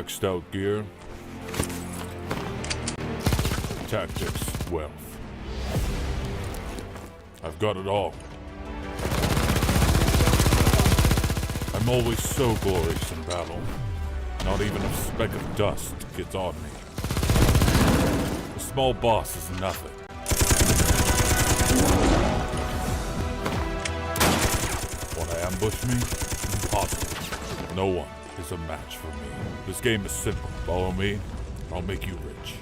maxed out gear, tactics, wealth. I've got it all. I'm always so glorious in battle. Not even a speck of dust gets on me. A small boss is nothing. Want to ambush me? Impossible. No one is a match for me. This game is simple. Follow me, and I'll make you rich.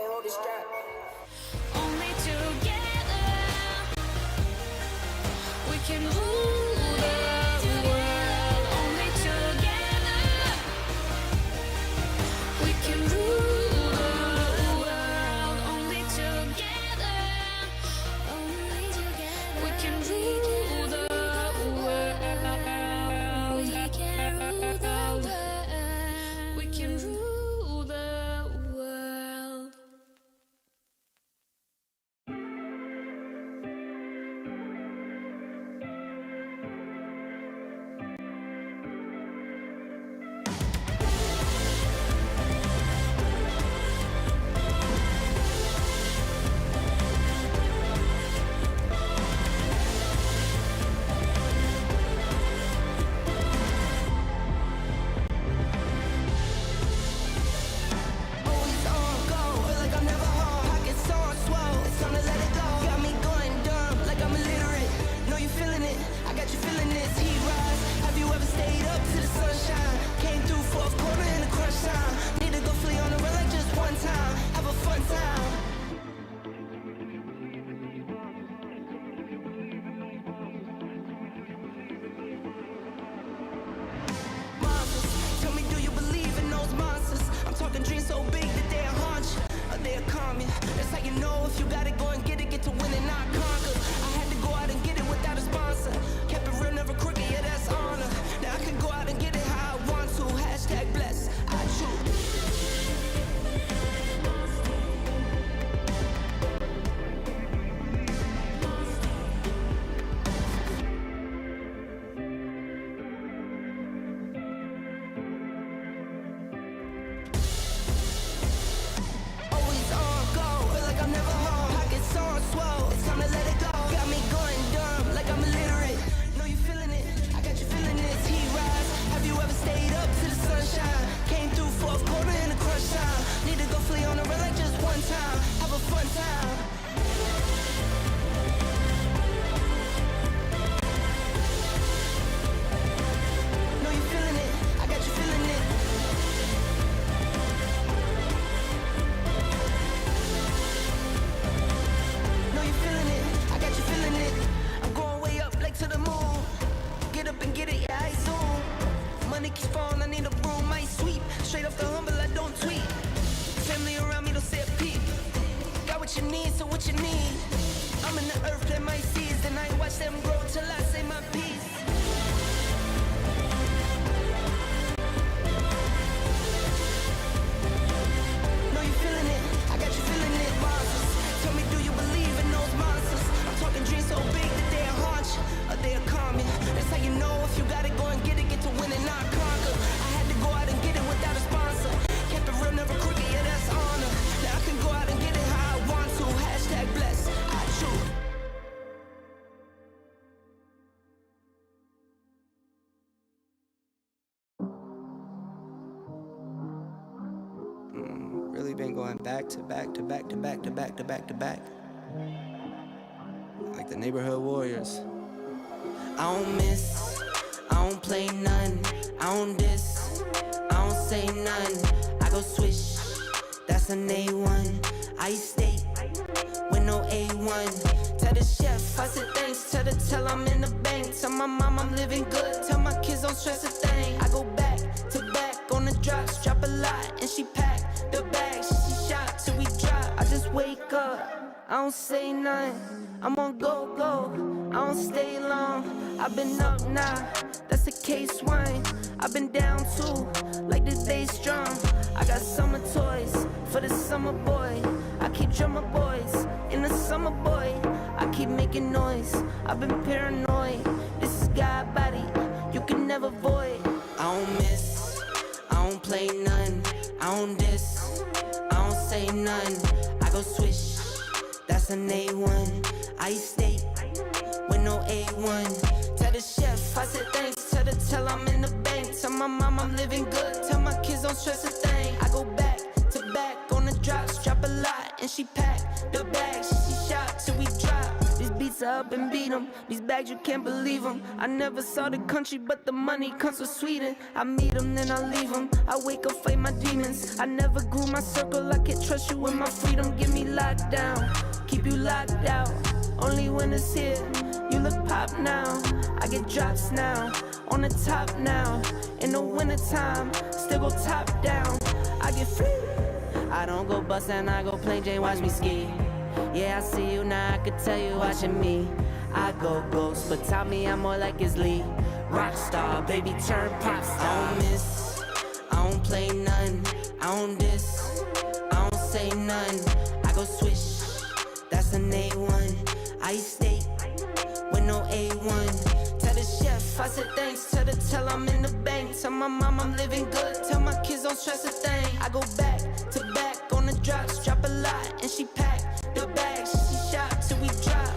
hold this strap. Only together we can rule the world. Only together we can rule the world. Only together we can rule the world. We can rule the world. We can rule the world. Always on go, feel like I'm never home. Pockets on swell, it's time to let it go. Got me going dumb, like I'm illiterate. Know you feeling it, I got you feeling this. Heat rise, have you ever stayed up to the sunshine? Came through fourth quarter in the crunch time. Need to go flee on the run like just one time. Have a fun time. Monsters, tell me, do you believe in those monsters? I'm talking dreams so big that they'll haunt you, or they'll calm you. That's how you know if you got it, go and get it, get to win and not conquer. I had to go out and get it without a sponsor. Kept it real, never crooked, yeah, that's honor. Now I can go out and get it how I want to. Hashtag bless, I choose. Always on go, feel like I'm never home. Pockets on swell, it's time to let it go. Got me going dumb, like I'm illiterate. Know you feeling it, I got you feeling this. Heat rise, have you ever stayed up to the sunshine? Came through fourth quarter in the crunch time. Need to go flee on the run like just one time. Have a fun time. Know you feeling it, I got you feeling it. Know you feeling it, I got you feeling it. I'm going way up, like to the moon. Get up and get it, yeah, I zoom. Money keeps falling, I need a broom, I sweep. Straight off the humble, I don't tweet. Family around me don't say a peep. Got what you need, so what you need. I'm in the earth, plant my seeds, and I ain't watch them grow till I say my piece. Know you feeling it, I got you feeling it. Monsters, tell me, do you believe in those monsters? I'm talking dreams so big that they'll haunt you, or they'll calm you. That's how you know if you got it, go and get it, get to win and not conquer. I had to go out and get it without a sponsor. Kept it real, never crooked, yeah, that's honor. Now I can go out and get it how I want to. Hashtag bless, I choose. Really been going back to back to back to back to back to back to back. Like the neighborhood warriors. I don't miss, I don't play none, I don't diss, I don't say none. I go swish, that's an A1. I steak with no A1. Tell the chef, I said thanks. Tell I'm in the bank. Tell my mom I'm living good. Tell my kids don't stress a thing. I go back to back on the drops, drop a lot, and she pack the bag. She shot till we drop. I just wake up, I don't say nothing. I'm on go, I don't stay long. I've been up now, that's a case wine. I've been down too, like the day strong. I got summer toys for the summer boy. I keep drummer boys in the summer boy. I keep making noise, I've been paranoid. This is God body, you can never void. I don't miss, I don't play none, I don't diss, I don't say none. I go swish, that's an A1. I eat steak with no A1. Tell the chef, I said thanks. Tell I'm in the bank. Tell my mom I'm living good. Tell my kids don't stress a thing. I go back to back on the drops, drop a lot, and she pack the bag. She shot till we drop. This beat answer up and beat them. These bags, you can't believe them. I never saw the country, but the money comes from Sweden. I meet them, then I leave them. I wake up, fight my demons. I never grew my circle, I can't trust you with my freedom. Get me locked down, keep you locked out. Only when it's here, you look pop now. I get drops now, on the top now. In the wintertime, still go top down. I get free. I don't go bust and I go plain Jane, watch me ski. Yeah, I see you now, I could tell you watching me. I go ghost, but tell me I'm more like his Lee. Rockstar, baby, turn pop star. I don't miss, I don't play none. I don't diss, I don't say none. I go swish, that's an A1. I eat steak with no A1. Tell the chef, I said thanks. Tell I'm in the bank. Tell my mom I'm living good. Tell my kids don't stress a thing. I go back to back on the drops. Drop a lot and she pack the bags. She shop till we drop.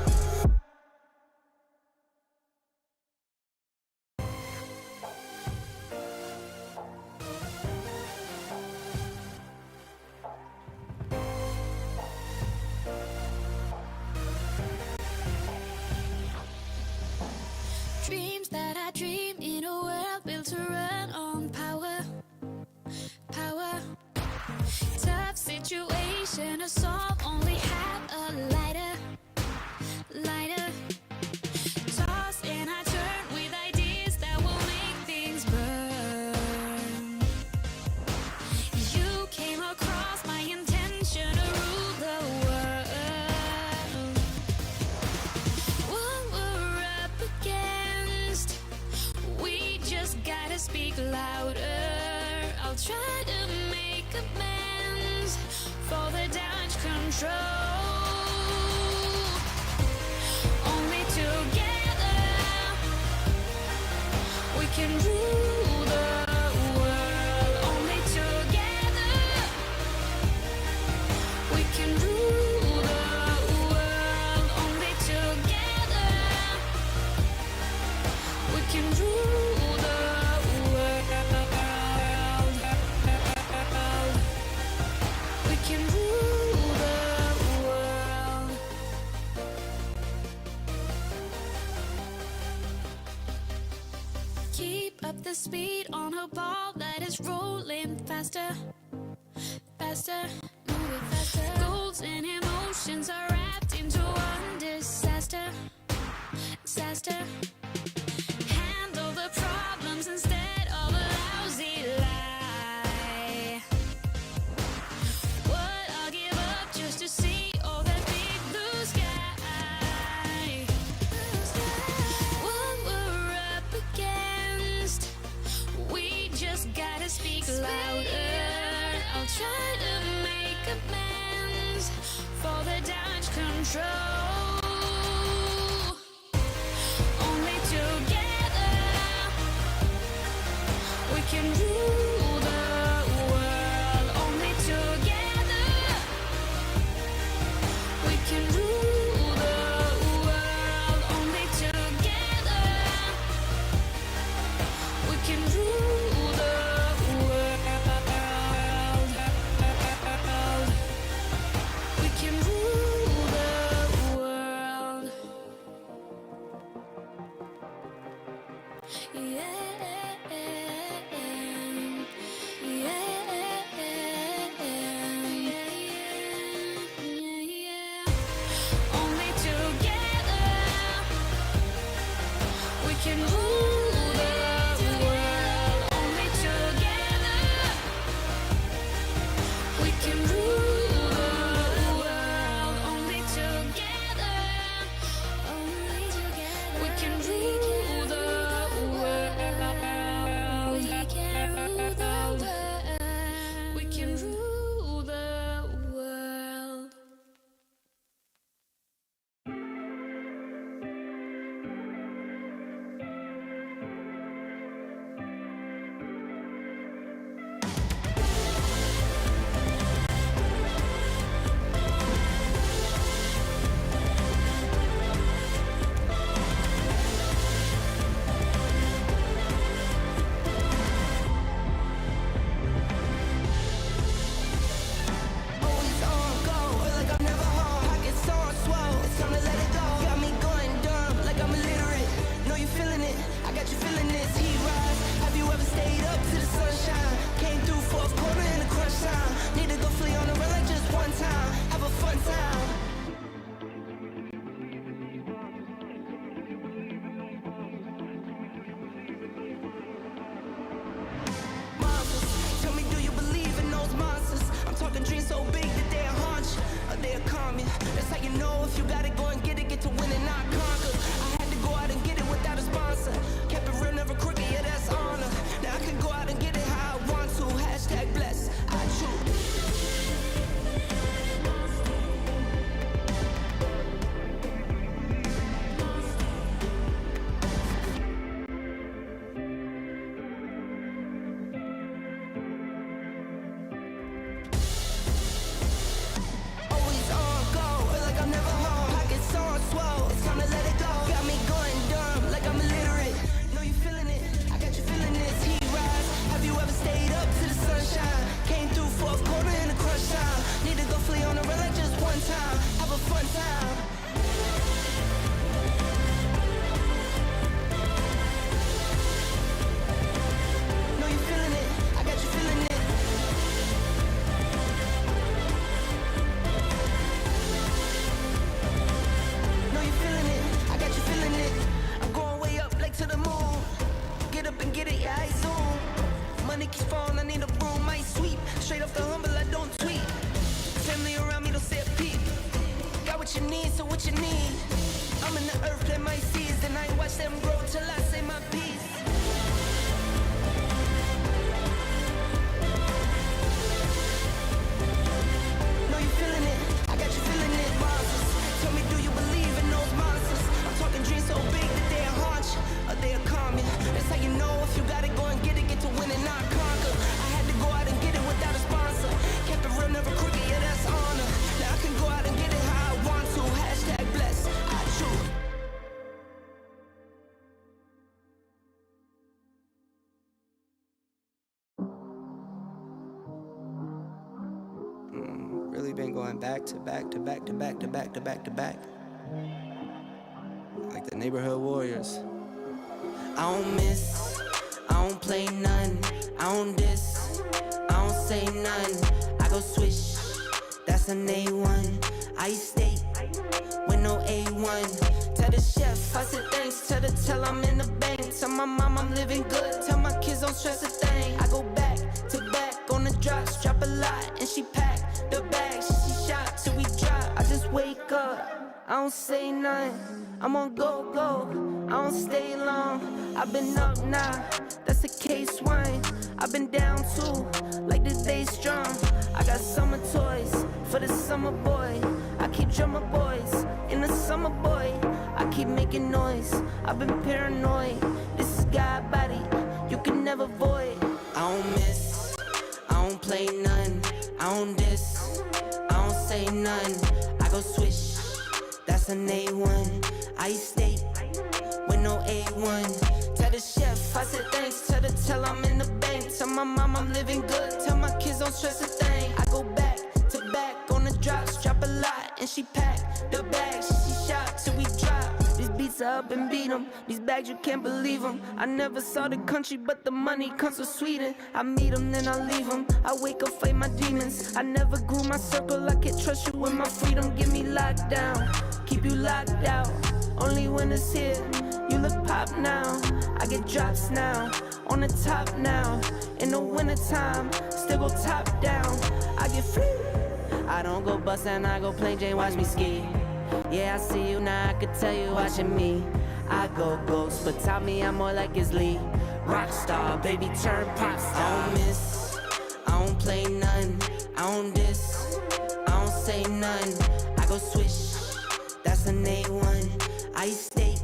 Dreams that I dream in a world built to run on power. Tough situation to solve, only have a lighter. Toss and I turn with ideas that will make things burn. You came across my intention to rule the world. What we're up against, we just gotta speak louder. I'll try to make amends for the damage control. Only together we can rule the world. Only together we can rule the world. Only together we can rule the world. We can rule the world. Keep up the speed on a ball that is rolling faster. Move it faster. Goals and emotions are wrapped into one disaster. Handle the problems instead of a lousy lie. What I'll give up just to see all that big blue sky. What we're up against, we just gotta speak louder. I'll try to make amends for the damage control. Only together we can rule the world. Only together we can rule the world. Only together we can rule the world. We can rule the world. Yeah. you need, so what you need? I'm in the earth, plant my seeds, and I watch them grow till I say my piece. Know you feeling it, I got you feeling it, monsters. Tell me, do you believe in those monsters? I'm talking dreams so big that they'll haunt you, or they'll calm you. That's how you know if you gotta go and get it, get to win and not conquer. I had to go out and get it without a sponsor. Kept it real, never crooked, yeah, that's honor. Now I can go out and get it how I want to. Hashtag bless, I choose. Really been going back to back to back to back to back to back to back. Like the neighborhood warriors. I don't miss, I don't play none, I don't diss, I don't say none. I go swish, that's an A1. I stay with no A1. Tell the chef, I said thanks, tell I'm in the bank. Tell my mom I'm living good, tell my kids don't stress a thing. I go back to back on the drops, drop a lot, and she pack the bags. She shot till we drop. I just wake up, I don't say nothing. I'm on go, I don't stay long. I've been up now, that's a case wine. I've been down too, like this day strong. I got summer toys for the summer boy. I keep drummer boys in the summer boy. I keep making noise, I've been paranoid. This is God body, you can never void. I don't miss, I don't play none, I don't diss, I don't say none. I go swish, that's an A1. I stay with no A1. Tell the chef, I said thanks, tell I'm in the bank. Tell my mom I'm living good, tell my kids don't stress a thing. I go back to back on the drops, drop a lot, and she pack the bags. She shot till we drop. These beats are up and beat 'em, these bags you can't believe 'em. I never saw the country, but the money comes from Sweden. I meet 'em, then I leave 'em. I wake up, fight my demons. I never grew my circle, I can't trust you with my freedom. Give me locked down, keep you locked out. Only when it's here, you look pop now. I get drops now, on the top now. In the wintertime, still go top down. I get free. I don't go bust and I go plain Jane, watch me ski. Yeah, I see you now, I could tell you watching me. I go ghost, but tell me I'm more like his Lee. Rockstar, baby, turn pop star. I don't miss, I don't play none, I don't diss, I don't say none. I go swish, that's an A1. I stay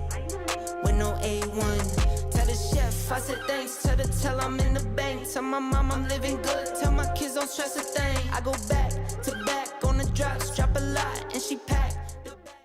with no A1. Tell the chef, I said thanks, tell I'm in the bank. Tell my mom I'm living good, tell my kids don't stress a thing. I go back to back on the drops, drop a lot, and she pack the bags.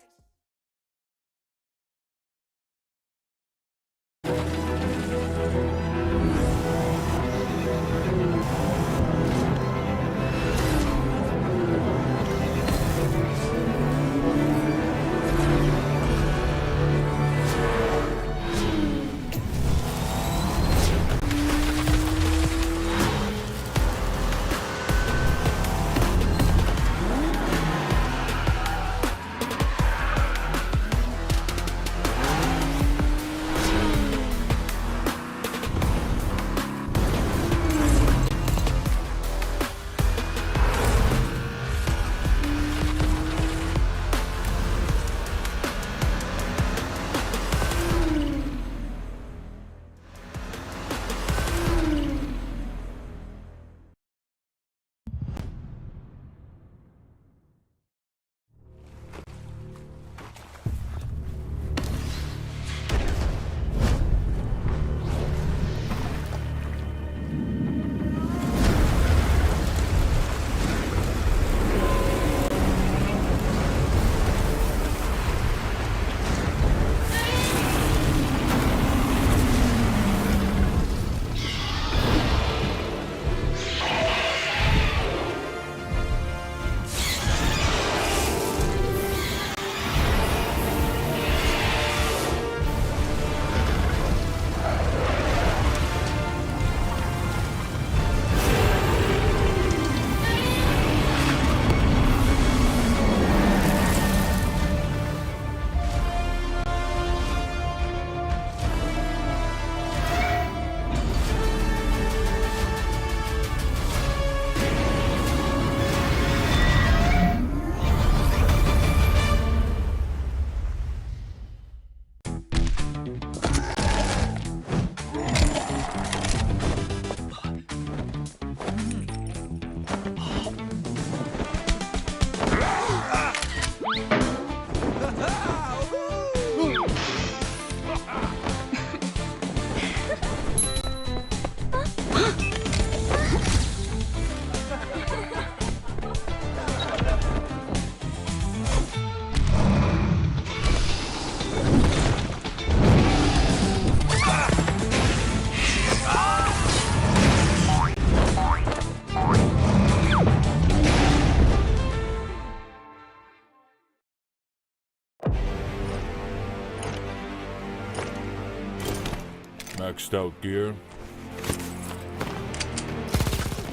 maxed out gear,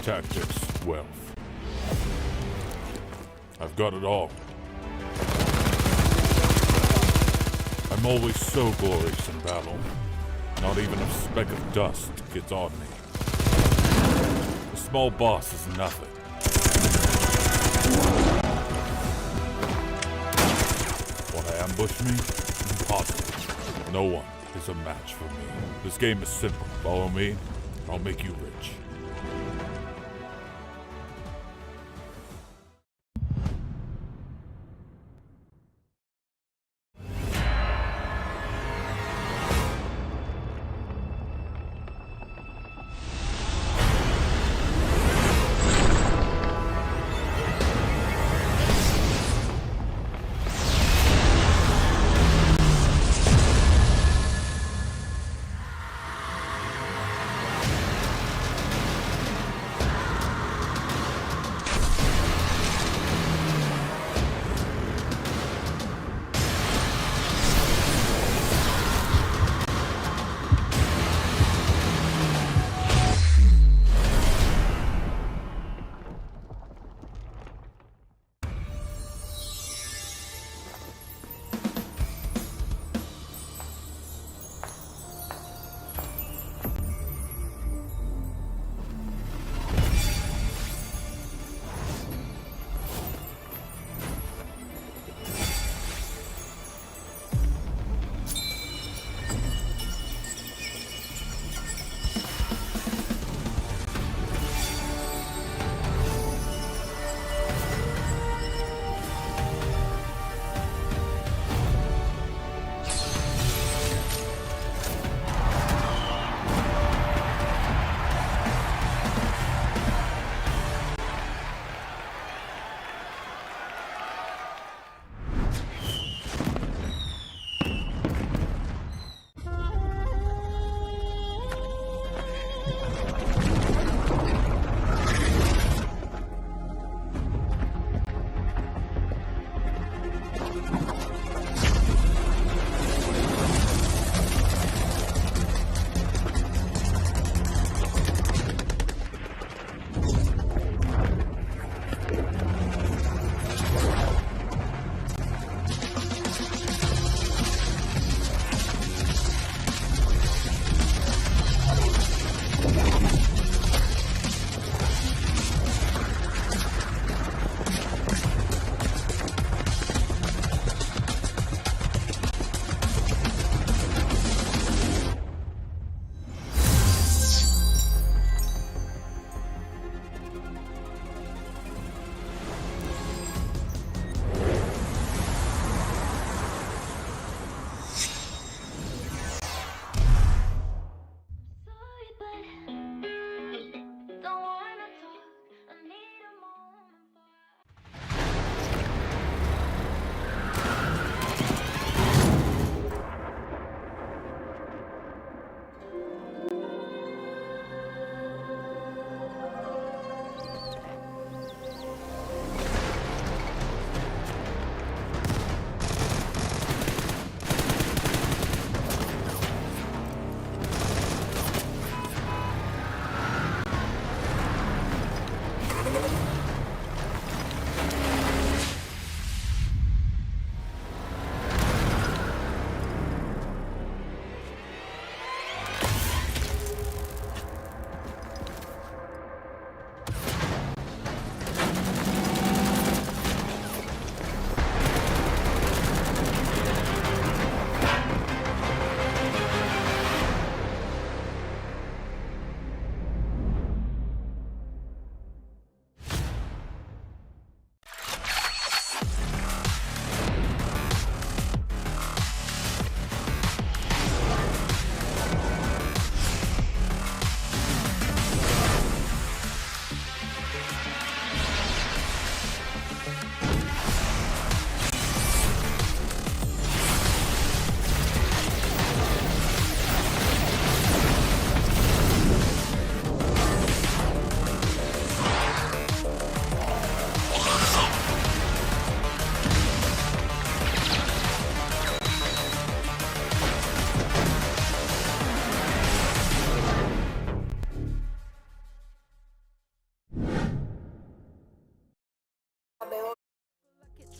tactics, wealth. I've got it all. I'm always so glorious in battle. Not even a speck of dust gets on me. The small boss is nothing. Wanna ambush me? Impossible. No one is a match for me. This game is simple. Follow me, I'll make you rich.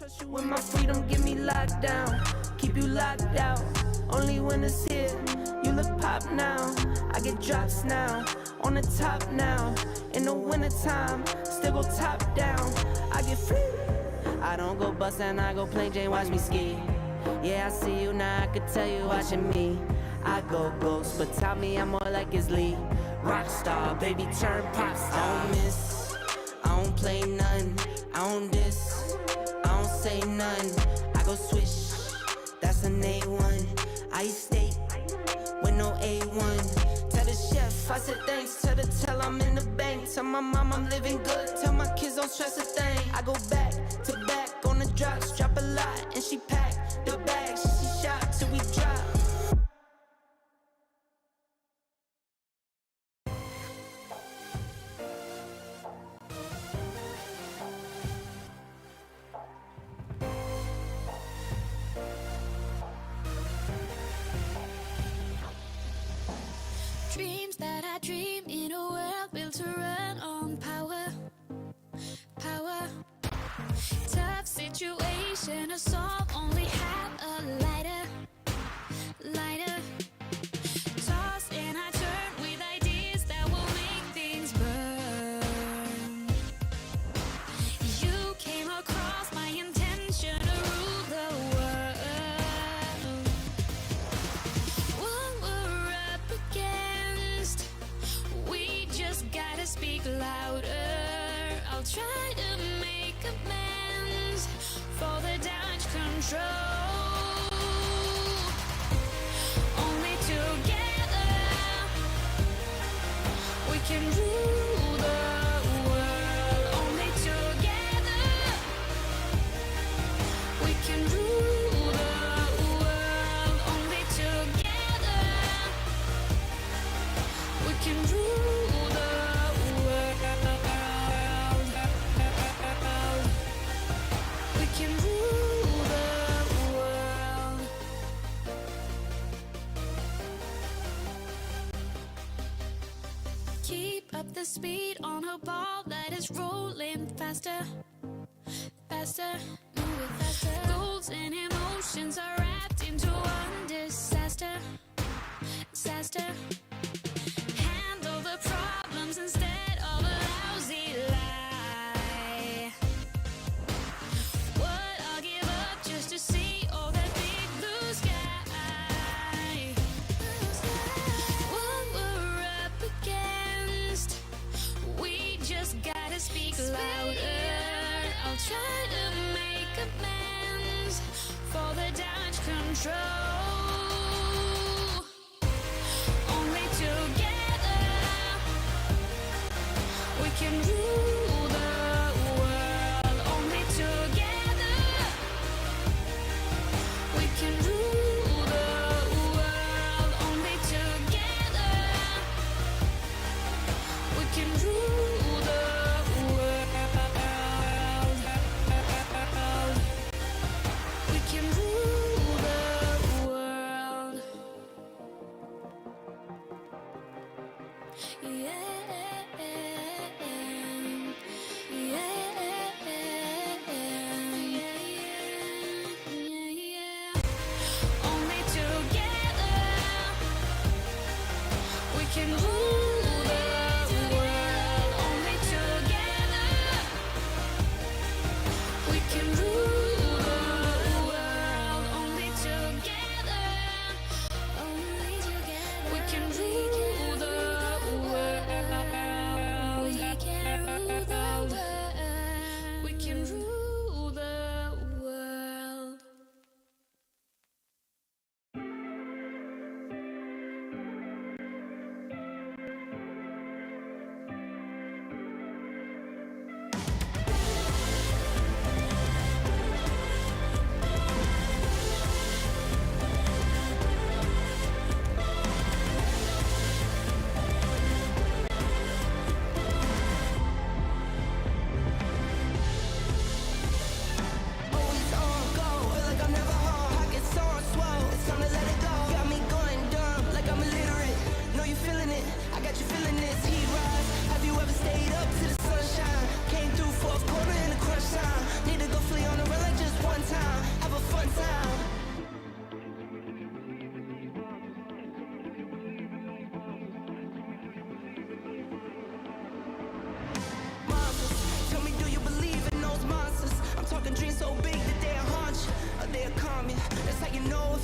Trust you with my freedom, give me lockdown. Keep you locked out. Only when it's here, you look pop now. I get drops now, on the top now. In the wintertime, still go top down. I get free. I don't go bust and I go plain Jane, watch me ski. Yeah, I see you now, I could tell you watching me. I go ghost, but tell me I'm more like his Lee. Rockstar, baby, turn pop star. I don't miss, I don't play none. I don't diss, I don't say none. I go swish, that's an A1. I eat steak with no A1. Tell the chef, I said thanks. Tell the tell I'm in the bank. Tell my mom I'm living good. Tell my kids don't stress a thing. I go back to back on the drops. Drop a lot and she pack the bags. She shot till we drop. Dreams that I dream in a world built to run on power. Tough situation to solve, only have a lighter. Toss and I turn with ideas that will make things burn. You came across my intention to rule the world. What we're up against, we just gotta speak louder. I'll try to make amends for the damage control. Only together we can rule the world. Only together we can rule the world. Only together we can rule the world. We can rule the world. Keep up the speed on a ball that is rolling faster. Move it faster. Goals and emotions are wrapped into one disaster. Handle the problems instead of a lousy lie. What I'll give up just to see all that big blue sky. What we're up against, we just gotta speak louder. I'll try to make amends for the damage control. Only together we can rule the world. Only together we can rule the world. Only together we can rule the world. We can rule the world. Yeah.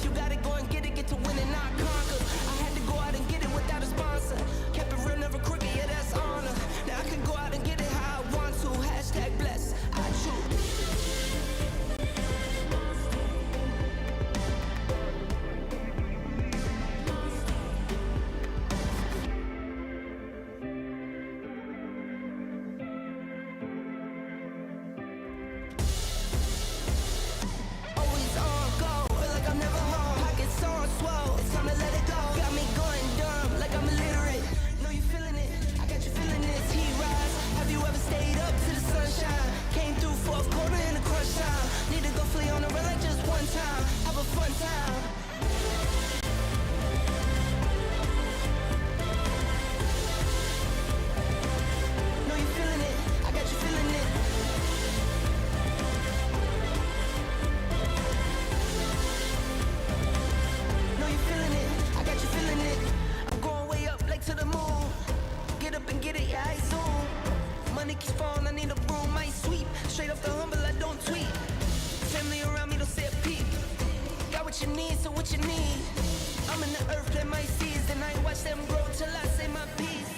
if you got it, go and get it, get to win and not conquer. I had to go out and get it without a sponsor. Kept it real, never crooked, yeah, that's honor. Now I can go out and get it how I want to. Hashtag bless, I choose. Always on go, feel like I'm never home. Pockets on swole, it's time to let it go. Got me going dumb, like I'm illiterate. Know you feeling it, I got you feeling this. Heat rise, have you ever stayed up to the sunshine? Came through fourth quarter in the crunch time. Need to go flee on the run like just one time. Have a fun time. Know you feeling it, I got you feeling it. Know you feeling it, I got you feeling it. I'm going way up, like to the moon. Get up and get it, yeah, I zoom. Money keeps falling, I need a broom, I sweep. Straight off the humble, I don't tweet. Family around me don't say a peep. Got what you need, so what you need. I'm in the earth, plant my seeds, and I watch them grow till I say my piece.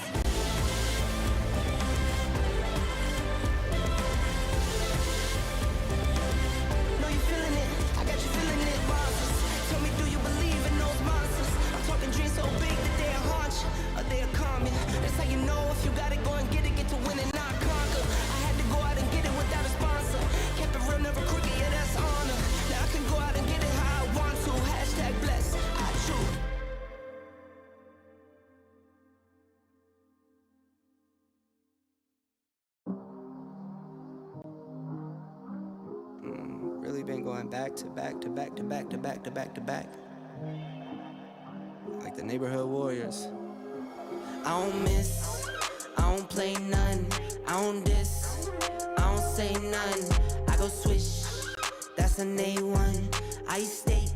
Know you feeling it, I got you feeling it. Monsters, tell me, do you believe in those monsters? I'm talking dreams so big that they'll haunt you, or they'll calm you. That's how you know if you got it, go and get it, get to win and not conquer. I had to go out and get it without a sponsor. Kept it real, never crooked, yeah, that's honor. Now I can go out and get it how I want to. Hashtag bless, I choose. Really been going back to back to back to back to back to back to back. Like the neighborhood warriors. I don't miss, I don't play none. I don't diss, I don't say none. I go swish, that's an A1. I state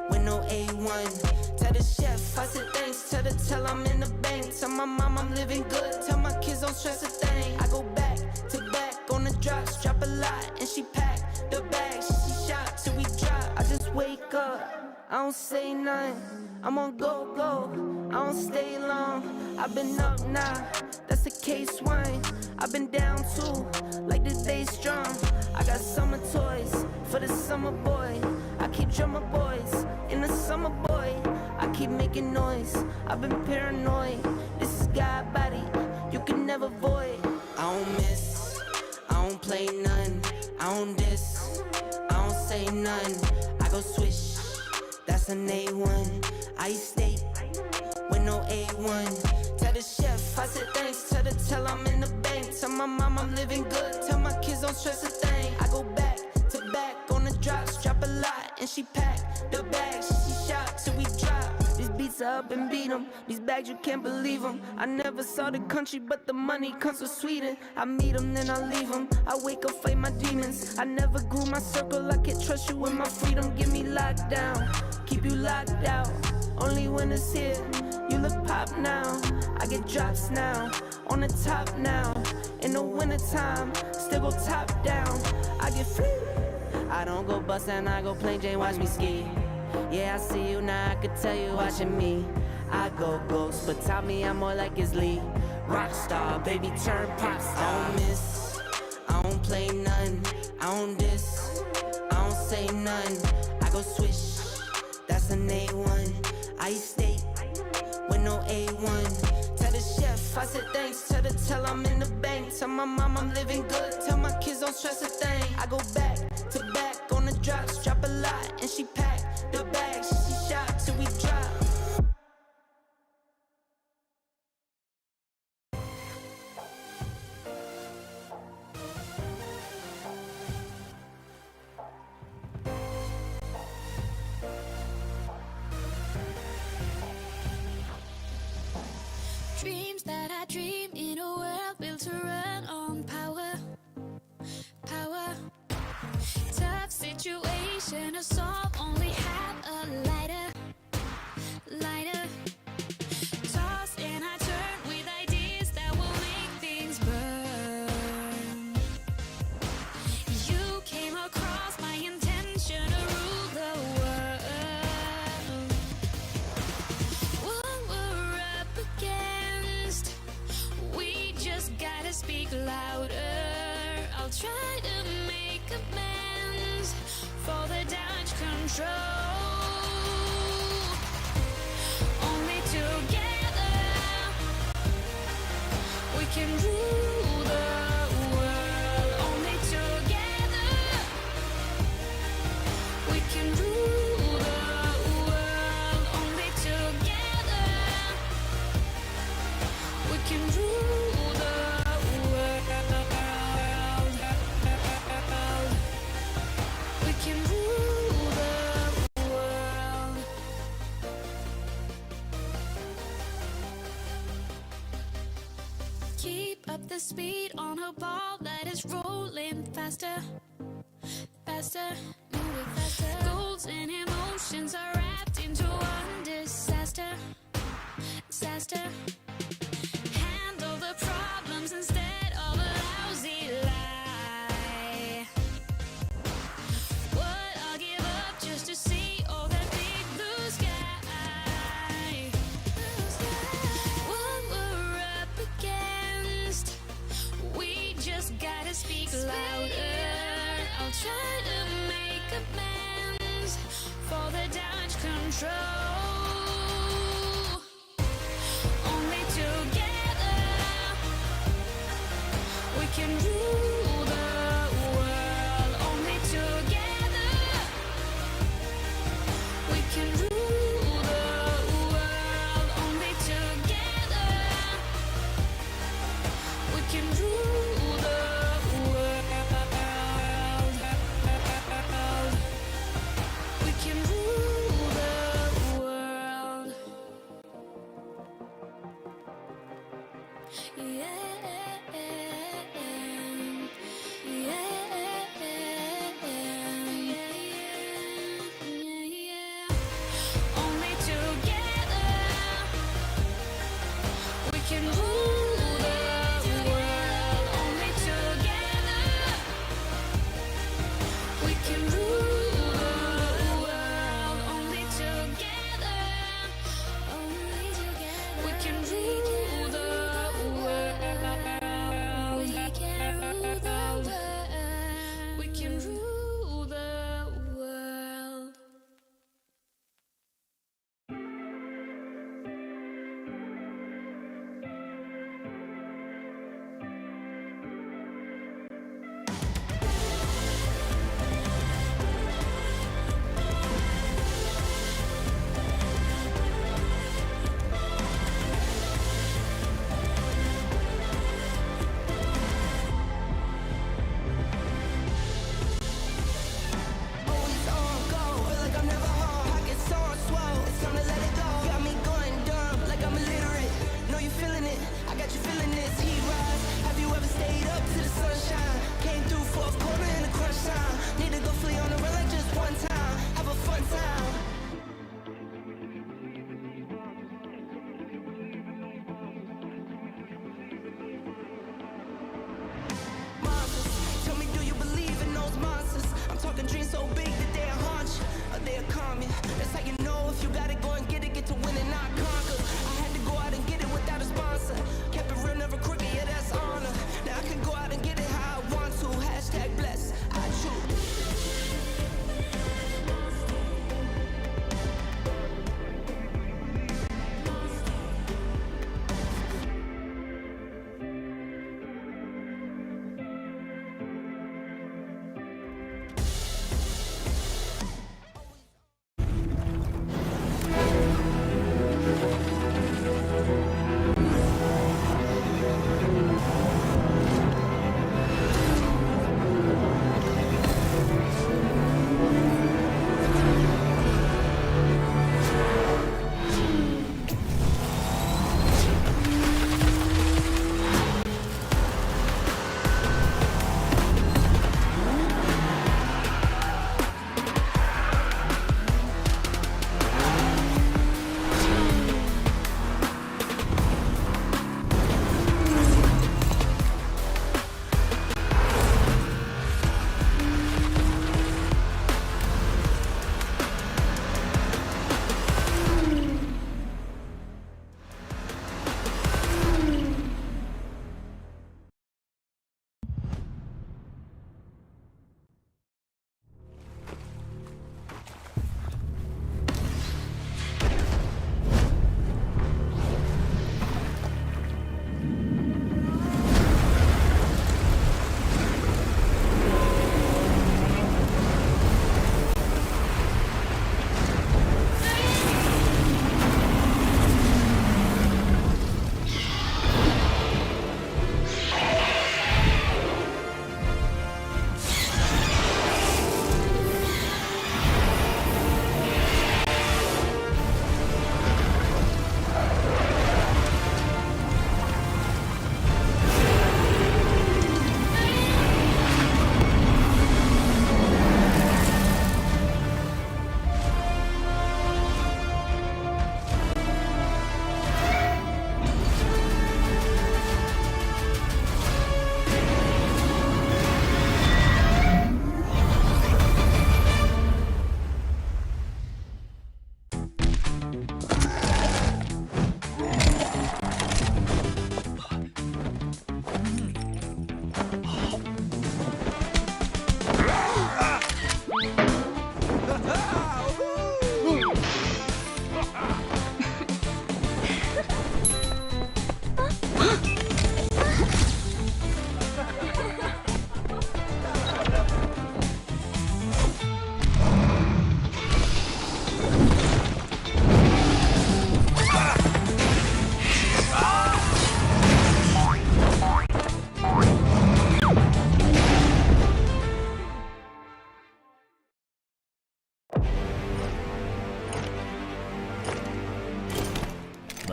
with no A1. Tell the chef, I said thanks. Tell the tell I'm in the bank. Tell my mom I'm living good. Tell my kids don't stress a thing. I go back to back on the drops. Drop a lot and she pack the bags. She shot till we drop. I just wake up, I don't say nothing. I'm on go, I don't stay long. I've been up now, that's a case wine. I've been down too, like this day strong. I got summer toys for the summer boy. I keep drummer boys in the summer boy. I keep making noise, I've been paranoid. This is God body, you can never void. I don't miss, I don't play none. I don't diss, I don't say none. I go swish, that's an A1. I state with no A1. Tell the chef, I said thanks. Tell the tell I'm in the bank. Tell my mom I'm living good. Tell my kids don't stress a thing. I go back to back on the drops. Drop a lot and she pack the bags. She shot till we drop. These beats are up and beat 'em. These bags you can't believe 'em. I never saw the country but the money comes from Sweden. I meet 'em then I leave 'em. I wake up fight my demons. I never grew my circle. I can't trust you with my freedom. Give me locked down, keep you locked out. Only when it's here, you look pop now. I get drops now, on the top now. In the wintertime, still go top down. I get free. I don't go bust and I go plain Jane, watch me ski. Yeah, I see you now, I could tell you watching me. I go ghost, but tell me I'm more like his Lee. Rockstar, baby, turn pop star. I don't miss, I don't play none. I don't diss, I don't say none. I go swish, that's an A1. I state with no A1. Tell the chef, I said thanks. Tell the tell I'm in the bank. Tell my mom I'm living good. Tell my kids don't stress a thing. I go back to back on the drops. Drop a lot and she pack the bags. She shot till we drop. Dreams that I dream in a world built to run on power. Tough situation to solve, only have a life. I'll try to make amends for the damage control. Only together we can rule the world. Only together we can rule the world. Only together we can rule the world. We can rule the world. Keep up the speed on her ball that is rolling faster, faster, moving faster. Goals and emotions are wrapped into one disaster, disaster. Handle the problems instead of a lousy lie. What I'll give up just to see all that big blue sky. What we're up against, we just gotta speak louder. I'll try to make amends for the damage control. Only together we can rule the world. Only together we can rule the world. Only together we can rule the world. We can rule the world. Only together we can rule the world. Only together we can rule the world. Only together, we can rule the world. We can rule the world. We can rule the world. Always on go, feel like I'm never home. Pockets on swell, it's time to let it go. Got me going dumb, like I'm illiterate. Know you feeling it, I got you feeling this. Heat rise, have you ever stayed up to the sunshine? Came through fourth quarter in the crunch time. Need to go flee on the run like just one time. Have a fun time. Monsters, tell me, do you believe in those monsters? I'm talking dreams so big that they'll haunt you, or they'll calm you. That's how you know if you gotta go and get it, get to win and not conquer. I had to go out and get it without a sponsor. Kept it real, never crooked, yeah, that's honor. Now I can go out and get it how I want to. Hashtag blessed, I choose.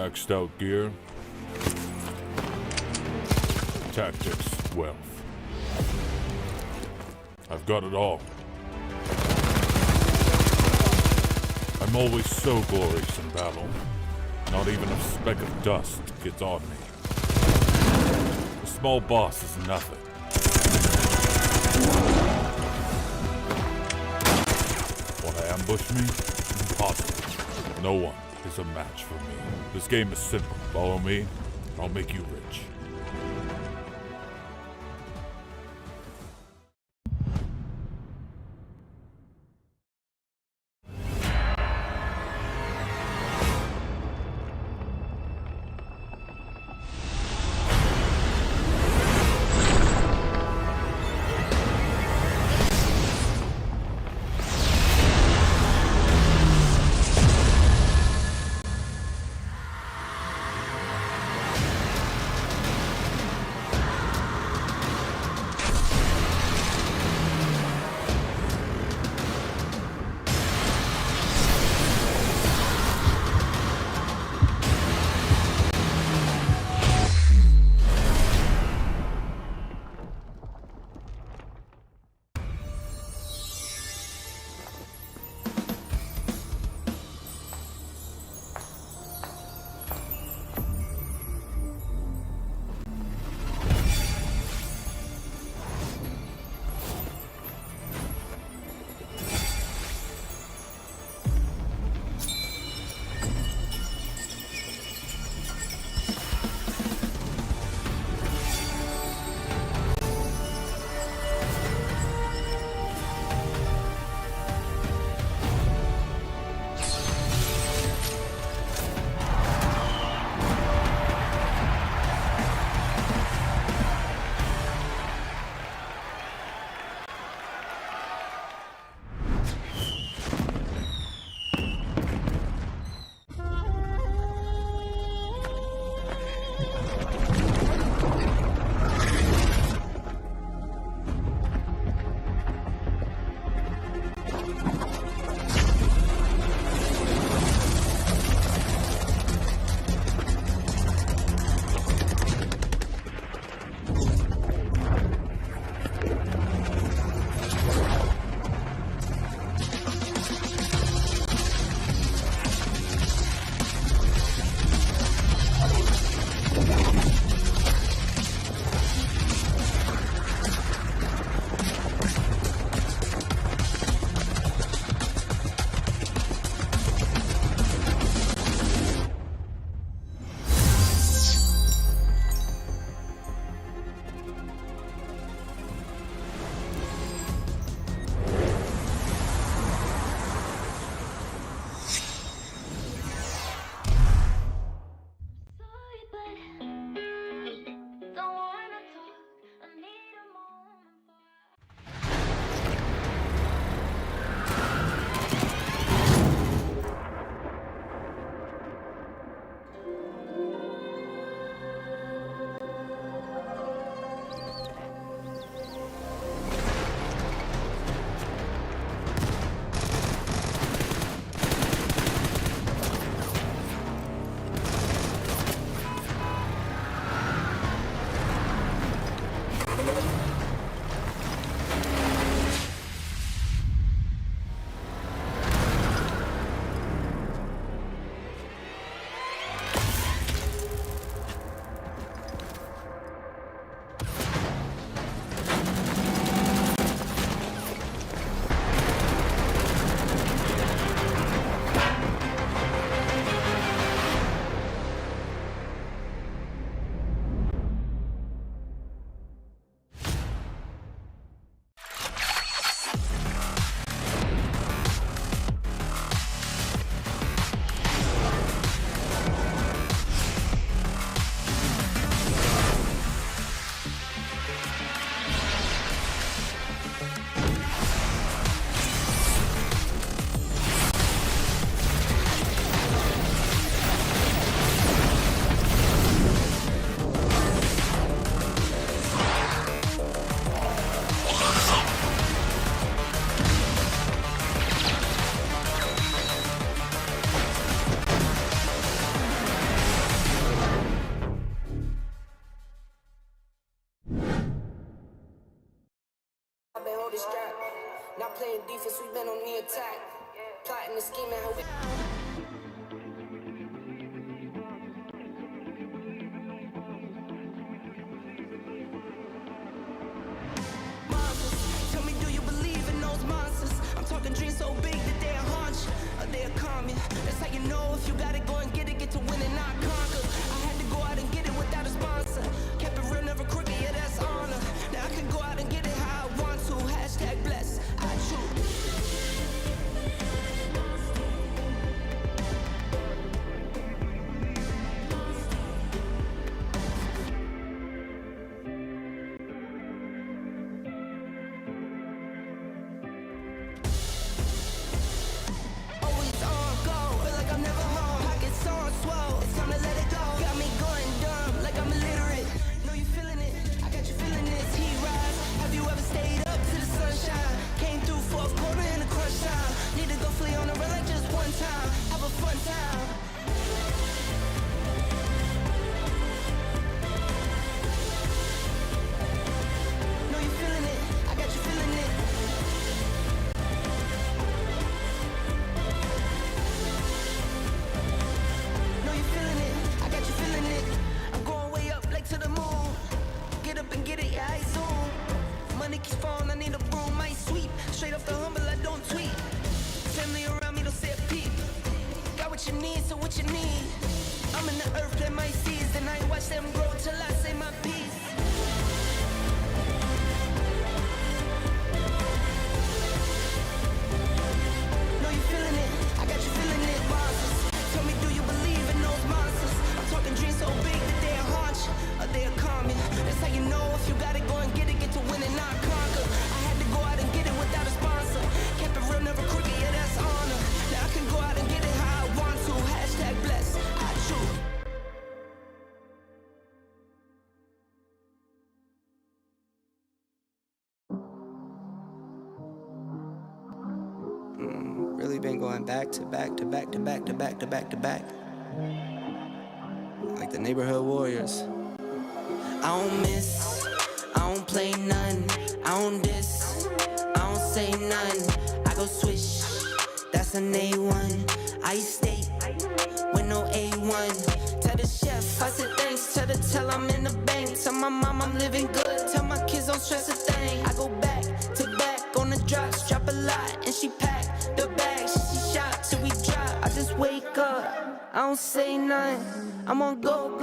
Maxed out gear. Tactics, wealth. I've got it all. I'm always so glorious in battle. Not even a speck of dust gets on me. The small boss is nothing. Wanna ambush me? Impossible. No one is a match for me. This game is simple. Follow me, I'll make you rich. the strap. Not playing defense, we've been on the attack. Plotting the scheme and how we. Monsters, tell me, do you believe in those monsters? I'm talking dreams so big that they'll haunt you, or they'll calm you. That's how you know if you gotta go and get it, get to win and not conquer. I had to go out and get it without a sponsor. Kept it real, never crooked, yeah, that's honor. Now I can go out and get it how I want to. Hashtag blessed, I choose. Always on go, feel like I'm never home. Pockets on swole, it's time to let it go. Got me going dumb, like I'm illiterate. Know you feeling it, I got you feeling this. Heat rise, have you ever stayed up to the sunshine? Came through fourth quarter in a crunch time. Need to go flee on the run like just one time. Have a fun time. Know you feeling it, I got you feeling it. Know you feeling it, I got you feeling it. I'm going way up like to the moon. Get up and get it, yeah, I zoom. Money keeps falling, I need a broom, I sweep. Straight off the humble, I don't tweet. Family around me don't say a peep. Got what you need, so what you need. I'm in the earth, plant my seeds, and I ain't watch them grow till I say my piece. Know you feeling it, I got you feeling it. Monsters, tell me, do you believe in those monsters? I'm talking dreams so big that they'll haunt you, or they'll calm you. That's how you know if you gotta go and get it, get to win and not conquer. I had to go out and get it without a sponsor. Kept it real, never crooked, yeah, that's honor. Now I can go out and get it how I want to. Hashtag blessed, I choose. Really been going back to back to back to back to back to back to back. Like the neighborhood warriors. I don't miss, I don't play none. I don't diss, I don't say none. I go swish, that's an A1. I stay with no A1. Tell the chef, I said thanks. Tell I'm in the bank. Tell my mom I'm living good. Tell my kids don't stress a thing. I go back to back on the drops. Drop a lot and she pack the bags. She shot till we drop. I just wake up, I don't say nothing. I'm on go,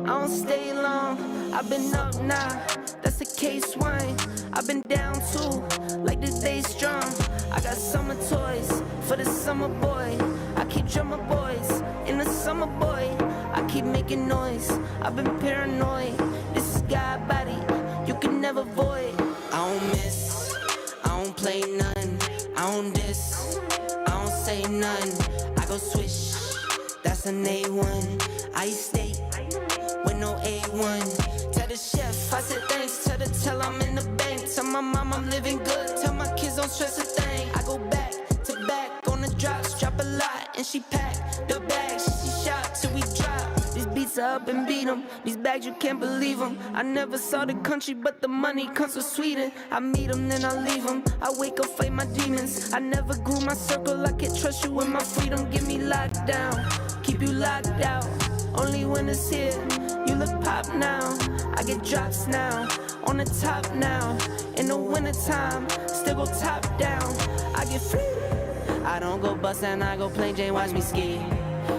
I don't stay long. I've been up now, that's a case wine. I've been down too, like this day strong. I got summer toys for the summer boy. I keep drummer boys in the summer boy. I keep making noise, I've been paranoid. This is God body, you can never void. I don't miss, I don't play none. I don't diss, I don't say none. I go swish, that's an A1. I stay with no A1. Tell the chef, I said thanks. Tell I'm in the bank. Tell my mom I'm living good. Tell my kids don't stress a thing. I go back to back on the drops. Drop a lot and she pack the bags. She shot till we drop. These beats are up and beat 'em. These bags you can't believe 'em. I never saw the country but the money comes from Sweden. I meet 'em then I leave 'em. I wake up fight my demons. I never grew my circle. I can't trust you with my freedom. Give me locked down, keep you locked out. Only when it's here, you look pop now. I get drops now, on the top now. In the wintertime, still go top down. I get free. I don't go bust and I go plain Jane, watch me ski.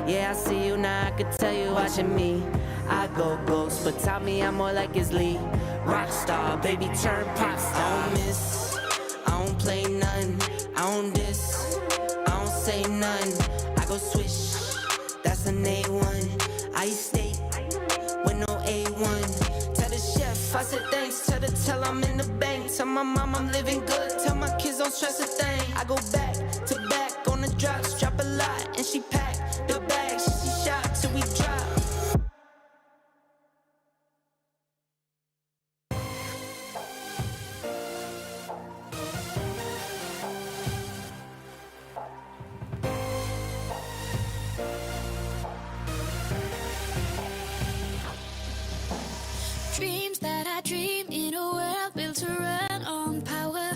Yeah, I see you now, I could tell you watching me. I go ghost, but tell me I'm more like his Lee. Rockstar, baby, turn pop star. I don't miss, I don't play none. I don't diss, I don't say none. I go swish, that's an A1. I stay with no A1. Tell the chef, I said thanks. Tell I'm in the bank. Tell my mom I'm living good. Tell my kids don't stress a thing. I go back to back on the drops. Drop a lot and she pack the bags. She shot till we drop. Dreams that I dream in a world built to run on power.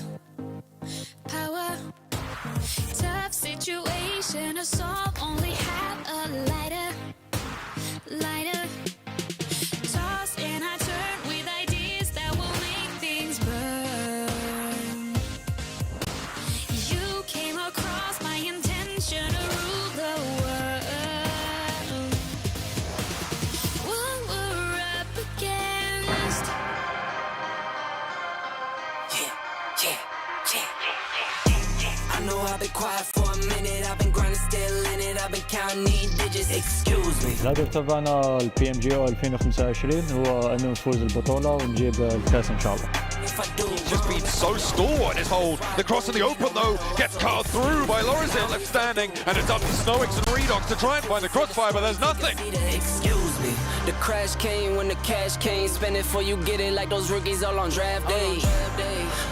been quiet for a minute. I've been grinding, still in it. I've been counting these digits. Excuse me. الهدف تبعنا البي ام جي او 2025 هو انه نفوز البطوله ونجيب الكاس ان شاء الله. He's just been so stalled in his hold. The cross in the open though gets cut through by Lorenzen left standing, and it's up to Snowix and Redox to try and find the crossfire, but there's nothing. Excuse me. The crash came when the cash came. Spend it for you get it like those rookies all on draft day.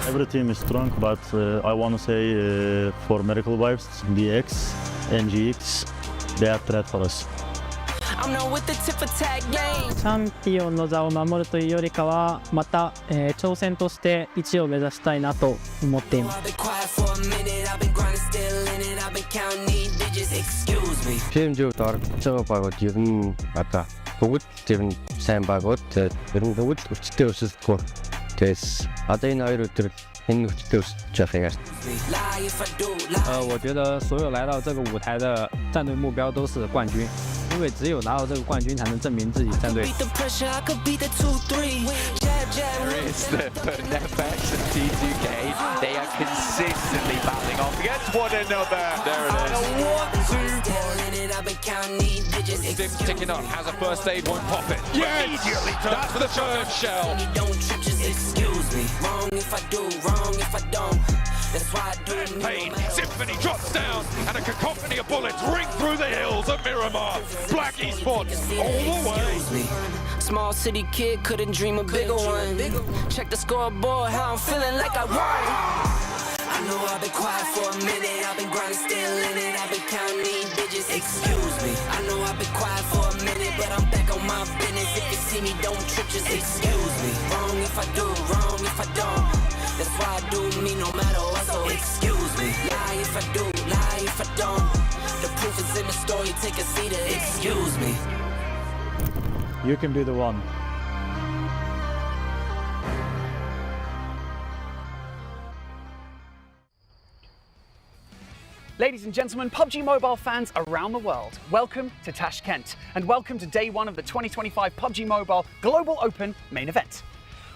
Every team is strong, but I want to say for Miracle Vibes, DX, NGX, they are threat for us. I'm not with the tip attack game. チャンピオンの座を守るというよりかはまた、挑戦として1位を目指したいなと思っています。 I've been quiet for a minute. I've been grinding, still in it. I've been counting these digits. Excuse me. PMGO-д оролцож байгаа багууд ер нь одоо бүгд тэр нь сайн багууд ер нь бүгд хүчтэй өсөлтгөө. Тэгээс одоо энэ хоёр өдөр энэ хүчтэй өсөж явах яг. Lie if I do. Lie. 我觉得所有来到这个舞台的战队目标都是冠军，因为只有拿到这个冠军，才能证明自己战队。 Beat the pressure. I could beat the 2-3. Jab, jab. It's the FX and T2K. They are consistently battling off against one another. There it is. Still in it. I've been counting these digits. Stim's ticking up, has a first aid, won't pop it. Immediately turns for the third shell. You don't trip, just excuse me. Wrong if I do, wrong if I don't. That's why I do it. Pain, Symphony drops down, and a cacophony of bullets ring through the hills of Miramar. Black esports all the way. Excuse me. Small city kid couldn't dream a bigger one. Check the scoreboard, how I'm feeling like I won. I know I've been quiet for a minute. I've been grinding, still in it. I've been counting these digits. Excuse me. I know I've been quiet for a minute, but I'm back on my business. If you see me, don't trip, just excuse me. Wrong if I do, wrong if I don't. That's why I do me no matter what. So excuse me. Lie if I do, lie if I don't. The proof is in the story. Take a seat. Excuse me. You can be the one. Ladies and gentlemen, PUBG Mobile fans around the world, welcome to Tashkent and welcome to day one of the 2025 PUBG Mobile Global Open main event.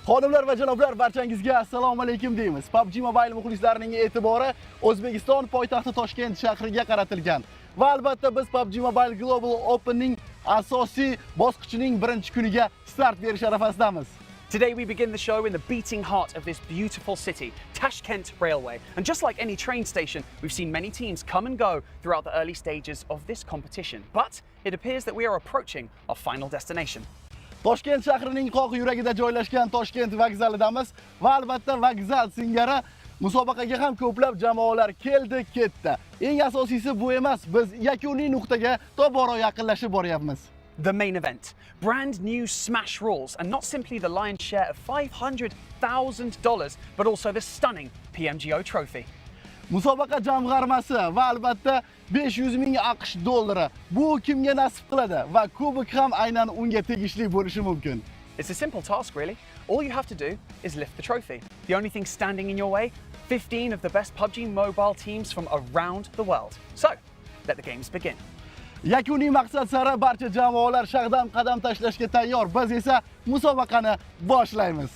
Xonimlar va janoblar, barchangizga assalomu alaykum deymiz. PUBG Mobile muxlislarining e'tibori O'zbekiston poytaxti Toshkent shahriga qaratilgan. Va albatta biz PUBG Mobile Global Open'ning asosiy bosqichining birinchi kuniga start berish arafasidamiz. Today we begin the show in the beating heart of this beautiful city, Tashkent Railway. And just like any train station, we've seen many teams come and go throughout the early stages of this competition. But it appears that we are approaching our final destination. Toshkent shahrining qoq yuragida joylashgan Toshkent vokzalidamiz va albatta vokzal singari musobaqaga ham ko'plab jamoalar keldi, ketdi. Eng asosiysi bu emas, biz yakuniy nuqtaga tobora yaqinlashib boryapmiz. The main event. Brand new smash rules, and not simply the lion's share of $500,000, but also the stunning PMGO trophy. Musobaqa jamg'armasi va albatta 500 ming AQSh dollari. Bu kimga nasib qiladi va kubok ham aynan unga tegishli bo'lishi mumkin. It's a simple task, really. All you have to do is lift the trophy. The only thing standing in your way, 15 of the best PUBG Mobile teams from around the world. So, let the games begin. Yakuniy maqsad sari barcha jamoalar shag'dam qadam tashlashga tayyor. Biz esa musobaqani boshlaymiz.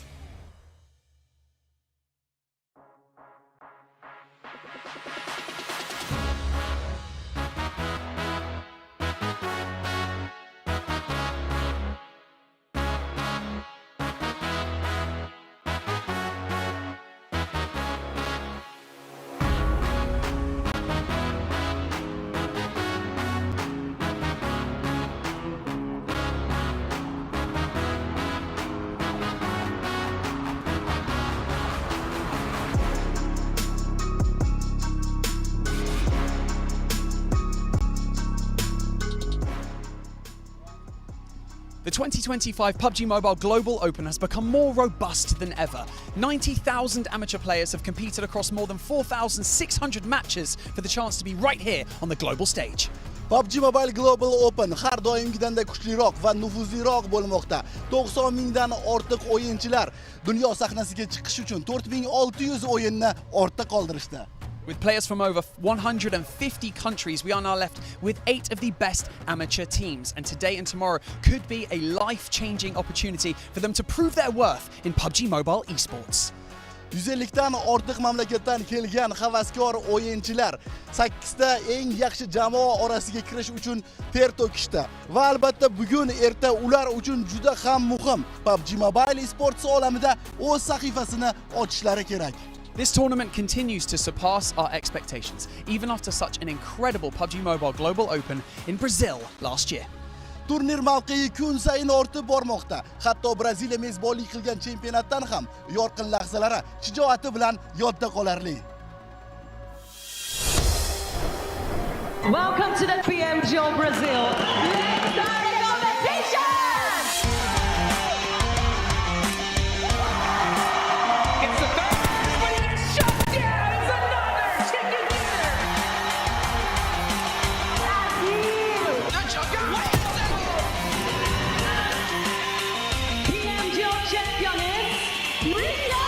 The 2025 PUBG Mobile Global Open has become more robust than ever. 90,000 amateur players have competed across more than 4,600 matches for the chance to be right here on the global stage. PUBG Mobile Global Open har doimgidanda kuchliroq va nufuzliroq bo'lmoqda. 90 mingdan ortiq o'yinchilar dunyo sahnasiga chiqish uchun 4600 o'yinni ortda qoldirishdi. With players from over 150 countries, we are now left with 8 of the best amateur teams. And today and tomorrow could be a life-changing opportunity for them to prove their worth in PUBG Mobile esports. 150 dan ortiq mamlakatdan kelgan havaskor o'yinchilar 8 ta eng yaxshi jamoa orasiga kirish uchun ter to'kishdi. Va albatta bugun erta ular uchun juda ham muhim PUBG Mobile esports olamida o'z sahifasini ochishlari kerak. This tournament continues to surpass our expectations, even after such an incredible PUBG Mobile Global Open in Brazil last year. Turnir mavqei kun sayin ortib bormoqda. Hatto Braziliya mezbonlik qilgan chempionatdan ham yorqin lahzalari shijoati bilan yodda qolarli. Welcome to the PMGO Brazil. Let's start the competition! It's the first, but it's shut down. It's another chicken dinner. PMGO champion is Rhythmic!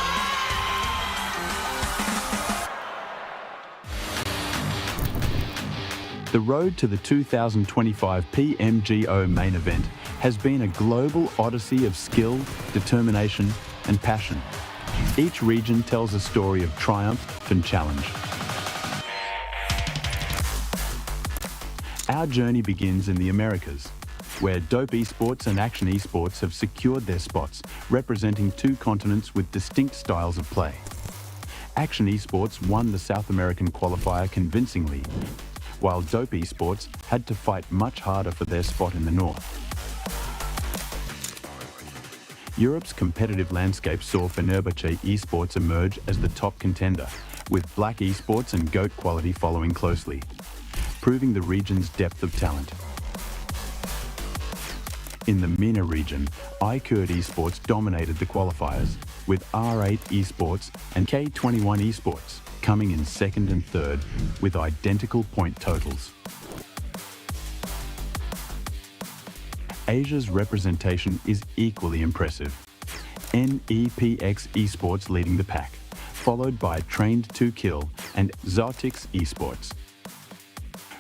The road to the 2025 PMGO main event has been a global odyssey of skill, determination, and passion. Each region tells a story of triumph and challenge. Our journey begins in the Americas, where Dope Esports and Action Esports have secured their spots, representing two continents with distinct styles of play. Action Esports won the South American qualifier convincingly, while Dope Esports had to fight much harder for their spot in the north. Europe's competitive landscape saw Fenerbahce Esports emerge as the top contender, with Black Esports and GOAT Quality following closely, proving the region's depth of talent. In the MENA region, iCurd Esports dominated the qualifiers, with R8 Esports and K21 Esports coming in second and third with identical point totals. Asia's representation is equally impressive. NEPX Esports leading the pack, followed by Trained to Kill and Zotix Esports.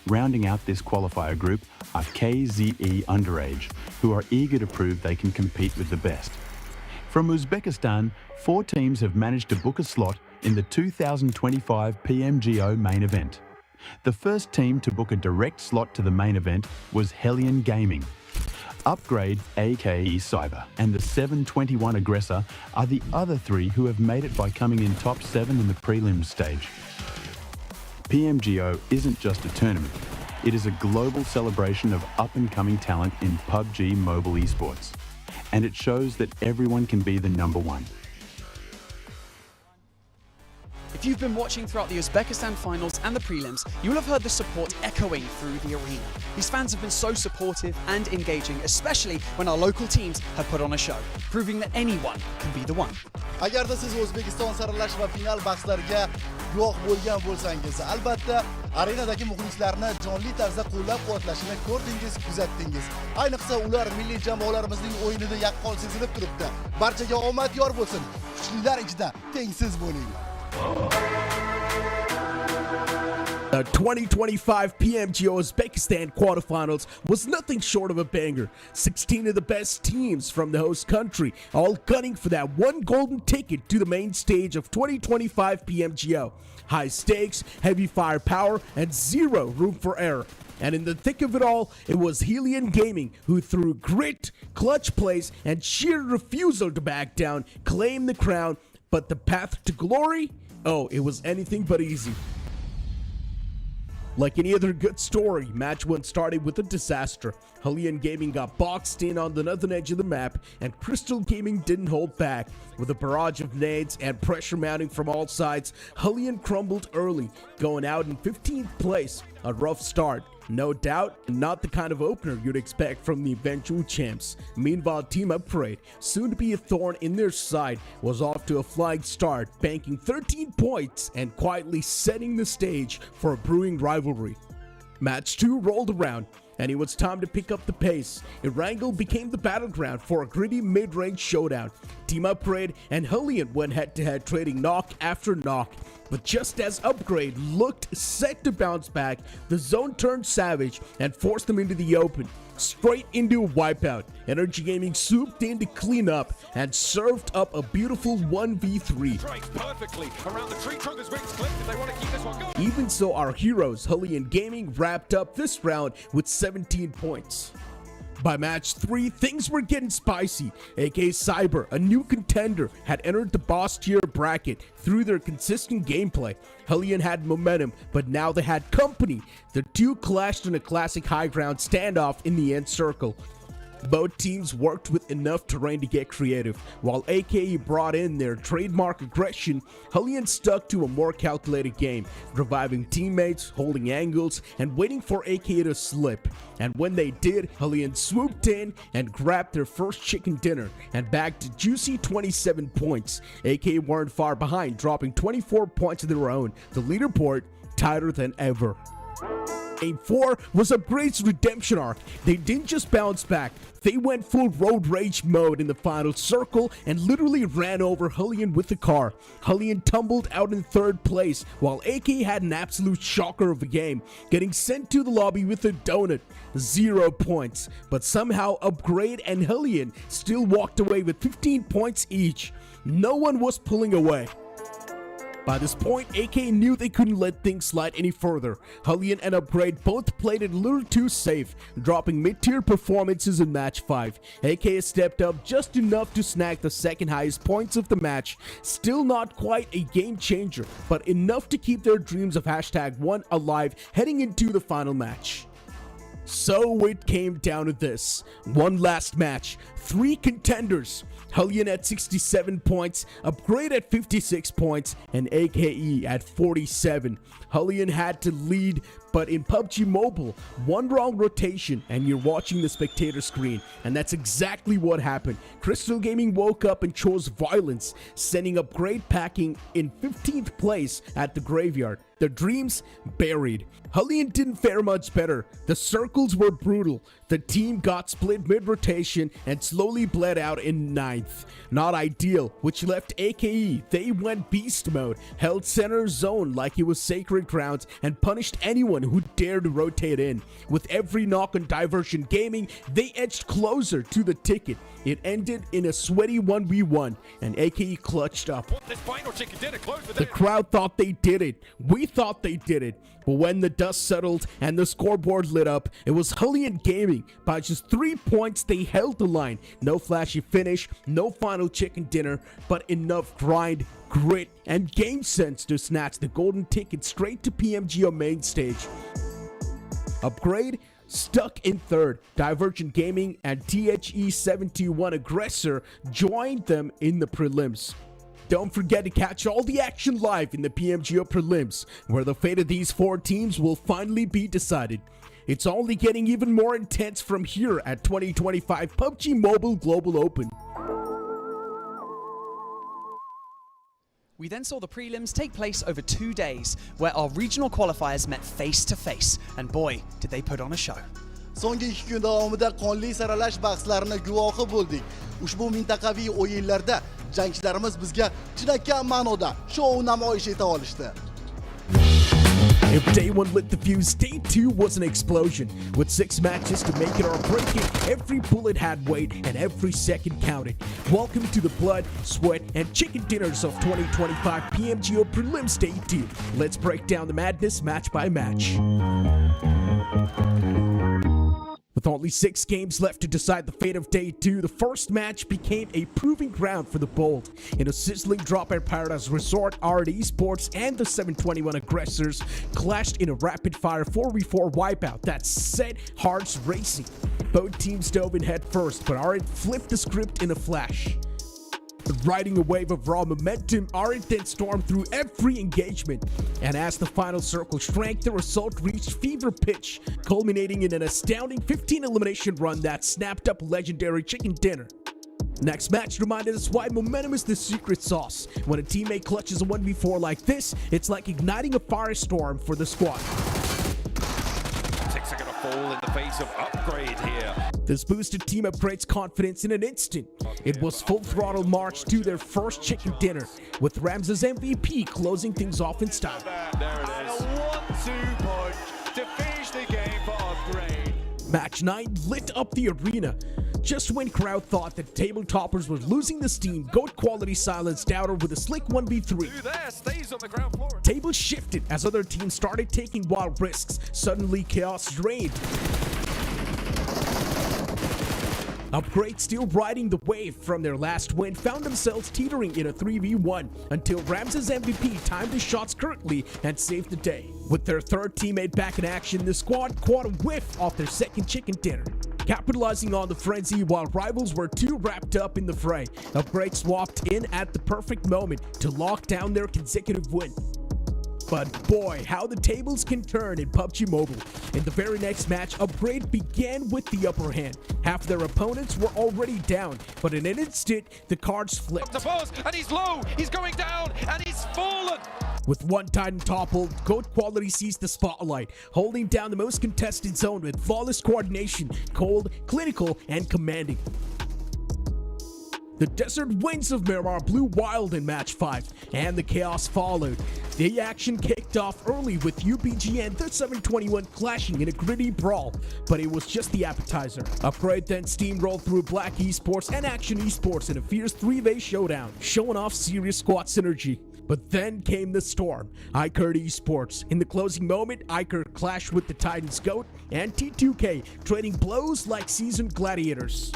Rounding out this qualifier group are KZE Underage, who are eager to prove they can compete with the best. From Uzbekistan, 4 teams have managed to book a slot in the 2025 PMGO main event. The first team to book a direct slot to the main event was Hellion Gaming. Upgrade, aka Cyber, and the 721 Aggressor are the other 3 who have made it by coming in top 7 in the prelims stage. PMGO isn't just a tournament, it is a global celebration of up-and-coming talent in PUBG Mobile esports. And it shows that everyone can be the number one. If you've been watching throughout the Uzbekistan finals and the prelims, you will have heard the support echoing through the arena. These fans have been so supportive and engaging, especially when our local teams have put on a show, proving that anyone can be the one. Agarda siz O'zbekiston saralash va final bahslariga guvoh bo'lgan bo'lsangiz, albatta arenadagi muxlislarni jonli tarzda qo'llab-quvvatlashini ko'rdingiz, kuzatdingiz. Ayniqsa ular milliy jamoalarimizning o'yinida yaqqol sezilib turibdi. Barchaga omad yor bo'lsin. Kuchlilar ichida tengsiz bo'ling. The 2025 PMGO Uzbekistan quarterfinals was nothing short of a banger. 16 of the best teams from the host country, all gunning for that one golden ticket to the main stage of 2025 PMGO. High stakes, heavy firepower, and zero room for error. And in the thick of it all, it was Hellion Gaming who, through grit, clutch plays, and sheer refusal to back down, claimed the crown. But the path to glory? Oh, it was anything but easy. Like any other good story, match 1 started with a disaster. Hellion Gaming got boxed in on the northern edge of the map, and Crystal Gaming didn't hold back. With a barrage of nades and pressure mounting from all sides, Hellion crumbled early, going out in 15th place. A rough start. No doubt, not the kind of opener you'd expect from the eventual champs. Meanwhile, Team Upgrade, soon to be a thorn in their side, was off to a flying start, banking 13 points and quietly setting the stage for a brewing rivalry. Match 2 rolled around, and it was time to pick up the pace. Erangel became the battleground for a gritty mid-range showdown. Team Upgrade and Hellion went head-to-head, trading knock after knock. But just as Upgrade looked set to bounce back, the zone turned savage and forced them into the open. straight into a wipeout. Energy Gaming swooped in to clean up and served up a beautiful 1v3. Perfectly around the tree trunk as wings clipped if they want to keep this one going. Even so, our heroes, Hellion Gaming, wrapped up this round with 17 points. By match 3, things were getting spicy. AK Cyber, a new contender, had entered the boss tier bracket through their consistent gameplay. Hellion had momentum, but now they had company. The two clashed in a classic high ground standoff in the end circle. Both teams worked with enough terrain to get creative. While AKE brought in their trademark aggression, Hellion stuck to a more calculated game, reviving teammates, holding angles, and waiting for AKE to slip. And when they did, Hellion swooped in and grabbed their first chicken dinner and bagged a juicy 27 points. AKE weren't far behind, dropping 24 points of their own. The leaderboard tighter than ever. Game 4 was Upgrade's redemption arc. They didn't just bounce back, they went full road rage mode in the final circle and literally ran over Hellion with the car. Hellion tumbled out in 3rd place, while AK had an absolute shocker of a game, getting sent to the lobby with a donut. 0 points, but somehow Upgrade and Hellion still walked away with 15 points each. No one was pulling away. By this point, AK knew they couldn't let things slide any further. Hellion and Upgrade both played it a little too safe, dropping mid-tier performances in match 5. AK stepped up just enough to snag the second highest points of the match. Still not quite a game changer, but enough to keep their dreams of #1 alive heading into the final match. So it came down to this. One last match. 3 contenders. Hellion at 67 points, Upgrade at 56 points, and AKE at 47. Hellion had to lead, but in PUBG Mobile, one wrong rotation and you're watching the spectator screen, and that's exactly what happened. Crystal Gaming woke up and chose violence, sending Upgrade packing in 15th place at the graveyard. Their dreams buried. Hellion didn't fare much better. The circles were brutal. The team got split mid-rotation and slowly bled out in 9th. Not ideal, which left AKE. They went beast mode, held center zone like it was sacred grounds, and punished anyone who dared to rotate in. With every knock on Diversion Gaming, they edged closer to the ticket. It ended in a sweaty 1v1, and AKE clutched up. The crowd thought they did it. We thought they did it. But when the dust settled and the scoreboard lit up, it was Hellion Gaming. By just 3 points, they held the line. No flashy finish, no final chicken dinner, but enough grind, grit, and game sense to snatch the golden ticket straight to PMGO main stage. Upgrade stuck in 3rd. Divergent Gaming and THE71 Aggressor joined them in the prelims. Don't forget to catch all the action live in the PMGO prelims, where the fate of these 4 teams will finally be decided. It's only getting even more intense from here at 2025 PUBG Mobile Global Open. We then saw the prelims take place over 2 days, where our regional qualifiers met face to face, and boy, did they put on a show. So'nggi 2 kun davomida qonli saralash bahslarini guvohi bo'ldik. Ushbu mintaqaviy o'yinlarda jangchilarimiz bizga chinakam ma'noda shou namoyish eta olishdi. If day 1 lit the fuse, day 2 was an explosion. With 6 matches to make it or break it, every bullet had weight and every second counted. Welcome to the blood, sweat, and chicken dinners of 2025 PMGO Prelims Day 2. Let's break down the madness match by match. With only 6 games left to decide the fate of Day 2, the first match became a proving ground for the bold. In a sizzling drop at Paradise Resort, Art Esports and the 721 Aggressors clashed in a rapid-fire 4v4 wipeout that set hearts racing. Both teams dove in head first, but Art flipped the script in a flash. Riding a wave of raw momentum, Arendt then stormed through every engagement. And as the final circle shrank, the result reached fever pitch, culminating in an astounding 15 elimination run that snapped up legendary chicken dinner. Next match reminded us why momentum is the secret sauce. When a teammate clutches a 1v4 like this, it's like igniting a firestorm for the squad. Ticks are gonna fall in the face of Upgrade here. This boosted Team Upgrade's confidence in an instant. It was full throttle march to their first chicken dinner, with Ramses MVP closing things off in style. There it is. A 1-2 punch to finish the game for Upgrade. Match 9 lit up the arena. Just when crowd thought that table toppers were losing the steam, GOAT Quality silenced Doubter with a slick 1v3. There stays on the ground floor. Tables shifted as other teams started taking wild risks. Suddenly chaos reigned. Upgrade, still riding the wave from their last win, found themselves teetering in a 3v1 until Ramses MVP timed his shots correctly and saved the day. With their third teammate back in action, the squad caught a whiff off their second chicken dinner, capitalizing on the frenzy while rivals were too wrapped up in the fray. Upgrade swapped in at the perfect moment to lock down their consecutive win. But boy, how the tables can turn in PUBG Mobile. In the very next match, Upgrade began with the upper hand. Half their opponents were already down, but in an instant, the cards flipped. The boss, and he's low, he's going down, and he's fallen. With one Titan toppled, GOAT Quality seized the spotlight, holding down the most contested zone with flawless coordination, cold, clinical, and commanding. The desert winds of Miramar blew wild in match 5, and the chaos followed. The action kicked off early with UPG and the 721 clashing in a gritty brawl, but it was just the appetizer. Upgrade then steamrolled through Black Esports and Action Esports in a fierce 3-way showdown, showing off serious squad synergy. But then came the storm. Iker Esports. In the closing moment, Iker clashed with the Titans GOAT and T2K, trading blows like seasoned gladiators.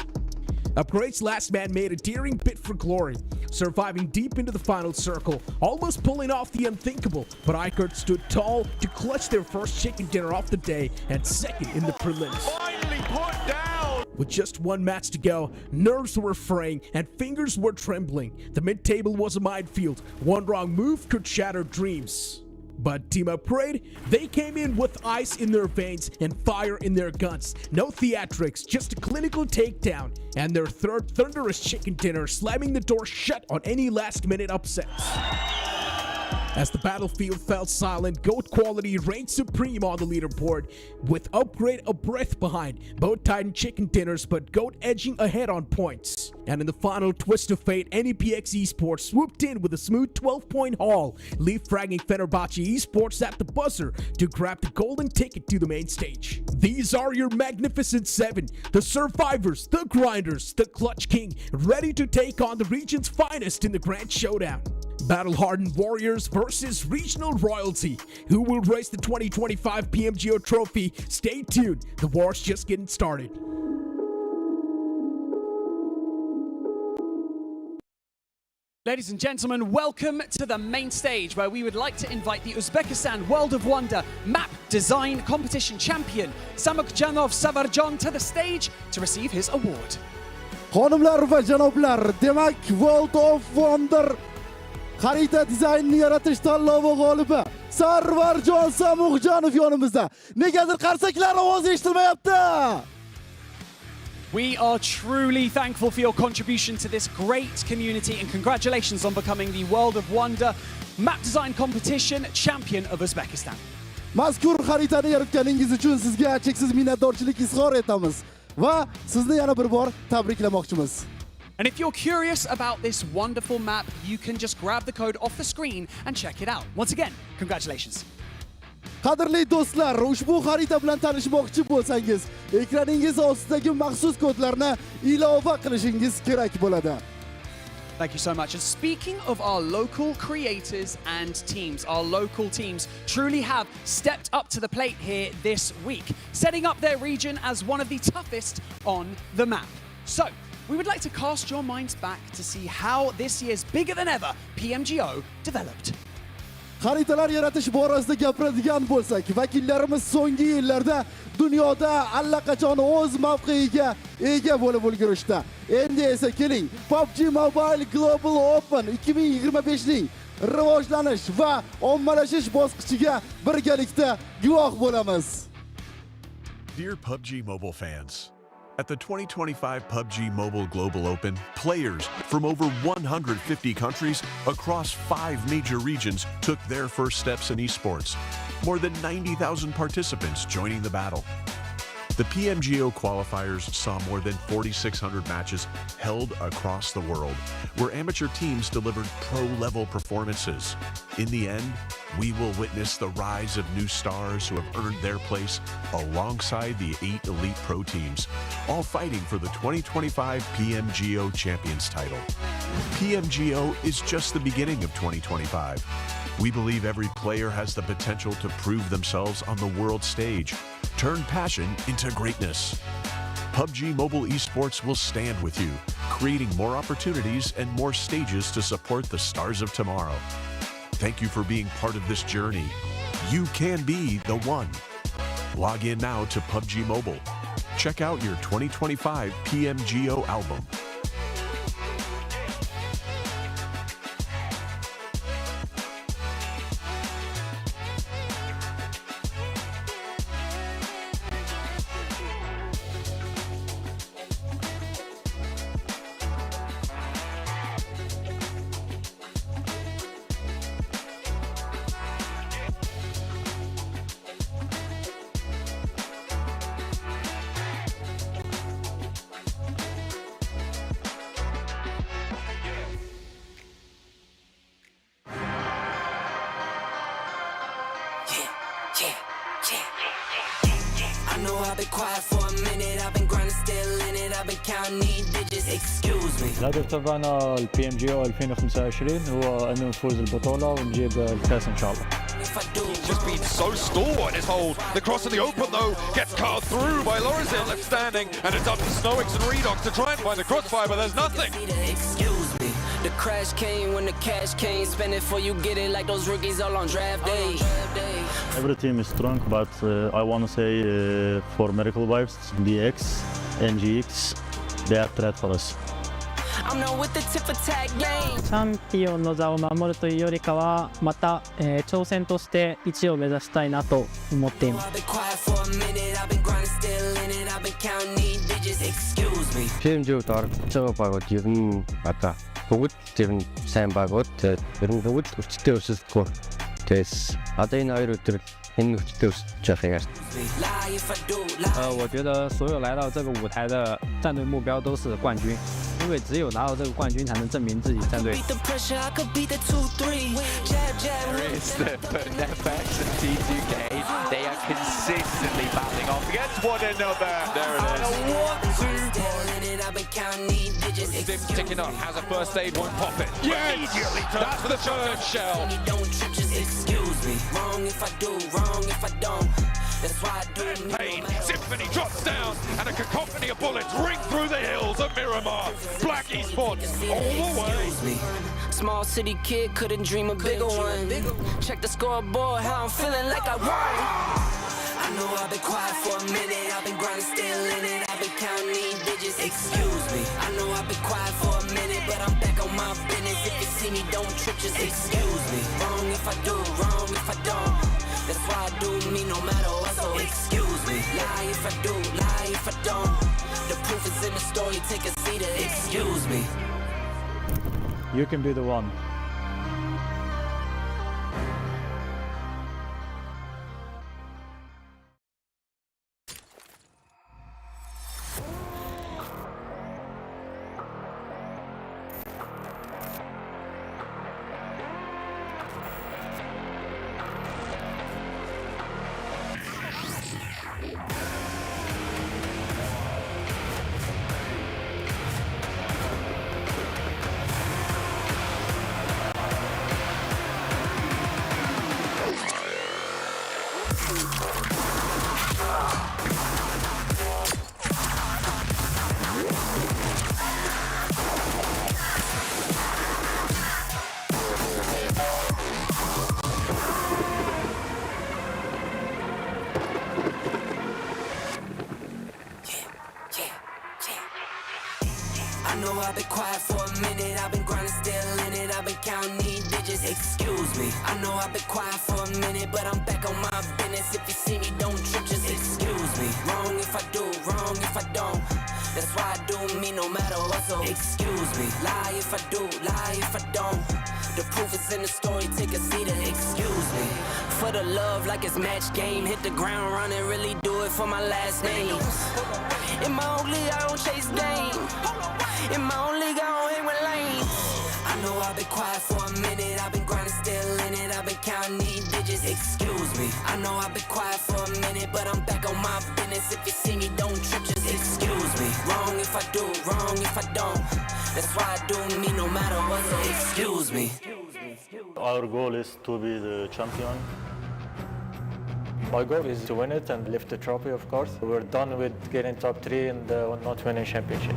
Upgrade's last man made a daring bid for glory, surviving deep into the final circle, almost pulling off the unthinkable, but Iker stood tall to clutch their first chicken dinner off the day and second in the prelims. Finally put down! With just one match to go, nerves were fraying and fingers were trembling. The mid-table was a minefield. One wrong move could shatter dreams. But Team Upgrade, they came in with ice in their veins and fire in their guns. No theatrics, just a clinical takedown. And their third thunderous chicken dinner, slamming the door shut on any last-minute upsets. As the battlefield fell silent, GOAT Quality reigned supreme on the leaderboard, with Upgrade a breath behind. Both Titan chicken dinners, but GOAT edging ahead on points. And in the final twist of fate, NEPX Esports swooped in with a smooth 12-point haul, leapfrogging Fenerbahce Esports at the buzzer to grab the golden ticket to the main stage. These are your magnificent 7, the survivors, the grinders, the clutch king, ready to take on the region's finest in the grand showdown. Battle-hardened warriors versus regional royalty. Who will race the 2025 PMGO trophy? Stay tuned, the war's just getting started. Ladies and gentlemen, welcome to the main stage where we would like to invite the Uzbekistan World of Wonder Map Design Competition Champion, Samukjanov Savarjon, to the stage to receive his award. Xonimlar va janoblar, demak World of Wonder xarita dizaynini yaratish tanlovi g'olibi Sarvarjon Samuxjonov yonimizda. Negadir qarsaklar ovozi eshitilmayapti. We are truly thankful for your contribution to this great community and congratulations on becoming the World of Wonder Map Design Competition Champion of Uzbekistan. Mazkur xaritani yaratganingiz uchun sizga cheksiz minnatdorchilik izhor etamiz va sizni yana bir bor tabriklamoqchimiz. And if you're curious about this wonderful map, you can just grab the code off the screen and check it out. Once again, congratulations. Qadrli do'stlar, ushbu xarita bilan tanishmoqchi bo'lsangiz, ekraningiz ostidagi maxsus kodlarni ilova qilishingiz kerak bo'ladi. Thank you so much. And speaking of our local creators and teams, our local teams truly have stepped up to the plate here this week, setting up their region as one of the toughest on the map. So, we would like to cast your minds back to see how this year's bigger than ever PMGO developed. Xaritalar yaratish borasida gapiradigan bo'lsak, vakillarimiz so'nggi yillarda dunyoda allaqachon o'z mavqeiga ega bo'lib ulgurishdi. Endi esa keling, PUBG Mobile Global Open 2025 ning rivojlanish va ommalashish bosqichiga birgalikda guvoh bo'lamiz. Dear PUBG Mobile fans, at the 2025 PUBG Mobile Global Open, players from over 150 countries across 5 major regions took their first steps in esports. More than 90,000 participants joining the battle. The PMGO qualifiers saw more than 4,600 matches held across the world, where amateur teams delivered pro-level performances. In the end, we will witness the rise of new stars who have earned their place alongside the 8 elite pro teams, all fighting for the 2025 PMGO Champions title. PMGO is just the beginning of 2025. We believe every player has the potential to prove themselves on the world stage, turn passion into greatness. PUBG Mobile Esports will stand with you, creating more opportunities and more stages to support the stars of tomorrow. Thank you for being part of this journey. You can be the one. Log in now to PUBG Mobile. Check out your 2025 PMGO album. I know I've been quiet for a minute, I've been grinding still in it, I've been counting these digits, excuse me. الهدف تبعنا البي ام جي او 2025 هو انه نفوز البطوله ونجيب الكاس ان شاء الله. He's just been so stalwart his hold. The cross in the open though gets carved through by Lorizil left standing, and it's up to Snowix and Redox to try and find the crossfire, but there's nothing. Excuse me. The crash came when the cash came. Spend it before you get it, like those rookies all on draft day. Every team is strong, but I want to say for Miracle Vibes, DX, NGX, they are threat for us. I'm not with the tip attack game. チャンピオンの座を守るというよりかはまた、挑戦として1位を目指したいなと思っています。 PMGO-д орж байгаа багууд ер нь одоо бүгд тэр нь сайн багууд ер нь бүгд хүчтэй өсөлтгөө. Тэгээс одоо энэ хоёр өдөр энэ хүчтэй өсөж байгаа юм. 我觉得所有来到这个舞台的战队目标都是冠军，因为只有拿到这个冠军才能证明自己战队。 There is the FX and T2K. They are consistently battling off against one another. There it is. Zim's ticking up, has a first aid, won't pop it. Yes! Immediately that's the third shell. Excuse me. Wrong if I do, wrong if I don't. That's why I do me. Pain. Symphony drops down, and a cacophony of bullets ring through the hills of Miramar. Black esports all the way. Small city kid couldn't dream a bigger one. Check the scoreboard, how I'm feeling like I won. I know I've been quiet for a minute, I've been grinding still in it, I've been counting these digits, excuse me. I know I've been quiet for a minute, but I'm back on my business. If you see me, don't trip, just excuse me. Wrong if I do, wrong if I don't. That's why I do me no matter what, so excuse me. Lie if I do, lie if I don't. The proof is in the story, take a seat, excuse me. You can be the one. I know I've been quiet for a minute, I've been grinding still in it, I've been counting these digits, excuse me. I know I've been quiet for a minute, but I'm back on my business. If you see me, don't trip, just excuse me. Wrong if I do, wrong if I don't. That's why I do me no matter what, so excuse me. Lie if I do, lie if I don't. The proof is in the story, take a seat and excuse me. For the love like it's match game, hit the ground running, really do it for my last name. In my own league, I don't chase game. In my own league, I don't hang with lanes. I know I've been quiet for a minute, I've been grinding still in it, I've been counting these digits, excuse me. I know I've been quiet for a minute, but I'm back on my business. If you see me, don't trip, just excuse me. Wrong if I do, wrong if I don't. That's why I do me no matter what, so excuse me. Our goal is to be the champion. My goal is to win it and lift the trophy, of course. We're done with getting top 3 and not winning championship.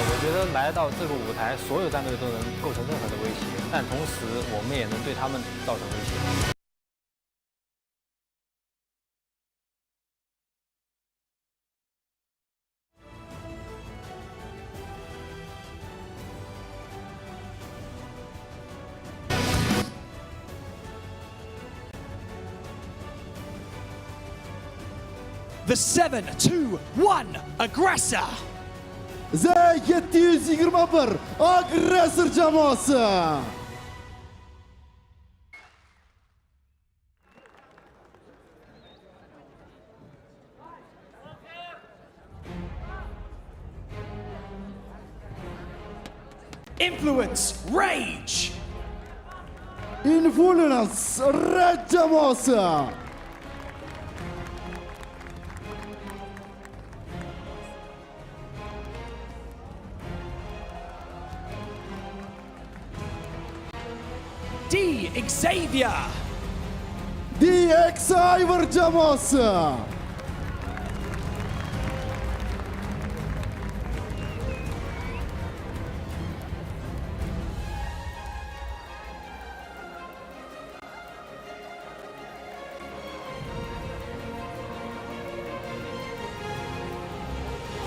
我觉得来到这个舞台，所有战队都能构成任何的威胁，但同时我们也能对他们造成威胁。The 7-2-1 aggressor. The 721 aggressor jamoasi. Influence, rage. Influence, red jamoasi. D. Xavier. D. Xavier jamoasi.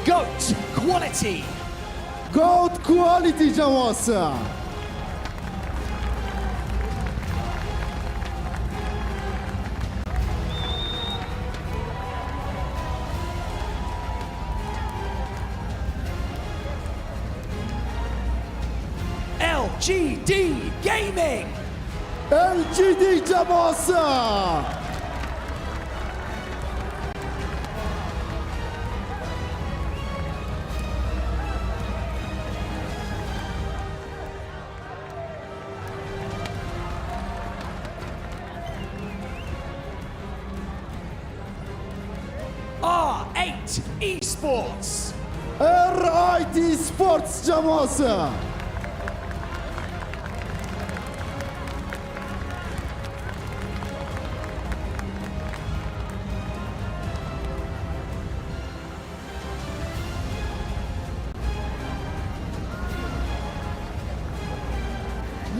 GOAT quality. GOAT quality jamoasi. LGD Gaming. LGD jamoasi. R8 esports. R8 esports jamoasi.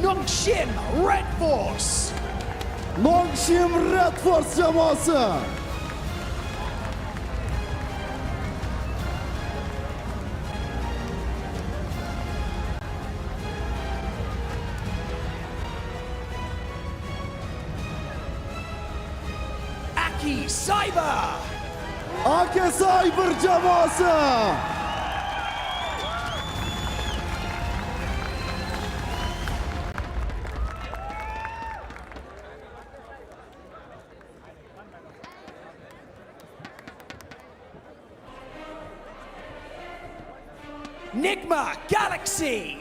Nongshim Red Force. Nongshim Red Force jamoasi. Aki Cyber. Aki Cyber jamoasi. Nigma Galaxy.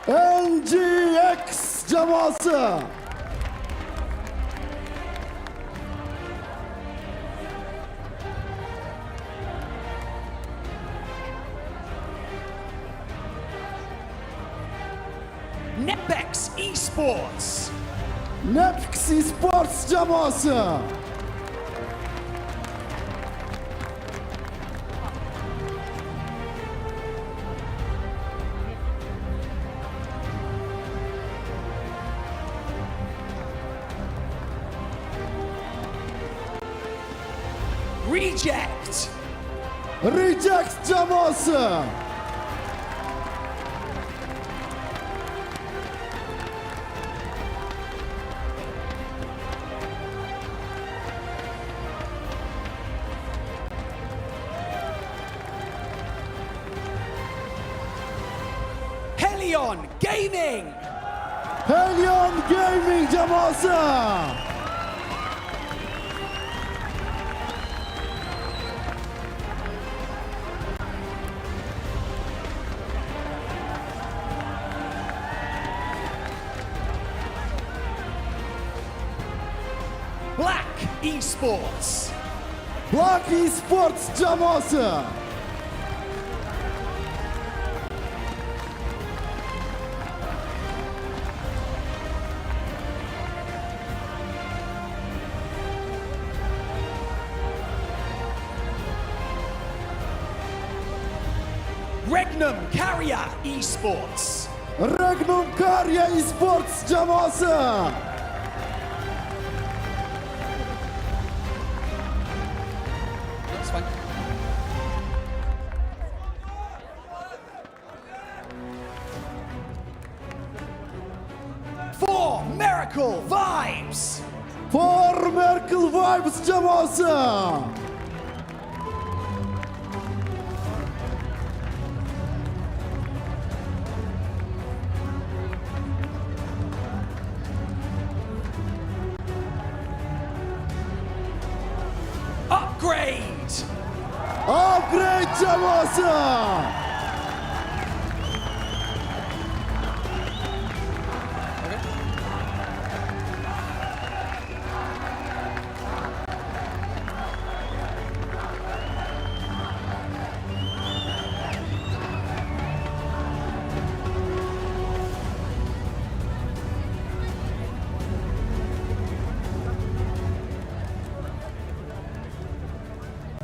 NGX jamoasi. Nepex esports. Nepex esports jamoasi. Reject. Reject jamoasi. Helion Gaming. Helion Gaming jamoasi. Black Esports. Black Esports jamoasi. Regnum Carrier Esports. Regnum Carrier Esports jamoasi. That's fine. For Miracle Vibes. For Miracle Vibes jamoasi. Upgrade. Upgrade jamoasi.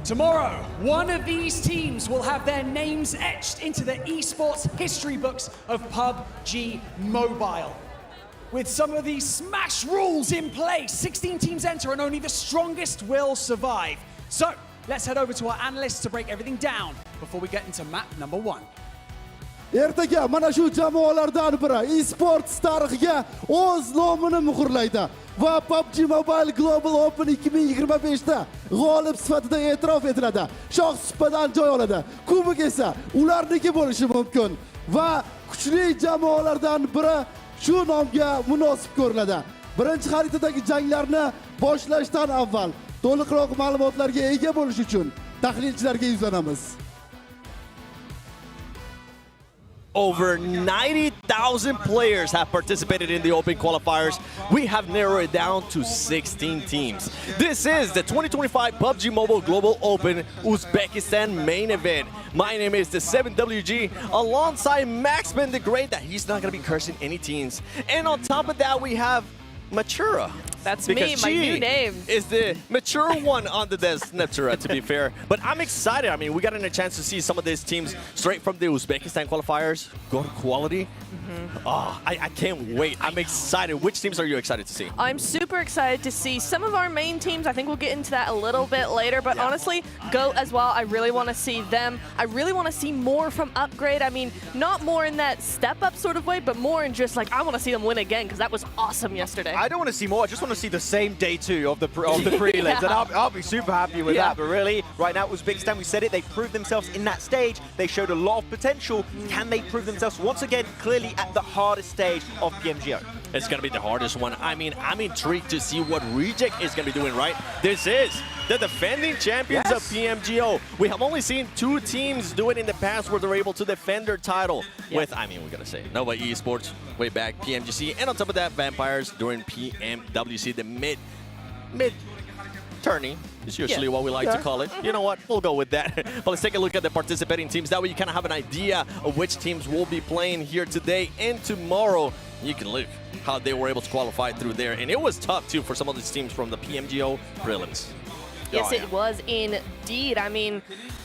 Tomorrow, one of these teams will have their names etched into the esports history books of PUBG Mobile. With some of these smash rules in place, 16 teams enter and only the strongest will survive. So, let's head over to our analysts to break everything down before we get into map number 1. Ertaga mana shu jamoalardan biri esports tarixiga o'z nomini muhrlaydi va PUBG Mobile Global Open 2025 da g'olib sifatida e'tirof etiladi. Shoh supadan joy oladi. Kubok esa ularniki bo'lishi mumkin va kuchli jamoalardan biri shu nomga munosib ko'riladi. Birinchi xaritadagi janglarni boshlashdan avval to'liqroq ma'lumotlarga ega bo'lish uchun tahlilchilarga yuzlanamiz. Over 90,000 players have participated in the Open qualifiers. We have narrowed it down to 16 teams. This is the 2025 PUBG Mobile Global Open Uzbekistan main event. My name is the 7WG, alongside Maxman the Great, that he's not going to be cursing any teams. And on top of that, we have Matura. That's me, my new name. Is the mature one on the desk, Natura, to be fair. But I'm excited. I mean, we got a chance to see some of these teams straight from the Uzbekistan qualifiers go to quality. Oh, I can't wait. I'm excited. Which teams are you excited to see? I'm super excited to see some of our main teams. I think we'll get into that a little bit later. But honestly, GOAT as well. I really want to see them. I really want to see more from Upgrade. I mean, not more in that step-up sort of way, but more in just like, I want to see them win again because that was awesome yesterday. I don't want to see more. I just want to see the same day two of the prelims, and I'll be super happy with that. But really, right now, Uzbekistan, we said it, they proved themselves in that stage. They showed a lot of potential. Can they prove themselves once again, clearly at the hardest stage of PMGO? It's going to be the hardest one. I mean, I'm intrigued to see what Reject is going to be doing, right? This is the defending champions of PMGO. We have only seen 2 teams do it in the past where they're able to defend their title with, I mean, we got to say, Nova Esports, way back, PMGC, and on top of that, Vampires during PMWC, the mid-tourney. Is usually what we like to call it. You know what? We'll go with that. But let's take a look at the participating teams. That way you kind of have an idea of which teams will be playing here today and tomorrow. You can look how they were able to qualify through there. And it was tough, too, for some of these teams from the PMGO prelims. Yes, it was indeed. I mean,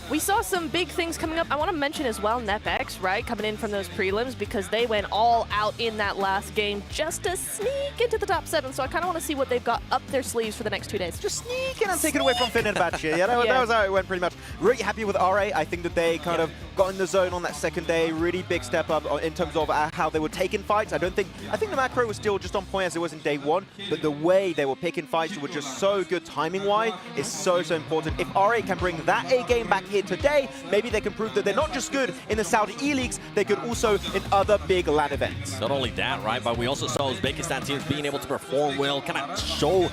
we saw some big things coming up. I want to mention as well NepX, right, coming in from those prelims because they went all out in that last game just to sneak into the top 7. So I kind of want to see what they've got up their sleeves for the next 2 days. Just sneaking and taking away from Fenerbahce. Yeah, that was how it went pretty much. Really happy with RA. I think that they kind of got in the zone on that second day. Really big step up in terms of how they were taking fights. I think the macro was still just on point as it was in day one, but the way they were picking fights were just so good timing-wise is so important. If RA can bring that A game back here today, maybe they can prove that they're not just good in the Saudi E-Leagues, they're good also in other big LAN events. Not only that, right, but we also saw Uzbekistan teams being able to perform well, kind of show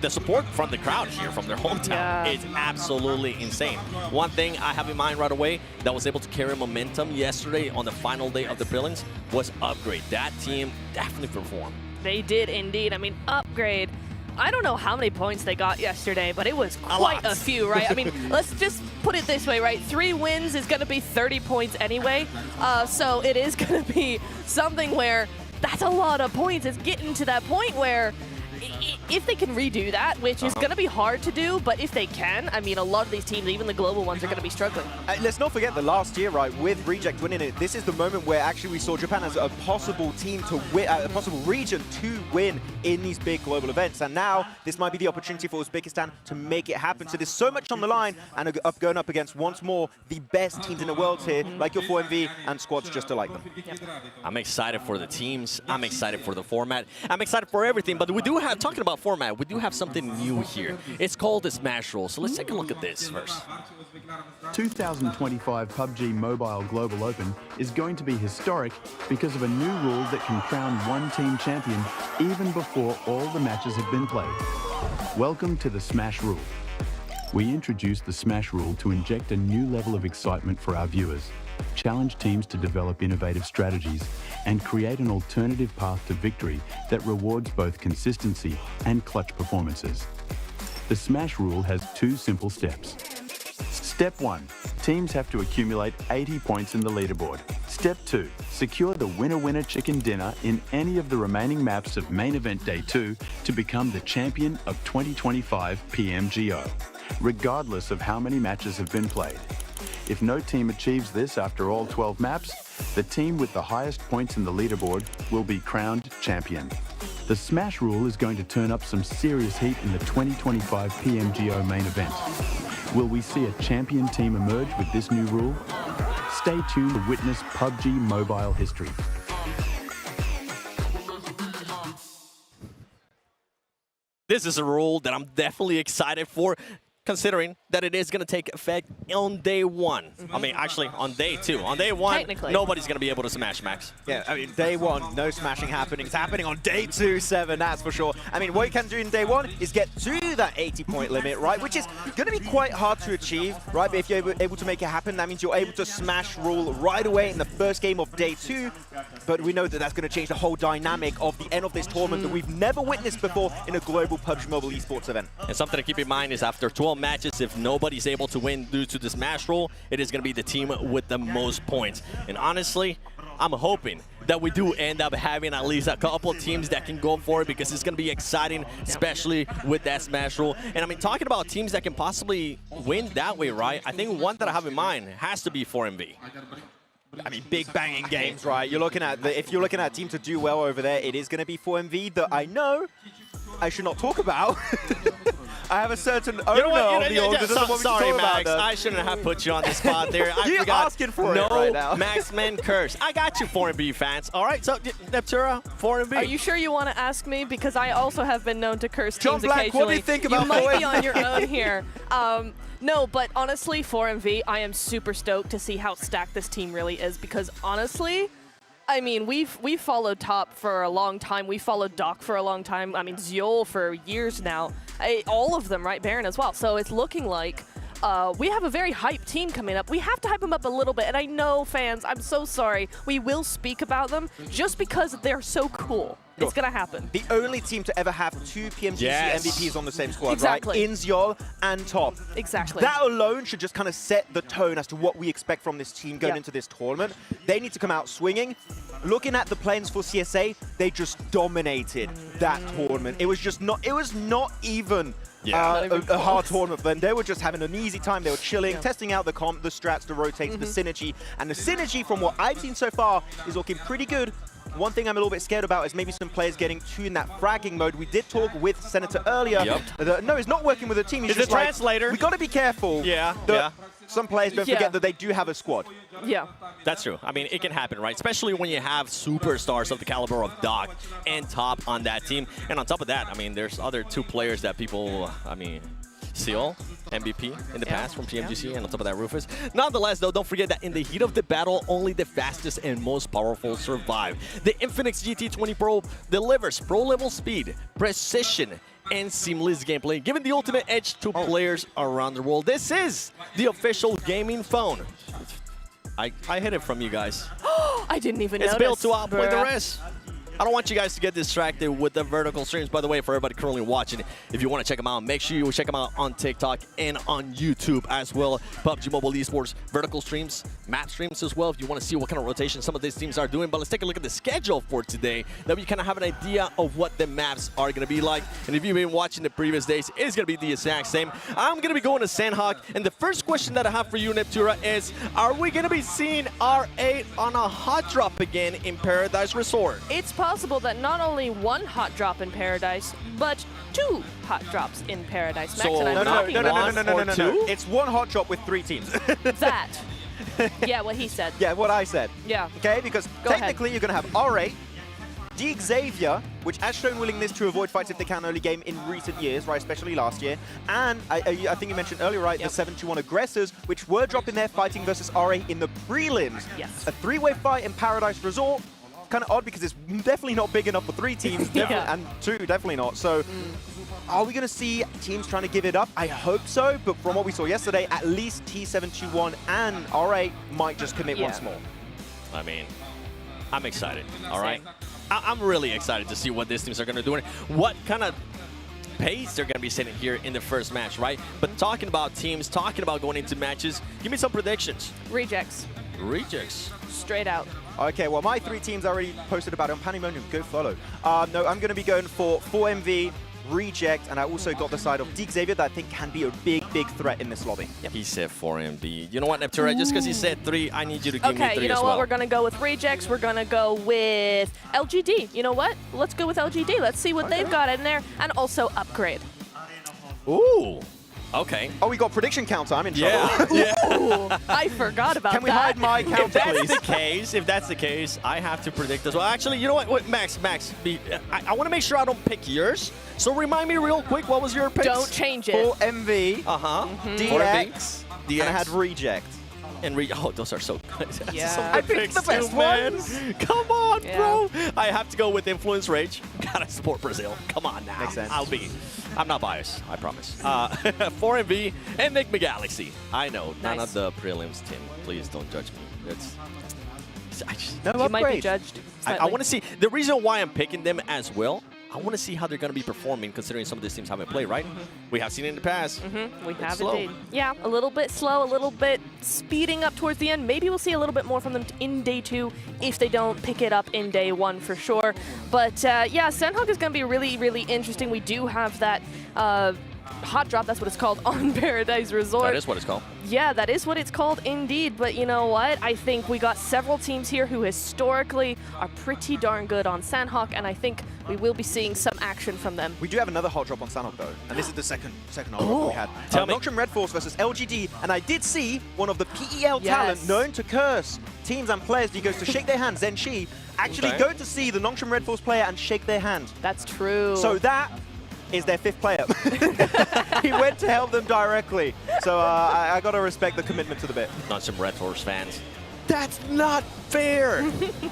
the support from the crowd here, from their hometown. Yeah. It's absolutely insane. One thing I have in mind right away that was able to carry momentum yesterday on the final day of the prelims was Upgrade. That team definitely performed. They did indeed. I mean, Upgrade, I don't know how many points they got yesterday, but it was quite a few, right? I mean, let's just put it this way, right? 3 wins is going to be 30 points anyway. So it is going to be something where that's a lot of points. It's getting to that point where if they can redo that, which is going to be hard to do, but if they can, I mean, a lot of these teams, even the global ones, are going to be struggling. Let's not forget the last year, right, with Reject winning it, this is the moment where actually we saw Japan as a possible team to win, a possible region to win in these big global events. And now this might be the opportunity for Uzbekistan to make it happen. So there's so much on the line, and going up against, once more, the best teams in the world here, like your 4MV and squads just like them. I'm excited for the teams. I'm excited for the format. I'm excited for everything. But we do have, talking about format, we do have something new here. It's called the Smash Rule. So let's take a look at this first. 2025 PUBG Mobile Global Open is going to be historic because of a new rule that can crown one team champion even before all the matches have been played. Welcome to the Smash Rule. We introduced the Smash Rule to inject a new level of excitement for our viewers, challenge teams to develop innovative strategies, and create an alternative path to victory that rewards both consistency and clutch performances. The Smash Rule has 2 simple steps. Step 1, teams have to accumulate 80 points in the leaderboard. Step 2, secure the winner-winner chicken dinner in any of the remaining maps of main event day 2 to become the champion of 2025 PMGO, regardless of how many matches have been played. If no team achieves this after all 12 maps, the team with the highest points in the leaderboard will be crowned champion. The Smash Rule is going to turn up some serious heat in the 2025 PMGO main event. Will we see a champion team emerge with this new rule? Stay tuned to witness PUBG Mobile history. This is a rule that I'm definitely excited for, considering that it is going to take effect on day 1. I mean, actually, on day 2. On day 1, nobody's going to be able to smash Max. Yeah, I mean, day 1, no smashing happening. It's happening on day 2, 7, that's for sure. I mean, what you can do in day 1 is get to that 80-point limit, right? Which is going to be quite hard to achieve, right? But if you're able to make it happen, that means you're able to smash rule right away in the first game of day 2. But we know that that's going to change the whole dynamic of the end of this tournament that we've never witnessed before in a global PUBG Mobile esports event. And something to keep in mind is after 12 matches, if nobody's able to win due to the Smash Rule, it is going to be the team with the most points. And honestly, I'm hoping that we do end up having at least a couple teams that can go for it, because it's going to be exciting, especially with that Smash Rule. And I mean, talking about teams that can possibly win that way, right? I think one that I have in mind has to be 4MV. I mean, big banging games, right? You're looking at if you're looking at a team to do well over there, it is going to be 4MV that I know I should not talk about. I have a certain owner of the org that doesn't want me to Sorry, talk Max. about I shouldn't have put you on the spot there. I You're forgot. asking for no it right now. Maxman curse. I got you, 4MV fans. All right, so Neptura, 4MV. Are you sure you want to ask me? Because I also have been known to curse John teams Black, occasionally. what do you think about You might be 4MV? on your own here. No, but honestly, 4MV, I am super stoked to see how stacked this team really is, because honestly, I mean, we've followed Top for a long time. We followed Doc for a long time. I mean, Ziol for years now. All of them, right? Baron as well. So it's looking like we have a very hyped team coming up. We have to hype them up a little bit. And I know, fans, I'm so sorry. We will speak about them just because they're so cool. It's going to happen. The only team to ever have 2 PMGC MVPs on the same squad, Exactly. right? Inziol and Top. Exactly. That alone should just kind of set the tone as to what we expect from this team going into this tournament. They need to come out swinging. Looking at the plans for CSA, they just dominated that tournament. It was just not, it was not even a hard tournament for them. They were just having an easy time. They were chilling, testing out the comp, the strats, the rotates, the synergy. And the synergy, from what I've seen so far, is looking pretty good. One thing I'm a little bit scared about is maybe some players getting too in that fragging mode. We did talk with Senator earlier. No, he's not working with a team. He's just a translator. We got to be careful. some players don't forget that they do have a squad. Yeah. That's true. I mean, it can happen, right? Especially when you have superstars of the caliber of Doc and Top on that team. And on top of that, I mean, there's other 2 players that people, I mean, Seal, MVP in the past from PMGC, and on top of that, Rufus. Nonetheless, though, don't forget that in the heat of the battle, only the fastest and most powerful survive. The Infinix GT20 Pro delivers pro-level speed, precision, and seamless gameplay, giving the ultimate edge to players around the world. This is the official gaming phone. I hid it from you guys. I didn't even notice. It's built to outplay the rest. I don't want you guys to get distracted with the vertical streams. By the way, for everybody currently watching, if you want to check them out, make sure you check them out on TikTok and on YouTube as well. PUBG Mobile Esports vertical streams, map streams as well, if you want to see what kind of rotation some of these teams are doing. But let's take a look at the schedule for today, that we kind of have an idea of what the maps are going to be like. And if you've been watching the previous days, it's going to be the exact same. I'm going to be going to Sandhawk, and the first question that I have for you, Neptura, is, are we going to be seeing R8 on a hot drop again in Paradise Resort? It's possible that not only 1 hot drop in Paradise, but 2 hot drops in Paradise. Max, So and I'm talking about No. It's 1 hot drop with 3 teams. that. Yeah, what he said. Yeah, what I said. Yeah. Okay, because technically you're going to have R8, Xavier, which has shown willingness to avoid fights if they can early game in recent years, right, especially last year. And I think you mentioned earlier, right, the 7-2-1 aggressors, which were dropping their fighting versus R8 in the prelims. Yes. A 3-way fight in Paradise Resort. Kind of odd because it's definitely not big enough for 3 teams, and 2 definitely not. So are we going to see teams trying to give it up? I hope so, but from what we saw yesterday, at least T721 and R8 might just commit once more. I mean, I'm excited, all right? I'm really excited to see what these teams are going to do and what kind of pace they're going to be setting here in the first match, right? But talking about teams, talking about going into matches, give me some predictions. Rejects. Rejects. Straight out. Okay, well, my 3 teams I already posted about it on Pandemonium. Go follow. No, I'm going to be going for 4MV, Reject, and I also got the side of Xavier that I think can be a big, big threat in this lobby. He said 4MV. You know what, Neptura? Just because he said 3, I need you to give me 3 Okay, you know as what? well. We're going to go with Rejects. We're going to go with LGD. You know what? Let's go with LGD. Let's see what they've got in there. And also Upgrade. Ooh. Okay. Oh, we got prediction counter. I'm in trouble. Ooh, I forgot about that. Can we hide my counter, please? If that's the case, I have to predict as well. Actually, you know what? Wait, Max, I want to make sure I don't pick yours. So remind me real quick, what was your pick? Don't change it. 4MV, DX, and I had Reject. And oh, those are so good. Yeah. I picked the best ones. Come on, bro. I have to go with Influence Rage. Gotta support Brazil. Come on now. Makes sense. I'm not biased, I promise. 4MV and Enigma Galaxy. I know, none of the prelims, Tim. Please don't judge me. You might be judged. I want to see, the reason why I'm picking them as well, I want to see how they're going to be performing considering some of these teams haven't played, right? We have seen it in the past. We have slow. indeed. Yeah, a little bit slow, a little bit speeding up towards the end. Maybe we'll see a little bit more from them in day 2 if they don't pick it up in day 1 for sure. But yeah, Sandhawk is going to be really, really interesting. We do have that hot drop, that's what it's called, on Paradise Resort. That is what it's called. Yeah, that is what it's called indeed. But you know what? I think we got several teams here who historically are pretty darn good on Sandhawk, and I think we will be seeing some action from them. We do have another hot drop on Sandhawk though, and this is the second hot drop we had. Nocturne Red Force versus LGD, and I did see one of the PEL talent known to curse teams and players. He goes to shake their hand, Zenshi, actually go to see the Nocturne Red Force player and shake their hand. That's true. So that is their 5th player. He went to help them directly. So I got to respect the commitment to the bit. Not some Red Force fans. That's not fair.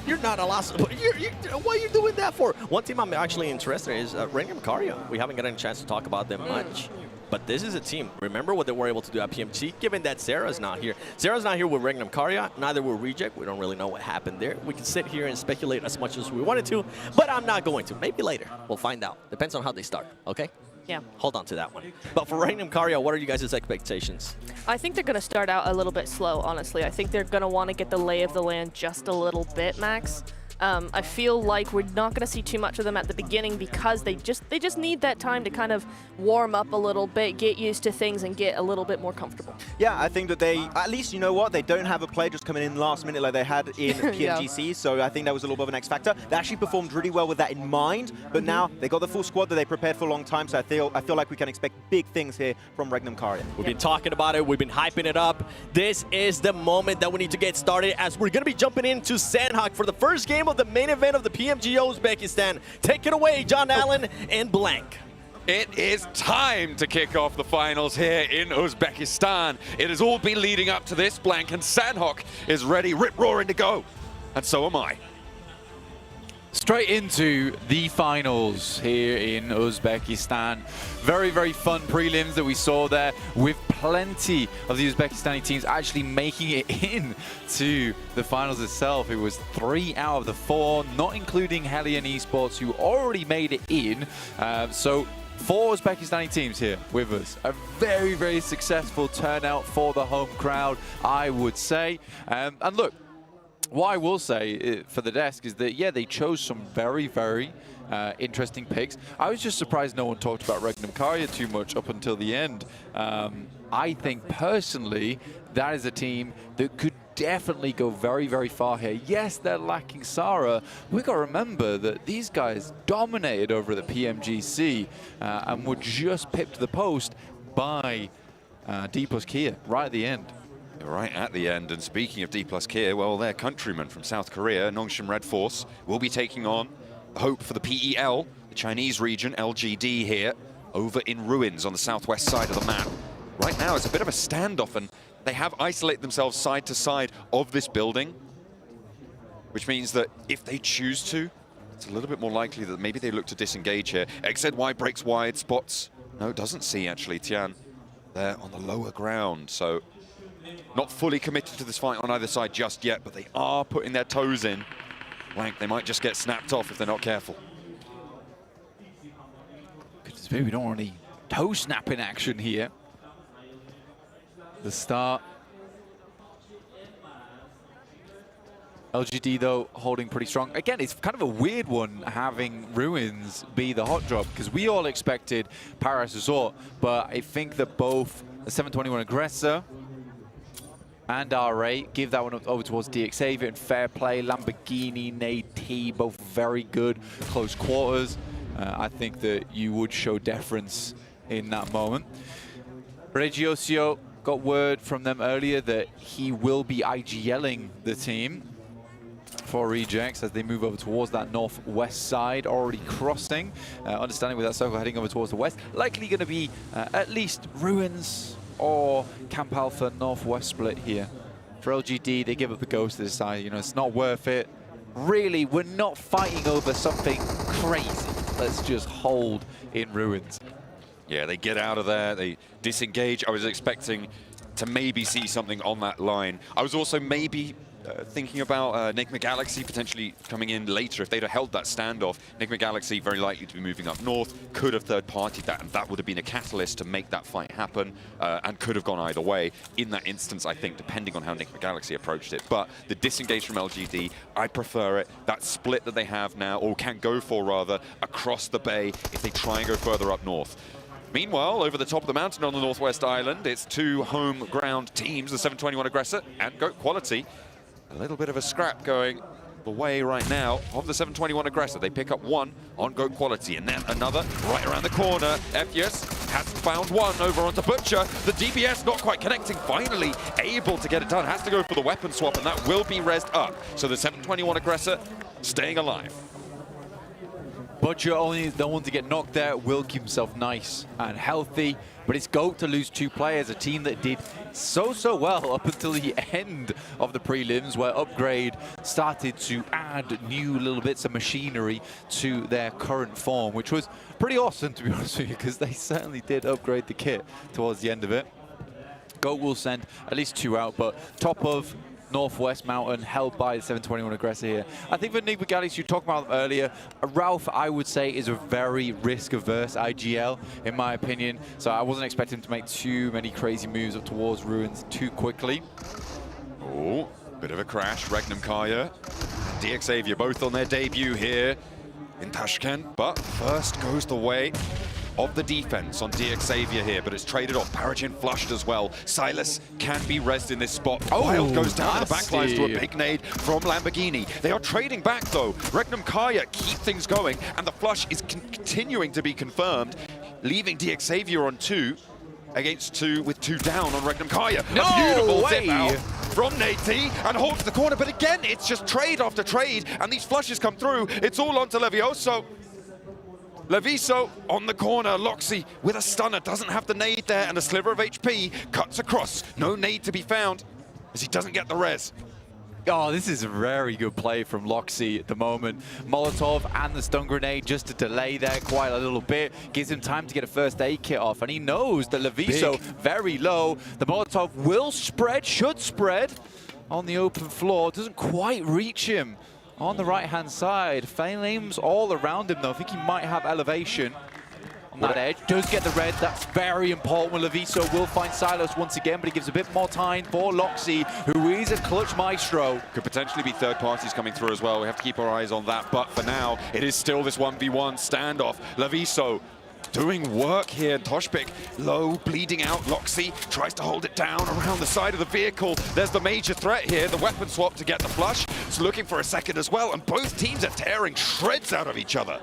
You're not allowed. What are you doing that for? One team I'm actually interested in is Rhythmic. We haven't gotten a chance to talk about them much. But this is a team. Remember what they were able to do at PMG, given that Sarah's not here. Sarah's not here with Rhythmic, neither will Reject. We don't really know what happened there. We can sit here and speculate as much as we wanted to, but I'm not going to. Maybe later. We'll find out. Depends on how they start, okay? Yeah. Hold on to that one. But for Rhythmic, what are you guys' expectations? I think they're going to start out a little bit slow, honestly. I think they're going to want to get the lay of the land just a little bit, Max. I feel like we're not going to see too much of them at the beginning because they just need that time to kind of warm up a little bit, get used to things, and get a little bit more comfortable. Yeah, I think that they, at least, you know what, they don't have a player just coming in last minute like they had in PMGC, so I think that was a little bit of an X factor. They actually performed really well with that in mind, but now they got the full squad that they prepared for a long time, so I feel like we can expect big things here from Rhythmic. We've been talking about it, we've been hyping it up. This is the moment that we need to get started, as we're going to be jumping into Sandhawk for the first game of the main event of the PMGO Uzbekistan. Take it away, John Allen and Blank. It is time to kick off the finals here in Uzbekistan. It has all been leading up to this, Blank, and Sandhawk is ready, rip-roaring to go. And so am I. Straight into the finals here in Uzbekistan. Very, very fun prelims that we saw there, with plenty of the Uzbekistani teams actually making it in to the finals itself. It was 3 out of the 4, not including Hellion Esports, who already made it in. So 4 Uzbekistani teams here with us. A very, very successful turnout for the home crowd, I would say. And look, what I will say for the desk is that, yeah, they chose some very, very interesting picks. I was just surprised no one talked about Rhythmic too much up until the end. I think, personally, that is a team that could definitely go very, very far here. Yes, they're lacking Sarah. We've got to remember that these guys dominated over at the PMGC and were just pipped to the post by D plus Kia right at the end. Right at the end, and speaking of D plus Kia, well, their countrymen from South Korea, Nongshim Red Force, will be taking on the hope for the PEL, the Chinese region, LGD here, over in Ruins on the southwest side of the map. Right now, it's a bit of a standoff, and they have isolated themselves side to side of this building, which means that if they choose to, it's a little bit more likely that maybe they look to disengage here. XZY breaks wide, spots. No, doesn't see, actually, Tian. They're on the lower ground, so not fully committed to this fight on either side just yet, but they are putting their toes in. Blank, they might just get snapped off if they're not careful. Goodness me, we don't want any toe snapping action here. The start. LGD, though, holding pretty strong. Again, it's kind of a weird one having Ruins be the hot drop, because we all expected Paradise Resort, but I think that both the 721 Aggressor and RA give that one up over towards DXavier, and fair play. Lamborghini, Nade T, both very good close quarters. I think that you would show deference in that moment. Regiosio got word from them earlier that he will be IGLing the team for rejects as they move over towards that northwest side, already crossing. Understanding with that circle heading over towards the west, likely going to be at least Ruins or Camp Alpha northwest split here. For LGD, they give up the ghost to decide, you know, it's not worth it. Really, we're not fighting over something crazy. Let's just hold in Ruins. Yeah, they get out of there, they disengage. I was expecting to maybe see something on that line. I was also maybe thinking about Enigma Galaxy potentially coming in later. If they'd have held that standoff, Enigma Galaxy very likely to be moving up north, could have third-partied that, and that would have been a catalyst to make that fight happen, and could have gone either way. In that instance, I think, depending on how Enigma Galaxy approached it. But the disengage from LGD, I prefer it. That split that they have now, or can go for rather, across the bay if they try and go further up north. Meanwhile, over the top of the mountain on the northwest island, it's 2 home ground teams, the 721 Aggressor and Goat Quality. A little bit of a scrap going the way right now of the 721 Aggressor. They pick up 1 on Goat Quality, and then another right around the corner. Ephius has found 1 over onto Butcher. The DBS not quite connecting, finally able to get it done. Has to go for the weapon swap, and that will be rezzed up. So the 721 Aggressor staying alive. Butcher only the one to get knocked there, will keep himself nice and healthy, but it's Goat to lose 2 players, a team that did so well up until the end of the prelims, where Upgrade started to add new little bits of machinery to their current form, which was pretty awesome, to be honest with you, because they certainly did upgrade the kit towards the end of it. Goat will send at least 2 out, but top of Northwest Mountain held by the 721 Aggressor here. I think for Enigma Galaxy, you talked about them earlier, Ralph, I would say, is a very risk-averse IGL, in my opinion. So I wasn't expecting him to make too many crazy moves up towards Ruins too quickly. Oh, bit of a crash. Regnum Kaya DXavier both on their debut here in Tashkent, but first goes the way of the defense on DXavier here, but it's traded off. Paragin flushed as well. Silas can be rezzed in this spot. Wild goes down to the backlines to a big nade from Lamborghini. They are trading back though. Regnum Kaya keep things going, and the flush is continuing to be confirmed, leaving DXavier on 2 against 2 with 2 down on Regnum Kaya. No a beautiful way. zip out from Nate T and holds the corner, but again, it's just trade after trade, and these flushes come through. It's all onto Levioso. Leviso on the corner, Loxy with a stunner, doesn't have the nade there, and a sliver of HP cuts across. No nade to be found as he doesn't get the res. Oh, this is a very good play from Loxy at the moment. Molotov and the stun grenade just to delay there quite a little bit. Gives him time to get a first aid kit off, and he knows that Leviso very low. The Molotov will spread, should spread on the open floor. Doesn't quite reach him on the right-hand side. Flames all around him, though. I think he might have elevation on that edge. Does get the red. That's very important. Leviso will find Silas once again, but he gives a bit more time for Loxy, who is a clutch maestro. Could potentially be third parties coming through as well. We have to keep our eyes on that, but for now, it is still this 1v1 standoff. Leviso doing work here. Toshpik low, bleeding out. Loxy tries to hold it down around the side of the vehicle. There's the major threat here, the weapon swap to get the flush. It's looking for a second as well, and both teams are tearing shreds out of each other.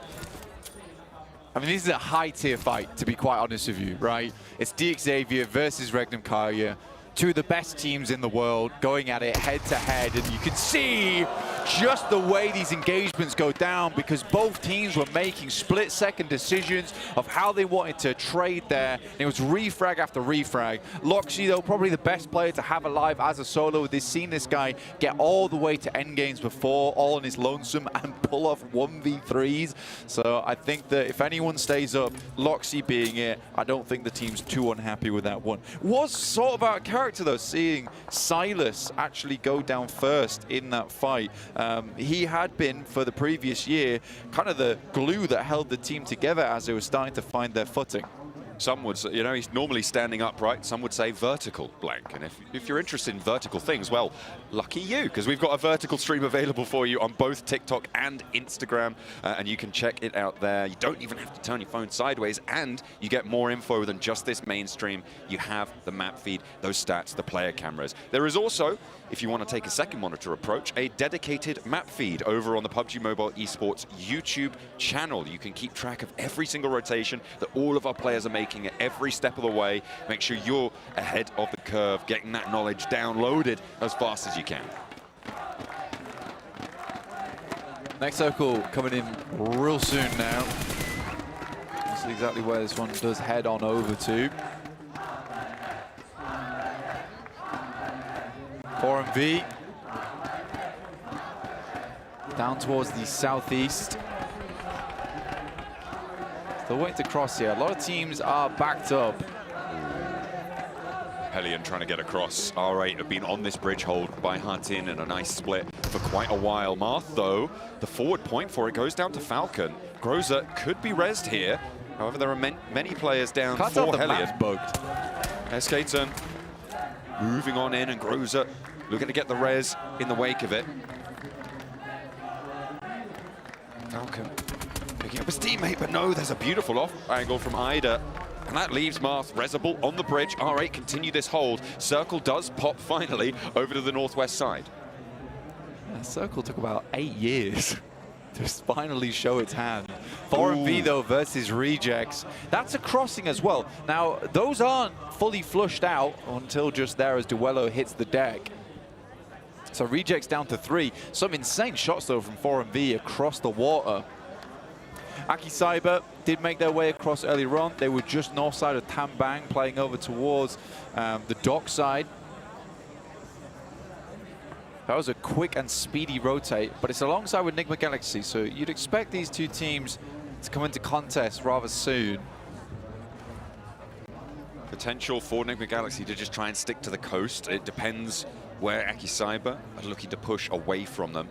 I mean, this is a high-tier fight, to be quite honest with you, right? It's DXavier versus Regnum Kaya. 2 of the best teams in the world going at it head-to-head, and you can see just the way these engagements go down, because both teams were making split-second decisions of how they wanted to trade there, and it was refrag after refrag. Loxy, though, probably the best player to have alive as a solo. They've seen this guy get all the way to endgames before, all on his lonesome, and pull off 1v3s. So I think that if anyone stays up, Loxy being it, I don't think the team's too unhappy with that one. Was sort of out of character, though, seeing Silas actually go down first in that fight. He had been, for the previous year, kind of the glue that held the team together as they were starting to find their footing. Some would say, you know, he's normally standing upright. Some would say vertical, Blank. And if you're interested in vertical things, well, lucky you, because we've got a vertical stream available for you on both TikTok and Instagram, and you can check it out there. You don't even have to turn your phone sideways, and you get more info than just this main stream. You have the map feed, those stats, the player cameras. There is also, if you want to take a second monitor approach, a dedicated map feed over on the PUBG Mobile Esports YouTube channel. You can keep track of every single rotation that all of our players are making at every step of the way. Make sure you're ahead of the curve, getting that knowledge downloaded as fast as you can. Next circle coming in real soon now. We'll see exactly where this one does head on over to. 4MV down towards the southeast. Still waiting to cross here. A lot of teams are backed up. Hellion trying to get across. R8 have been on this bridge hold by Huntin in a nice split for quite a while. Marth, though, the forward point for it goes down to Falcon. Groza could be rezzed here. However, there are many players down for Hellion. Bugged. Eskaton moving on in, and Groza looking to get the res in the wake of it. Falcon picking up his teammate, but no, there's a beautiful off angle from Ida. And that leaves Marth resable on the bridge. R8 continue this hold. Circle does pop finally over to the northwest side. Yeah, Circle took about 8 years to finally show its hand. 4MV though versus Rejects. That's a crossing as well. Now, those aren't fully flushed out until just there as Duello hits the deck. So Rejects down to 3. Some insane shots though from 4MV across the water. Aki Cyber did make their way across earlier on. They were just north side of Tambang, playing over towards the dock side. That was a quick and speedy rotate, but it's alongside with Enigma Galaxy, so you'd expect these two teams to come into contest rather soon. Potential for Enigma Galaxy to just try and stick to the coast. It depends where Aki Cyber are looking to push away from them.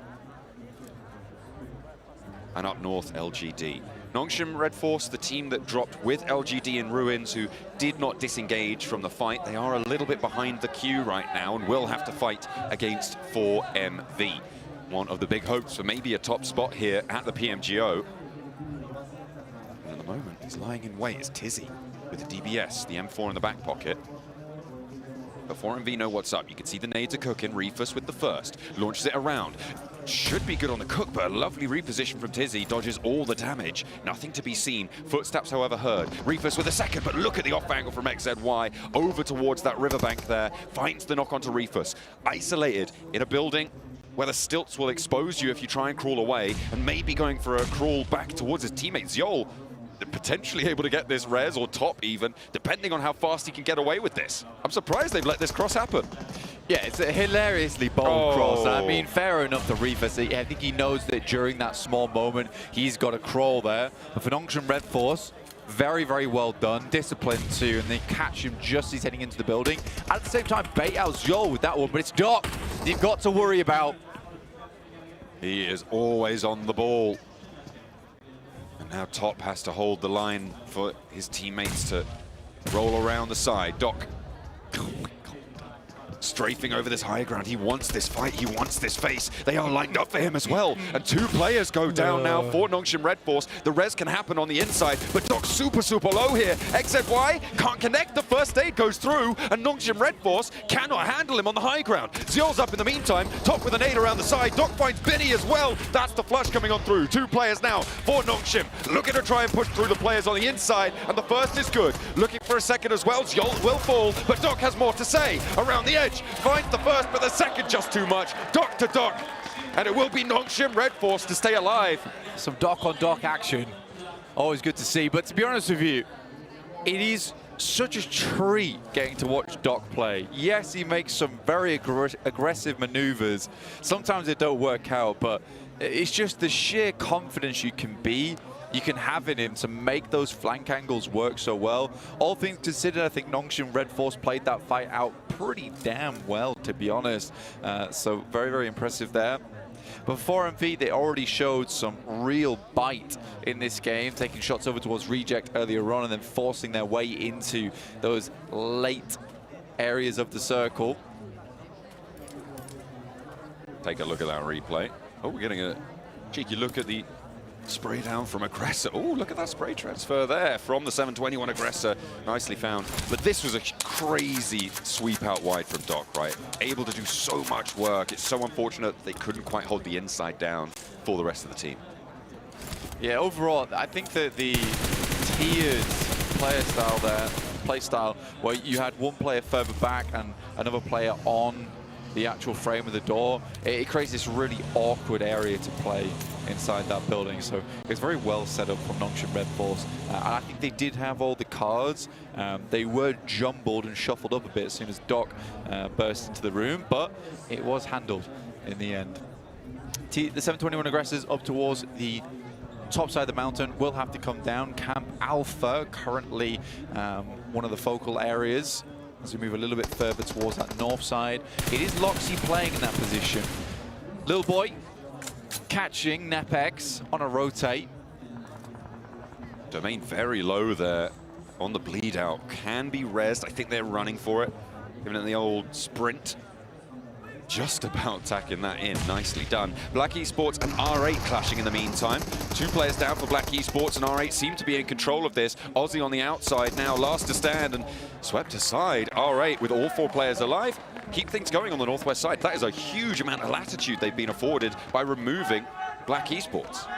And up north, LGD. Nongshim Red Force, the team that dropped with LGD in Ruins, who did not disengage from the fight. They are a little bit behind the queue right now and will have to fight against 4MV. one of the big hopes for maybe a top spot here at the PMGO. And at the moment, he's lying in wait. It's Tizzy with the DBS, the M4 in the back pocket. But 4MV know what's up. You can see the nades are cooking. Rufus with the first. Launches it around. Should be good on the cook, but a lovely reposition from Tizzy. Dodges all the damage. Nothing to be seen. Footsteps, however, heard. Rufus with a second, but look at the off angle from XZY. Over towards that riverbank there. Finds the knock onto Rufus. Isolated in a building where the stilts will expose you if you try and crawl away. And maybe going for a crawl back towards his teammate. Zjol potentially able to get this res or top even, depending on how fast he can get away with this. I'm surprised they've let this cross happen. Yeah, it's a hilariously bold cross. I mean, fair enough to Rufus. I think he knows that during that small moment, he's got to crawl there. But for Nongshim Red Force, very, very well done. Disciplined too, and they catch him just as he's heading into the building. At the same time, bait out Zjol with that one, but it's Doc you've got to worry about. He is always on the ball. And now Top has to hold the line for his teammates to roll around the side. Doc strafing over this high ground. He wants this fight. He wants this face. They are lined up for him as well. And two players go down now for Nongshim Red Force. The res can happen on the inside, but Doc's super, super low here. XZY can't connect. The first aid goes through, and Nongshim Red Force cannot handle him on the high ground. Zjol's up in the meantime. Top with an aid around the side. Doc finds Binny as well. That's the flush coming on through. Two players now for Nongshim. Looking to try and push through the players on the inside, and the first is good. Looking for a second as well. Zjol will fall, but Doc has more to say. Around the edge. Finds the first, but the second just too much. Doc to Doc. And it will be Nongshim Red Force to stay alive. Some Doc-on-Doc action. Always good to see. But to be honest with you, it is such a treat getting to watch Doc play. Yes, he makes some very aggressive maneuvers. Sometimes they don't work out, but it's just the sheer confidence you can have in him to make those flank angles work so well. All things considered, I think Nongshim Red Force played that fight out pretty damn well, to be honest. So very, very impressive there. But for MV, they already showed some real bite in this game, taking shots over towards Reject earlier on and then forcing their way into those late areas of the circle. Take a look at that replay. Oh, we're getting a cheeky look at the spray down from Aggressor. Oh, look at that spray transfer there from the 721 Aggressor. Nicely found. But this was a crazy sweep out wide from Doc, right? Able to do so much work. It's so unfortunate they couldn't quite hold the inside down for the rest of the team. Yeah, overall, I think that the tiered player style there, play style, where you had one player further back and another player on the actual frame of the door, it creates this really awkward area to play inside that building. So it's very well set up from Nongshim Red Force. And I think they did have all the cards. They were jumbled and shuffled up a bit as soon as Doc burst into the room, but it was handled in the end. The 721 aggressors up towards the top side of the mountain will have to come down. Camp Alpha, currently one of the focal areas. As we move a little bit further towards that north side, it is Loxy playing in that position. Lil Boy catching Nepex on a rotate. Domain very low there on the bleed out. Can be rezzed. I think they're running for it. Giving it the old sprint. Just about tacking that in. Nicely done. Black Esports and R8 clashing in the meantime. Two players down for Black Esports, and R8 seem to be in control of this. Aussie on the outside now, last to stand and swept aside. R8 with all four players alive. Keep things going on the northwest side. That is a huge amount of latitude they've been afforded by removing Black Esports.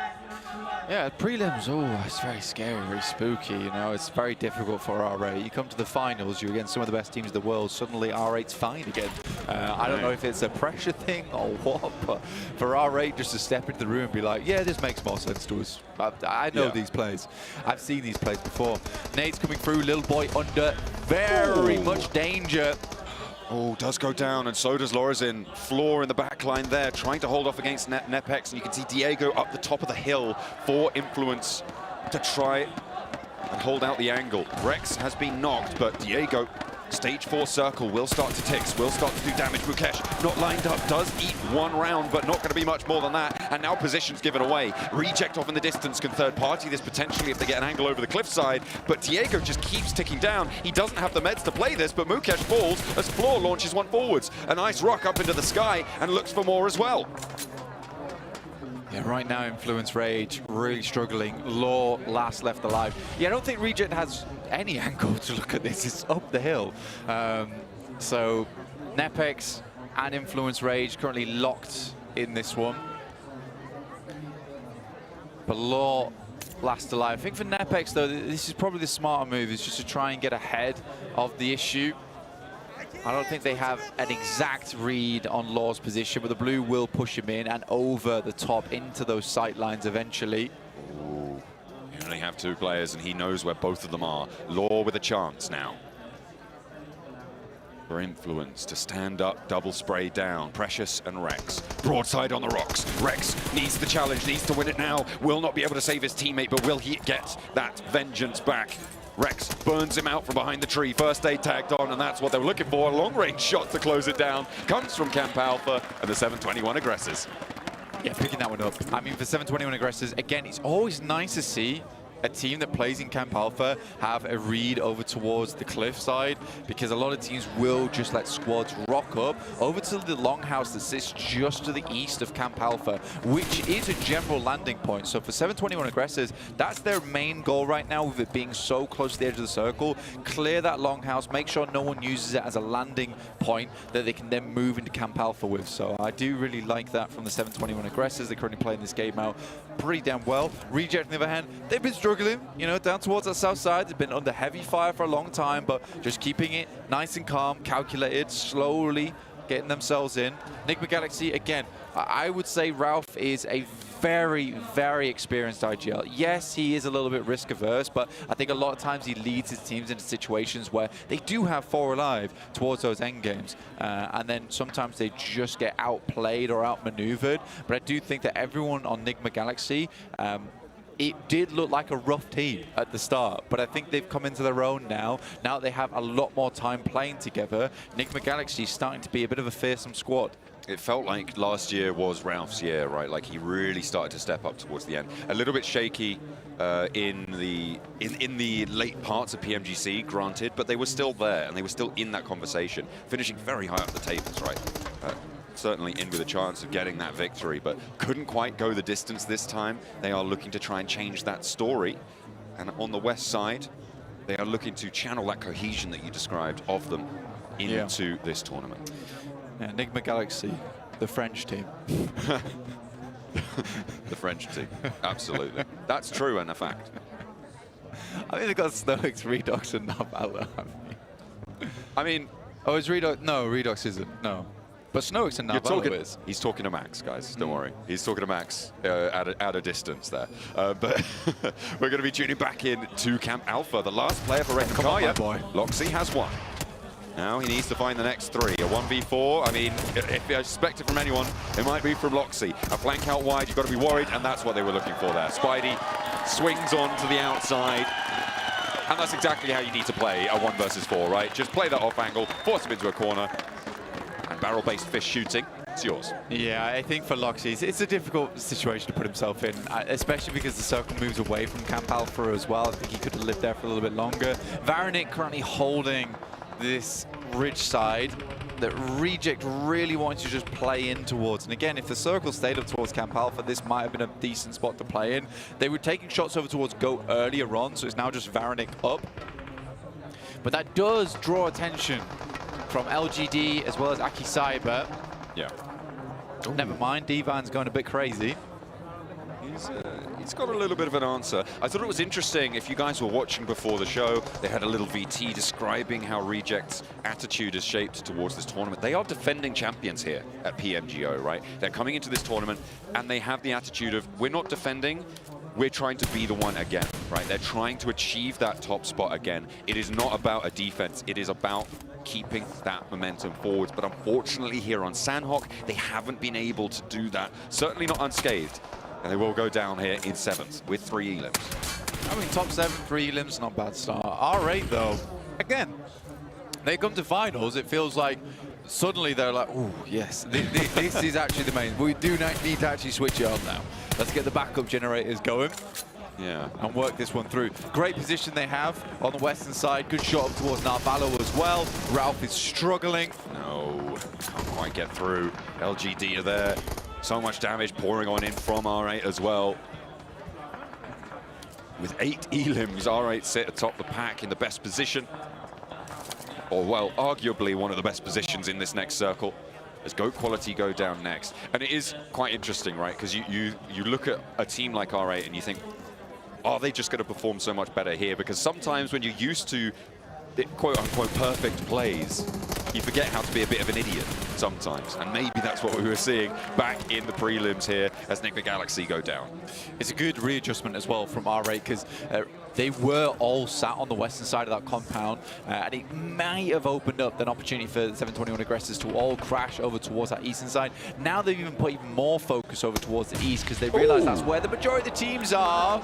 Yeah, prelims, oh, it's very scary, very spooky, you know, it's very difficult for R8. You come to the finals, you're against some of the best teams in the world, suddenly R8's fine again. I don't know if it's a pressure thing or what, but for R8 just to step into the room and be like, yeah, this makes more sense to us. I know these plays. I've seen these plays before. Nade's coming through, Lil Boy under very much danger. Oh, does go down, and so does Lorazin. Floor in the back line there, trying to hold off against Nepex, and you can see Diego up the top of the hill for Influence to try and hold out the angle. Rex has been knocked, but Diego, stage 4 circle, will start to tick, will start to do damage. Mukesh not lined up, does eat one round, but not going to be much more than that. And now position's given away. Reject off in the distance can third party this potentially if they get an angle over the cliffside. But Diego just keeps ticking down. He doesn't have the meds to play this, but Mukesh falls as Floor launches one forwards. A nice rock up into the sky and looks for more as well. Yeah, right now, Influence Rage really struggling. Law last left alive. Yeah, I don't think Reject has any angle to look at this. It's up the hill. So Nepex and Influence Rage currently locked in this one. But Law last alive. I think for Nepex, though, this is probably the smarter move, is just to try and get ahead of the issue. I don't think they have an exact read on Law's position, but the blue will push him in and over the top into those sight lines eventually. Ooh. You only have two players, and he knows where both of them are. Law with a chance now. For Influence to stand up, double spray down. Precious and Rex. Broadside on the rocks. Rex needs the challenge, needs to win it now. Will not be able to save his teammate, but will he get that vengeance back? Rex burns him out from behind the tree. First aid tagged on, and that's what they were looking for. A long-range shot to close it down comes from Camp Alpha and the 721 Aggressors. Yeah, picking that one up. I mean, for 721 Aggressors, again, it's always nice to see a team that plays in Camp Alpha have a read over towards the cliff side, because a lot of teams will just let squads rock up over to the longhouse that sits just to the east of Camp Alpha, which is a general landing point. So for 721 Aggressors, that's their main goal right now, with it being so close to the edge of the circle. Clear that longhouse, make sure no one uses it as a landing point that they can then move into Camp Alpha with. So I do really like that from the 721 Aggressors. They're currently playing this game out pretty damn well. Reject, on the other hand, they've been struggling, you know, down towards that south side. They've been under heavy fire for a long time, but just keeping it nice and calm, calculated, slowly getting themselves in. Enigma Galaxy, again, I would say Ralph is a very, very experienced IGL. Yes, he is a little bit risk averse, but I think a lot of times he leads his teams into situations where they do have 4 alive towards those end games, and then sometimes they just get outplayed or outmaneuvered. But I do think that everyone on Enigma Galaxy, it did look like a rough team at the start, but I think they've come into their own now. Now they have a lot more time playing together. Enigma Galaxy is starting to be a bit of a fearsome squad. It felt like last year was Ralph's year, right? Like he really started to step up towards the end. A little bit shaky in the late parts of PMGC, granted, but they were still there and they were still in that conversation, finishing very high up the tables, right? Certainly in with a chance of getting that victory, but couldn't quite go the distance this time. They are looking to try and change that story. And on the west side, they are looking to channel that cohesion that you described of them into this tournament. Yeah, Enigma Galaxy, the French team. The French team, absolutely. That's true and a fact. I think they've got Snoix, Redox, and Narbala. I mean... Oh, is Redox? No, Redox isn't, no. But Snoix and Narbala is. He's talking to Max, guys, don't worry. He's talking to Max at a distance there. But we're going to be tuning back in to Camp Alpha, the last player for Red Kaya. Loxy has one. Now he needs to find the next 3. A 1v4, I mean, if I expect it from anyone, it might be from Loxy. A flank out wide, you've got to be worried, and that's what they were looking for there. Spidey swings on to the outside, and that's exactly how you need to play a 1 versus 4, right? Just play that off angle, force him into a corner, and barrel-based fish shooting, it's yours. Yeah, I think for Loxy, it's a difficult situation to put himself in, especially because the circle moves away from Camp Alpha as well. I think he could have lived there for a little bit longer. Varanic currently holding this ridge side that Reject really wants to just play in towards. And again, if the circle stayed up towards Camp Alpha, this might have been a decent spot to play in. They were taking shots over towards Go earlier on, so it's now just Varanic up. But that does draw attention from LGD as well as Aki Cyber. Yeah. Never mind, Divan's going a bit crazy. He's got a little bit of an answer. I thought it was interesting, if you guys were watching before the show, they had a little VT describing how Reject's attitude is shaped towards this tournament. They are defending champions here at PMGO, right? They're coming into this tournament and they have the attitude of, we're not defending, we're trying to be the one again, right? They're trying to achieve that top spot again. It is not about a defense, it is about keeping that momentum forwards. But unfortunately here on Sandhawk, they haven't been able to do that. Certainly not unscathed. And they will go down here in 7th with 3 elims. I mean, top 7, 3 elims, not bad start. R8 though, again, they come to finals, it feels like suddenly they're like, oh yes, this is actually the main. We do need to actually switch it on now. Let's get the backup generators going. Yeah. And work this one through. Great position they have on the western side. Good shot up towards Narbalo as well. Ralph is struggling. No, can't quite get through. LGD are there. So much damage pouring on in from R8 as well. With 8 elims, R8 sit atop the pack in the best position. Or, well, arguably one of the best positions in this next circle. As GOAT quality go down next. And it is quite interesting, right? Because you look at a team like R8 and you think, are they just going to perform so much better here? Because sometimes when you're used to the quote-unquote perfect plays, you forget how to be a bit of an idiot sometimes. And maybe that's what we were seeing back in the prelims here as Enigma Galaxy go down. It's a good readjustment as well from R8 because they were all sat on the western side of that compound, and it might have opened up an opportunity for the 721 aggressors to all crash over towards that eastern side. Now they've even put even more focus over towards the east because they realize that's where the majority of the teams are.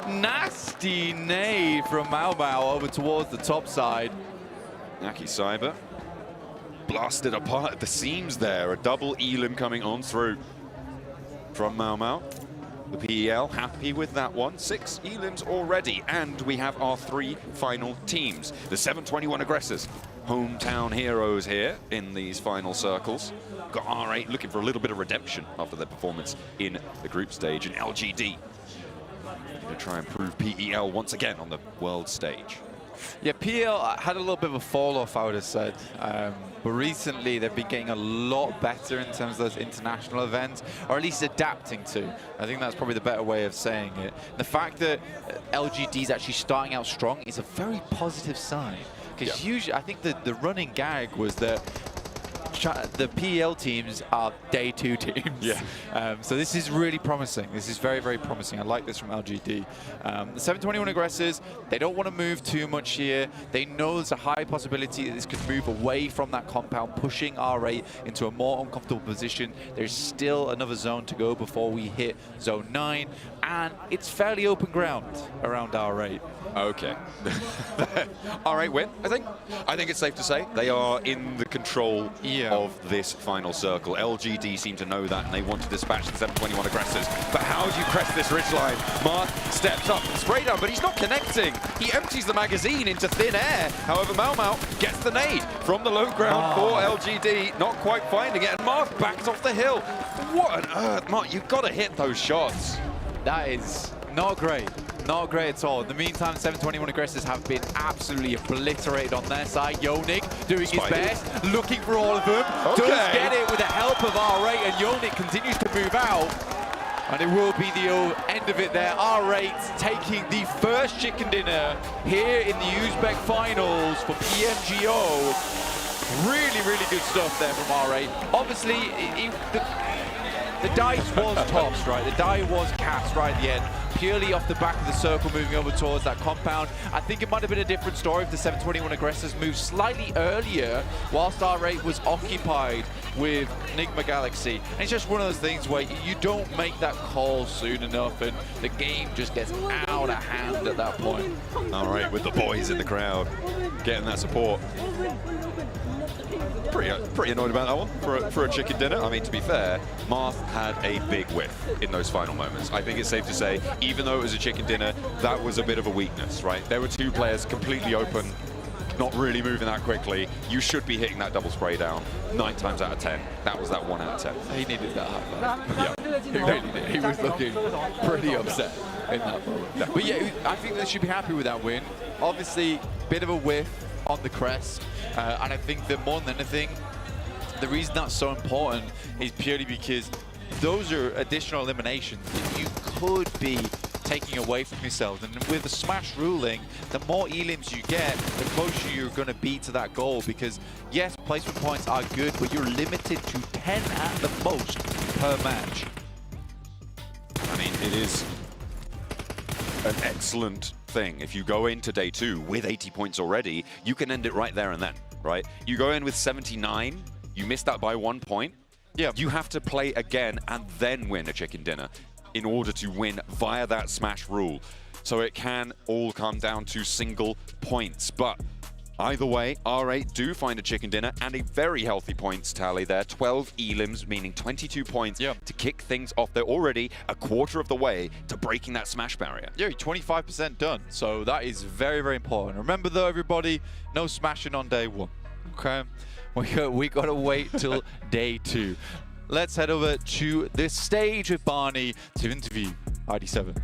Nasty nade from Mau over towards the top side. Naki Cyber blasted apart at the seams there. A double elim coming on through from Mau. The PEL happy with that one. 6 elims already, and we have our 3 final teams. The 721 aggressors, hometown heroes here in these final circles. Got R8 looking for a little bit of redemption after their performance in the group stage, and LGD going to try and prove PEL once again on the world stage. Yeah, PEL had a little bit of a fall-off, I would have said. But recently, they've been getting a lot better in terms of those international events, or at least adapting to. I think that's probably the better way of saying it. The fact that LGD is actually starting out strong is a very positive sign. Because usually, I think the running gag was that the PEL teams are day 2 teams. Yeah. So this is really promising. This is very, very promising. I like this from LGD. The 721 aggressors, they don't want to move too much here. They know there's a high possibility that this could move away from that compound, pushing R8 into a more uncomfortable position. There's still another zone to go before we hit zone 9, and it's fairly open ground around R8. Okay. R8 win, I think. I think it's safe to say they are in the control of this final circle. LGD seem to know that, and they want to dispatch the 721 aggressors. But how do you crest this ridgeline? Marth steps up, spray down, but he's not connecting. He empties the magazine into thin air. However, Mau gets the nade from the low ground for LGD, not quite finding it, and Marth backs off the hill. What on earth, Marth? You've got to hit those shots. That is not great. Not great at all. In the meantime, 721 aggressors have been absolutely obliterated on their side. Yonik doing his best, looking for all of them. Does get it with the help of R8, and Yonik continues to move out. And it will be the end of it there. R8 taking the first chicken dinner here in the Uzbek finals for PMGO. Really, really good stuff there from R8. Obviously, the dice was tossed, right? The die was cast right at the end, purely off the back of the circle, moving over towards that compound. I think it might have been a different story if the 721 aggressors moved slightly earlier, whilst R8 was occupied with Enigma Galaxy. And it's just one of those things where you don't make that call soon enough, and the game just gets out of hand at that point. R8 with the boys in the crowd, getting that support. Pretty annoyed about that one for a chicken dinner. I mean, to be fair, Marth had a big whiff in those final moments. I think it's safe to say, even though it was a chicken dinner, that was a bit of a weakness, right? There were 2 players completely open, not really moving that quickly. You should be hitting that double spray down 9 times out of 10. That was that 1 out of 10. He needed that high five. He really did. He was looking pretty upset in that moment. No. But yeah, I think they should be happy with that win. Obviously, bit of a whiff on the crest. And I think that more than anything, the reason that's so important is purely because those are additional eliminations that you could be taking away from yourselves. And with the smash ruling, the more elims you get, the closer you're going to be to that goal. Because yes, placement points are good, but you're limited to 10 at the most per match. I mean, it is an excellent thing. If you go into day 2 with 80 points already, you can end it right there and then, right? You go in with 79, you miss that by 1 point. Yeah, you have to play again and then win a chicken dinner in order to win via that smash rule. So it can all come down to single points. But either way, R8 do find a chicken dinner and a very healthy points tally there. 12 elims, meaning 22 points to kick things off. They're already a quarter of the way to breaking that smash barrier. Yeah, 25% done. So that is very, very important. Remember though, everybody, no smashing on day 1, okay? We got to wait till day 2. let's head over to this stage with Barney to interview ID7.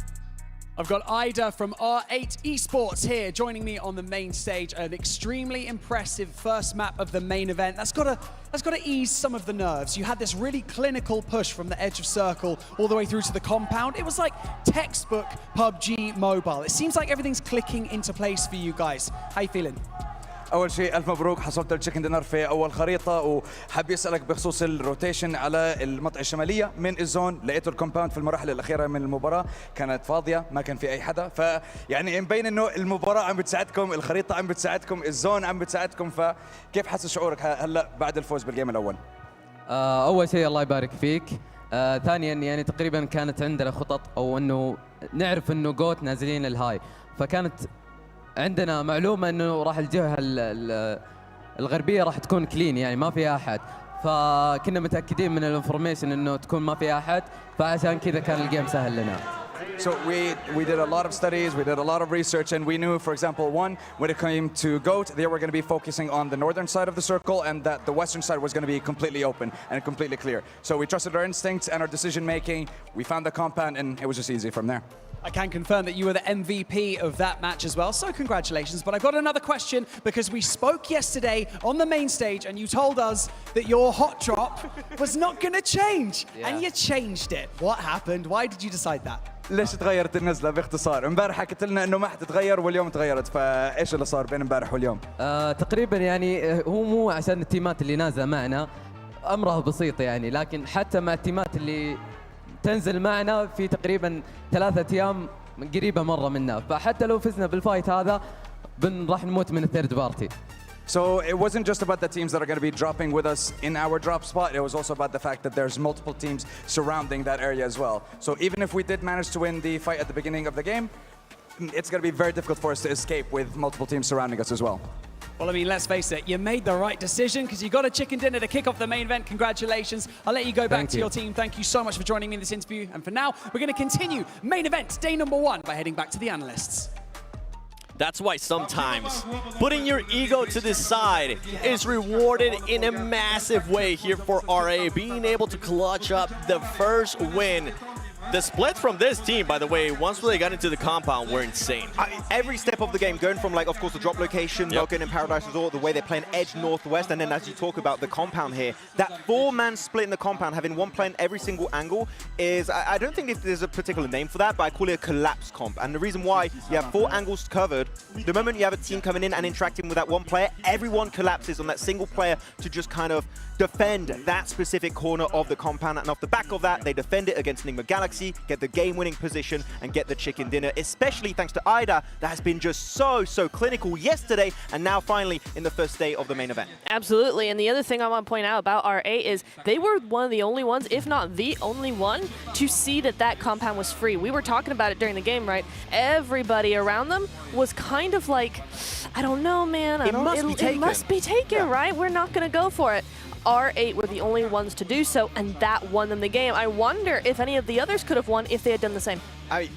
I've got Ida from R8 Esports here joining me on the main stage. An extremely impressive first map of the main event. That's got to ease some of the nerves. You had this really clinical push from the edge of circle all the way through to the compound. It was like textbook PUBG Mobile. It seems like everything's clicking into place for you guys. How you feeling? اول شيء الف مبروك حصلت التشيكن دينر في اول خريطه وحاب يسالك بخصوص الروتيشن على المنطقه الشماليه من الزون لقيته الكومباوند في المراحل الاخيره من المباراه كانت فاضيه ما كان في اي حدا فيعني مبين انه المباراه عم بتساعدكم الخريطه عم بتساعدكم الزون عم بتساعدكم فكيف حاسس شعورك هلا بعد الفوز بالجيم الاول اول شيء الله يبارك فيك ثانيا يعني تقريبا كانت عندنا خطط او انه نعرف انه جوت نازلين الهاي فكانت عندنا معلومة انه راح الجهة الغربية راح تكون كلين يعني ما فيها احد فكنا متأكدين من الانفورميشن انه تكون ما فيها احد فعشان كذا كان الجيم سهل لنا. So we did a lot of studies, we did a lot of research, and we knew, for example, one, when it came to GOAT, they were going to be focusing on the northern side of the circle, and that the western side was going to be completely open and completely clear. So we trusted our instincts and our decision-making. We found the compound, and it was just easy from there. I can confirm that you were the MVP of that match as well, so congratulations. But I've got another question because we spoke yesterday on the main stage and you told us that your hot drop was not going to change, and you changed it. What happened? Why did you decide that? ليش تغيرت النزلة باختصار؟ امبارح حكيت لنا انه ما حتتغير واليوم تغيرت، فايش اللي صار بين امبارح واليوم؟ تقريبا يعني هو مو عشان التيمات اللي نازله معنا امره بسيط يعني لكن حتى مع التيمات اللي تنزل معنا في تقريبا 3 أيام قريبة مرة منا فحتى لو فزنا بالفايت هذا راح نموت من الثيرد بارتي. So it wasn't just about the teams that are going to be dropping with us in our drop spot, it was also about the fact that there's multiple teams surrounding that area as well. So even if we did manage to win the fight at the beginning of the game, it's going to be very difficult for us to escape with multiple teams surrounding us as well. Well, I mean, let's face it, you made the right decision because you got a chicken dinner to kick off the main event. Congratulations. I'll let you go back to your team. Thank you so much for joining me in this interview. And for now, we're going to continue main event, day number 1, by heading back to the analysts. That's why sometimes putting your ego to the side is rewarded in a massive way here for RA, being able to clutch up the first win. The split from this team, by the way, once they got into the compound, were insane. Every step of the game, going from, like, of course, the drop location, Logan and Paradise Resort, the way they're playing edge northwest, and then as you talk about the compound here, that 4-man split in the compound, having one playing every single angle is, I don't think if there's a particular name for that, but I call it a collapse comp. And the reason why you have 4 angles covered, the moment you have a team coming in and interacting with that one player, everyone collapses on that single player to just kind of defend that specific corner of the compound. And off the back of that, they defend it against Enigma Galaxy, get the game-winning position, and get the chicken dinner, especially thanks to Ida, that has been just so clinical yesterday, and now finally in the first day of the main event. Absolutely, and the other thing I want to point out about RA is they were one of the only ones, if not the only one, to see that that compound was free. We were talking about it during the game, right? Everybody around them was kind of like, I don't know, man. It must be taken, right? We're not going to go for it. R8 were the only ones to do so, and that won them the game. I wonder if any of the others could have won if they had done the same.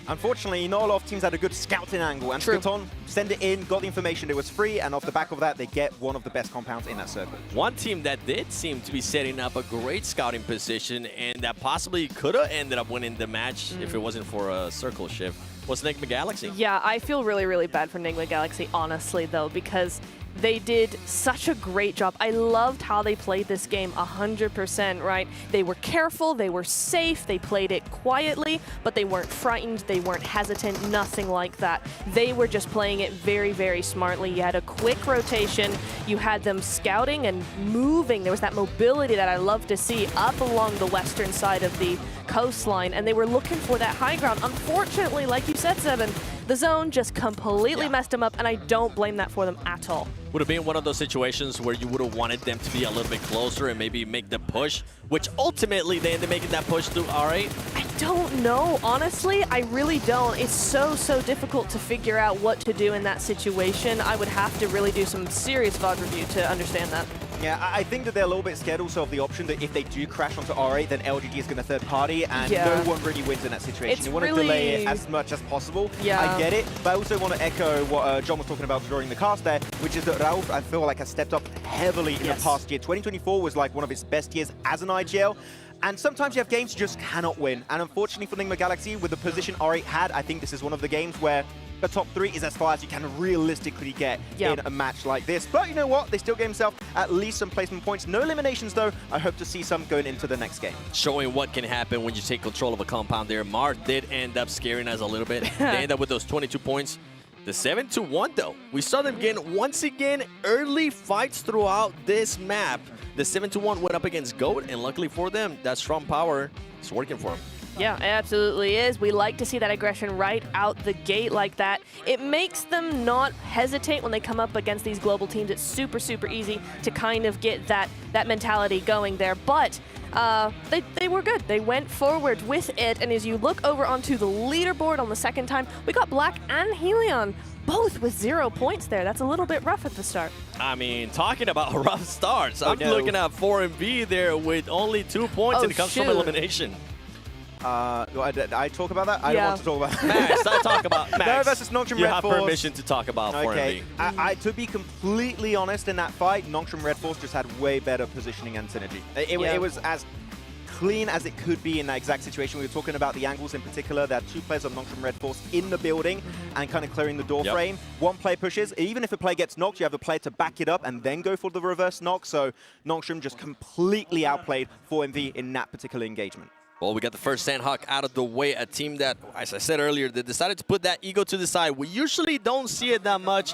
Unfortunately, not a lot of teams had a good scouting angle, and Skaton sent it in, got the information, it was free, and off the back of that, they get one of the best compounds in that circle. One team that did seem to be setting up a great scouting position, and that possibly could have ended up winning the match if it wasn't for a circle shift, was Enigma Galaxy. Yeah, I feel really bad for Enigma Galaxy, honestly, though, because they did such a great job. I loved how they played this game 100%, right? They were careful, they were safe, they played it quietly, but they weren't frightened, they weren't hesitant, nothing like that. They were just playing it very smartly. You had a quick rotation, you had them scouting and moving. There was that mobility that I love to see up along the western side of the coastline, and they were looking for that high ground. Unfortunately, like you said, Seven, the zone just completely messed them up, and I don't blame that for them at all. Would have been one of those situations where you would have wanted them to be a little bit closer and maybe make the push, which ultimately they ended up making that push through R8? I don't know, honestly, I really don't. It's so difficult to figure out what to do in that situation. I would have to really do some serious VOD review to understand that. Yeah, I think that they're a little bit scared also of the option that if they do crash onto R8, then LGD is going to third party, and no one really wins in that situation. You want to delay it as much as possible. I get it, but I also want to echo what John was talking about during the cast there, which is that Rauf, I feel like, has stepped up heavily in the past year. 2024 was like one of his best years as an IGL. And sometimes you have games you just cannot win. And unfortunately for Nigma Galaxy, with the position R8 had, I think this is one of the games where the top 3 is as far as you can realistically get in a match like this. But you know what? They still gave themselves at least some placement points. No eliminations, though. I hope to see some going into the next game. Showing what can happen when you take control of a compound there. Mar did end up scaring us a little bit. They end up with those 22 points. The 7-1, though. We saw them getting, once again, early fights throughout this map. The 7-1 went up against GOAT, and luckily for them, that strong power is working for them. Yeah, it absolutely is. We like to see that aggression right out the gate like that. It makes them not hesitate when they come up against these global teams. It's super, super easy to kind of get that mentality going there. But they were good. They went forward with it. And as you look over onto the leaderboard on the second time, we got Black and Helion both with 0 points there. That's a little bit rough at the start. I mean, talking about rough starts, I'm looking at 4MV there with only 2 points, and it comes from elimination. I talk about that? I don't want to talk about that. Max, I talk about Max. No versus Nongshim You Red have Force. permission to talk about 4MV. To be completely honest, in that fight, Nongshim Red Force just had way better positioning and synergy. It was as clean as it could be in that exact situation. We were talking about the angles in particular. There are 2 players of Nongshim Red Force in the building and kind of clearing the door frame. One player pushes. Even if a player gets knocked, you have a player to back it up and then go for the reverse knock. So Nongshim just completely outplayed 4MV in that particular engagement. Well, we got the first Sandhawk out of the way, a team that, as I said earlier, they decided to put that ego to the side. We usually don't see it that much,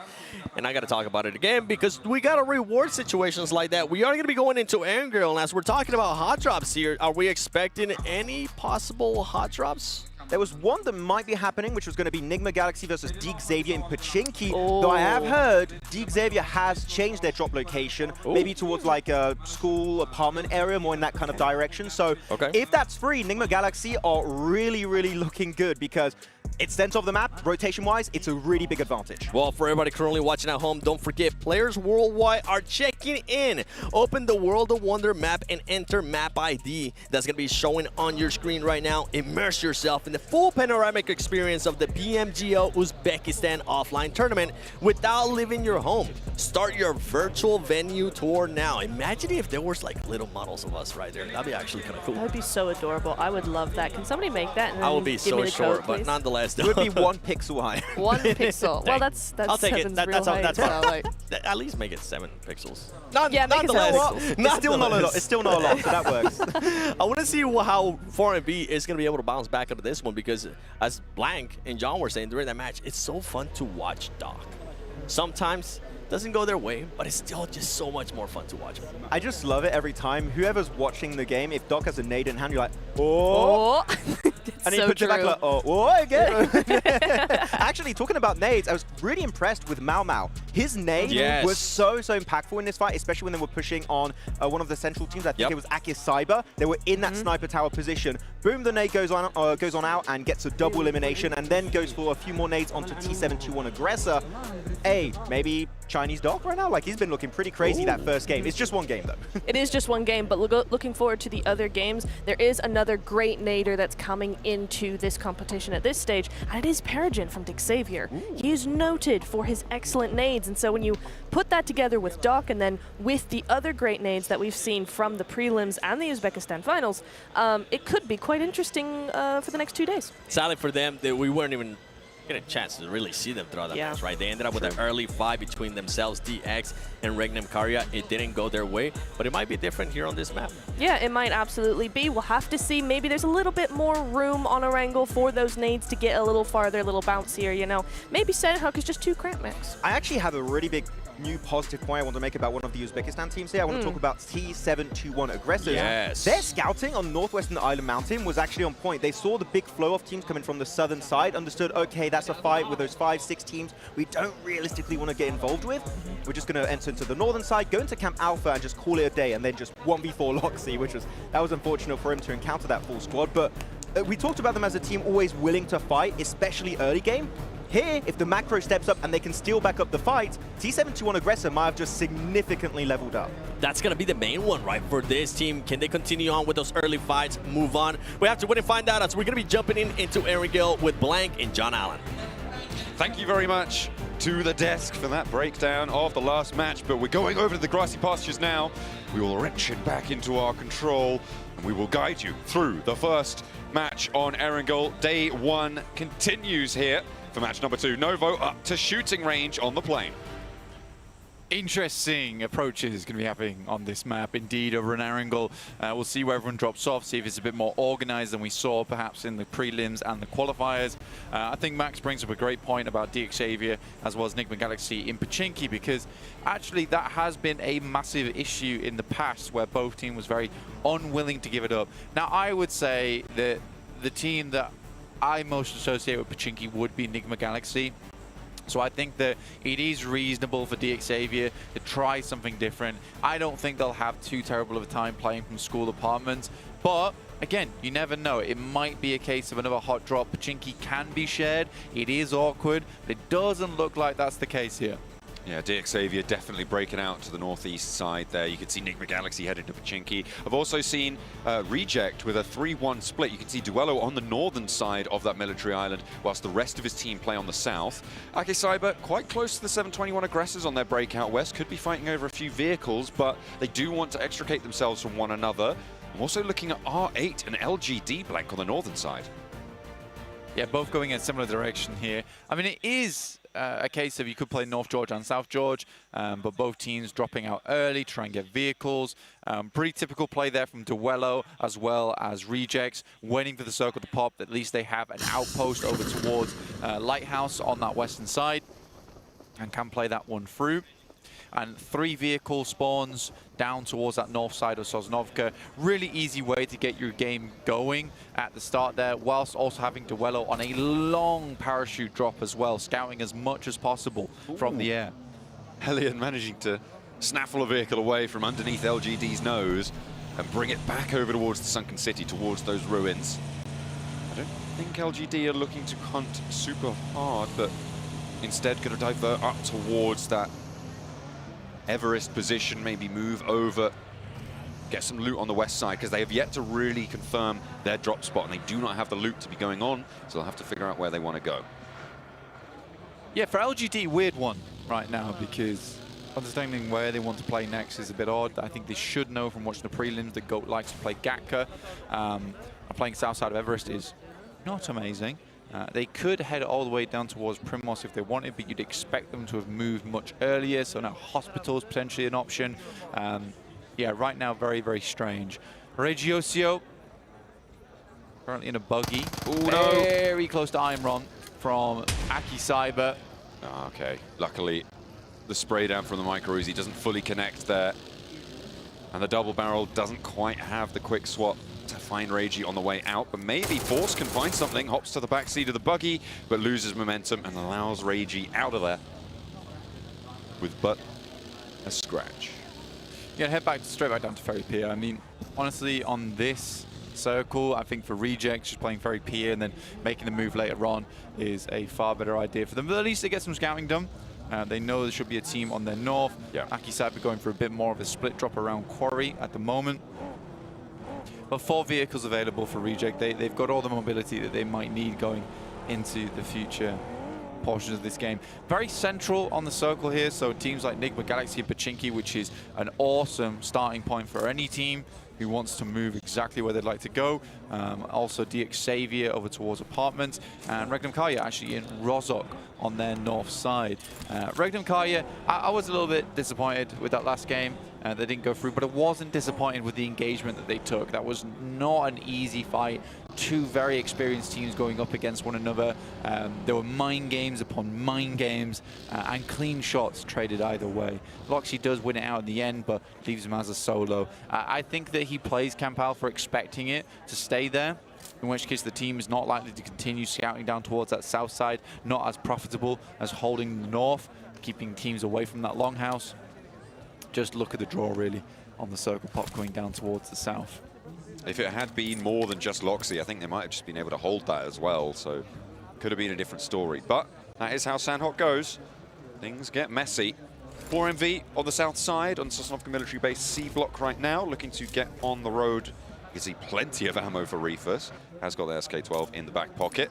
and I got to talk about it again because we got to reward situations like that. We are going to be going into Erangel, and as we're talking about hot drops here, are we expecting any possible hot drops? There was one that might be happening, which was going to be Nigma Galaxy versus Deek Xavier in Pachinki. Though I have heard Deek Xavier has changed their drop location, maybe towards like a school, apartment area, more in that kind of direction. So if that's free, Nigma Galaxy are really, really looking good because it's center of the map, rotation-wise, it's a really big advantage. Well, for everybody currently watching at home, don't forget, players worldwide are checking in. Open the World of Wonder map and enter map ID. That's going to be showing on your screen right now. Immerse yourself in the full panoramic experience of the PMGO Uzbekistan offline tournament without leaving your home. Start your virtual venue tour now. Imagine if there was like little models of us right there. That'd be actually kind of cool. That would be so adorable. I would love that. Can somebody make that? And I will be give so me the short, code, but please? nonetheless, It would be 1 pixel high. 1 pixel. Well, that's I'll take it. Seven's real height, That's so, like, At least make it 7 pixels. Yeah, make it 7 Nonetheless, pixels. It's still not a lot. It's still not a lot, so that works. I want to see how 4MV is going to be able to bounce back out of this one because, as Blank and John were saying during that match, it's so fun to watch Doc. Sometimes doesn't go their way, but it's still just so much more fun to watch. I just love it every time. Whoever's watching the game, if Doc has a nade in hand, you're like, oh. And he puts it back like, oh, again. Actually, talking about nades, I was really impressed with Mao Mao. His nade was so impactful in this fight, especially when they were pushing on one of the central teams. I think it was Akis Cyber. They were in that sniper tower position. Boom, the nade goes on out and gets a double elimination, and then goes for a few more nades onto T721 Aggressor. Hey, maybe Chinese Doc right now? Like, he's been looking pretty crazy that first game. It's just 1 game, though. It is just 1 game, but looking forward to the other games. There is another great nader that's coming into this competition at this stage, and it is Peregrine from Dick Xavier. He is noted for his excellent nades, and so when you put that together with Doc and then with the other great nades that we've seen from the prelims and the Uzbekistan finals, it could be quite interesting for the next 2 days. Sadly for them, we weren't even get a chance to really see them throughout that match, right? They ended up with an early fight between themselves, DX and Regnum Karya. It didn't go their way, but it might be different here on this map. Yeah, it might absolutely be. We'll have to see. Maybe there's a little bit more room on Erangel for those nades to get a little farther, a little bouncier, you know. Maybe Sandhawk is just too cramped, Max. I actually have a really big new positive point I want to make about one of the Uzbekistan teams here. I want to talk about T721 Aggressors. Yes. Their scouting on northwestern Island Mountain was actually on point. They saw the big flow of teams coming from the southern side, understood, okay, that's a fight with those 5-6 teams we don't realistically want to get involved with. We're just going to enter into the northern side, go into Camp Alpha and just call it a day, and then just 1v4 Loxy, that was unfortunate for him to encounter that full squad. But we talked about them as a team always willing to fight, especially early game. Here, if the macro steps up and they can steal back up the fight, T721 Aggressor might have just significantly leveled up. That's going to be the main one, right, for this team. Can they continue on with those early fights, move on? We have to wait and find out as we're going to be jumping into Erangel with Blank and John Allen. Thank you very much, to the desk for that breakdown of the last match, but we're going over to the grassy pastures now. We will wrench it back into our control, and we will guide you through the first match on Erangel. Day 1 continues here for match number 2. Novo up to shooting range on the plane. Interesting approaches going to be happening on this map, indeed, over an Erangel. We'll see where everyone drops off, see if it's a bit more organized than we saw perhaps in the prelims and the qualifiers. I think Max brings up a great point about DXavier as well as Enigma Galaxy in Pachinki, because actually that has been a massive issue in the past where both teams was very unwilling to give it up. Now, I would say that the team that I most associate with Pachinki would be Enigma Galaxy. So I think that it is reasonable for DXavier to try something different. I don't think they'll have too terrible of a time playing from school apartments. But again, you never know. It might be a case of another hot drop. Pachinki can be shared. It is awkward. But it doesn't look like that's the case here. Yeah, DXavier definitely breaking out to the northeast side there. You can see Enigma Galaxy headed to Pachinki. I've also seen Reject with a 3-1 split. You can see Duello on the northern side of that military island, whilst the rest of his team play on the south. Ake Cyber quite close to the 721 aggressors on their breakout west. Could be fighting over a few vehicles, but they do want to extricate themselves from one another. I'm also looking at R8 and LGD blank on the northern side. Yeah, both going in a similar direction here. I mean, it is a case of you could play North George and South George, but both teams dropping out early, try and get vehicles. Pretty typical play there from Duello as well as Rejects, waiting for the circle to pop. At least they have an outpost over towards Lighthouse on that western side and can play that one through. And 3 vehicle spawns down towards that north side of Sosnovka. Really easy way to get your game going at the start there, whilst also having Duello on a long parachute drop as well, scouting as much as possible from the air. Hellion managing to snaffle a vehicle away from underneath LGD's nose and bring it back over towards the sunken city, towards those ruins. I don't think LGD are looking to hunt super hard, but instead going to divert up towards that Everest position, maybe move over, get some loot on the west side, because they have yet to really confirm their drop spot, and they do not have the loot to be going on, so they'll have to figure out where they want to go. Yeah, for LGD, weird one right now, because understanding where they want to play next is a bit odd. I think they should know from watching the prelims that GOAT likes to play Gatka. Playing south side of Everest is not amazing. They could head all the way down towards Primos if they wanted, but you'd expect them to have moved much earlier, so now Hospital's potentially an option. Yeah, right now, very, very strange. Regiosio, currently in a buggy. Ooh, very close to Imron from Ake Cyber. Okay, luckily the spray down from the Micro Uzi doesn't fully connect there, and the double barrel doesn't quite have the quick swap to find Reiji on the way out, but maybe Force can find something. Hops to the back seat of the buggy, but loses momentum and allows Reiji out of there with but a scratch. Yeah, head back straight back down to Ferry Pier. I mean, honestly, on this circle, I think for Rejects, just playing Ferry Pier and then making the move later on is a far better idea for them. But at least they get some scouting done. They know there should be a team on their north. Yeah. Ake Cyber going for a bit more of a split drop around Quarry at the moment. But 4 vehicles available for Reject. They've got all the mobility that they might need going into the future portions of this game. Very central on the circle here, so teams like Enigma Galaxy and Pachinki, which is an awesome starting point for any team who wants to move exactly where they'd like to go. Also DXavier over towards Apartments, and Regnum Karya actually in Rozhok on their north side. Regnum Karya, I was a little bit disappointed with that last game. They didn't go through, but it wasn't disappointed with the engagement that they took. That was not an easy fight. 2 very experienced teams going up against one another. There were mind games upon mind games, and clean shots traded either way. Loxy does win it out in the end, but leaves him as a solo. I think that he plays Campal for expecting it to stay there, in which case the team is not likely to continue scouting down towards that south side, not as profitable as holding the north, keeping teams away from that longhouse. Just look at the draw, really, on the circle pop going down towards the south. If it had been more than just Loxy, I think they might have just been able to hold that as well, so could have been a different story. But that is how Sandhawk goes. Things get messy. 4MV on the south side, on Sosnovka military base C block right now, looking to get on the road. You can see plenty of ammo for Reefers. Has got the SK-12 in the back pocket.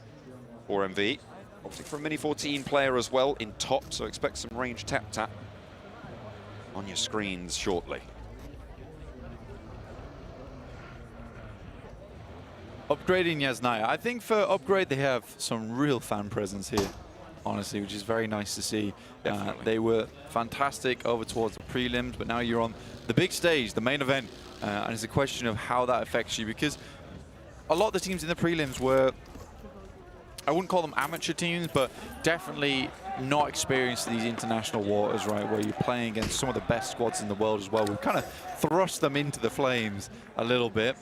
4MV Opting for a Mini 14 player as well in top, so expect some range tap-tap on your screens shortly. Upgrading Yasnaya. I think for Upgrade, they have some real fan presence here, honestly, which is very nice to see. They were fantastic over towards the prelims, but now you're on the big stage, the main event, and it's a question of how that affects you, because a lot of the teams in the prelims were, I wouldn't call them amateur teams, but definitely not experienced in these international waters, right, where you're playing against some of the best squads in the world as well. We've kind of thrust them into the flames a little bit.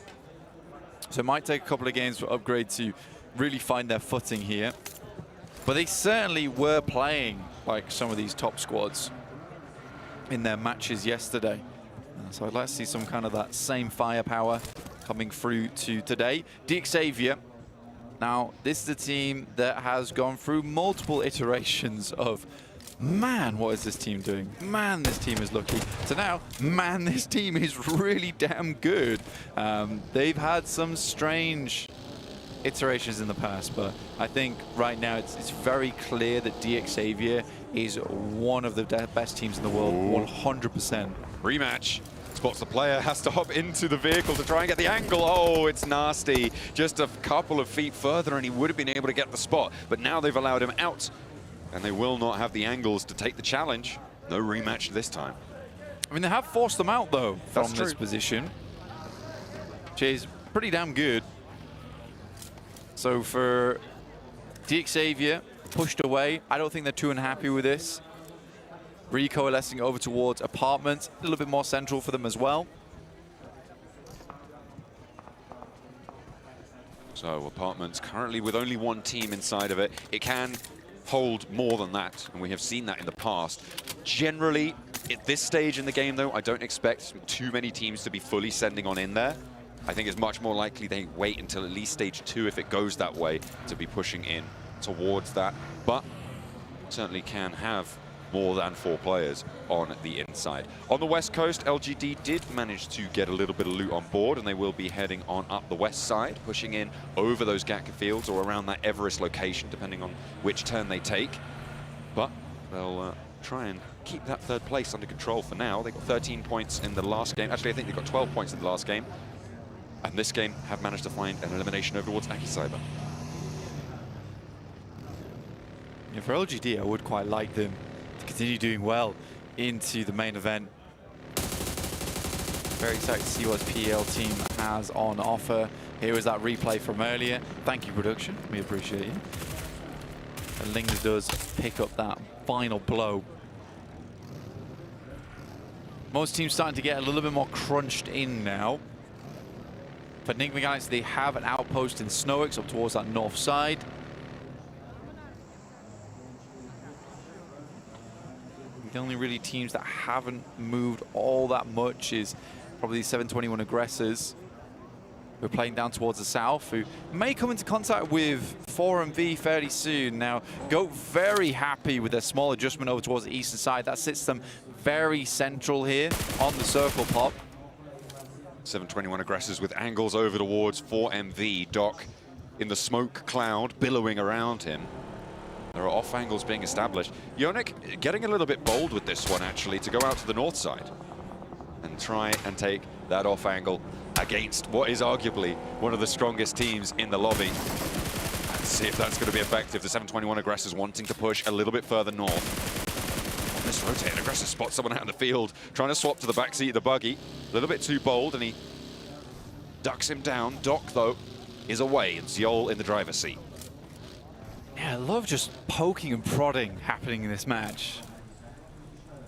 So it might take a couple of games for Upgrade to really find their footing here. But they certainly were playing like some of these top squads in their matches yesterday. So I'd like to see some kind of that same firepower coming through to today. Xavier. Now, this is a team that has gone through multiple iterations of, man, what is this team doing? Man, this team is lucky. So now, man, this team is really damn good. They've had some strange iterations in the past, but I think right now it's very clear that Xavier is one of the best teams in the world, 100%. Rematch. Spots the player, has to hop into the vehicle to try and get the angle. Oh, it's nasty. Just a couple of feet further and he would have been able to get the spot, but now they've allowed him out and they will not have the angles to take the challenge. No rematch this time. I mean, they have forced them out, though, from this position, which is pretty damn good. So for Xavier, pushed away. I don't think they're too unhappy with this. Recoalescing over towards apartments, a little bit more central for them as well. So apartments currently with only one team inside of it. It can hold more than that, and we have seen that in the past. Generally, at this stage in the game, though, I don't expect too many teams to be fully sending on in there. I think it's much more likely they wait until at least stage 2, if it goes that way, to be pushing in towards that. But certainly can have more than 4 players on the inside. On the west coast, LGD did manage to get a little bit of loot on board, and they will be heading on up the west side, pushing in over those Gatka fields or around that Everest location, depending on which turn they take. But they'll try and keep that 3rd place under control for now. They got 13 points in the last game. Actually, I think they got 12 points in the last game. And this game have managed to find an elimination over towards Akicyber. Yeah, for LGD, I would quite like them to continue doing well into the main event. Very excited to see what PL team has on offer. Here is that replay from earlier. Thank you, production. We appreciate you. And Ling does pick up that final blow. Most teams starting to get a little bit more crunched in now. For Enigma Galaxy, they have an outpost in Snowix up towards that north side. The only really teams that haven't moved all that much is probably the 721 Aggressors, who are playing down towards the south, who may come into contact with 4MV fairly soon. Now, Goat very happy with their small adjustment over towards the eastern side. That sits them very central here on the circle pop. 721 Aggressors with angles over towards 4MV. Doc in the smoke cloud billowing around him. There are off angles being established. Yonik getting a little bit bold with this one, actually, to go out to the north side and try and take that off angle against what is arguably one of the strongest teams in the lobby. And see if that's going to be effective. The 721 Aggressors wanting to push a little bit further north. On this rotating, Aggressor spots someone out in the field, trying to swap to the backseat of the buggy. A little bit too bold, and he ducks him down. Doc, though, is away, and Ziol in the driver's seat. Yeah, I love just poking and prodding happening in this match.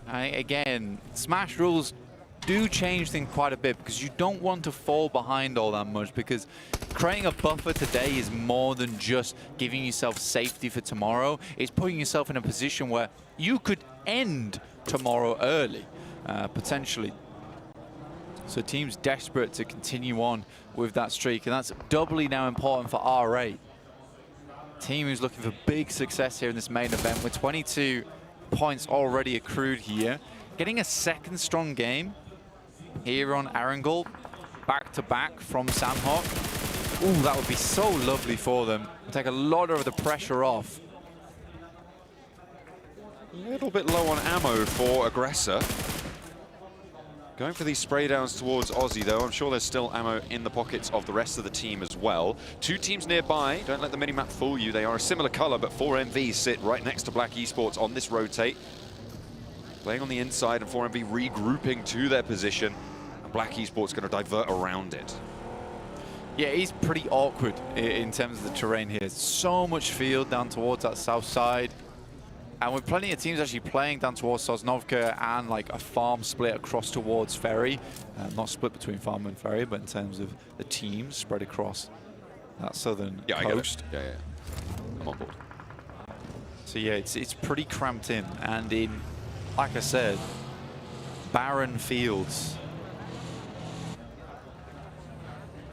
Again, Smash rules do change things quite a bit because you don't want to fall behind all that much, because creating a buffer today is more than just giving yourself safety for tomorrow. It's putting yourself in a position where you could end tomorrow early, potentially. So teams desperate to continue on with that streak, and that's doubly now important for R8. Team who's looking for big success here in this main event with 22 points already accrued here. Getting a 2nd strong game here on Arangel, back-to-back from Samhawk. Ooh, that would be so lovely for them. Take a lot of the pressure off A little bit low on ammo for Aggressor. Going for these spray downs towards Aussie, though. I'm sure there's still ammo in the pockets of the rest of the team as well. Two teams nearby. Don't let the minimap fool you. They are a similar color, but 4MV sit right next to Black Esports on this rotate. Playing on the inside, and 4MV regrouping to their position. And Black Esports going to divert around it. Yeah, he's pretty awkward in terms of the terrain here. So much field down towards that south side. And with plenty of teams actually playing down towards Sosnovka and like a farm split across towards Ferry. Not split between farm and Ferry, but in terms of the teams spread across that southern coast. I get it. Yeah. I'm on board. So yeah, it's pretty cramped in. And in, like I said, barren fields.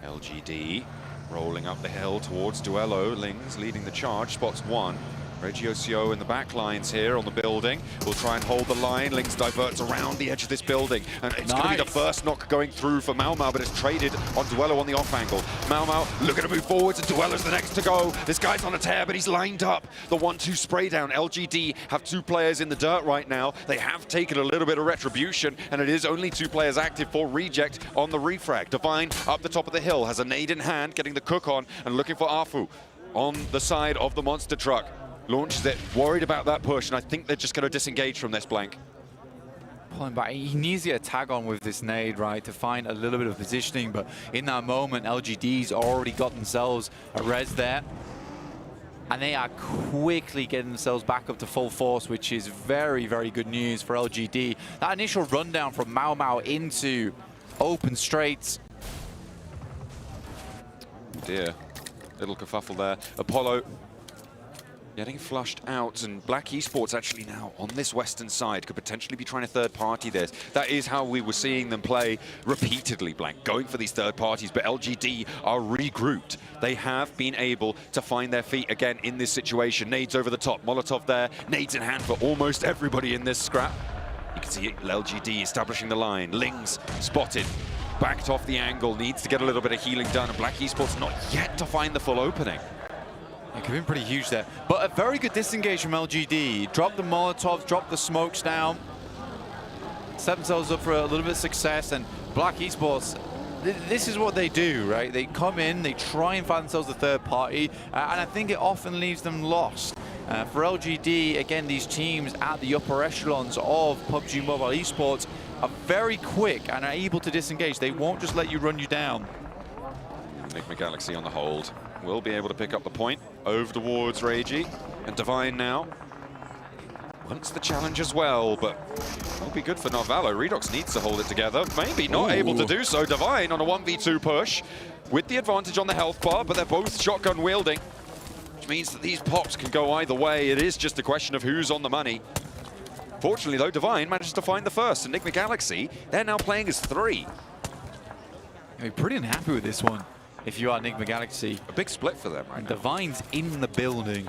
LGD rolling up the hill towards Duello. Lings leading the charge, spots one. Regiocio in the back lines here on the building. Will try and hold the line. Lings diverts around the edge of this building. And it's going to be the first knock going through for Mau Mau, but it's traded on Duello on the off angle. Mau Mau looking to move forwards, and Duello's the next to go. This guy's on a tear, but he's lined up. The 1-2 spray down. LGD have two players in the dirt right now. They have taken a little bit of retribution, and it is only two players active for reject on the refrag. Divine up the top of the hill, has a nade in hand, getting the cook on, and looking for Afu on the side of the monster truck. Launches it, worried about that push, and I think they're just going to disengage from this, Blank. Pulling back, he needs to get a tag on with this nade, right, to find a little bit of positioning, but in that moment, LGD's already got themselves a res there, and they are quickly getting themselves back up to full force, which is very, very good news for LGD. That initial rundown from Mau Mau into open straights. Dear, little kerfuffle there. Apollo getting flushed out, and Black Esports actually now on this western side could potentially be trying to third party this. That is how we were seeing them play repeatedly, Blank, going for these third parties, but LGD are regrouped. They have been able to find their feet again in this situation. Nades over the top, Molotov there, nades in hand for almost everybody in this scrap. You can see LGD establishing the line. Lings spotted, backed off the angle, needs to get a little bit of healing done, and Black Esports not yet to find the full opening. It could have been pretty huge there. But a very good disengage from LGD. Drop the Molotovs, drop the smokes down. Set themselves up for a little bit of success. And Black Esports, this is what they do, right? They come in, they try and find themselves a third party. And I think it often leaves them lost. For LGD, again, these teams at the upper echelons of PUBG Mobile esports are very quick and are able to disengage. They won't just let you run you down. Enigma Galaxy on the hold. Will be able to pick up the point over towards Reiji, and Divine now wants the challenge as well, but it'll be good for Narvalo. Redox needs to hold it together, maybe not able to do so. Divine on a 1v2 push with the advantage on the health bar, but they're both shotgun wielding, which means that these pops can go either way. It is just a question of who's on the money. Fortunately though, Divine manages to find the first. Enigma Galaxy, they're now playing as 3. You're pretty unhappy with this one. If you are Enigma Galaxy. A big split for them right now. Divine's in the building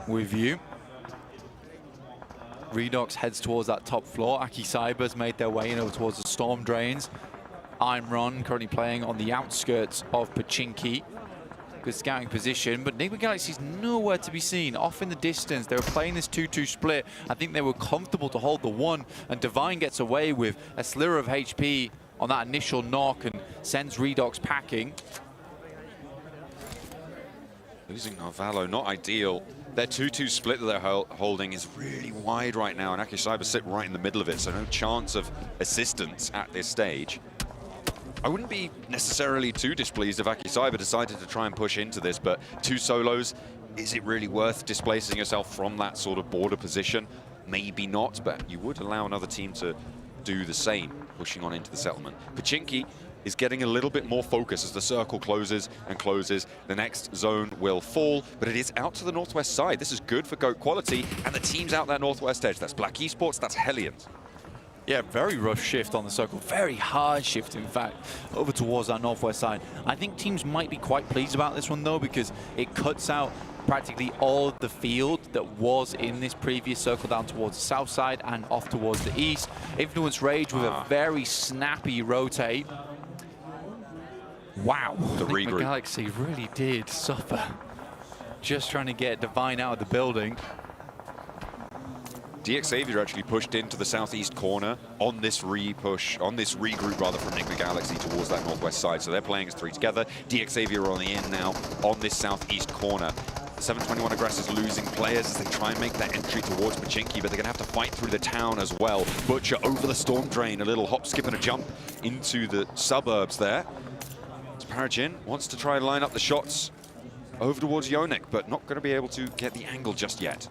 with you. Redox heads towards that top floor. Aki Cybers made their way in over towards the storm drains. Imron currently playing on the outskirts of Pachinki. Good scouting position, but Enigma Galaxy's nowhere to be seen. Off in the distance, they were playing this 2-2 split. I think they were comfortable to hold the one, and Divine gets away with a sliver of HP on that initial knock and sends Redox packing. Losing Narvalo, not ideal. Their 2-2 split that they're holding is really wide right now, and Aki Cyber sit right in the middle of it, so no chance of assistance at this stage. I wouldn't be necessarily too displeased if Aki Cyber decided to try and push into this, but 2 solos, is it really worth displacing yourself from that sort of border position? Maybe not, but you would allow another team to do the same, pushing on into the settlement. Pachinki is getting a little bit more focus as the circle closes and closes. The next zone will fall, but it is out to the northwest side. This is good for GOAT quality, and the team's out that northwest edge. That's Black Esports, that's Hellions. Yeah, very rough shift on the circle. Very hard shift, in fact, over towards that northwest side. I think teams might be quite pleased about this one, though, because it cuts out practically all of the field that was in this previous circle down towards the south side and off towards the east. Influence Rage with a very snappy rotate. Wow, the Enigma Galaxy really did suffer. Just trying to get Divine out of the building. DXavier actually pushed into the southeast corner on this regroup rather from Enigma Galaxy towards that northwest side. So they're playing as three together. DXavier are on the in now on this southeast corner. 721 Aggressors losing players as they try and make that entry towards Pochinki, but they're going to have to fight through the town as well. Butcher over the storm drain, a little hop, skip and a jump into the suburbs there. Parajin wants to try and line up the shots over towards Yonik, but not going to be able to get the angle just yet.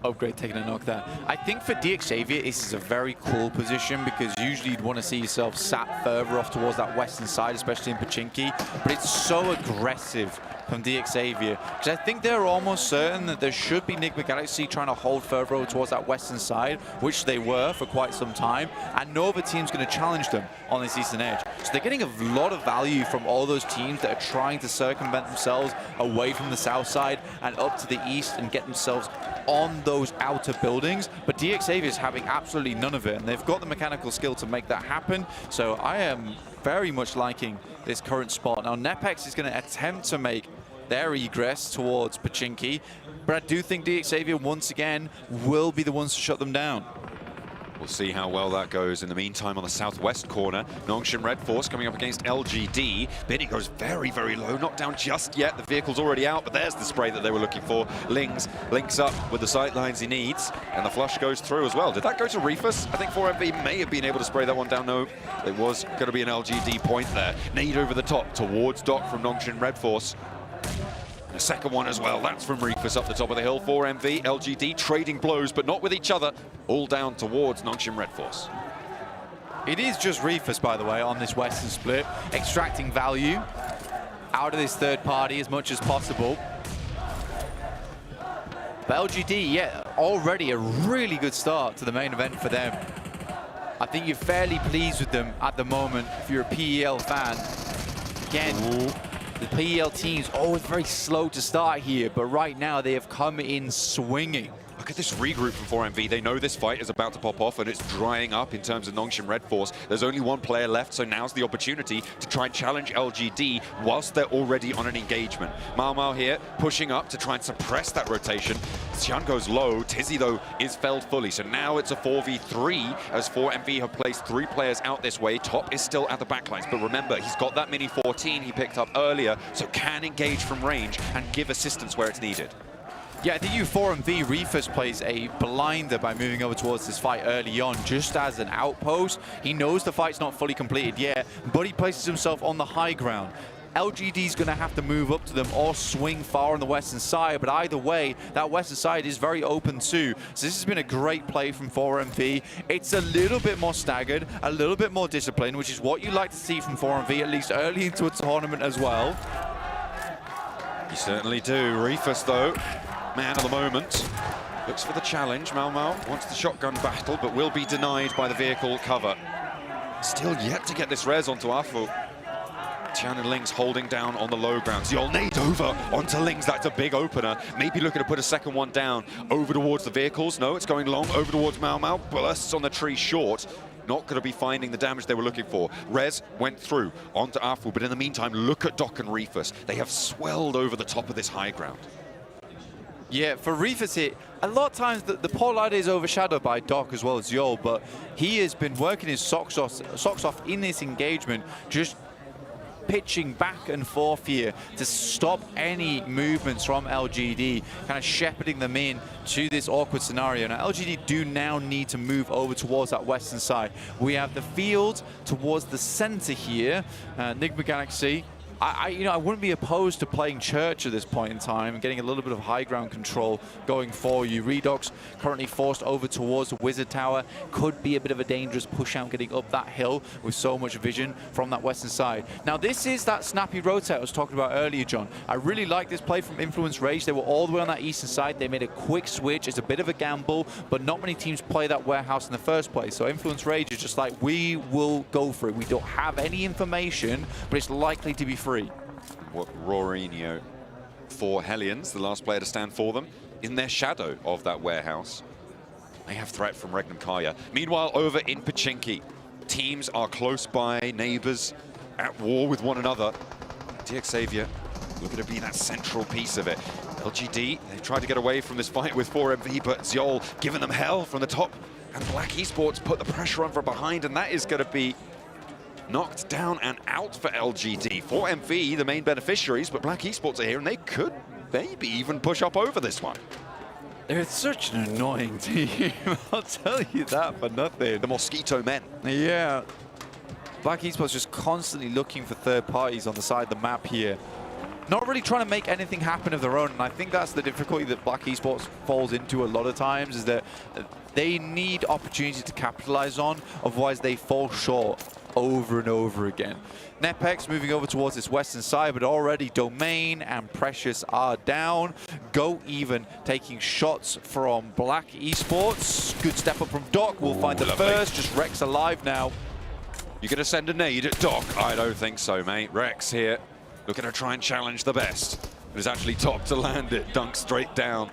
Upgrade taking a knock there. I think for DXavier, this is a very cool position because usually you'd want to see yourself sat further off towards that western side, especially in Pochinki, but it's so aggressive from DXavier because I think they're almost certain that there should be Enigma Galaxy trying to hold further over towards that western side, which they were for quite some time, and no other team's going to challenge them on this eastern edge. So they're getting a lot of value from all those teams that are trying to circumvent themselves away from the south side and up to the east and get themselves on those outer buildings, but DXavier is having absolutely none of it, and they've got the mechanical skill to make that happen. So I am very much liking this current spot. Now Nepex is going to attempt to make their egress towards Pochinki, but I do think DXavier once again will be the ones to shut them down. We'll see how well that goes. In the meantime, on the southwest corner, Nongshim Red Force coming up against LGD. Binny goes very, very low. Not down just yet. The vehicle's already out, but there's the spray that they were looking for. Lings links up with the sight lines he needs, and the flush goes through as well. Did that go to Reefus? I think 4MV may have been able to spray that one down. No, it was going to be an LGD point there. Nade over the top towards Doc from Nongshim Red Force. A second one as well. That's from Reefus up the top of the hill. 4MV, LGD trading blows, but not with each other. All down towards Nongshim Red Force. It is just Reefus, by the way, on this western split, extracting value out of this third party as much as possible. But LGD, yeah, already a really good start to the main event for them. I think you're fairly pleased with them at the moment if you're a PEL fan. Again, the PEL team's always very slow to start here, but right now they have come in swinging. Look at this regroup from 4MV. They know this fight is about to pop off and it's drying up in terms of Nongshim Red Force. There's only one player left, so now's the opportunity to try and challenge LGD whilst they're already on an engagement. Mao Mao here pushing up to try and suppress that rotation. Xian goes low. Tizzy, though, is felled fully. So now it's a 4v3 as 4MV have placed 3 players out this way. Top is still at the backlines, but remember, he's got that Mini 14 he picked up earlier, so can engage from range and give assistance where it's needed. Yeah, I think U4MV Reefus plays a blinder by moving over towards this fight early on, just as an outpost. He knows the fight's not fully completed yet, but he places himself on the high ground. LGD's going to have to move up to them or swing far on the western side, but either way, that western side is very open too. So this has been a great play from 4MV. It's a little bit more staggered, a little bit more disciplined, which is what you like to see from 4MV, at least early into a tournament as well. You certainly do. Reefus, though, man of the moment. Looks for the challenge. Mao Mao wants the shotgun battle, but will be denied by the vehicle cover. Still yet to get this res onto Afu. Tian and Lings holding down on the low ground. Yol nade over onto Lings. That's a big opener. Maybe looking to put a second one down over towards the vehicles. No, it's going long over towards Mao Mao. Bursts on the tree short. Not going to be finding the damage they were looking for. Rez went through onto Afu, but in the meantime, look at Doc and Reefus. They have swelled over the top of this high ground. Yeah, for Reefus here, a lot of times the poor lad is overshadowed by Doc as well as Yol, but he has been working his socks off in this engagement, just pitching back and forth here to stop any movements from LGD, kind of shepherding them in to this awkward scenario. Now, LGD do now need to move over towards that western side. We have the field towards the center here. Enigma Galaxy, I wouldn't be opposed to playing Church at this point in time and getting a little bit of high ground control going for you. Redox currently forced over towards the Wizard Tower. Could be a bit of a dangerous push out getting up that hill with so much vision from that western side. Now, this is that snappy rotate I was talking about earlier, John. I really like this play from Influence Rage. They were all the way on that eastern side. They made a quick switch. It's a bit of a gamble, but not many teams play that warehouse in the first place. So Influence Rage is just like, we will go for it. We don't have any information, but it's likely to be free. What Rorinho for Hellions, the last player to stand for them, in their shadow of that warehouse. They have threat from Regnum Kaya. Meanwhile, over in Pochinki, teams are close by, neighbors at war with one another. DXavier looking to be that central piece of it. LGD, they tried to get away from this fight with 4MV, but Zyol giving them hell from the top. And Black Esports put the pressure on from behind, and that is going to be knocked down and out for LGD. 4MV, the main beneficiaries, but Black Esports are here, and they could maybe even push up over this one. They're such an annoying team, I'll tell you that for nothing. The Mosquito Men. Yeah. Black Esports just constantly looking for third parties on the side of the map here. Not really trying to make anything happen of their own, and I think that's the difficulty that Black Esports falls into a lot of times, is that they need opportunities to capitalize on, otherwise they fall short over and over again. Nepex moving over towards this western side, but already Domain and Precious are down. Go even taking shots from Black Esports. Good step up from Doc, will find the first, just Rex alive now. You're going to send a nade at Doc? I don't think so, mate. Rex here, looking to try and challenge the best. But is actually top to land it, dunk straight down.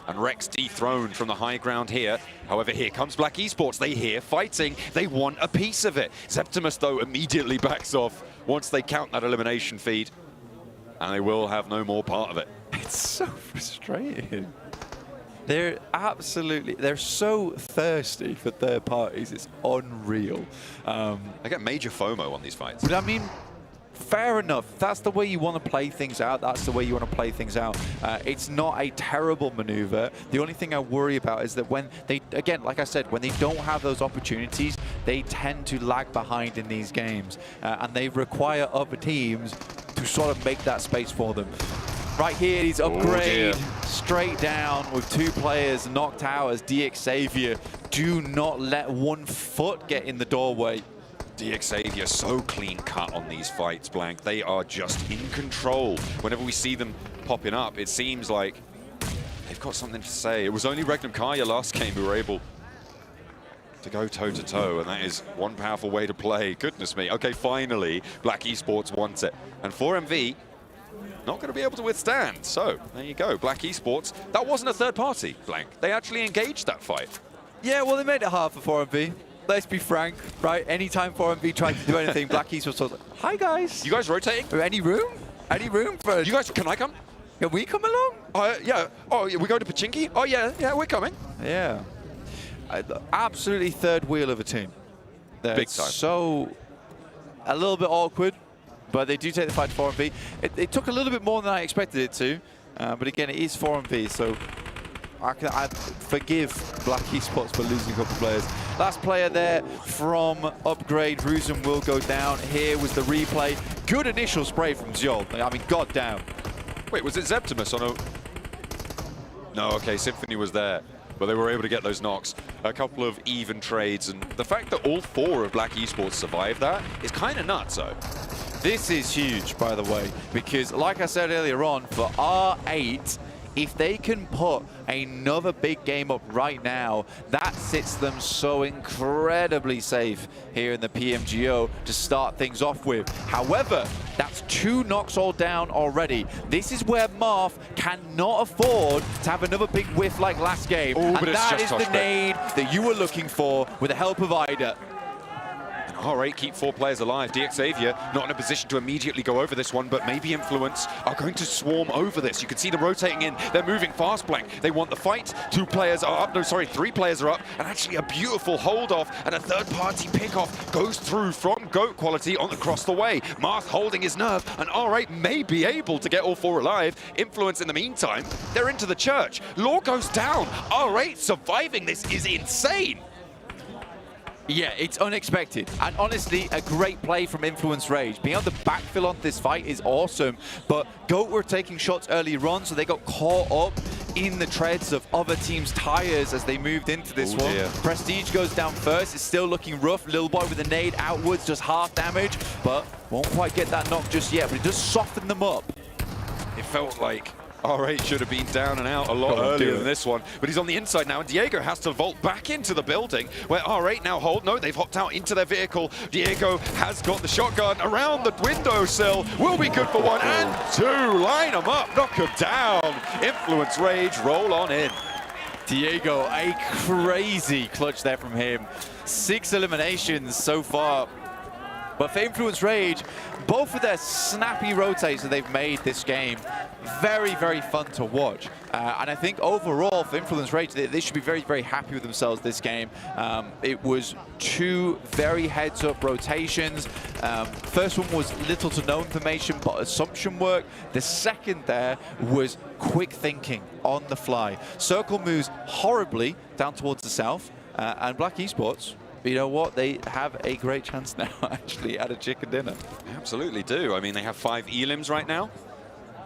And Rex dethroned from the high ground here. However, here comes Black Esports. They hear fighting. They want a piece of it. Septimus, though, immediately backs off once they count that elimination feed. And they will have no more part of it. It's so frustrating. They're so thirsty for third parties. It's unreal. I get major FOMO on these fights. But I mean, fair enough. That's the way you want to play things out. That's the way you want to play things out. It's not a terrible maneuver. The only thing I worry about is that when they, again, like I said, when they don't have those opportunities, they tend to lag behind in these games. And they require other teams to sort of make that space for them. Right here, he's upgrade straight down with two players knocked out as DX Xavier. Do not let 1 foot get in the doorway. DX Xavier so clean cut on these fights, Blank. They are just in control. Whenever we see them popping up, it seems like they've got something to say. It was only Regnum Kaya last game who were able to go toe-to-toe, and that is one powerful way to play. Goodness me. Okay, finally, Black Esports wants it. And 4MV, not going to be able to withstand. So, there you go. Black Esports, that wasn't a third party, Blank. They actually engaged that fight. Yeah, well, they made it hard for 4MV. Let's be frank, right? Anytime 4MV tried to do anything, Black Esports was like, hi, guys. You guys rotating? Any room? Any room for... You guys, can I come? Can we come along? Yeah. Oh, we go to Pachinki? Oh, yeah, we're coming. Yeah. Absolutely third wheel of a team. They're Big time. So, a little bit awkward, but they do take the fight to 4MV. It took a little bit more than I expected it to, but again, it is 4MV, so I forgive Black Esports for losing a couple of players. Last player there from Upgrade, Rusum will go down. Here was the replay. Good initial spray from Zyol. I mean, goddamn. Wait, was it Septimus on a... No, okay, Symphony was there, but they were able to get those knocks. A couple of even trades, and the fact that all 4 of Black Esports survived that is kind of nuts, though. This is huge, by the way, because like I said earlier on, for R8, if they can put another big game up right now, that sits them so incredibly safe here in the PMGO to start things off with. However, that's 2 knocks all down already. This is where Marth cannot afford to have another big whiff like last game. Ooh, and but it's that just is the nade that you were looking for with the help of Ida. All right, keep 4 players alive. DX Xavier not in a position to immediately go over this one, but maybe Influence are going to swarm over this. You can see them rotating in. They're moving fast, Blank. They want the fight. 2 players are up. No, sorry, 3 players are up. And actually a beautiful hold-off and a third-party pick-off goes through from GOAT quality on across the way. Marth holding his nerve, and R8 may be able to get all 4 alive. Influence in the meantime, they're into the church. Law goes down. R8 surviving this is insane. Yeah, it's unexpected. And honestly, a great play from Influence Rage. Being able to backfill on this fight is awesome. But GOAT were taking shots earlier on, so they got caught up in the treads of other teams' tires as they moved into this one. Dear. Prestige goes down first. It's still looking rough. Little boy with a nade outwards, just half damage, but won't quite get that knock just yet. But it does soften them up. It felt like R8 should have been down and out a lot earlier than this one, but he's on the inside now, and Diego has to vault back into the building where R8 now hold. No, they've hopped out into their vehicle. Diego has got the shotgun around the windowsill. Will be good for 1 and 2. Line them up, knock them down. Influence Rage, roll on in. Diego, a crazy clutch there from him. 6 eliminations so far. But for Influence Rage, both of their snappy rotates that they've made this game, very, very fun to watch. And I think overall for Influence Rage, they should be very, very happy with themselves this game. It was 2 very heads-up rotations. First one was little to no information, but assumption work. The second there was quick thinking on the fly. Circle moves horribly down towards the south, and Black Esports, you know what? They have a great chance now, actually, at a chicken dinner. They absolutely do. I mean, they have 5 elims right now,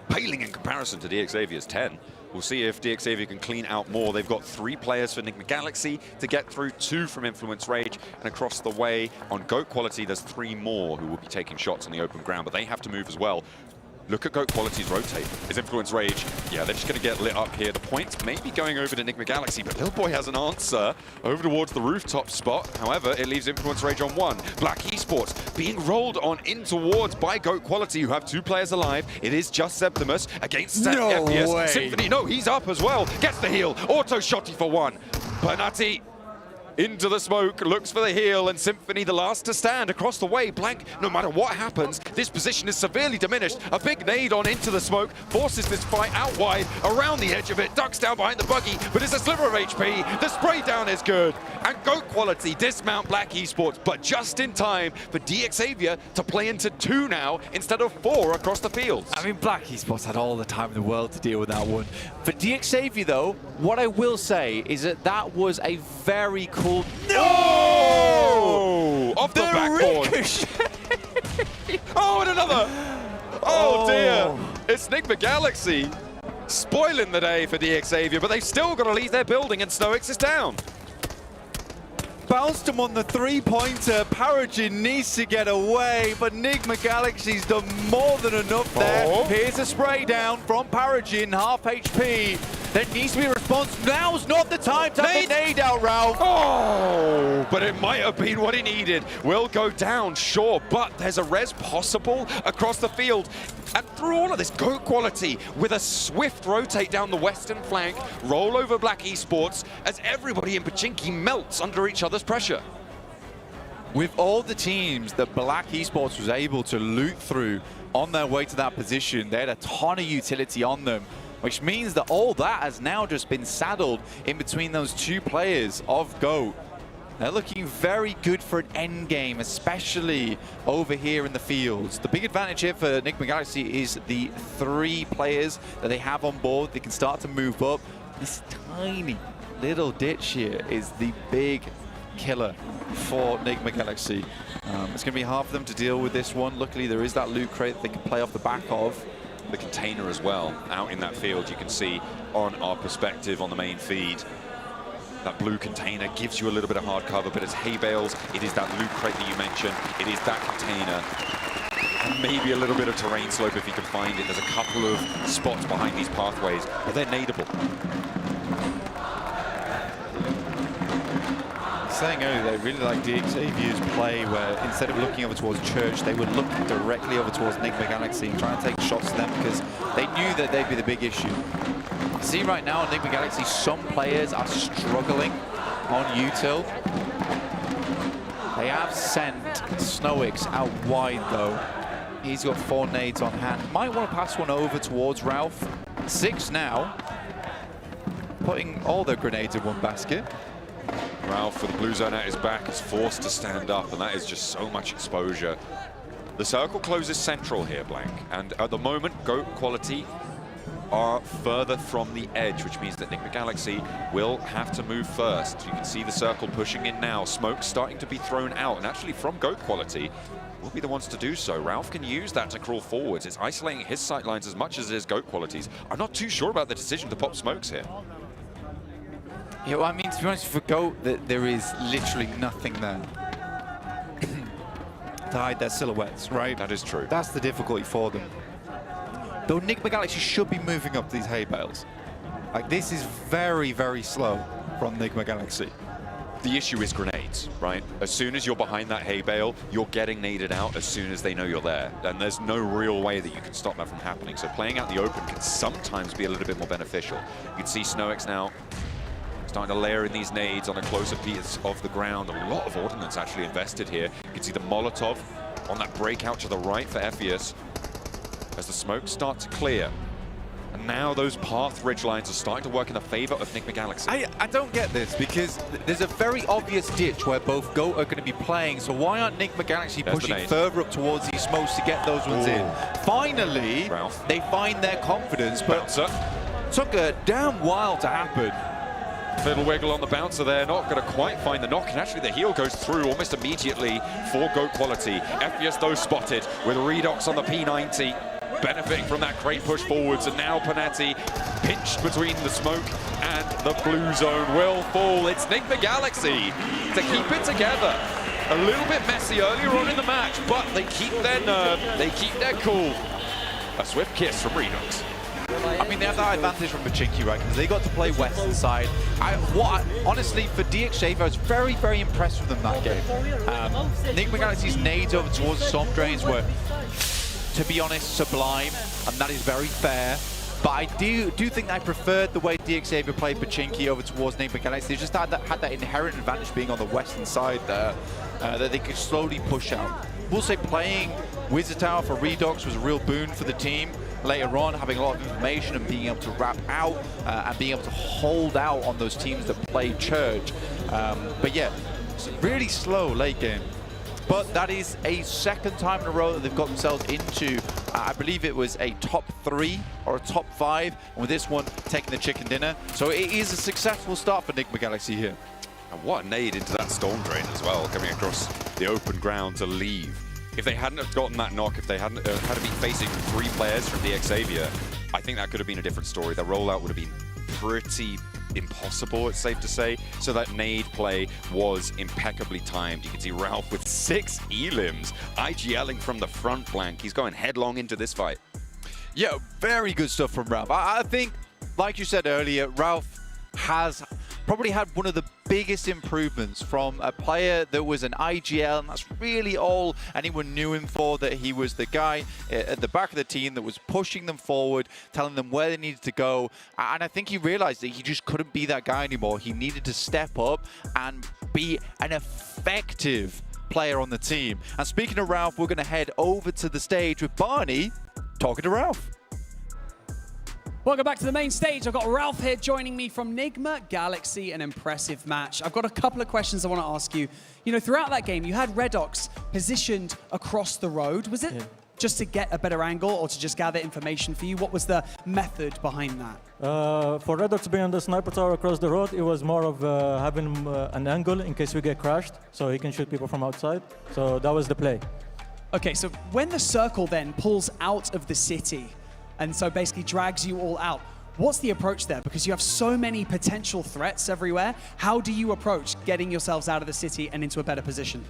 paling in comparison to DXavia's 10. We'll see if DXavia can clean out more. They've got 3 players for Enigma Galaxy to get through, 2 from Influence Rage, and across the way on GOAT Quality, there's 3 more who will be taking shots on the open ground, but they have to move as well. Look at GOAT Quality's rotate. Is Influence Rage, yeah, they're just going to get lit up here. The points may be going over to Enigma Galaxy, but Little Boy has an answer over towards the rooftop spot. However, it leaves Influence Rage on 1. Black Esports being rolled on in towards by GOAT Quality, who have 2 players alive. It is just Septimus against No FPS. way. Symphony, no, he's up as well. Gets the heal. Auto shotty for 1. Bernati into the smoke, looks for the heal, and Symphony the last to stand across the way. Blank, no matter what happens, this position is severely diminished. A big nade on into the smoke, forces this fight out wide, around the edge of it, ducks down behind the buggy, but it's a sliver of HP. The spray down is good, and GOAT Quality dismount Black Esports, but just in time for DXavia to play into 2 now, instead of 4 across the field. I mean, Black Esports had all the time in the world to deal with that one. For DXavia, though, what I will say is that that was a very cool... No! Off the backboard. Oh, and another! Oh, dear. It's Enigma Galaxy spoiling the day for DXavia, but they've still got to leave their building, and Snowix is down. Bounced him on the 3-pointer. Paragin needs to get away, but Enigma Galaxy's done more than enough there. Here's a spray down from Paragin, half HP. There needs to be a response. Now's not the time to have the nade out, Ralph. Oh, but it might have been what he needed. Will go down, sure, but there's a res possible across the field. And through all of this, GOAT Quality with a swift rotate down the western flank, roll over Black Esports as everybody in Pachinki melts under each other's pressure. With all the teams that Black Esports was able to loot through on their way to that position, they had a ton of utility on them, which means that all that has now just been saddled in between those 2 players of GOAT. They're looking very good for an end game, especially over here in the fields. The big advantage here for Enigma Galaxy is the 3 players that they have on board. They can start to move up. This tiny little ditch here is the big killer for Enigma Galaxy. It's going to be hard for them to deal with this one. Luckily, there is that loot crate that they can play off the back of. The container as well, out in that field, you can see on our perspective on the main feed. That blue container gives you a little bit of hard cover, but it's hay bales, it is that loot crate that you mentioned, it is that container, and maybe a little bit of terrain slope if you can find it. There's a couple of spots behind these pathways, but they're nadeable. Saying earlier, they really like DXavia's play where instead of looking over towards Church, they would look directly over towards Enigma Galaxy and try and take shots to them because they knew that they'd be the big issue. See right now, Enigma Galaxy, some players are struggling on util. They have sent Snowix out wide though. He's got 4 nades on hand. Might want to pass one over towards Ralph. 6 now, putting all their grenades in one basket. Ralph with the blue zone at his back is forced to stand up, and that is just so much exposure. The circle closes central here, Blank, and at the moment, GOAT Quality are further from the edge, which means that Enigma Galaxy will have to move first. You can see the circle pushing in now, smoke starting to be thrown out, and actually from GOAT Quality will be the ones to do so. Ralph can use that to crawl forwards. It's isolating his sight lines as much as it is GOAT Quality's. I'm not too sure about the decision to pop smokes here. Yeah, well, I mean, to be honest, for GOAT, there is literally nothing there to hide their silhouettes, right? That is true. That's the difficulty for them. Though Enigma Galaxy should be moving up these hay bales. Like, this is very, very slow from Enigma Galaxy. The issue is grenades, right? As soon as you're behind that hay bale, you're getting naded out as soon as they know you're there. And there's no real way that you can stop that from happening. So playing out the open can sometimes be a little bit more beneficial. You can see Snowix now starting to layer in these nades on a closer piece of the ground. A lot of ordnance actually invested here. You can see the Molotov on that breakout to the right for Epheus as the smoke starts to clear. And now those path ridge lines are starting to work in the favor of Nigma Galaxy. I don't get this, because there's a very obvious ditch where both GOAT are going to be playing, so why aren't Nigma Galaxy pushing further up towards these smokes to get those ones in? Finally, Ralph. They find their confidence, but took a damn while to happen. Little wiggle on the bouncer there, not going to quite find the knock, and actually the heal goes through almost immediately for GOAT quality. Epheus though spotted with Redox on the P90. Benefiting from that great push forwards, and now Panetti pinched between the smoke and the blue zone will fall. It's Nigma Galaxy to keep it together. A little bit messy earlier on in the match, but they keep their nerve, they keep their cool. A swift kiss from Redox. I mean, they have that advantage from Pachinki, right? Because they got to play western side. Honestly, for DXJ, I was very, very impressed with them that game. Nigma Galaxy's nades over towards the Storm Drains were, to be honest, sublime, and that is very fair. But I do think I preferred the way DXavier played Pachinki over towards Nigma Galaxy. They just had that inherent advantage being on the western side there, that they could slowly push out. We'll say playing Wizard Tower for Redox was a real boon for the team. Later on, having a lot of information and being able to wrap out and being able to hold out on those teams that play Church. But yeah, it's really slow late game. But that is a second time in a row that they've got themselves into, I believe it was a top 3 or a top 5, and with this one taking the chicken dinner. So it is a successful start for Nigma Galaxy here. And what a nade into that Storm Drain as well, coming across the open ground to leave. If they hadn't have gotten that knock, if they hadn't had to be facing 3 players from DXavier, I think that could have been a different story. The rollout would have been pretty impossible, it's safe to say. So that nade play was impeccably timed. You can see Ralph with 6 elims, IGLing from the front flank. He's going headlong into this fight. Yeah, very good stuff from Ralph. I think, like you said earlier, Ralph has probably had one of the biggest improvements from a player that was an IGL, and that's really all anyone knew him for, that he was the guy at the back of the team that was pushing them forward, telling them where they needed to go. And I think he realized that he just couldn't be that guy anymore. He needed to step up and be an effective player on the team. And speaking of Ralph, we're going to head over to the stage with Barney talking to Ralph. Welcome back to the main stage. I've got Ralph here joining me from Nigma Galaxy, an impressive match. I've got a couple of questions I want to ask you. You know, throughout that game, you had Redox positioned across the road. Was it just to get a better angle or to just gather information for you? What was the method behind that? For Redox being on the sniper tower across the road, it was more of having an angle in case we get crashed, so he can shoot people from outside. So that was the play. Okay, so when the circle then pulls out of the city, and so basically drags you all out, what's the approach there? Because you have so many potential threats everywhere. How do you approach getting yourselves out of the city and into a better position?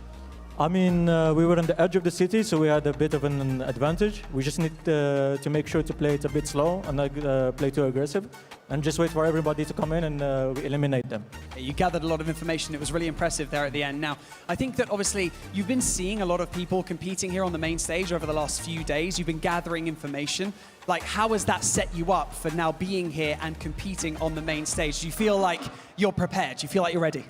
I mean, we were on the edge of the city, so we had a bit of an advantage. We just need to make sure to play it a bit slow and not play too aggressive, and just wait for everybody to come in and we eliminate them. You gathered a lot of information. It was really impressive there at the end. Now, I think that obviously you've been seeing a lot of people competing here on the main stage over the last few days. You've been gathering information. Like, how has that set you up for now being here and competing on the main stage? Do you feel like you're prepared? Do you feel like you're ready?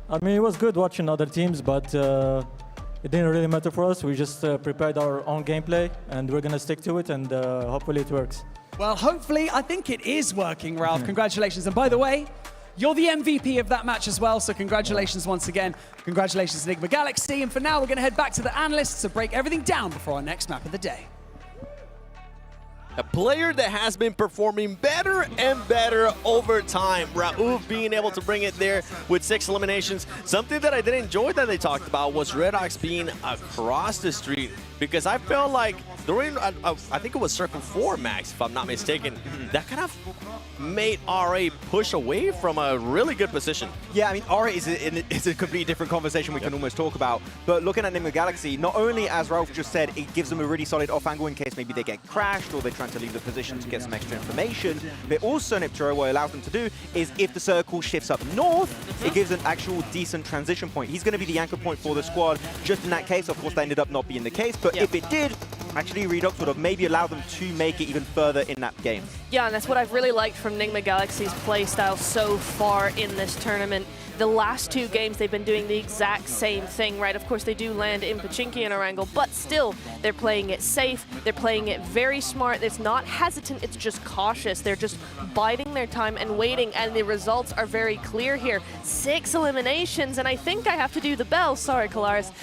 I mean, it was good watching other teams, but it didn't really matter for us. We just prepared our own gameplay, and we're going to stick to it, and hopefully it works. Well, hopefully, I think it is working, Ralph. Congratulations. And by the way, you're the MVP of that match as well, so congratulations once again. Congratulations to Nigma Galaxy. And for now, we're going to head back to the analysts to break everything down before our next map of the day. A player that has been performing better and better over time. Raouf being able to bring it there with 6 eliminations. Something that I did enjoy that they talked about was Redox being across the street, because I felt like during, I think it was Circle 4, Max, if I'm not mistaken, that kind of made RA push away from a really good position. Yeah, I mean, RA is a completely different conversation we can almost talk about. But looking at Nigma Galaxy, not only, as Ralph just said, it gives them a really solid off angle in case maybe they get crashed or they're trying to leave the position to get some extra information, but also Nipturo, what it allows them to do is if the circle shifts up north, it gives an actual decent transition point. He's going to be the anchor point for the squad. Just in that case, of course, that ended up not being the case, but if it did, actually Redux would have maybe allowed them to make it even further in that game. Yeah, and that's what I've really liked from Nigma Galaxy's playstyle so far in this tournament. The last 2 games, they've been doing the exact same thing, right? Of course, they do land in Pachinki and Erangel, but still, they're playing it safe. They're playing it very smart. It's not hesitant, it's just cautious. They're just biding their time and waiting, and the results are very clear here. 6 eliminations, and I think I have to do the bell. Sorry, Kalaris.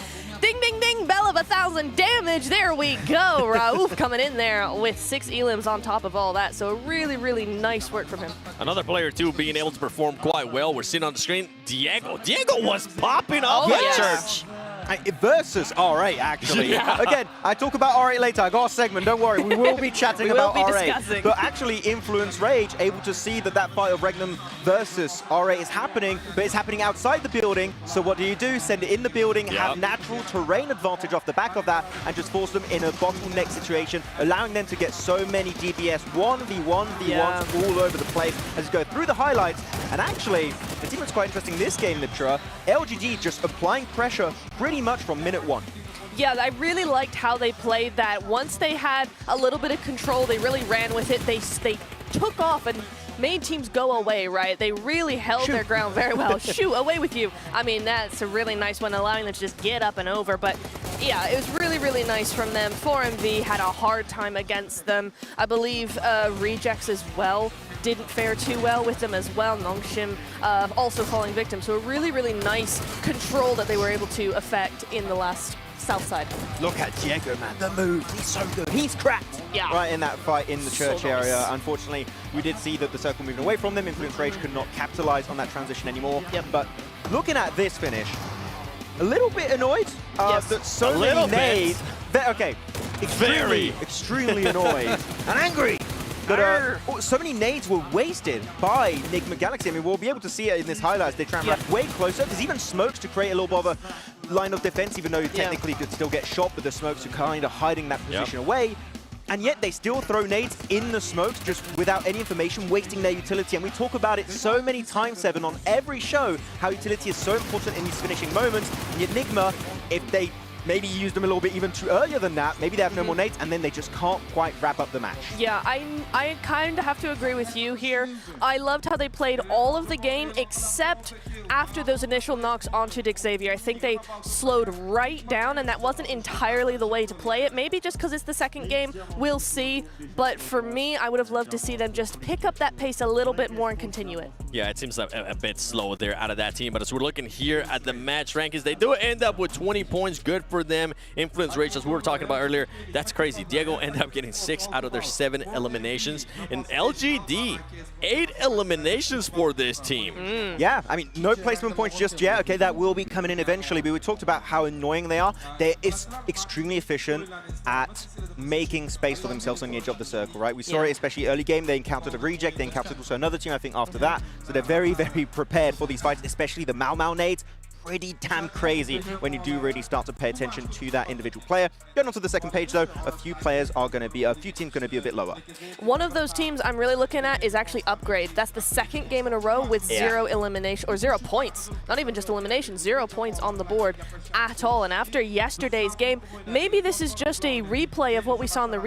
Ding, ding, ding, bell of 1,000 damage. There we go. Raouf coming in there with 6 elims on top of all that. So really, really nice work from him. Another player, too, being able to perform quite well. We're seeing on the screen, Diego. Diego was popping up at church. Versus R8, actually. Yeah. Again, I talk about R8 later. I got a segment, don't worry. We will be chatting about R8. Discussing. But actually, Influence Rage, able to see that that fight of Regnum versus R8 is happening, but it's happening outside the building. So what do? Send it in the building, have natural terrain advantage off the back of that, and just force them in a bottleneck situation, allowing them to get so many DPS 1v1v1s all over the place as you go through the highlights. And actually, the team was quite interesting this game, Nitra. LGD just applying pressure pretty much from minute 1. Yeah, I really liked how they played that. Once they had a little bit of control, they really ran with it. They took off and made teams go away, right? They really held their ground very well. Shoot, away with you. I mean, that's a really nice one, allowing them to just get up and over. But yeah, it was really, really nice from them. 4MV had a hard time against them. I believe Rejects as well didn't fare too well with them as well. Nongshim also falling victim. So a really, really nice control that they were able to effect in the last south side. Look at Diego, man. The move, he's so good. He's cracked right in that fight in the church area. Unfortunately, we did see that the circle moving away from them. Influence Rage could not capitalize on that transition anymore. But looking at this finish, a little bit annoyed that so many nades. Okay, extremely annoyed and angry. But so many nades were wasted by Nigma Galaxy. I mean, we'll be able to see it in this highlights. They try and run way closer. There's even smokes to create a little bit of a line of defense, even though you technically could still get shot, but the smokes are kind of hiding that position away. And yet they still throw nades in the smokes just without any information, wasting their utility. And we talk about it so many times, Seven, on every show, how utility is so important in these finishing moments. And yet Nigma, if they maybe used them a little bit even too earlier than that, maybe they have no more nades, and then they just can't quite wrap up the match. Yeah, I kind of have to agree with you here. I loved how they played all of the game, except after those initial knocks onto Dick Xavier. I think they slowed right down, and that wasn't entirely the way to play it. Maybe just because it's the second game, we'll see. But for me, I would have loved to see them just pick up that pace a little bit more and continue it. Yeah, it seems a bit slow there out of that team. But as we're looking here at the match rankings, they do end up with 20 points. Good for them. Influence Rage, as we were talking about earlier, that's crazy. Diego ended up getting 6 out of their 7 eliminations. And LGD, 8 eliminations for this team. Yeah, I mean, no placement points just yet. Okay, that will be coming in eventually. But we talked about how annoying they are. They're extremely efficient at making space for themselves on the edge of the circle, right? We saw it especially early game. They encountered a Reject. They encountered also another team, I think, after that. So they're very, very prepared for these fights, especially the Mau nades. Pretty damn crazy when you do really start to pay attention to that individual player. Going on to the second page though, a few teams are going to be a bit lower. One of those teams I'm really looking at is actually Upgrade. That's the second game in a row with 0 elimination, or 0 points. Not even just elimination, 0 points on the board at all. And after yesterday's game, maybe this is just a replay of what we saw in the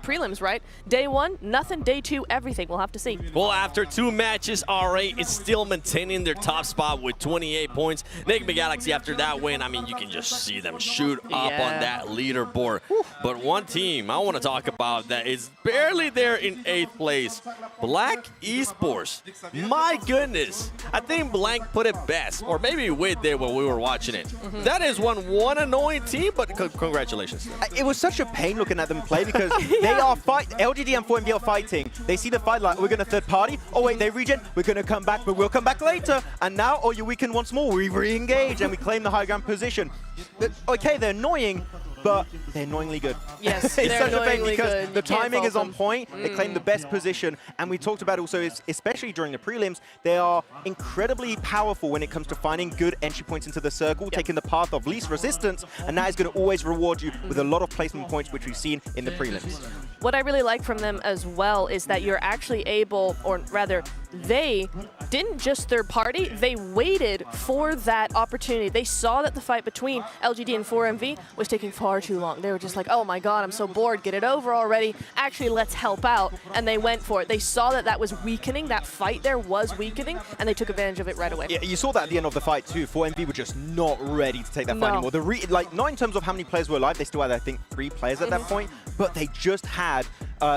prelims, right? Day 1, nothing. Day 2, everything. We'll have to see. Well, after 2 matches, R8 is still maintaining their top spot with 28 points. Nigma Galaxy, after that win, I mean, you can just see them shoot up on that leaderboard. But one team I want to talk about that is barely there in 8th place, Black Esports. My goodness, I think Blank put it best, or maybe Wade did when we were watching it. That is one annoying team, but congratulations. It was such a pain looking at them play because they are LGD and 4MV are fighting. They see the fight like, we're going to third party. Oh wait, they regen. We're going to come back, but we'll come back later. And now, you weaken once more. We re-engage and we claim the high ground position. Okay, they're annoying, but they're annoyingly good. Yes, it's they're such a pain annoyingly because good. the You can't timing is fault on them. point. They claim the best position, and we talked about also, especially during the prelims, they are incredibly powerful when it comes to finding good entry points into the circle, taking the path of least resistance, and that is going to always reward you with a lot of placement points, which we've seen in the prelims. What I really like from them as well is that you're actually able, or rather, they didn't just third party, they waited for that opportunity. They saw that the fight between LGD and 4MV was taking far too long. They were just like, oh my god, I'm so bored, get it over already. Actually, let's help out. And they went for it. They saw that that was weakening, that fight there was weakening, and they took advantage of it right away. Yeah, you saw that at the end of the fight too. 4MV were just not ready to take that fight anymore. Like, not in terms of how many players were alive, they still had, I think, 3 players at that point, but they just had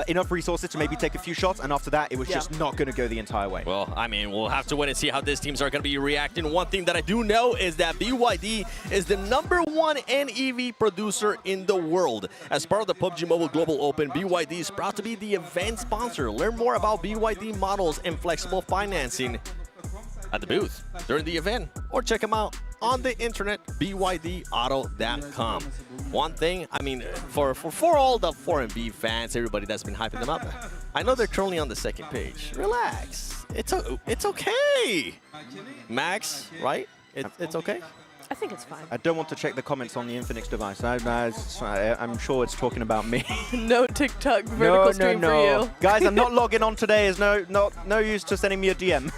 enough resources to maybe take a few shots, and after that, it was just not going to go the entire way. Well, I mean, we'll have to wait and see how these teams are going to be reacting. One thing that I do know is that BYD is the #1 NEV producer in the world. As part of the PUBG Mobile Global Open, BYD is proud to be the event sponsor. Learn more about BYD models and flexible financing at the booth during the event, or check them out on the internet, bydauto.com. One thing, I mean, for all the 4MV fans, everybody that's been hyping them up, I know they're currently on the second page. Relax. It's okay. Max, right? It's okay? I think it's fine. I don't want to check the comments on the Infinix device. I'm sure it's talking about me. No TikTok vertical stream for you. Guys, I'm not logging on today. There's no use to sending me a DM.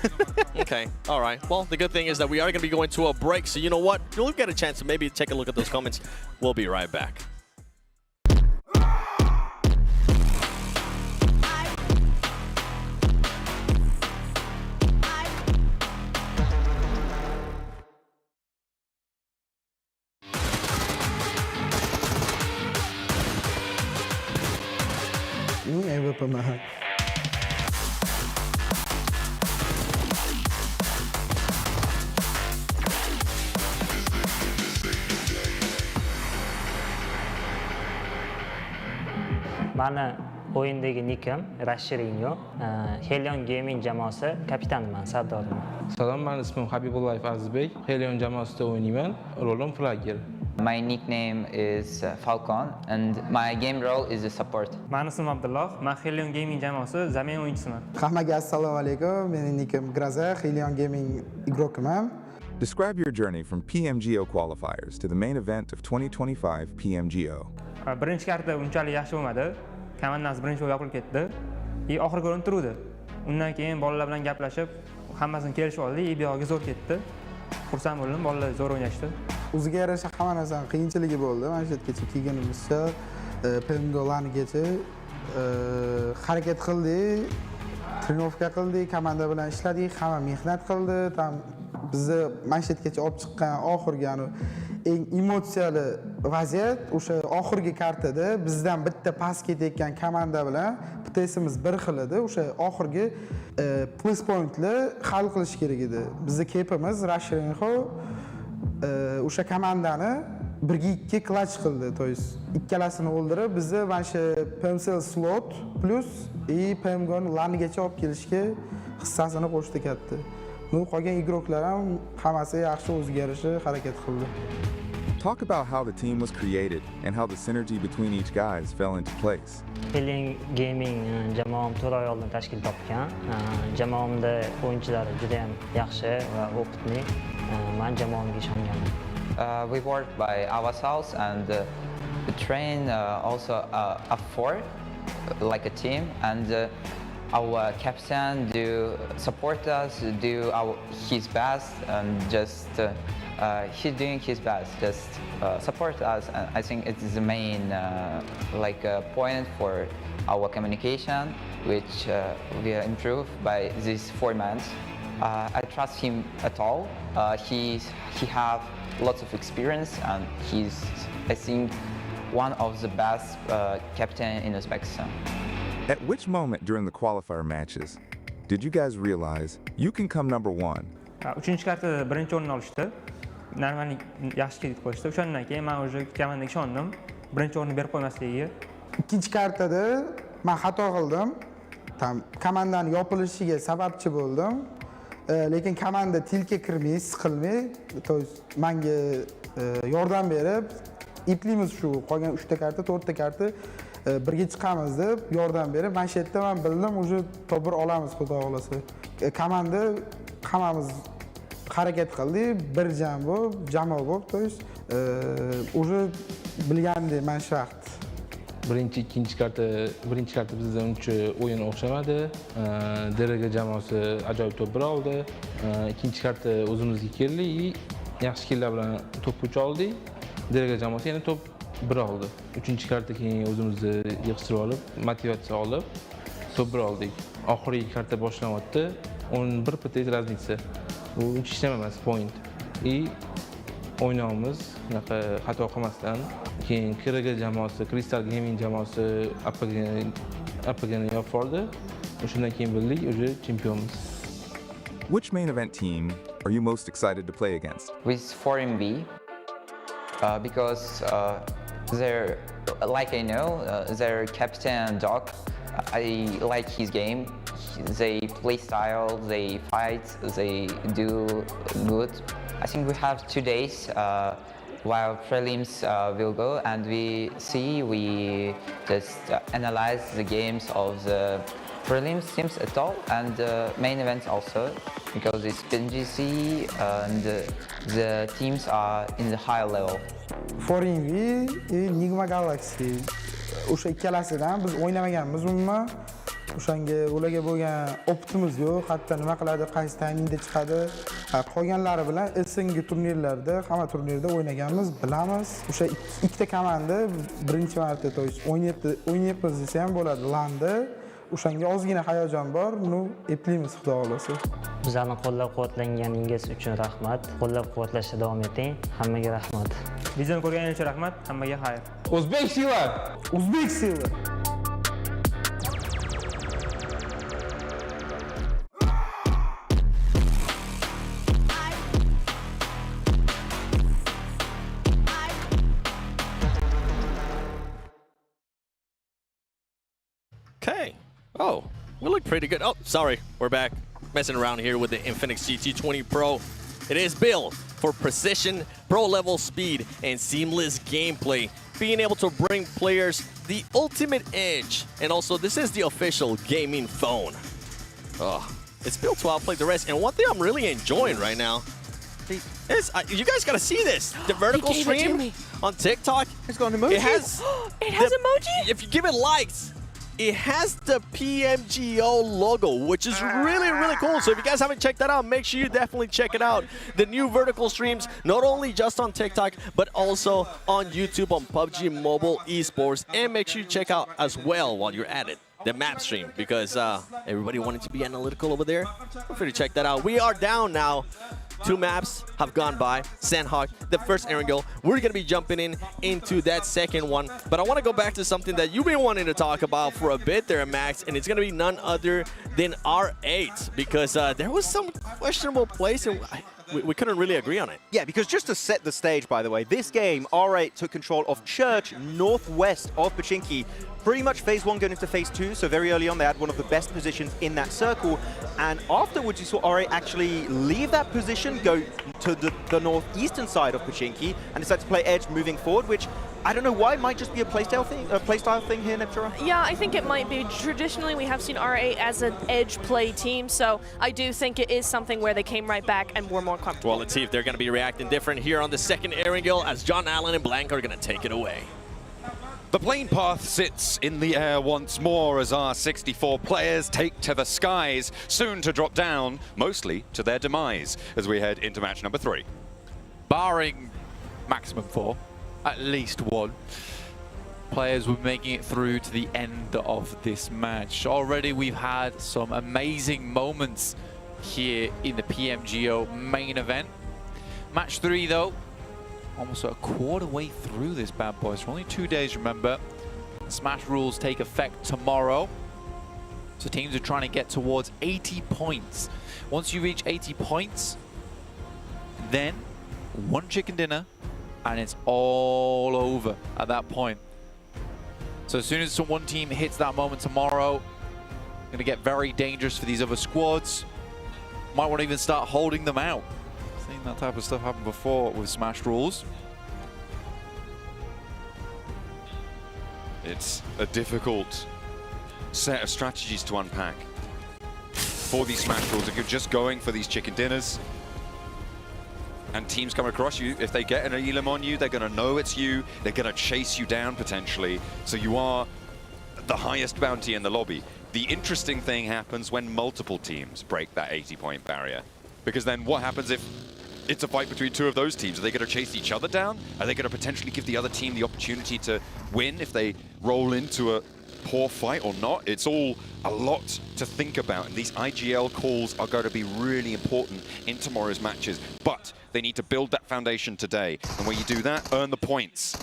Okay, all right. Well, the good thing is that we are going to be going to a break, so you know what? You'll get a chance to maybe take a look at those comments. We'll be right back. MVP معك. Mani o'yindagi nikim Rashidinho, Helion Gaming jamoasi kapitaniman, sardoriman. Salom, men ismim Habibullayev Azizbek, Helion jamoasida o'ynayman, rolim flagger. My nickname is Falcon and my game role is a support. Men ismim Abdulloh, men Helion Gaming jamoasi zamin o'yinchisiman. Hammaga assalomu alaykum. Mening nikim Graza, Helion Gaming igrokiman. Describe your journey from PMGO qualifiers to the main event of 2025 PMGO. Birinchi karta unchalik yaxshi bo'lmadi. Komandamiz birinchi o'yin qilib ketdi. Oxirgi o'rin turdi. Undan keyin bolalar bilan gaplashib, hammasini kelishib oldik. Bu yoqqa zo'r ketdi. Xursand bo'ldim, bolalar zo'r o'ynashdi. O'ziga yarasha hamma narsaning qiyinchiligi bo'ldi. Mana shu yergacha kelganimizcha PMGOlarnigacha harakat qildik, trenovka qildik, komanda bilan ishladik, hamma mehnat qildi. Bizni mana shu yergacha olib chiqqan oxirgi eng emotsiyali vaziyat o'sha oxirgi kartada bizdan bitta pas ketayotgan komanda bilan bittamiz bir xil edi. O'sha oxirgi plus pointni hal qilish kerak edi. Bizning kepimiz Rashidinho o'sha komandani 1-2 clutch qildi. To есть ikkalasini o'ldirib, bizni mana shu PMCL slot plus PMGO'ni lanigacha olib kelishga hissasini qo'shdi katta. Qolgan igroklar ham hammasi yaxshi o'ziga yarasha harakat qildi. Talk about how the team was created and how the synergy between each guys fell into place. Helion Gaming jamoam 4 oy oldin tashkil topgan. Jamoamda o'yinchilari juda ham yaxshi va opitli. Men jamoamga ishonganman. We work by ourselves and train also a four like a team, and our captain do support us, do his best, and just he's doing his best, just support us. And I think it is the main point for our communication, which we improve by these 4 months. I trust him at all. He have lots of experience, and he's, I think, one of the best captain in Uzbekistan. At which moment during the qualifier matches did you guys realize you can come #1? Uchinchi kartada birinchi o'rinni olishdi. Normalni yaxshi ketib qo'yishdi. O'shandan keyin men o'zi komandaga ishondim. Birinchi o'rinni berib qo'ymasligiga. Ikkinchi kartada men xato qildim. Komandani yopilishiga sababchi bo'ldim. Lekin komanda tilka kirmay, siqilmay, to есть menga yordam berib, iplimiz shu qolgan 3 ta karta, 4 ta karta birga chiqamiz deb yordam berib, mana shu yerda men bildim, уже to'g'ri olamiz, xudo xolasa. Komanda hammamiz harakat qildik, bir jamoa bo'lib, to есть уже bilgandik mana shu vaqt. ikkinchi karta bizda uncha o'yin o'xshamadi. Deraga jamoasi ajoyib to'p bir oldi. Ikkinchi karta o'zimizga keldik, yaxshi skilllar bilan to'p uch oldik. Deraga jamoasi yana to'p bir oldi. Uchinchi karta keyin o'zimizni yig'ishtirib olib, motivatsiya olib, to'p bir oldik. Oxirgi karta boshlanyapti. 11 pts raznica. Bu hech nima emas, point. O'ynaymiz, bunaqa xato qilmasdan. Keyin Kiraga jamoasi, Crystal Gaming jamoasi appagani yopib oldi. O'shandan keyin bildik, o'sha chempionmiz. Which main event team are you most excited to play against? With 4MB, because they're, like I know, their captain Doc, I like his game. They play style, they fight, they do good. I think we have 2 days while prelims will go, and we just analyze the games of the prelims teams at all, and the main events also, because it's PNGC and the teams are in the high level. 4MV, Nigma Galaxy. O'sha ikkalasidan biz o'ynamaganmiz umuman. O'shanga ularga bo'lgan optimiz yo'q. Hatto nima qiladi, qaysi taymingda chiqadi. Qolganlari bilan SNG turnirlarda, hamma turnirda o'ynaganmiz, bilamiz. O'sha ikkita komanda birinchi marta o'ynayapmiz desa ham bo'ladi LANda. O'shanga ozgina hayajon bor, eplaymiz xudo xolasa. Bizlarni qo'llab-quvvatlanganingiz uchun rahmat. Qo'llab-quvvatlashda davom eting. Hammaga rahmat. Videoni ko'rganingiz uchun rahmat. Hammaga xayr. O'zbek sila. O'zbek sila. Okay. Oh, we look pretty good. Oh, sorry. We're back messing around here with the Infinix GT20 Pro. It is built for precision, pro-level speed, and seamless gameplay, being able to bring players the ultimate edge. And also, this is the official gaming phone. Oh, it's built to outplay the rest. And one thing I'm really enjoying right now is, you guys gotta see this. The vertical stream on TikTok. It's got an emoji. It has emoji? If you give it likes, it has the PMGO logo, which is really, really cool. So if you guys haven't checked that out, make sure you definitely check it out. The new vertical streams, not only just on TikTok, but also on YouTube on PUBG Mobile Esports. And make sure you check out as well, while you're at it, the map stream, because everybody wanted to be analytical over there. Feel free to check that out. We are down now. 2 maps have gone by. Sandhawk, the first Erangel. We're going to be jumping into that second one. But I want to go back to something that you've been wanting to talk about for a bit there, Max. And it's going to be none other than R8. Because there was some questionable plays, and we couldn't really agree on it. Yeah, because just to set the stage, by the way, this game, R8 took control of Church, northwest of Pochinki. Pretty much phase 1 going into phase 2, so very early on they had one of the best positions in that circle, and afterwards you saw R8 actually leave that position, go to the northeastern side of Pochinki, and decide to play edge moving forward, which I don't know why, might just be a playstyle thing here, Neptura? Yeah, I think it might be. Traditionally, we have seen R8 as an edge play team, so I do think it is something where they came right back and were more comfortable. Well, let's see if they're going to be reacting different here on the second Erangel, as John Allen and Blank are going to take it away. The plane path sits in the air once more as our 64 players take to the skies, soon to drop down, mostly to their demise, as we head into match number 3. Barring maximum 4, at least 1, players will be making it through to the end of this match. Already we've had some amazing moments here in the PMGO main event. Match 3 though, almost a quarter way through this bad boy. So only 2 days, remember. Smash rules take effect tomorrow. So teams are trying to get towards 80 points. Once you reach 80 points, then 1 chicken dinner and it's all over at that point. So as soon as one team hits that moment tomorrow, it's going to get very dangerous for these other squads. Might want to even start holding them out. Seen that type of stuff happen before with Smash rules. It's a difficult set of strategies to unpack for these Smash rules. If you're just going for these chicken dinners, and teams come across you, if they get an Elim on you, they're going to know it's you, they're going to chase you down potentially, so you are the highest bounty in the lobby. The interesting thing happens when multiple teams break that 80-point barrier, because then what happens if it's a fight between two of those teams? Are they going to chase each other down? Are they going to potentially give the other team the opportunity to win if they roll into a poor fight or not? It's all a lot to think about, and these IGL calls are going to be really important in tomorrow's matches, but they need to build that foundation today, and when you do that, earn the points.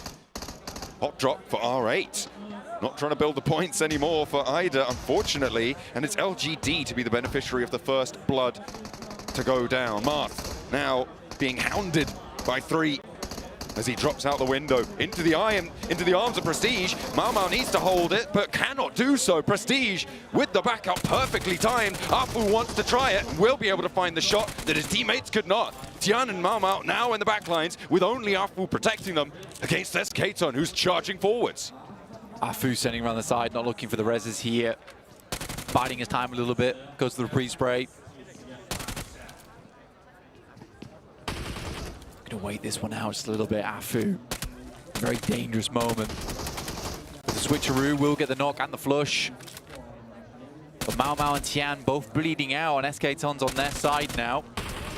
Hot drop for R8. Not trying to build the points anymore for Ida, unfortunately, and it's LGD to be the beneficiary of the first blood to go down. Marth now being hounded by 3 as he drops out the window into the eye and into the arms of Prestige. Mau needs to hold it, but cannot do so. Prestige with the backup perfectly timed. Afu wants to try it and will be able to find the shot that his teammates could not. Tian and Mau now in the backlines with only Afu protecting them against SK-Ton, who's charging forwards. Afu sending around the side, not looking for the reses here. Biding his time a little bit, goes to the pre-spray. Gonna wait this one out just a little bit, Afu. Very dangerous moment. But the switcheroo will get the knock and the flush. But Mau and Tian both bleeding out, and SK-Ton's on their side now.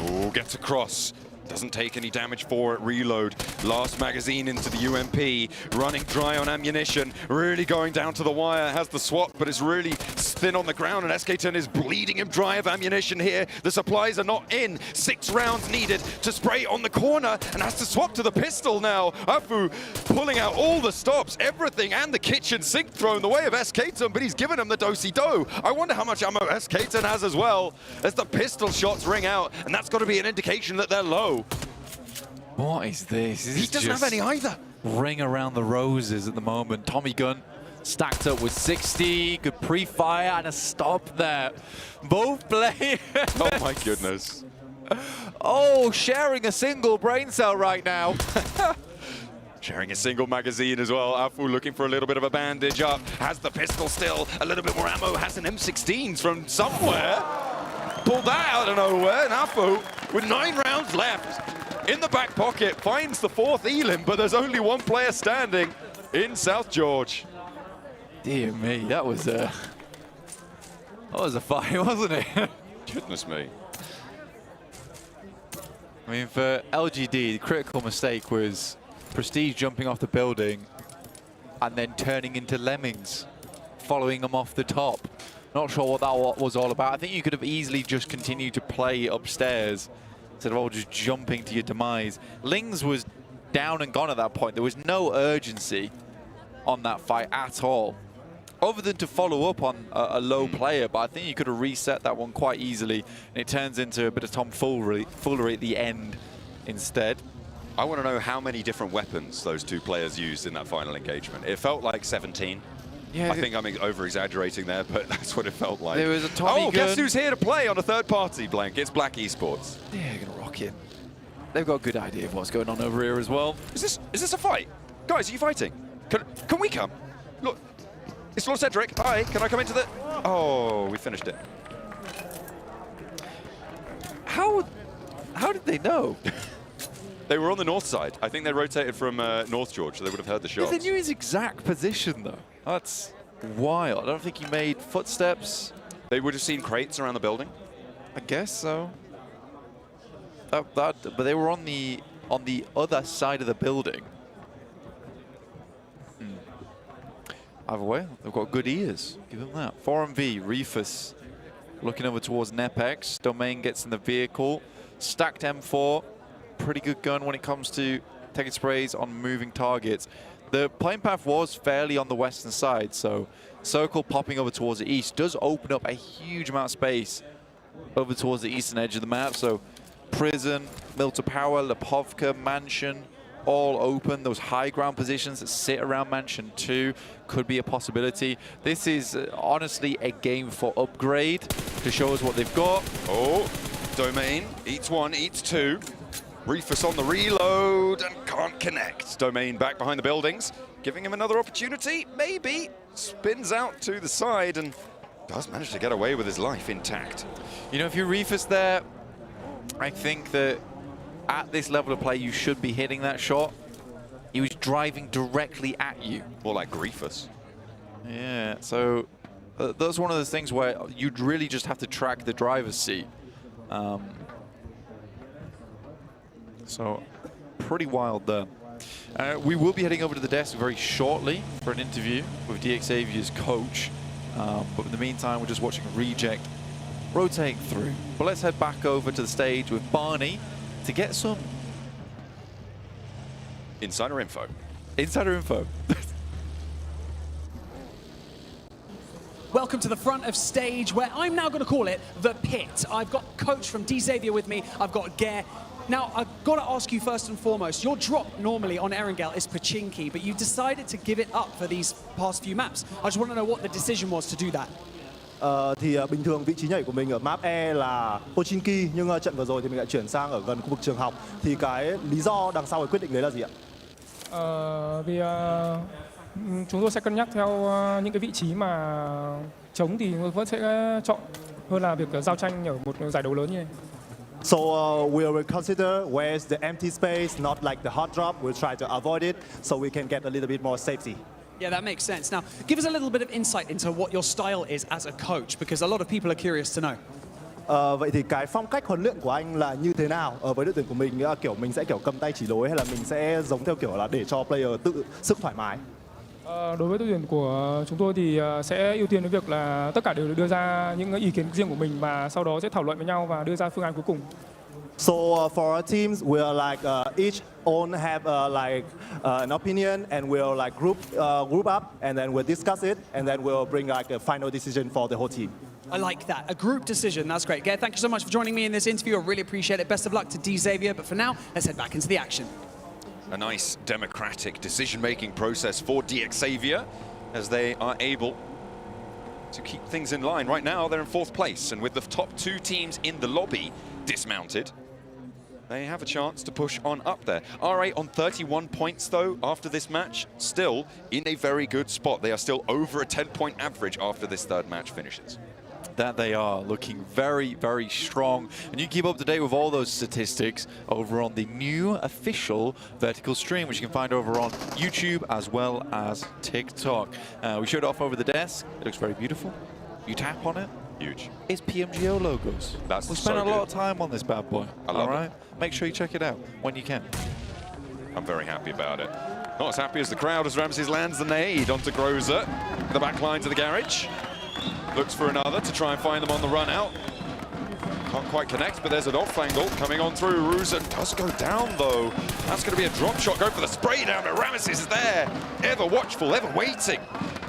Oh, gets across. Doesn't take any damage for it. Reload. Last magazine into the UMP. Running dry on ammunition. Really going down to the wire. Has the swap, but it's really thin on the ground, and SK-Ton is bleeding him dry of ammunition here. The supplies are not in. 6 rounds needed to spray on the corner, and has to swap to the pistol now. Afu pulling out all the stops, everything, and the kitchen sink thrown the way of SK-Ton, but he's given him the do-si-do. I wonder how much ammo SK-Ton has as well, as the pistol shots ring out, and that's got to be an indication that they're low. What is this? He doesn't have any either. Ring around the roses at the moment. Tommy Gun stacked up with 60. Good pre-fire and a stop there. Both players. Oh my goodness. Oh, sharing a single brain cell right now. Sharing a single magazine as well. Afu looking for a little bit of a bandage up. Has the pistol still. A little bit more ammo. Has an M16s from somewhere. Pulled that out of nowhere. And Afu, with 9 rounds left, in the back pocket, finds the 4th Elim, but there's only 1 player standing in South George. Dear me, that was a fight, wasn't it? Goodness me. I mean, for LGD, the critical mistake was Prestige jumping off the building and then turning into lemmings, following them off the top. Not sure what that was all about. I think you could have easily just continued to play upstairs instead of all just jumping to your demise. Lings was down and gone at that point. There was no urgency on that fight at all, other than to follow up on a low player, but I think you could have reset that one quite easily, and it turns into a bit of tomfoolery at the end instead. I want to know how many different weapons those 2 players used in that final engagement. It felt like 17. Yeah, I think I'm over-exaggerating there, but that's what it felt like. There was a Tommy gun. Guess who's here to play on a third party, Blank? It's Black Esports. Yeah, they're going to rock it. They've got a good idea of what's going on over here as well. Is this a fight? Guys, are you fighting? Can we come? Look, it's Lord Cedric. Hi, can I come into the... Oh, we finished it. How did they know? They were on the north side. I think they rotated from North George, so they would have heard the shots. They knew his exact position, though. That's wild. I don't think he made footsteps. They would have seen crates around the building. I guess so. But they were on the other side of the building. Either way, they've got good ears. Give them that. 4MV, Reefus looking over towards Nepex. Domain gets in the vehicle. Stacked M4. Pretty good gun when it comes to taking sprays on moving targets. The plane path was fairly on the western side, so Circle popping over towards the east does open up a huge amount of space over towards the eastern edge of the map. So Prison, Milta Power, Lepovka, Mansion, all open. Those high ground positions that sit around Mansion 2 could be a possibility. This is honestly a game for Upgrade to show us what they've got. Oh, Domain eats 1, eats 2. Reefus on the reload and can't connect. Domain back behind the buildings, giving him another opportunity, maybe. Spins out to the side and does manage to get away with his life intact. You know, if you're Reefus there, I think that at this level of play, you should be hitting that shot. He was driving directly at you. More like Griefus. Yeah, so that's one of those things where you'd really just have to track the driver's seat. So pretty wild there. We will be heading over to the desk very shortly for an interview with DXavia's coach. But in the meantime, we're just watching Reject rotating through. But let's head back over to the stage with Barney to get some insider info. Insider info. Welcome to the front of stage, where I'm now going to call it the pit. I've got Coach from DXavia with me. I've got Gare. Now, I've got to ask you first and foremost, your drop normally on Erangel is Pachinki, but you decided to give it up for these past few maps. I just want to know what the decision was to do that. Bình thường vị trí nhảy của mình ở map E là Pochinki, nhưng trận vừa rồi thì mình lại chuyển sang ở gần khu vực trường học. Thì cái lý do đằng sau cái quyết định đấy là gì ạ? Vì chúng tôi sẽ cân nhắc theo những cái vị trí mà trống thì vẫn sẽ chọn hơn là việc giao tranh ở một giải đấu lớn như này. So we will consider where's the empty space, not like the hot drop. We'll try to avoid it so we can get a little bit more safety. Yeah, that makes sense. Now, give us a little bit of insight into what your style is as a coach, because a lot of people are curious to know. Vậy thì cái phong cách huấn luyện của anh là như thế nào? Với đội tuyển của mình, kiểu mình sẽ kiểu cầm tay chỉ lối hay là mình sẽ giống theo kiểu là để cho player tự sức thoải mái? Đối với đội tuyển của chúng tôi thì sẽ ưu tiên cái việc là tất cả đều đưa ra những ý kiến riêng của mình và sau đó sẽ thảo luận với nhau và đưa ra phương án cuối cùng. So for our teams, we are like each own have like an opinion, and we'll like group up, and then we'll discuss it, and then we'll bring like a final decision for the whole team. I like that. A group decision. That's great. Gare, thank you so much for joining me in this interview. I really appreciate it. Best of luck to DXavia. But for now, let's head back into the action. A nice democratic decision-making process for DXavia as they are able to keep things in line. Right now, they're in 4th place, and with the top 2 teams in the lobby dismounted, they have a chance to push on up there. RA on 31 points, though, after this match, still in a very good spot. They are still over a 10-point average after this 3rd match finishes. That they are, looking very, very strong. And you keep up to date with all those statistics over on the new official vertical stream, which you can find over on YouTube as well as TikTok. We showed it off over the desk. It looks very beautiful. You tap on it. Huge. It's PMGO logos. That's we spent so a lot of good. time on this bad boy. I love it. Make sure you check it out when you can. I'm very happy about it. Not as happy as the crowd as Ramses lands the nade onto Groza. The back line to the garage. Looks for another to try and find them on the run out. Can't quite connect, but there's an off angle coming on through. Ruzan does go down, though. That's going to be a drop shot. Go for the spray down, but Ramses is there. Ever watchful, ever waiting.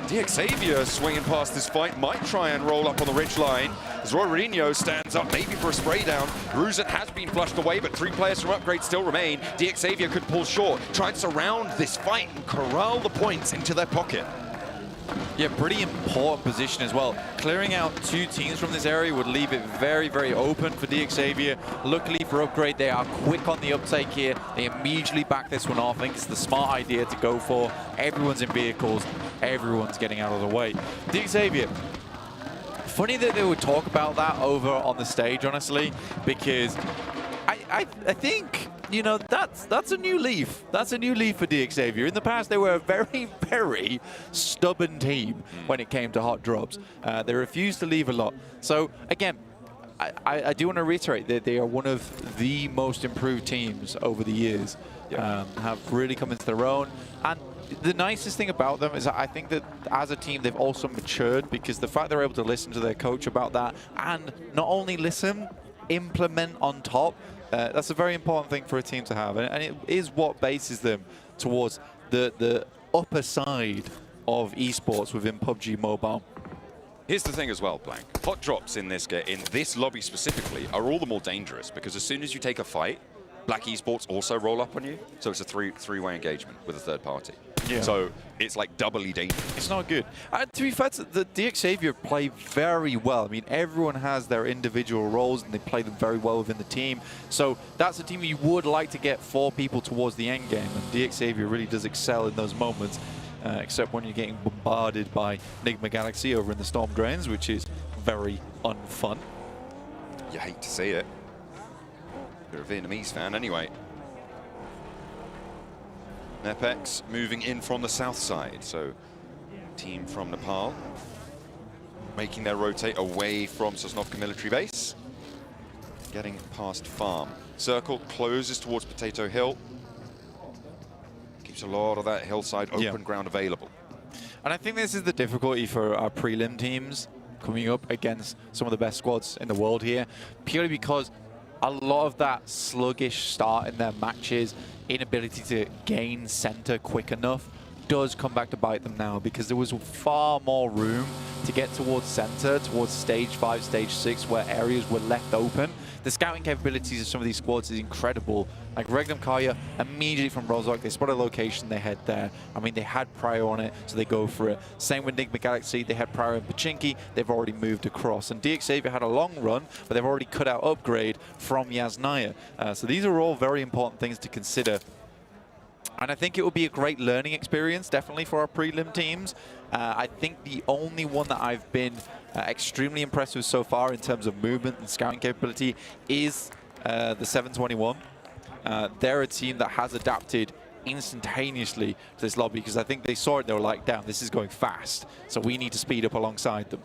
DXavia swinging past this fight, might try and roll up on the ridge line. As Rorinho stands up, maybe for a spray down. Ruzan has been flushed away, but 3 players from Upgrade still remain. DXavia could pull short, try and surround this fight and corral the points into their pocket. Yeah, pretty important position as well. Clearing out 2 teams from this area would leave it very, very open for DXavia. Luckily for Upgrade, they are quick on the uptake here. They immediately back this one off. I think it's the smart idea to go for. Everyone's in vehicles. Everyone's getting out of the way. DXavia, funny that they would talk about that over on the stage, honestly, because I think, you know, that's a new leaf. That's a new leaf for DXavia. In the past, they were a very, very stubborn team when it came to hot drops. They refused to leave a lot. So, again, I do want to reiterate that they are one of the most improved teams over the years. Have really come into their own. And the nicest thing about them is that I think that as a team, they've also matured, because the fact they're able to listen to their coach about that, and not only listen, implement on top. That's a very important thing for a team to have, and it is what bases them towards the upper side of esports within PUBG Mobile. Here's the thing as well, Blank. Hot drops in this lobby specifically are all the more dangerous, because as soon as you take a fight, Black Esports also roll up on you. So it's a three-way engagement with a 3rd party. Yeah. So it's like doubly dangerous. It's not good. To be fair, the DXavia play very well. I mean, everyone has their individual roles and they play them very well within the team. So that's a team you would like to get 4 people towards the end game. And DXavia really does excel in those moments, except when you're getting bombarded by Enigma Galaxy over in the Storm Drains, which is very unfun. You hate to see it. You're a Vietnamese fan anyway. Nepex moving in from the south side, so team from Nepal making their rotate away from Sosnovka military base, getting past farm. Circle closes towards Potato Hill, keeps a lot of that hillside open ground available. And I think this is the difficulty for our prelim teams coming up against some of the best squads in the world here, purely because a lot of that sluggish start in their matches, inability to gain center quick enough, does come back to bite them now, because there was far more room to get towards center, towards stage 5, stage 6, where areas were left open. The scouting capabilities of some of these squads is incredible. Like Regnum Kaya, immediately from Rozhok, they spot a location, they head there. I mean, they had prior on it, so they go for it. Same with Enigma Galaxy, they had prior in Pachinki, they've already moved across. And DXavier had a long run, but they've already cut out upgrade from Yasnaya. So these are all very important things to consider. And I think it will be a great learning experience, definitely, for our prelim teams. I think the only one that I've been extremely impressed with so far in terms of movement and scouting capability is the 721. They're a team that has adapted instantaneously to this lobby, because I think they saw it, they were like, damn, this is going fast, so we need to speed up alongside them.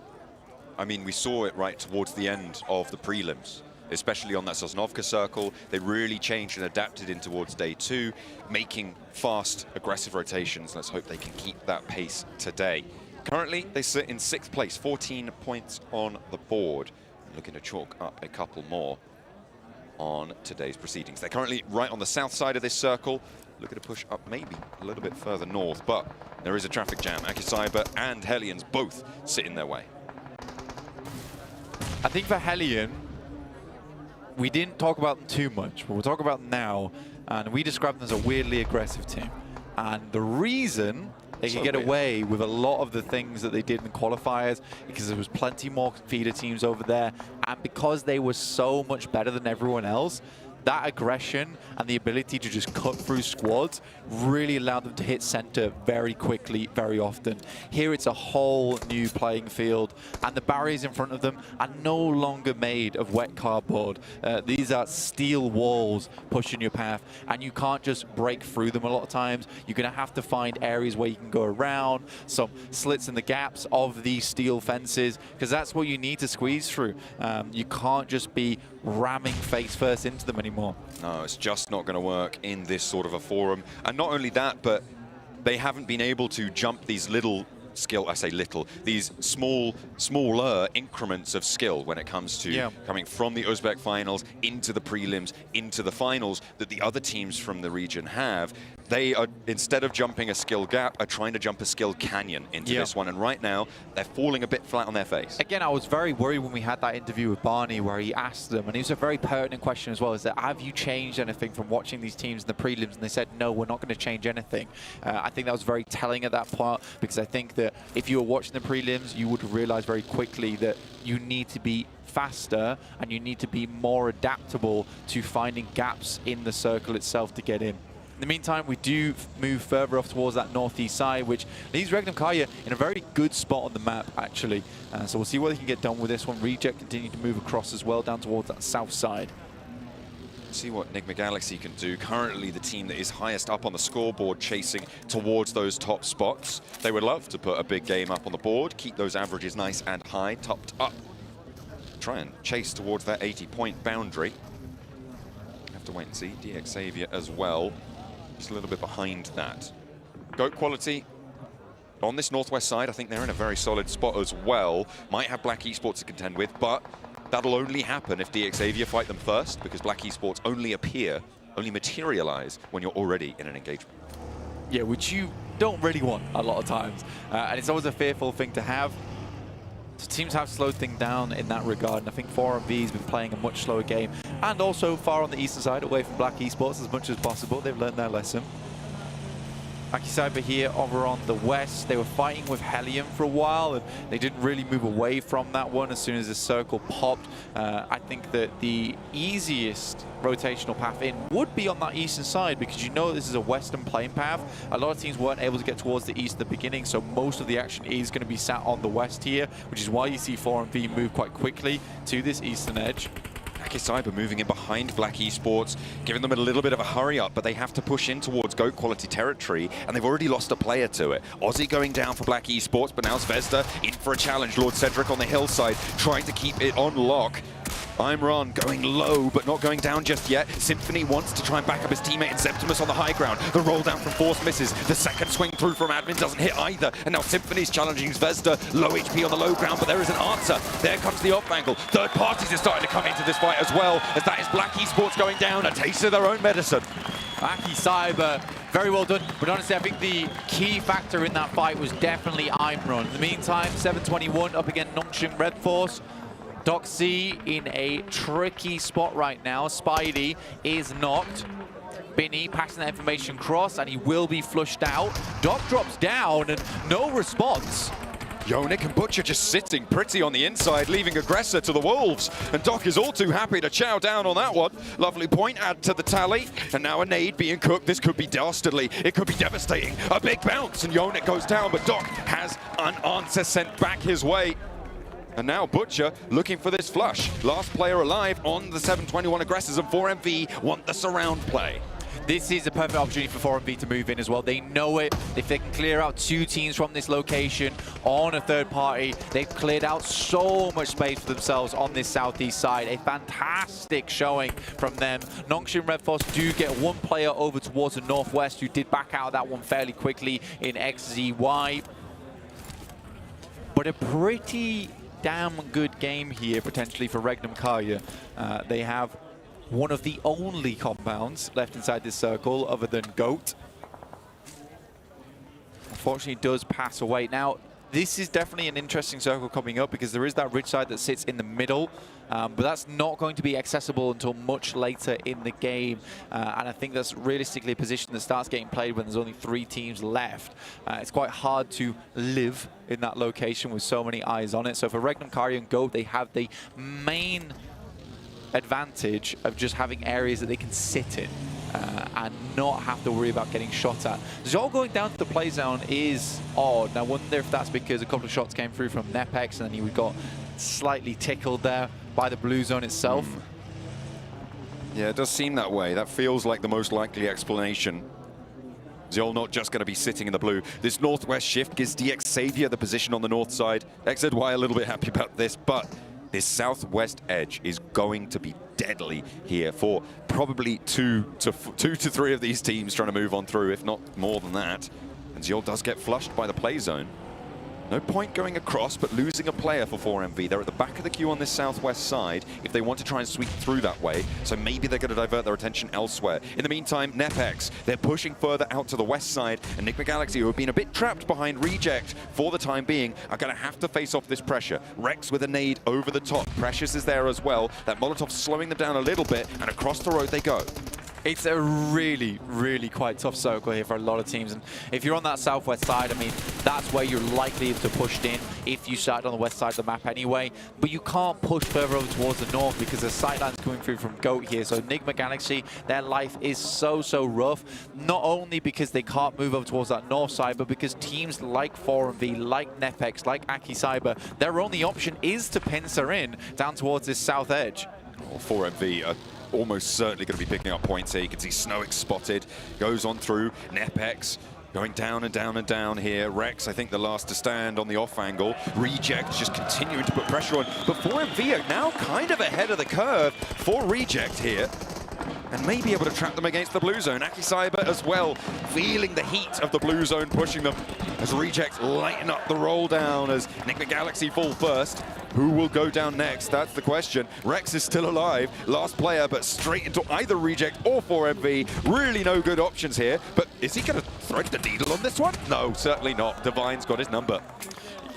I mean, we saw it right towards the end of the prelims, especially on that Sosnovka circle. They really changed and adapted in towards day 2, making fast, aggressive rotations. Let's hope they can keep that pace today. Currently, they sit in 6th place, 14 points on the board. Looking to chalk up a couple more on today's proceedings. They're currently right on the south side of this circle, looking to push up maybe a little bit further north, but there is a traffic jam. Akisaiba and Hellions both sit in their way. I think for Hellion, we didn't talk about them too much, but we'll talk about them now. And we described them as a weirdly aggressive team. And the reason they could get away with a lot of the things that they did in the qualifiers, because there was plenty more feeder teams over there, and because they were so much better than everyone else, that aggression and the ability to just cut through squads really allowed them to hit center very quickly, very often. Here it's a whole new playing field, and the barriers in front of them are no longer made of wet cardboard. These are steel walls pushing your path, and you can't just break through them a lot of times. You're going to have to find areas where you can go around, some slits in the gaps of these steel fences, because that's what you need to squeeze through. You can't just be ramming face first into them anymore. No, it's just not going to work in this sort of a forum. And not only that, but they haven't been able to jump these little skill, I say little, these smaller increments of skill when it comes to coming from the Uzbek finals into the prelims, into the finals that the other teams from the region have. They are, instead of jumping a skill gap, are trying to jump a skill canyon into this one. And right now, they're falling a bit flat on their face. Again, I was very worried when we had that interview with Barney where he asked them, and it was a very pertinent question as well, is that have you changed anything from watching these teams in the prelims? And they said, no, we're not going to change anything. I think that was very telling at that part, because I think that if you were watching the prelims, you would realize very quickly that you need to be faster and you need to be more adaptable to finding gaps in the circle itself to get in. In the meantime, we do move further off towards that northeast side, which leaves Regnum Kaya in a very good spot on the map, actually. So we'll see what they can get done with this one. Reject continue to move across as well, down towards that south side. See what Enigma Galaxy can do. Currently, the team that is highest up on the scoreboard, chasing towards those top spots. They would love to put a big game up on the board, keep those averages nice and high, topped up. Try and chase towards that 80-point boundary. Have to wait and see. DXavier as well. Just a little bit behind that. Goat quality on this northwest side, I think they're in a very solid spot as well. Might have Black Esports to contend with, but that'll only happen if DXavier fight them first, because Black Esports only materialize when you're already in an engagement. Yeah, which you don't really want a lot of times. And it's always a fearful thing to have. So teams have slowed things down in that regard, and I think 4MV has been playing a much slower game. And also far on the eastern side, away from Black Esports as much as possible. They've learned their lesson. Akisaiba here over on the west. They were fighting with Hellion for a while, and they didn't really move away from that one as soon as the circle popped. I think that the easiest rotational path in would be on that eastern side, because you know this is a western playing path. A lot of teams weren't able to get towards the east at the beginning, so most of the action is going to be sat on the west here, which is why you see 4MV move quite quickly to this eastern edge. Akisaiba moving in behind Black Esports, giving them a little bit of a hurry up, but they have to push in towards GOAT quality territory, and they've already lost a player to it. Aussie going down for Black Esports, but now Zvezda in for a challenge. Lord Cedric on the hillside, trying to keep it on lock. Imran going low, but not going down just yet. Symphony wants to try and back up his teammate in Septimus on the high ground. The roll down from Force misses. The second swing through from Admin doesn't hit either. And now Symphony's challenging Zvezda. Low HP on the low ground, but there is an answer. There comes the off angle. Third parties are starting to come into this fight as well, as that is Black Esports going down. A taste of their own medicine. Akisaiba, very well done. But honestly, I think the key factor in that fight was definitely Imran. In the meantime, 721 up against Nongshim Red Force. Doxy in a tricky spot right now. Spidey is knocked. Binny passing that information cross, and he will be flushed out. Doc drops down, and no response. Yonik and Butcher just sitting pretty on the inside, leaving Aggressor to the Wolves. And Doc is all too happy to chow down on that one. Lovely point, add to the tally. And now a nade being cooked. This could be dastardly. It could be devastating. A big bounce, and Yonik goes down, but Doc has an answer sent back his way. And now Butcher looking for this flush. Last player alive on the 721 Aggressors, and 4MV want the surround play. This is a perfect opportunity for 4MV to move in as well. They know it. If they can clear out 2 teams from this location on a third party, they've cleared out so much space for themselves on this southeast side. A fantastic showing from them. Nongshim Red Force do get 1 player over towards the northwest who did back out of that one fairly quickly in XZY. But a pretty damn good game here potentially for Regnum Karya. They have one of the only compounds left inside this circle other than GOAT. Unfortunately, it does pass away. Now, this is definitely an interesting circle coming up because there is that ridge side that sits in the middle, but that's not going to be accessible until much later in the game. And I think that's realistically a position that starts getting played when there's only 3 teams left. It's quite hard to live in that location with so many eyes on it. So for Regnum Karya and GOAT, they have the main advantage of just having areas that they can sit in and not have to worry about getting shot at. Zol going down to the play zone is odd. I wonder if that's because a couple of shots came through from Nepex and then he got slightly tickled there by the blue zone itself. Yeah, it does seem that way. That feels like the most likely explanation. Zol not just going to be sitting in the blue. This northwest shift gives DX Savior the position on the north side. XZY a little bit happy about this, but this southwest edge is going to be deadly here for probably two to three of these teams trying to move on through, if not more than that. And Ziol does get flushed by the play zone. No point going across, but losing a player for 4MV. They're at the back of the queue on this southwest side if they want to try and sweep through that way. So maybe they're going to divert their attention elsewhere. In the meantime, Nepex, they're pushing further out to the west side. And Nigma Galaxy, who have been a bit trapped behind Reject for the time being, are going to have to face off this pressure. Rex with a nade over the top. Precious is there as well. That Molotov slowing them down a little bit, and across the road they go. It's a really, really quite tough circle here for a lot of teams. And if you're on that southwest side, I mean, that's where you're likely to push in if you start on the west side of the map anyway. But you can't push further over towards the north because there's sightlines coming through from GOAT here. So Nigma Galaxy, their life is so rough. Not only because they can't move over towards that north side, but because teams like 4MV, like Nepex, like Akisaiba, their only option is to pincer in down towards this south edge. Well, 4MV are almost certainly going to be picking up points here. You can see Snowick spotted, goes on through. Nepex going down and down and down here. Rex, I think, the last to stand on the off angle. Reject just continuing to put pressure on. But 4MV are now kind of ahead of the curve for Reject here, and may be able to trap them against the blue zone. Akisaiba as well, feeling the heat of the blue zone pushing them as Reject lighten up the roll down as Nigma Galaxy fall first. Who will go down next? That's the question. Rex is still alive, last player, but straight into either Reject or 4MV. Really no good options here, but is he going to thread the needle on this one? No, certainly not. Divine's got his number.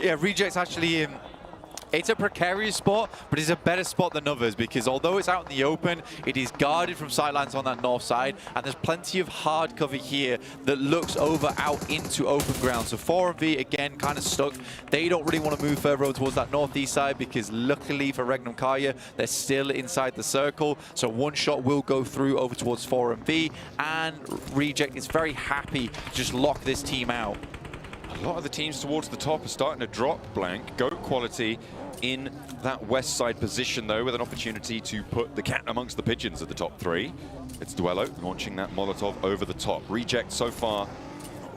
Yeah, Reject's actually in. It's a precarious spot, but it's a better spot than others because although it's out in the open, it is guarded from sightlines on that north side, and there's plenty of hard cover here that looks over out into open ground. So 4MV, again, kind of stuck. They don't really want to move further over towards that northeast side because luckily for Regnum Karya, they're still inside the circle. So one shot will go through over towards 4MV, and Reject is very happy to just lock this team out. A lot of the teams towards the top are starting to drop blank. GOAT quality in that west side position, though, with an opportunity to put the cat amongst the pigeons at the top three. It's Duello launching that Molotov over the top. Reject so far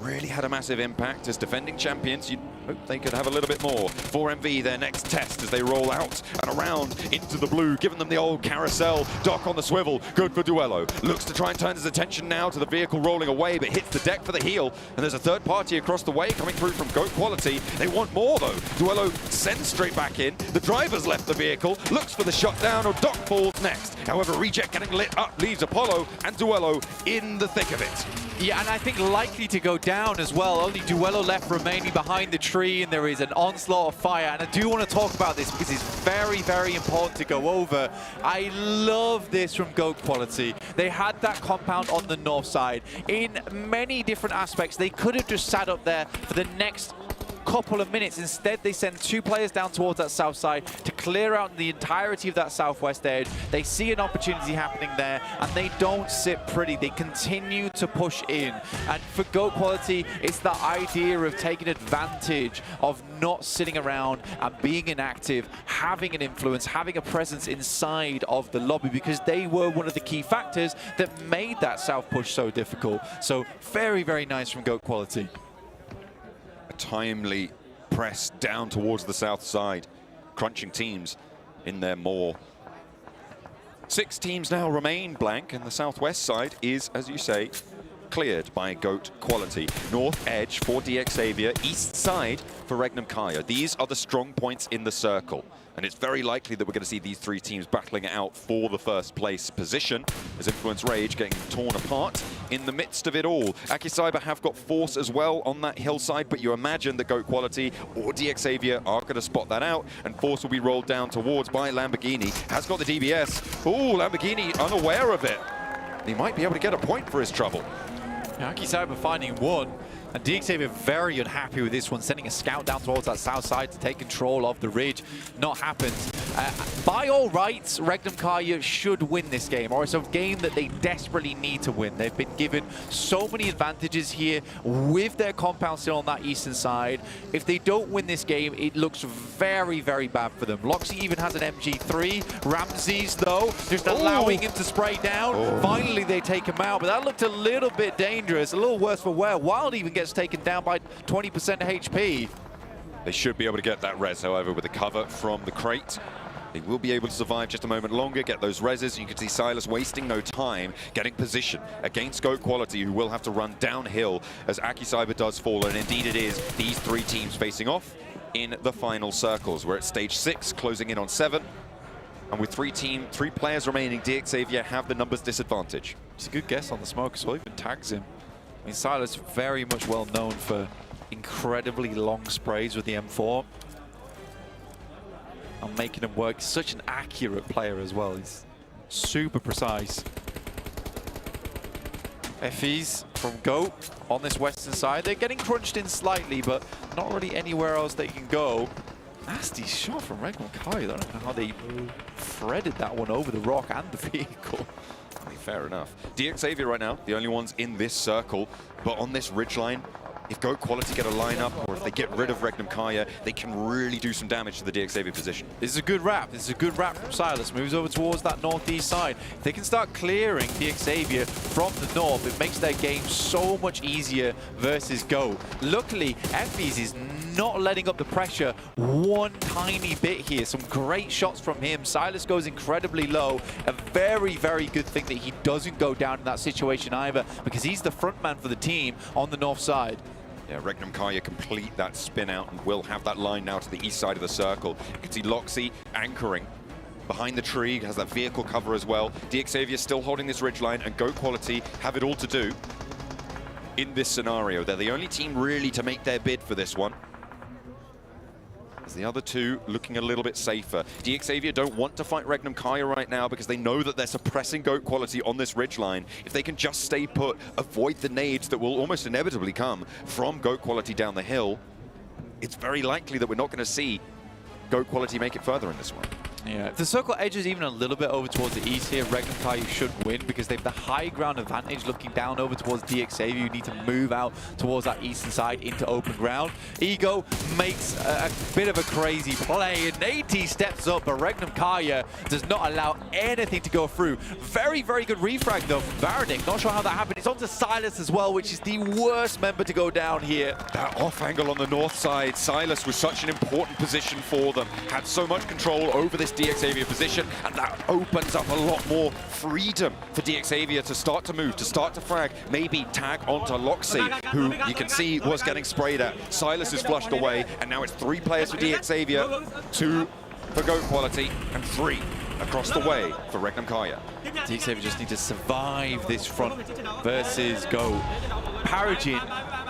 not really had a massive impact as defending champions. You'd hope they could have a little bit more. 4MV, their next test as they roll out and around into the blue, giving them the old carousel. Doc on the swivel, good for Duello. Looks to try and turn his attention now to the vehicle rolling away, but hits the deck for the heel. And there's a third party across the way coming through from Goat Quality. They want more, though. Duello sends straight back in. The driver's left the vehicle, looks for the shutdown, or Doc falls next. However, Reject getting lit up leaves Apollo and Duello in the thick of it. Yeah, and I think likely to go down as well. Only Duello left remaining behind the tree, and there is an onslaught of fire. And I do want to talk about this because it's very, very important to go over. I love this from Goat Quality. They had that compound on the north side. In many different aspects, they could have just sat up there for the next couple of minutes. Instead, they send 2 players down towards that south side to clear out the entirety of that southwest edge. They see an opportunity happening there, and they don't sit pretty. They continue to push in. And for Goat Quality, it's the idea of taking advantage of not sitting around and being inactive, having an influence, having a presence inside of the lobby, because they were one of the key factors that made that south push so difficult. So very, very nice from Goat Quality. Timely press down towards the south side, crunching teams in their maw. 6 teams now remain blank, and the southwest side is, as you say, cleared by Goat Quality. North edge for DXavier, east side for Regnum Kaya. These are the strong points in the circle, and it's very likely that we're going to see these 3 teams battling it out for the first place position, as Influence Rage getting torn apart in the midst of it all. Akicyber have got Force as well on that hillside, but you imagine that Goat Quality or DXavier are going to spot that out, and Force will be rolled down towards by Lamborghini. Has got the DBS. Oh, Lamborghini unaware of it. He might be able to get a point for his trouble. Akicyber finding one, and DXavier very unhappy with this one, sending a scout down towards that south side to take control of the ridge. Not happened. By all rights, Regnum Kaya should win this game, or it's a game that they desperately need to win. They've been given so many advantages here with their compound still on that eastern side. If they don't win this game, it looks very, very bad for them. Loxy even has an MG3. Ramses, though, just allowing him to spray down. Finally, they take him out, but that looked a little bit dangerous, a little worse for wear. Wild even gets taken down by 20% HP. They should be able to get that res, however, with the cover from the crate. They will be able to survive just a moment longer, get those reses. You can see Silas wasting no time, getting position against Goat Quality, who will have to run downhill as Akicyber does fall. And indeed it is these 3 teams facing off in the final circles. We're at stage 6, closing in on 7. And with 3 players remaining, DXavier have the numbers disadvantage. It's a good guess on the smoke as well, even tags him. I mean, Silas very much well known for incredibly long sprays with the M4. And making him work. Such an accurate player as well. He's super precise. FEs from Goat on this western side. They're getting crunched in slightly, but not really anywhere else they can go. Nasty shot from Regnum Kaya. I don't know how they threaded that one over the rock and the vehicle. I mean, fair enough. DXavier right now, the only ones in this circle, but on this ridgeline, if Goat Quality get a lineup, or if they get rid of Regnum Kaya, they can really do some damage to the DXavier position. This is a good wrap. This is a good wrap from Silas. Moves over towards that northeast side. If they can start clearing DXavier from the north, it makes their game so much easier versus Goat. Luckily, Effys is not letting up the pressure one tiny bit here. Some great shots from him. Silas goes incredibly low. A very, very good thing that he doesn't go down in that situation either, because he's the front man for the team on the north side. Yeah, Regnum Kaya complete that spin out and will have that line now to the east side of the circle. You can see Loxy anchoring behind the tree, has that vehicle cover as well. DXavier still holding this ridgeline, and Goat Quality have it all to do in this scenario. They're the only team really to make their bid for this one, as the other 2 looking a little bit safer. DXavier don't want to fight Regnum Kaya right now because they know that they're suppressing Goat Quality on this ridgeline. If they can just stay put, avoid the nades that will almost inevitably come from Goat Quality down the hill, it's very likely that we're not going to see Goat Quality make it further in this one. Yeah, if the circle edges even a little bit over towards the east here, Regnum Kaya should win because they have the high ground advantage looking down over towards DXAV. You need to move out towards that eastern side into open ground. Ego makes a bit of a crazy play and AT steps up, but Regnum Kaya does not allow anything to go through. Very, very good refrag though from Varadic. Not sure how that happened. It's onto Silas as well, which is the worst member to go down here. That off angle on the north side, Silas was such an important position for them. Had so much control over this DXAvia position, and that opens up a lot more freedom for DXAvia to start to move, to start to frag, maybe tag onto Loxy, who you can see was getting sprayed at. Silas is flushed away, and now it's 3 players for DXAvia, 2 for Go Quality, and 3 across the way for Regnum Kaya. DXAvia just need to survive this front versus Go. Paragin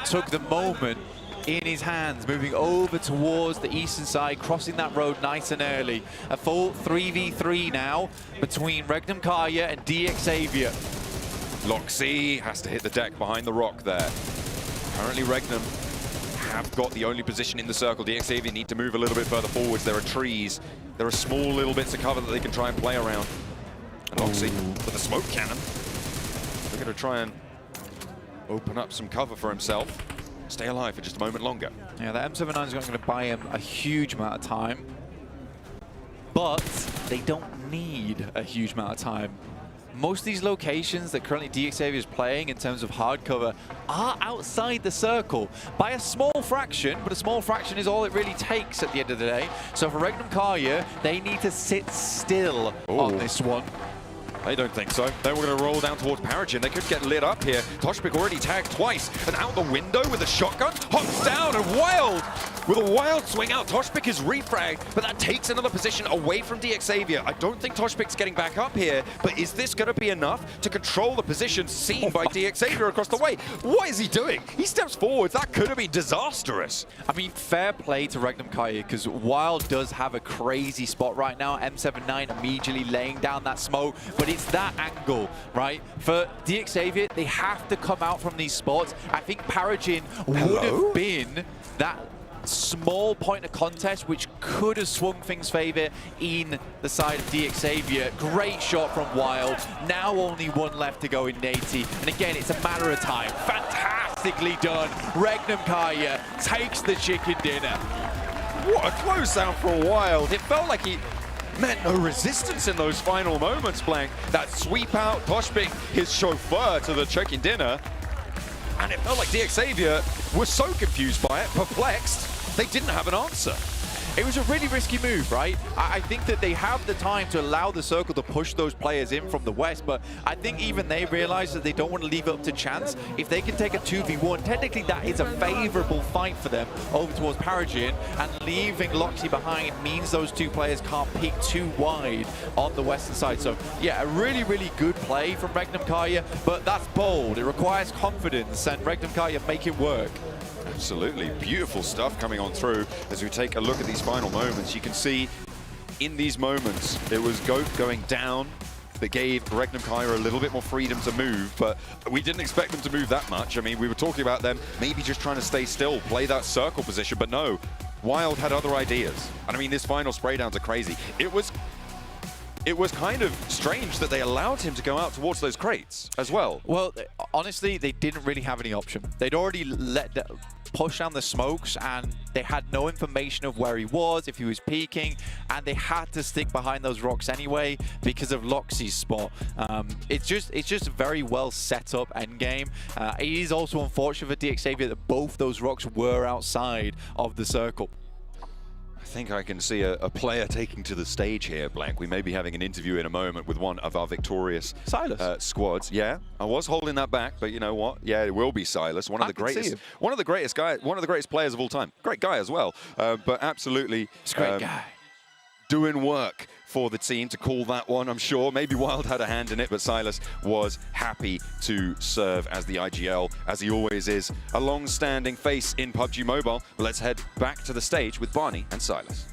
took the moment in his hands, moving over towards the eastern side, crossing that road nice and early. A full 3v3 now between Regnum Kaya and DXAvia. Loxy has to hit the deck behind the rock there. Currently Regnum have got the only position in the circle. DXAvia need to move a little bit further forwards. There are trees. There are small little bits of cover that they can try and play around. And Loxy with a smoke cannon. They're going to try and open up some cover for himself. Stay alive for just a moment longer. Yeah, the M79 is not going to buy him a huge amount of time, but they don't need a huge amount of time. Most of these locations that currently DXAvia is playing in terms of hard cover are outside the circle by a small fraction, but a small fraction is all it really takes at the end of the day. So for Regnum Kaya, they need to sit still on this one. I don't think so. They were going to roll down towards Paragin. They could get lit up here. Toshpik already tagged twice. And out the window with a shotgun. Hops down and Wild. With a wild swing out, Toshpik is refragged, but that takes another position away from DXAvia. I don't think Toshpik's getting back up here, but is this going to be enough to control the position seen by DXAvia across the way? What is he doing? He steps forwards. That could have been disastrous. I mean, fair play to Regnum Kaya, because Wild does have a crazy spot right now. M79 immediately laying down that smoke, but it's that angle, right? For DXAvia, they have to come out from these spots. I think Paragin would have been that small point of contest which could have swung things favor in the side of DXAvia. Great shot from Wild. Now only 1 left to go in Nati. And again, it's a matter of time. Fantastically done. Regnum Kaya takes the chicken dinner. What a close out for Wild. It felt like he met no resistance in those final moments, Blank. That sweep out, Toshpik, his chauffeur to the chicken dinner. And it felt like DXAvia was so confused by it, perplexed, they didn't have an answer. It was a really risky move, right? I think that they have the time to allow the circle to push those players in from the west, but I think even they realize that they don't want to leave it up to chance. If they can take a 2v1, technically that is a favorable fight for them over towards Paragin, and leaving Loxy behind means those 2 players can't peek too wide on the western side. So yeah, a really, really good play from Regnum Kaya, but that's bold. It requires confidence, and Regnum Kaya make it work. Absolutely. Beautiful stuff coming on through. As we take a look at these final moments, you can see in these moments, it was Goat going down that gave Regnum Kaya a little bit more freedom to move, but we didn't expect them to move that much. I mean, we were talking about them maybe just trying to stay still, play that circle position, but no. Wild had other ideas. And I mean, this final spray downs are crazy. It was kind of strange that they allowed him to go out towards those crates as well. Well, honestly, they didn't really have any option. They'd already pushed down the smokes, and they had no information of where he was, if he was peeking, and they had to stick behind those rocks anyway because of Loxy's spot. It's just a very well set up endgame. It is also unfortunate for DXAvia that both those rocks were outside of the circle. I think I can see a player taking to the stage here, Blank. We may be having an interview in a moment with one of our victorious squads. Yeah, I was holding that back, but you know what? Yeah, it will be Silas, one of the greatest players of all time. Great guy as well, but absolutely, it's a great guy. Doing work for the team to call that one, I'm sure. Maybe Wild had a hand in it, but Silas was happy to serve as the IGL, as he always is. A long-standing face in PUBG Mobile. Let's head back to the stage with Barney and Silas.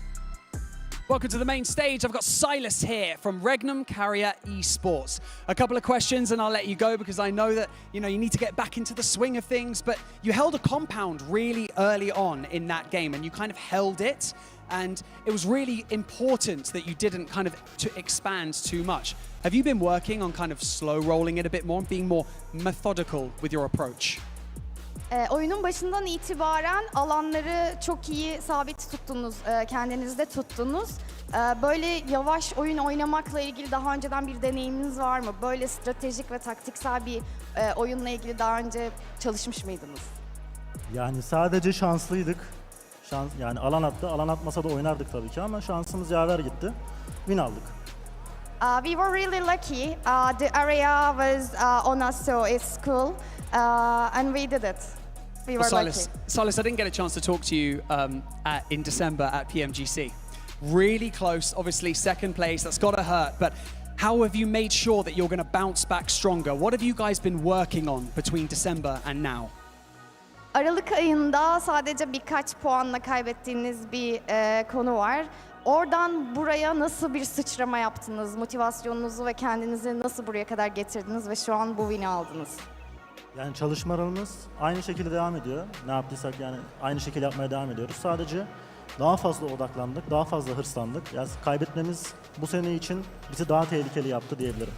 Welcome to the main stage. I've got Silas here from Regnum Kaya Esports. A couple of questions and I'll let you go because I know that you need to get back into the swing of things, but you held a compound really early on in that game and you kind of held it. and it was really important that you didn't kind of to expand too much. Have you been working on kind of slow rolling it a bit more, being more methodical with your approach? Oyunun başından itibaren alanları çok iyi sabit tuttunuz, kendinizde tuttunuz. Böyle yavaş oyun oynamakla ilgili daha önceden bir deneyiminiz var mı? Böyle stratejik ve taktiksel bir oyunla ilgili daha önce çalışmış mıydınız? Yani sadece şanslıydık. Yani alan attı. Alan atmasa da oynardık tabii ki ama şansımız yaver gitti. Win aldık. We were really lucky. The area was on us, so it's cool, and we did it. We were lucky. Silas, I didn't get a chance to talk to you in December at PMGC. Really close, obviously second place, that's got to hurt, but how have you made sure that you're going to bounce back stronger? What have you guys been working on between December and now? Aralık ayında sadece birkaç puanla kaybettiğiniz bir konu var. Oradan buraya nasıl bir sıçrama yaptınız? Motivasyonunuzu ve kendinizi nasıl buraya kadar getirdiniz ve şu an bu win'i aldınız? Yani çalışmalarımız aynı şekilde devam ediyor. Ne yaptıysak yani aynı şekilde yapmaya devam ediyoruz. Sadece daha fazla odaklandık, daha fazla hırslandık. Yani kaybetmemiz bu sene için bizi daha tehlikeli yaptı diyebilirim.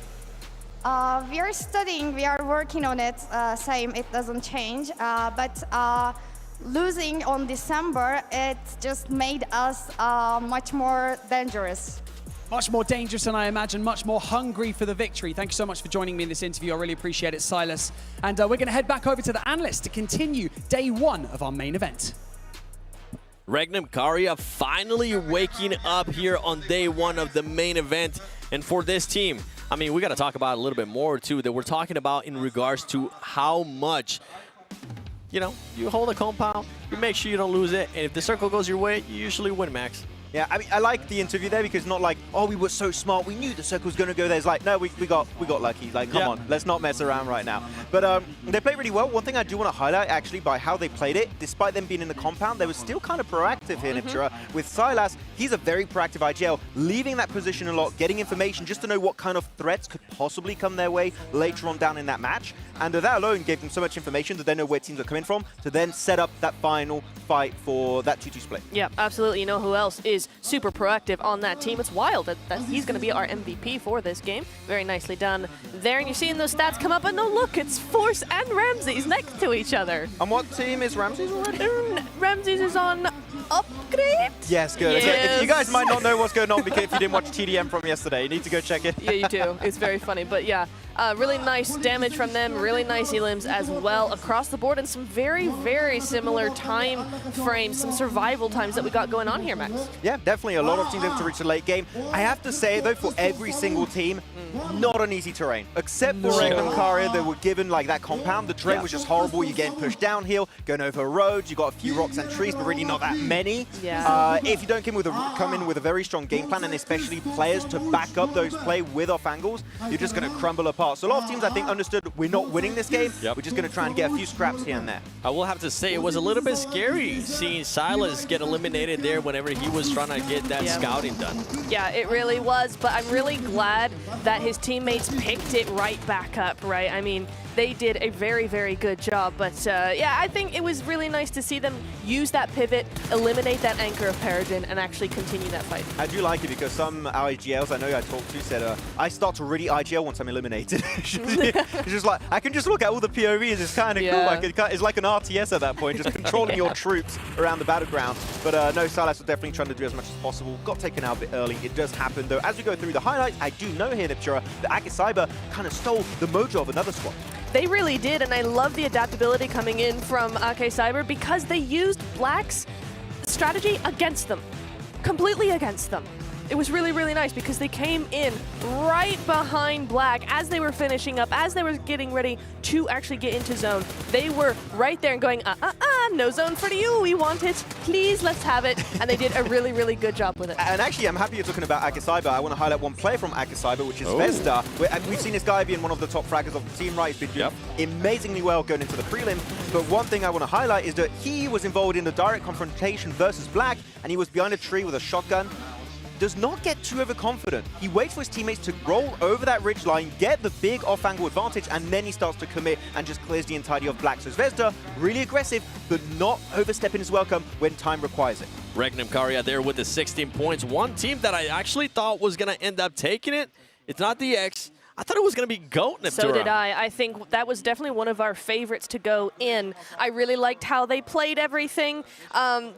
We are studying, we are working on it, same, it doesn't change, but losing on December, it just made us much more dangerous. Much more dangerous, and I imagine much more hungry for the victory. Thank you so much for joining me in this interview. I really appreciate it, Silas. And we're going to head back over to the analysts to continue day one of our main event. Regnum Karia finally waking up here on day one of the main event. And for this team, I mean, we got to talk about a little bit more, too, that we're talking about in regards to how much, you know, you hold a compound, you make sure you don't lose it, and if the circle goes your way, you usually win, Max. Yeah, I mean, I like the interview there because not like, oh, we were so smart, we knew the circle was going to go there. It's like, no, we got lucky. Like, come on, let's not mess around right now. But they played really well. One thing I do want to highlight, actually, by how they played it, despite them being in the compound, they were still kind of proactive here, Niptura. With Silas, he's a very proactive IGL, leaving that position a lot, getting information just to know what kind of threats could possibly come their way later on down in that match. And that alone gave them so much information that they know where teams are coming from to then set up that final fight for that 2-2 split. Yeah, absolutely. You know who else is super proactive on that team? It's Wild. That he's going to be our MVP for this game. Very nicely done there. And you're seeing those stats come up, and no, look, it's Force and Ramses next to each other. And what team is Ramses already? Ramses is on Upgrade. Yes, good. Yes. So you guys might not know what's going on because if you didn't watch TDM from yesterday, you need to go check it. Yeah, you do. It's very funny. But yeah, really nice damage from them, really nice elims as well across the board, and some very, very similar time frames, some survival times that we got going on here, Max. Yeah, definitely a lot of teams able to reach the late game. I have to say, though, for every single team, not an easy terrain. Except for Regnum Karia, they were given like that compound. The terrain was just horrible. You're getting pushed downhill, going over roads. You got a few rocks and trees, but really not that many. Yeah. If you don't come in with a very strong game plan, and especially players to back up those play with off angles, you're just going to crumble apart. So a lot of teams, I think, understood we're not winning this game. We're just going to try and get a few scraps here and there. I will have to say it was a little bit scary seeing Silas get eliminated there whenever he was trying to get that scouting done. Yeah, it really was, but I'm really glad that his teammates picked it right back up, right? I mean, they did a very, very good job. But yeah, I think it was really nice to see them use that pivot, eliminate that anchor of Peregrine, and actually continue that fight. I do like it because some IGLs I know I talked to said, I start to really IGL once I'm eliminated. It's just like, I can just look at all the POVs, it's kind of cool. Like, it's like an RTS at that point, just controlling your troops around the battleground. But no, Silas was definitely trying to do as much as possible. Got taken out a bit early. It does happen, though. As we go through the highlights, I do know here, Niptura, that Akicyber kind of stole the mojo of another squad. They really did, and I love the adaptability coming in from Akicyber because they used Black's strategy against them, completely against them. It was really, really nice because they came in right behind Black as they were finishing up, as they were getting ready to actually get into zone. They were right there and going, no zone for you, we want it, please, let's have it. And they did a really, really good job with it. And actually, I'm happy you're talking about Akicyber. I want to highlight one player from Akicyber, which is Vesta. We've seen this guy being one of the top fraggers of the team, right? He's been doing amazingly well going into the prelim. But one thing I want to highlight is that he was involved in the direct confrontation versus Black, and he was behind a tree with a shotgun. does not get too overconfident. He waits for his teammates to roll over that ridge line, get the big off-angle advantage, and then he starts to commit and just clears the entirety of black. So Zvezda, really aggressive, but not overstepping his welcome when time requires it. Rhythmic there with the 16 points. One team that I actually thought was going to end up taking it, it's not the X. I thought it was going to be GOAT Neptura. So did I. I think that was definitely one of our favorites to go in. I really liked how they played everything.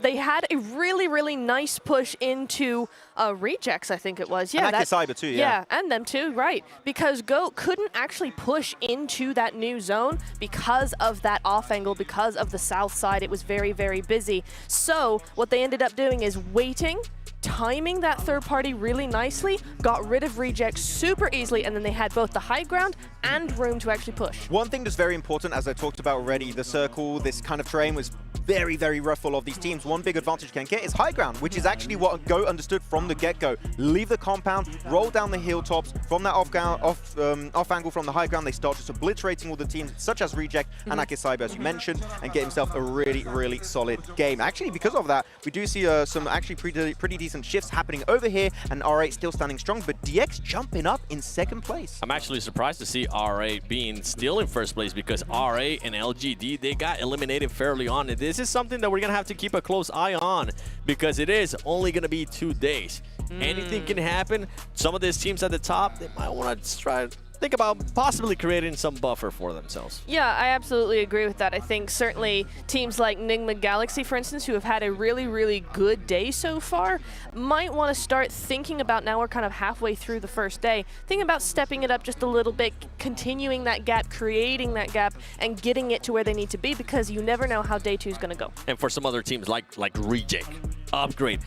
They had a really, really nice push into Rejects, I think it was. Yeah, and Cyber too, yeah, and them too, right. Because GOAT couldn't actually push into that new zone because of that off angle, because of the south side. It was very, very busy. So what they ended up doing is waiting, timing that third party really nicely, got rid of Rejects super easily, and then they had both the high ground and room to actually push. One thing that's very important, as I talked about already, the circle, this kind of terrain was very, very rough for all of these teams. One big advantage you can get is high ground, which is actually what GOAT understood from the get-go. Leave the compound, roll down the hilltops. From that off angle from the high ground, they start just obliterating all the teams, such as Reject and Cyber, as you mentioned, and get himself a really, really solid game. Actually, because of that, we do see some actually pretty decent shifts happening over here, and R8 still standing strong, but DX jumping up in second place. I'm actually surprised to see R8 being still in first place, because R8 and LGD, they got eliminated fairly on. And this is something that we're going to have to keep a close eye on, because it is only going to be 2 days. Anything can happen. Some of these teams at the top, they might want to try to think about possibly creating some buffer for themselves. Yeah, I absolutely agree with that. I think certainly teams like Nigma Galaxy, for instance, who have had a really, really good day so far, might want to start thinking about, now we're kind of halfway through the first day, thinking about stepping it up just a little bit, continuing that gap, creating that gap, and getting it to where they need to be, because you never know how day 2 is going to go. And for some other teams like Reject, upgrade.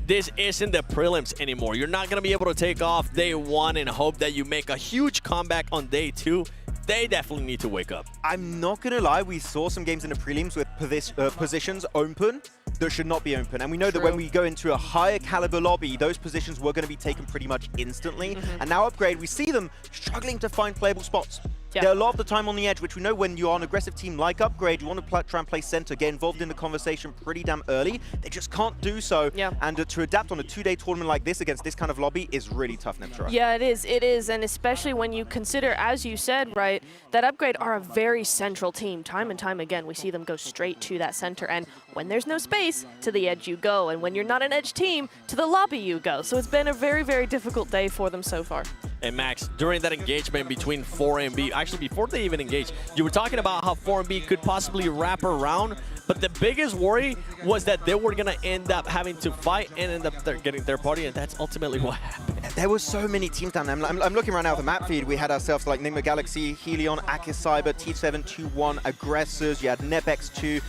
This isn't the prelims anymore. You're not going to be able to take off day 1 and hope that you make a huge comeback on day 2. They definitely need to wake up. I'm not going to lie, we saw some games in the prelims with positions open that should not be open. And we know that when we go into a higher caliber lobby, those positions were going to be taken pretty much instantly. And now Upgrade, we see them struggling to find playable spots. Yeah. They're a lot of the time on the edge, which we know when you are an aggressive team like Upgrade, you want to try and play center, get involved in the conversation pretty damn early. They just can't do so. Yeah. And to adapt on a 2-day tournament like this against this kind of lobby is really tough, Neptura. Yeah, it is. And especially when you consider, as you said, right, that Upgrade are a very central team. Time and time again, we see them go straight to that center. And when there's no space, to the edge you go. And when you're not an edge team, to the lobby you go. So it's been a very, very difficult day for them so far. And Max, during that engagement between 4 and B, actually before they even engaged, you were talking about how 4 and B could possibly wrap around, but the biggest worry was that they were going to end up having to fight and end up getting their party, and that's ultimately what happened. There were so many teams down there. I'm looking right now at the map feed. We had ourselves like Nigma Galaxy, Helion, Cyber, T721, Aggressors. You had NepX2,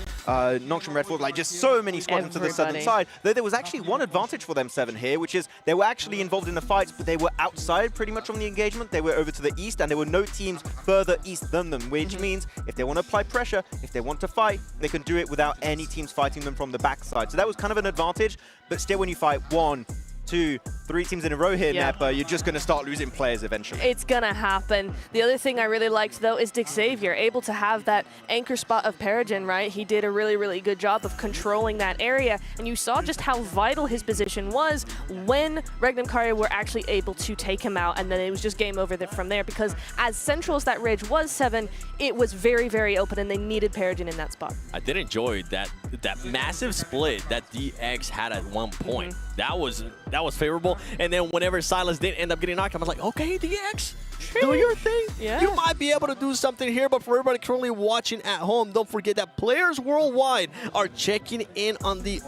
Nocturne Redfall, like just so many squadrons to the southern side. Though there was actually one advantage for them, 7 here, which is they were actually involved in the fights, but they were outside pretty much from the engagement. They were over to the east, and there were no teams further east than them, which means if they want to apply pressure, if they want to fight, they can do it without any teams fighting them from the backside. So that was kind of an advantage, but still when you fight 1, 2, 3 teams in a row here, Nepa, you're just going to start losing players eventually. It's going to happen. The other thing I really liked, though, is Xavier, able to have that anchor spot of Peregrine, right? He did a really, really good job of controlling that area, and you saw just how vital his position was when Regnum Karya were actually able to take him out, and then it was just game over from there, because as central as that ridge was, 7, it was very, very open, and they needed Peregrine in that spot. I did enjoy that massive split that DX had at one point. That was favorable. And then whenever Silas did end up getting knocked, I was like, okay, DX, do your thing. Yeah. You might be able to do something here, but for everybody currently watching at home, don't forget that players worldwide are checking in on the...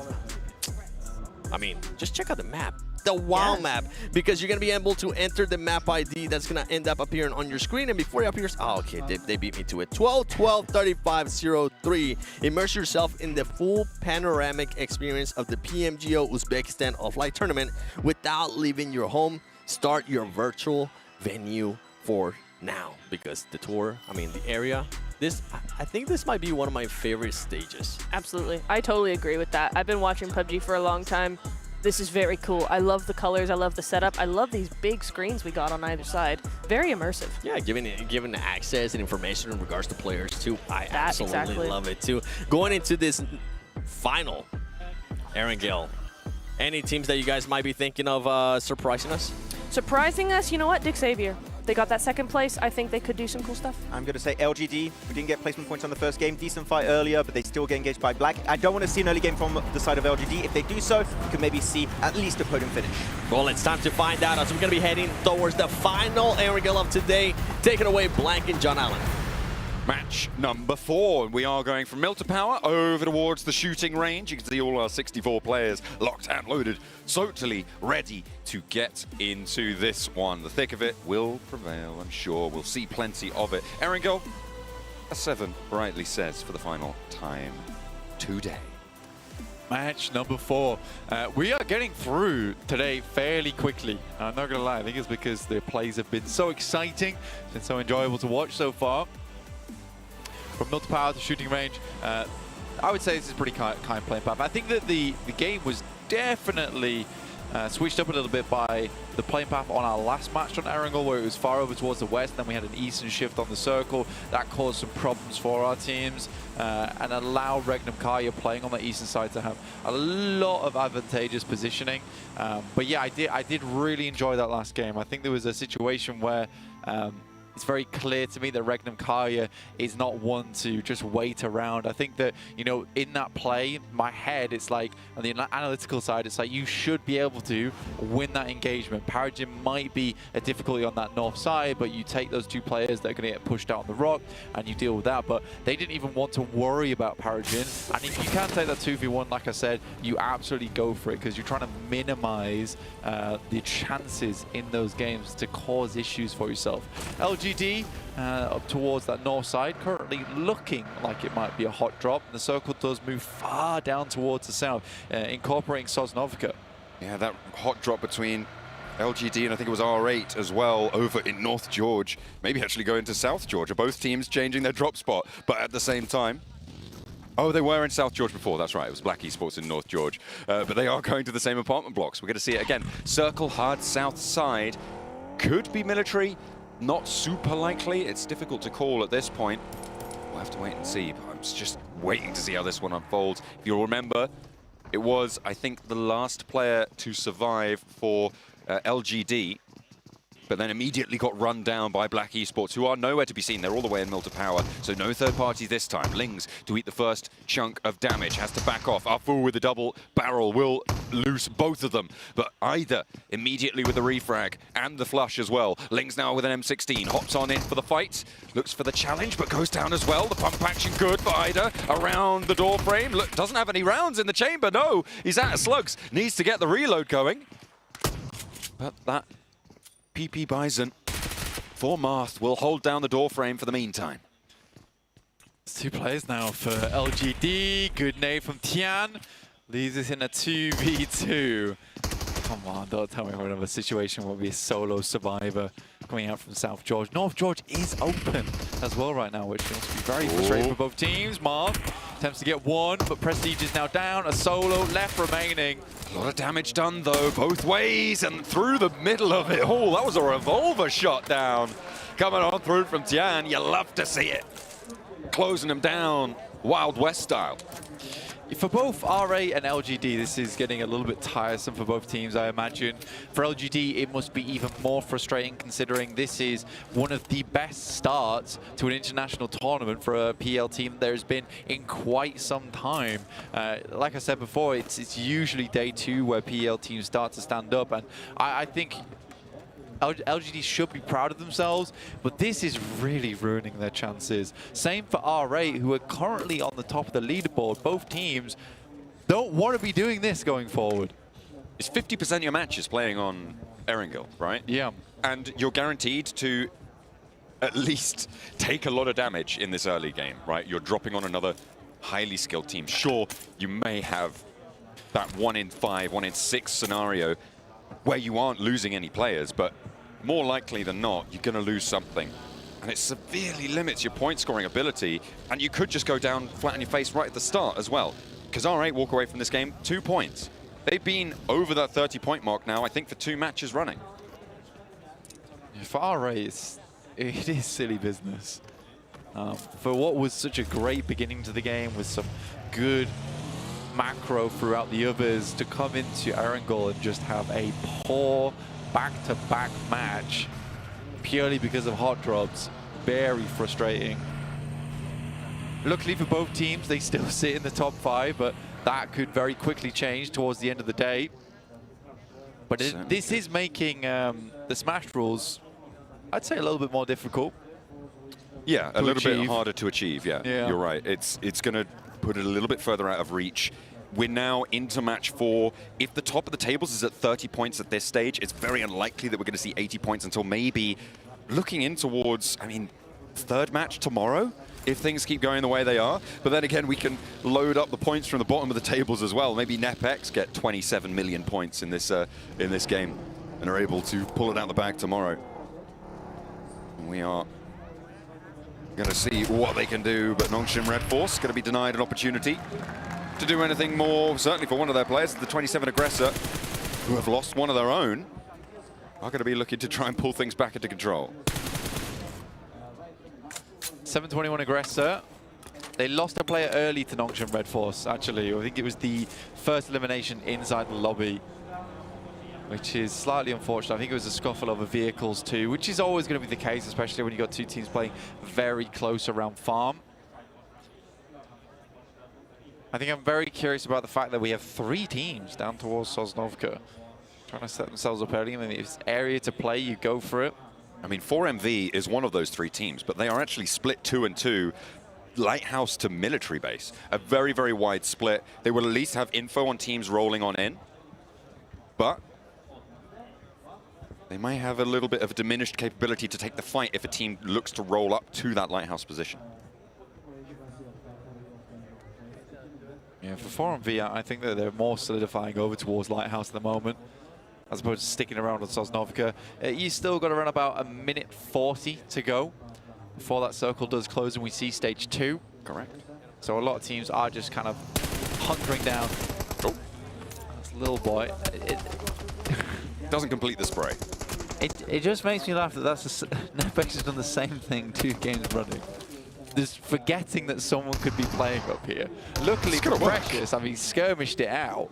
I mean, just check out the map. The WoW map, because you're going to be able to enter the map ID that's going to end up appearing on your screen. And before it appears, oh, okay, they beat me to it. 12-12-35-03. Immerse yourself in the full panoramic experience of the PMGO Uzbekistan Offline Tournament without leaving your home. Start your virtual venue for now, because the tour, I mean, the area, I think this might be one of my favorite stages. Absolutely. I totally agree with that. I've been watching PUBG for a long time. This is very cool. I love the colors. I love the setup. I love these big screens we got on either side. Very immersive. Yeah, giving the access and information in regards to players too. I absolutely love it too. Going into this final, Aaron Gill Any teams that you guys might be thinking of surprising us? Surprising us, you know what? Dick Xavier. They got that second place. I think they could do some cool stuff. I'm going to say LGD. We didn't get placement points on the first game. Decent fight earlier, but they still get engaged by Black. I don't want to see an early game from the side of LGD. If they do so, we could maybe see at least a podium finish. Well, it's time to find out as we're going to be heading towards the final Erangel of today. Take it away, Blank and John Allen. Match number 4. We are going from Milter Power over towards the shooting range. You can see all our 64 players locked and loaded, totally ready to get into this one. The thick of it will prevail, I'm sure. We'll see plenty of it. Erangel, a 7 rightly says for the final time today. Match number 4. We are getting through today fairly quickly. I'm not going to lie, I think it's because the plays have been so exciting. It's been so enjoyable to watch so far. From Milter Power to shooting range, I would say this is pretty kind playing path. I think that the game was definitely switched up a little bit by the playing path on our last match on Erangel, where it was far over towards the west. Then we had an eastern shift on the circle. That caused some problems for our teams and allowed Regnum Kaya playing on the eastern side to have a lot of advantageous positioning. But yeah, I did really enjoy that last game. I think there was a situation where it's very clear to me that Regnum Kaya is not one to just wait around. I think that, you know, in that play, my head, it's like, on the analytical side, it's like you should be able to win that engagement. Paragym might be a difficulty on that north side, but you take those 2 players that are going to get pushed out on the rock and you deal with that. But they didn't even want to worry about Paragym. And if you can take that 2v1, like I said, you absolutely go for it because you're trying to minimize the chances in those games to cause issues for yourself. LGD up towards that north side, currently looking like it might be a hot drop. The circle does move far down towards the south, incorporating Sosnovka. Yeah, that hot drop between LGD and I think it was R8 as well over in North George. Maybe actually going to South Georgia. Both teams changing their drop spot, but at the same time. Oh, they were in South George before, that's right. It was Black Esports in North George. But they are going to the same apartment blocks. We're going to see it again. Circle hard south side. Could be military. Not super likely. It's difficult to call at this point. We'll have to wait and see. But I'm just waiting to see how this one unfolds. If you'll remember, it was, I think, the last player to survive for LGD. But then immediately got run down by Black Esports, who are nowhere to be seen. They're all the way in Milter Power, so no third parties this time. Lings to eat the first chunk of damage, has to back off. Afu with the double barrel will lose both of them, but either immediately with the refrag and the flush as well. Lings now with an M16, hops on in for the fight, looks for the challenge, but goes down as well. The pump action good for Ida around the door frame. Look, doesn't have any rounds in the chamber, no. He's out of slugs, needs to get the reload going. But that PP Bison for Marth will hold down the door frame for the meantime. It's 2 players now for LGD. Good nade from Tian. Leaves us in a 2v2. Come on, don't tell me we're in a situation where we'll be a solo survivor coming out from South George. North George is open as well right now, which must be very frustrating for both teams. Marth attempts to get one, but Prestige is now down. A solo left remaining. A lot of damage done, though, both ways and through the middle of it. Oh, that was a revolver shot down. Coming on through from Tian. You love to see it. Closing him down, Wild West style. For both RA and LGD, this is getting a little bit tiresome for both teams, I imagine. For LGD, it must be even more frustrating considering this is one of the best starts to an international tournament for a PL team there's been in quite some time. Like I said before, it's usually day 2 where PL teams start to stand up, and I think LGD should be proud of themselves, but this is really ruining their chances. Same for R8, who are currently on the top of the leaderboard. Both teams don't want to be doing this going forward. It's 50% of your matches playing on Erangel, right? Yeah. And you're guaranteed to at least take a lot of damage in this early game, right? You're dropping on another highly skilled team. Sure, you may have that 1 in 5, 1 in 6 scenario where you aren't losing any players, but more likely than not, you're going to lose something. And it severely limits your point scoring ability, and you could just go down flat on your face right at the start as well. Because R8 walk away from this game 2 points. They've been over that 30-point mark now, I think, for 2 matches running. For R8, it is silly business. For what was such a great beginning to the game with some good macro throughout the others to come into Erangel and just have a poor back-to-back match purely because of hot drops. Very frustrating. Luckily for both teams, they still sit in the top 5, but that could very quickly change towards the end of the day. But this is making the Smash rules, I'd say, a little bit more difficult. Yeah, a little bit harder to achieve, yeah. You're right. It's going to put it a little bit further out of reach. We're now into match 4. If the top of the tables is at 30 points at this stage, it's very unlikely that we're going to see 80 points until maybe looking in towards, I mean, third match tomorrow, if things keep going the way they are. But then again, we can load up the points from the bottom of the tables as well. Maybe NepX get 27 million points in this game and are able to pull it out the bag tomorrow. We are going to see what they can do, but Nongshim Red Force going to be denied an opportunity to do anything more, certainly for one of their players, the 27 Aggressor, who have lost one of their own, are going to be looking to try and pull things back into control. 721 Aggressor. They lost a player early to Nongshim Red Force, actually. I think it was the first elimination inside the lobby, which is slightly unfortunate. I think it was a scuffle over vehicles too, which is always going to be the case, especially when you've got two teams playing very close around farm. I think I'm very curious about the fact that we have 3 teams down towards Sosnovka trying to set themselves up early. I mean, if it's area to play, you go for it. I mean, 4MV is one of those 3 teams, but they are actually split 2 and 2, Lighthouse to military base. A very, very wide split. They will at least have info on teams rolling on in, but they might have a little bit of a diminished capability to take the fight if a team looks to roll up to that Lighthouse position. Yeah, for 4MV, I think that they're more solidifying over towards Lighthouse at the moment, as opposed to sticking around on Sosnovka. You still got around about a minute 40 to go before that circle does close and we see stage 2. Correct. So a lot of teams are just kind of hunkering down. Oh, that's a little boy. It doesn't complete the spray. It just makes me laugh that NepX has done the same thing 2 games running. Just forgetting that someone could be playing up here. Luckily for Precious, I mean, skirmished it out.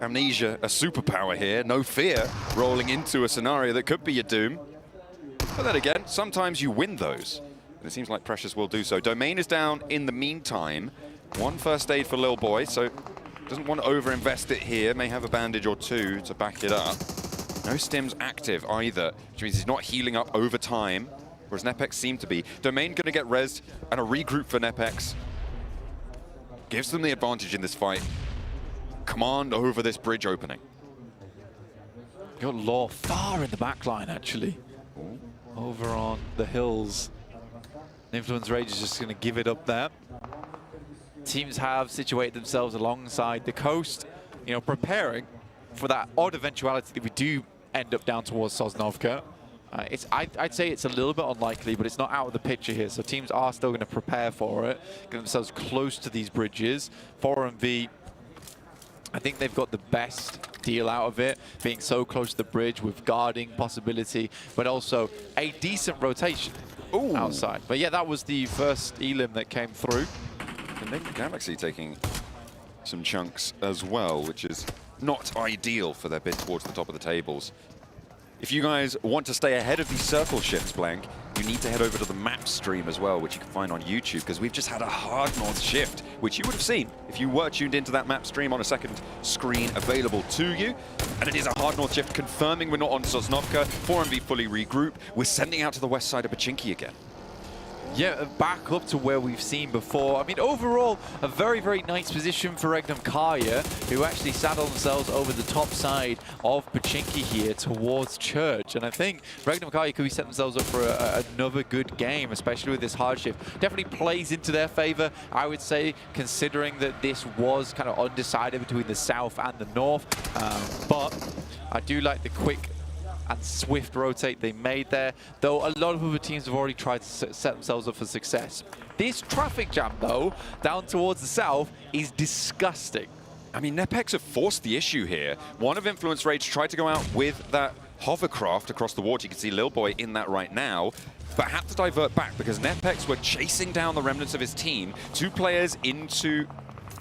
Amnesia, a superpower here, no fear, rolling into a scenario that could be your doom. But then again, sometimes you win those. And it seems like Precious will do so. Domain is down in the meantime. 1 first aid for Lil Boy, so doesn't want to overinvest it here. May have a bandage or 2 to back it up. No stims active either, which means he's not healing up over time, whereas NepX seemed to be. Domain going to get rezzed, and a regroup for NepX. Gives them the advantage in this fight. Command over this bridge opening. Got Law far in the back line, actually. Ooh. Over on the hills. Influence Rage is just going to give it up there. Teams have situated themselves alongside the coast, you know, preparing for that odd eventuality that we do end up down towards Sosnovka. I'd say it's a little bit unlikely, but it's not out of the picture here. So teams are still going to prepare for it, get themselves close to these bridges. 4MV, I think they've got the best deal out of it, being so close to the bridge with guarding possibility, but also a decent rotation outside. But yeah, that was the first elim that came through. And Nick Galaxy taking some chunks as well, which is not ideal for their bid towards the top of the tables. If you guys want to stay ahead of these circle shifts, Blank, you need to head over to the map stream as well, which you can find on YouTube, because we've just had a hard north shift, which you would have seen if you were tuned into that map stream on a second screen available to you. And it is a hard north shift, confirming we're not on Sosnovka. 4MV fully regroup. We're sending out to the west side of Pachinki again. Yeah, back up to where we've seen before. I mean, overall, a very, very nice position for Regnum Kaya, who actually saddled themselves over the top side of Pachinki here towards Church. And I think Regnum Kaya could be setting themselves up for another good game, especially with this hard shift. Definitely plays into their favor, I would say, considering that this was kind of undecided between the south and the north. But I do like the quick and swift rotate they made there, though a lot of other teams have already tried to set themselves up for success. This traffic jam, though, down towards the south is disgusting. I mean, NepX have forced the issue here. One of Influence Rage tried to go out with that hovercraft across the water. You can see Lil Boy in that right now, but had to divert back because NepX were chasing down the remnants of his team. 2 players into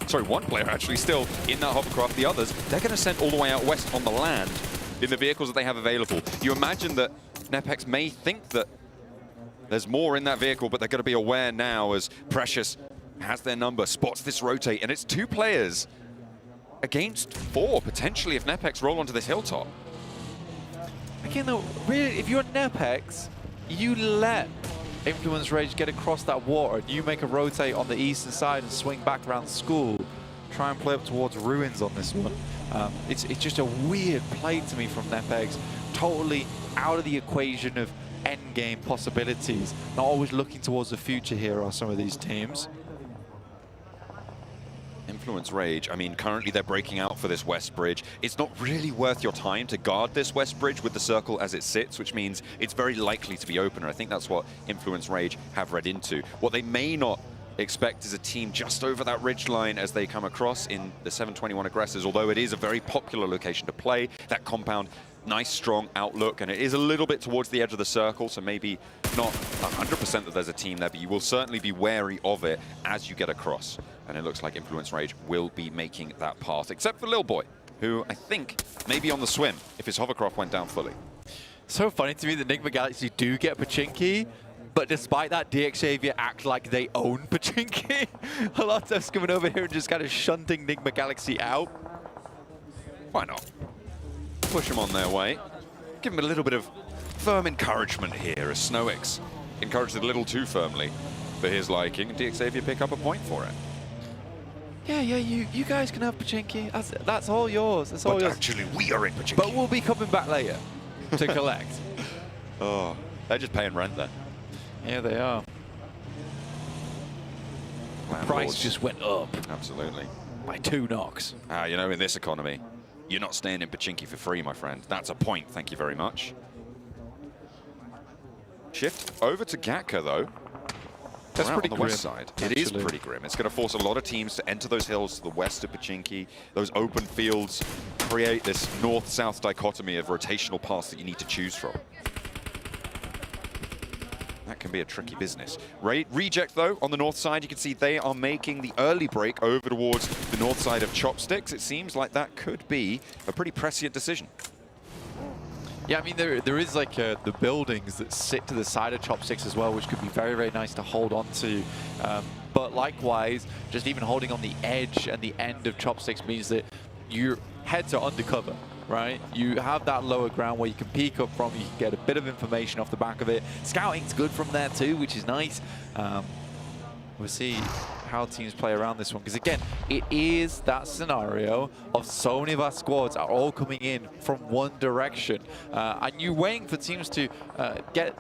sorry, one player actually still in that hovercraft. The others, they're going to send all the way out west on the land in the vehicles that they have available. You imagine that Nepex may think that there's more in that vehicle, but they're going to be aware now as Precious has their number, spots this rotate, and it's 2 players against 4, potentially, if Nepex roll onto this hilltop. Again, though, really, if you're Nepex, you let Influence Rage get across that water, and you make a rotate on the eastern side and swing back around school, try and play up towards ruins on this one. It's just a weird play to me from Nepex, totally out of the equation of endgame possibilities. Not always looking towards the future here are some of these teams. Influence Rage, I mean, currently they're breaking out for this west bridge. It's not really worth your time to guard this west bridge with the circle as it sits, which means it's very likely to be open. I think that's what Influence Rage have read into. What they may not expect is a team just over that ridge line as they come across in the 721 Aggressors, although it is a very popular location to play. That compound, nice, strong outlook, and it is a little bit towards the edge of the circle, so maybe not 100% that there's a team there, but you will certainly be wary of it as you get across. And it looks like Influence Rage will be making that path, except for Lil Boy, who I think may be on the swim if his hovercraft went down fully. So funny to me that Enigma Galaxy do get Pachinki, but despite that, DXavier act like they own Pachinki. A lot of times coming over here and just kind of shunting Enigma Galaxy out. Why not? Push them on their way. Give them a little bit of firm encouragement here as Snowix encouraged it a little too firmly for his liking, and DXavier pick up a point for it. Yeah, you guys can have Pachinki. That's all yours. That's all yours. Actually, we are in Pachinki. But we'll be coming back later to collect. Oh, they're just paying rent then. Yeah, they are. Price just went up. Absolutely. By 2 knocks. You know, in this economy, you're not staying in Pachinki for free, my friend. That's a point. Thank you very much. Shift over to Gatka, though. That's pretty on the grim, west side. actually. It is pretty grim. It's going to force a lot of teams to enter those hills to the west of Pachinki. Those open fields create this north-south dichotomy of rotational paths that you need to choose from. That can be a tricky business. Reject, though, on the north side, you can see they are making the early break over towards the north side of Chopsticks. It seems like that could be a pretty prescient decision. Yeah, I mean, there is like the buildings that sit to the side of Chopsticks as well, which could be very, very nice to hold on to. But likewise, just even holding on the edge and the end of Chopsticks means that your heads are undercover, right? You have that lower ground where you can peek up from, you can get a bit of information off the back of it. Scouting's good from there too, which is nice. We'll see how teams play around this one, because again, it is that scenario of so many of our squads are all coming in from one direction, and you're waiting for teams to get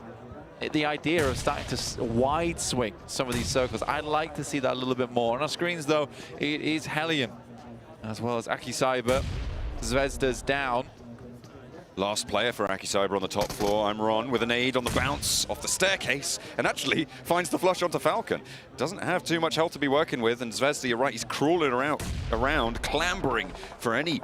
the idea of starting to wide swing some of these circles. I'd like to see that a little bit more. On our screens, though, it is Hellion, as well as Aki Cyber. Zvezda's down. Last player for Aki Cyber on the top floor. I'm Ron with a nade on the bounce off the staircase and actually finds the flush onto Falcon. Doesn't have too much health to be working with, and Zvezda, you're right, he's crawling around, clambering for any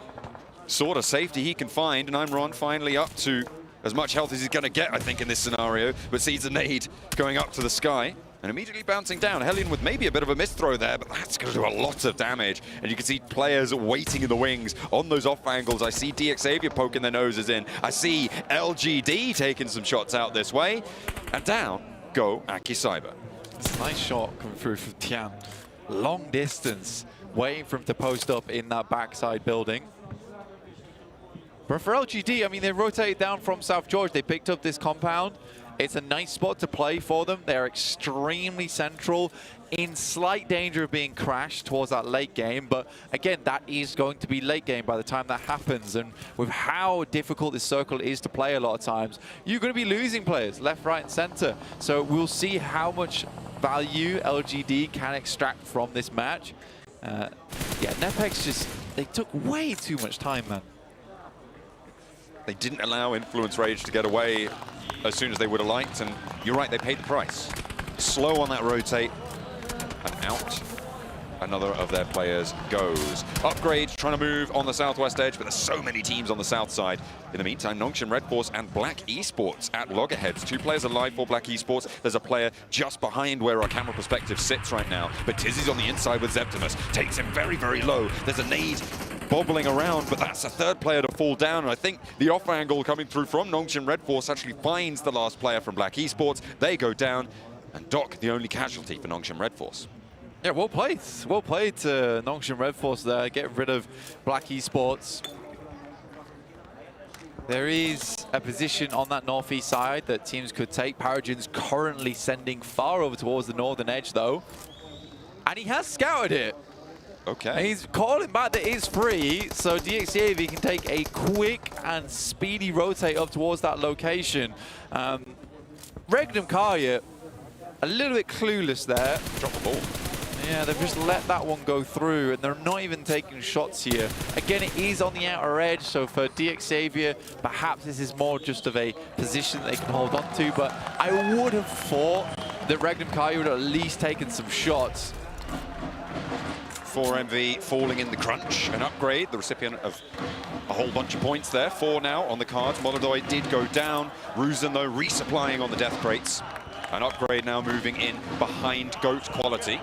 sort of safety he can find, and I'm Ron finally up to as much health as he's going to get, I think, in this scenario, but sees a nade going up to the sky and immediately bouncing down. Hellion with maybe a bit of a misthrow there, but that's going to do a lot of damage. And you can see players waiting in the wings on those off angles. I see DXavier poking their noses in. I see LGD taking some shots out this way. And down go Aki Cyber. It's a nice shot coming through from Tian. Long distance, waiting for him to post up in that backside building. But for LGD, I mean, they rotated down from South George. They picked up this compound. It's a nice spot to play for them. They're extremely central, in slight danger of being crashed towards that late game. But again, that is going to be late game by the time that happens. And with how difficult this circle is to play a lot of times, you're going to be losing players left, right, and center. So we'll see how much value LGD can extract from this match. Yeah, Nepex just, they took way too much time, man. They didn't allow Influence Rage to get away as soon as they would have liked, and you're right, they paid the price. Slow on that rotate, and out another of their players goes. Upgrade trying to move on the southwest edge, but there's so many teams on the south side. In the meantime, Nongshim Red Force and Black Esports at loggerheads. 2 players alive for Black Esports. There's a player just behind where our camera perspective sits right now. But Tizzy's on the inside with Zeptimus. Takes him very, very low. There's a nade bobbling around, but that's a 3rd player to fall down. And I think the off angle coming through from Nongshim Red Force actually finds the last player from Black Esports. They go down, and Doc, the only casualty for Nongshim Red Force. Yeah, well played. Well played to Nongshim Red Force there. Get rid of Black Esports. There is a position on that northeast side that teams could take. Paragon's currently sending far over towards the northern edge, though. And he has scouted it. Okay. And he's calling back that it's free, so DXAV can take a quick and speedy rotate up towards that location. Regnum Karya, a little bit clueless there. Drop the ball. Yeah, they've just let that one go through, and they're not even taking shots here. Again, it is on the outer edge, so for DXAV, perhaps this is more just of a position that they can hold on to, but I would have thought that Regnum Karya would have at least taken some shots. 4MV falling in the crunch. An upgrade, the recipient of a whole bunch of points there. 4 now on the cards. Molodoi did go down. Ruzen, though, resupplying on the death crates. An upgrade now moving in behind GOAT Quality.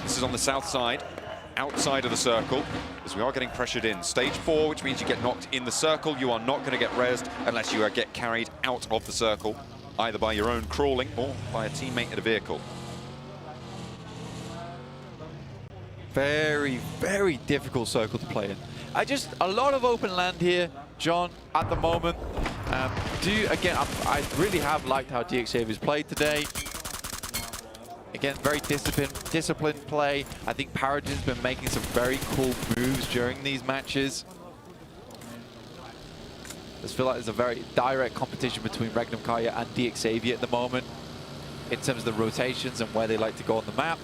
This is on the south side, outside of the circle, as we are getting pressured in. Stage 4, which means you get knocked in the circle. You are not going to get rezzed unless you get carried out of the circle, either by your own crawling or by a teammate in a vehicle. Very, very difficult circle to play in. A lot of open land here, John, at the moment. I really have liked how DXAV has played today. Again, very disciplined play. I think Paragon's been making some very cool moves during these matches. I just feel like there's a very direct competition between Regnum Karya and DXAV at the moment in terms of the rotations and where they like to go on the map.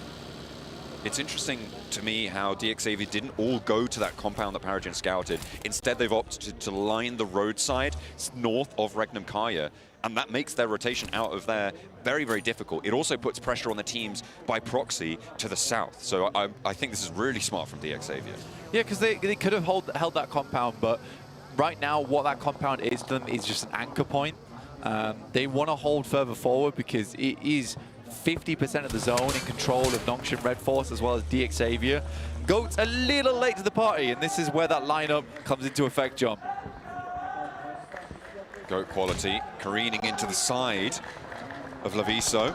It's interesting to me how DXAV didn't all go to that compound that Paragon scouted. Instead, they've opted to line the roadside north of Regnum Karya, and that makes their rotation out of there very, very difficult. It also puts pressure on the teams by proxy to the south. So I think this is really smart from DXAV. Yeah, because they could have held that compound, but right now what that compound is to them is just an anchor point. They want to hold further forward because it is 50% of the zone in control of Nongshim Red Force as well as DXAV. Goat's a little late to the party, and this is where that lineup comes into effect, John. Goat Quality careening into the side of Laviso.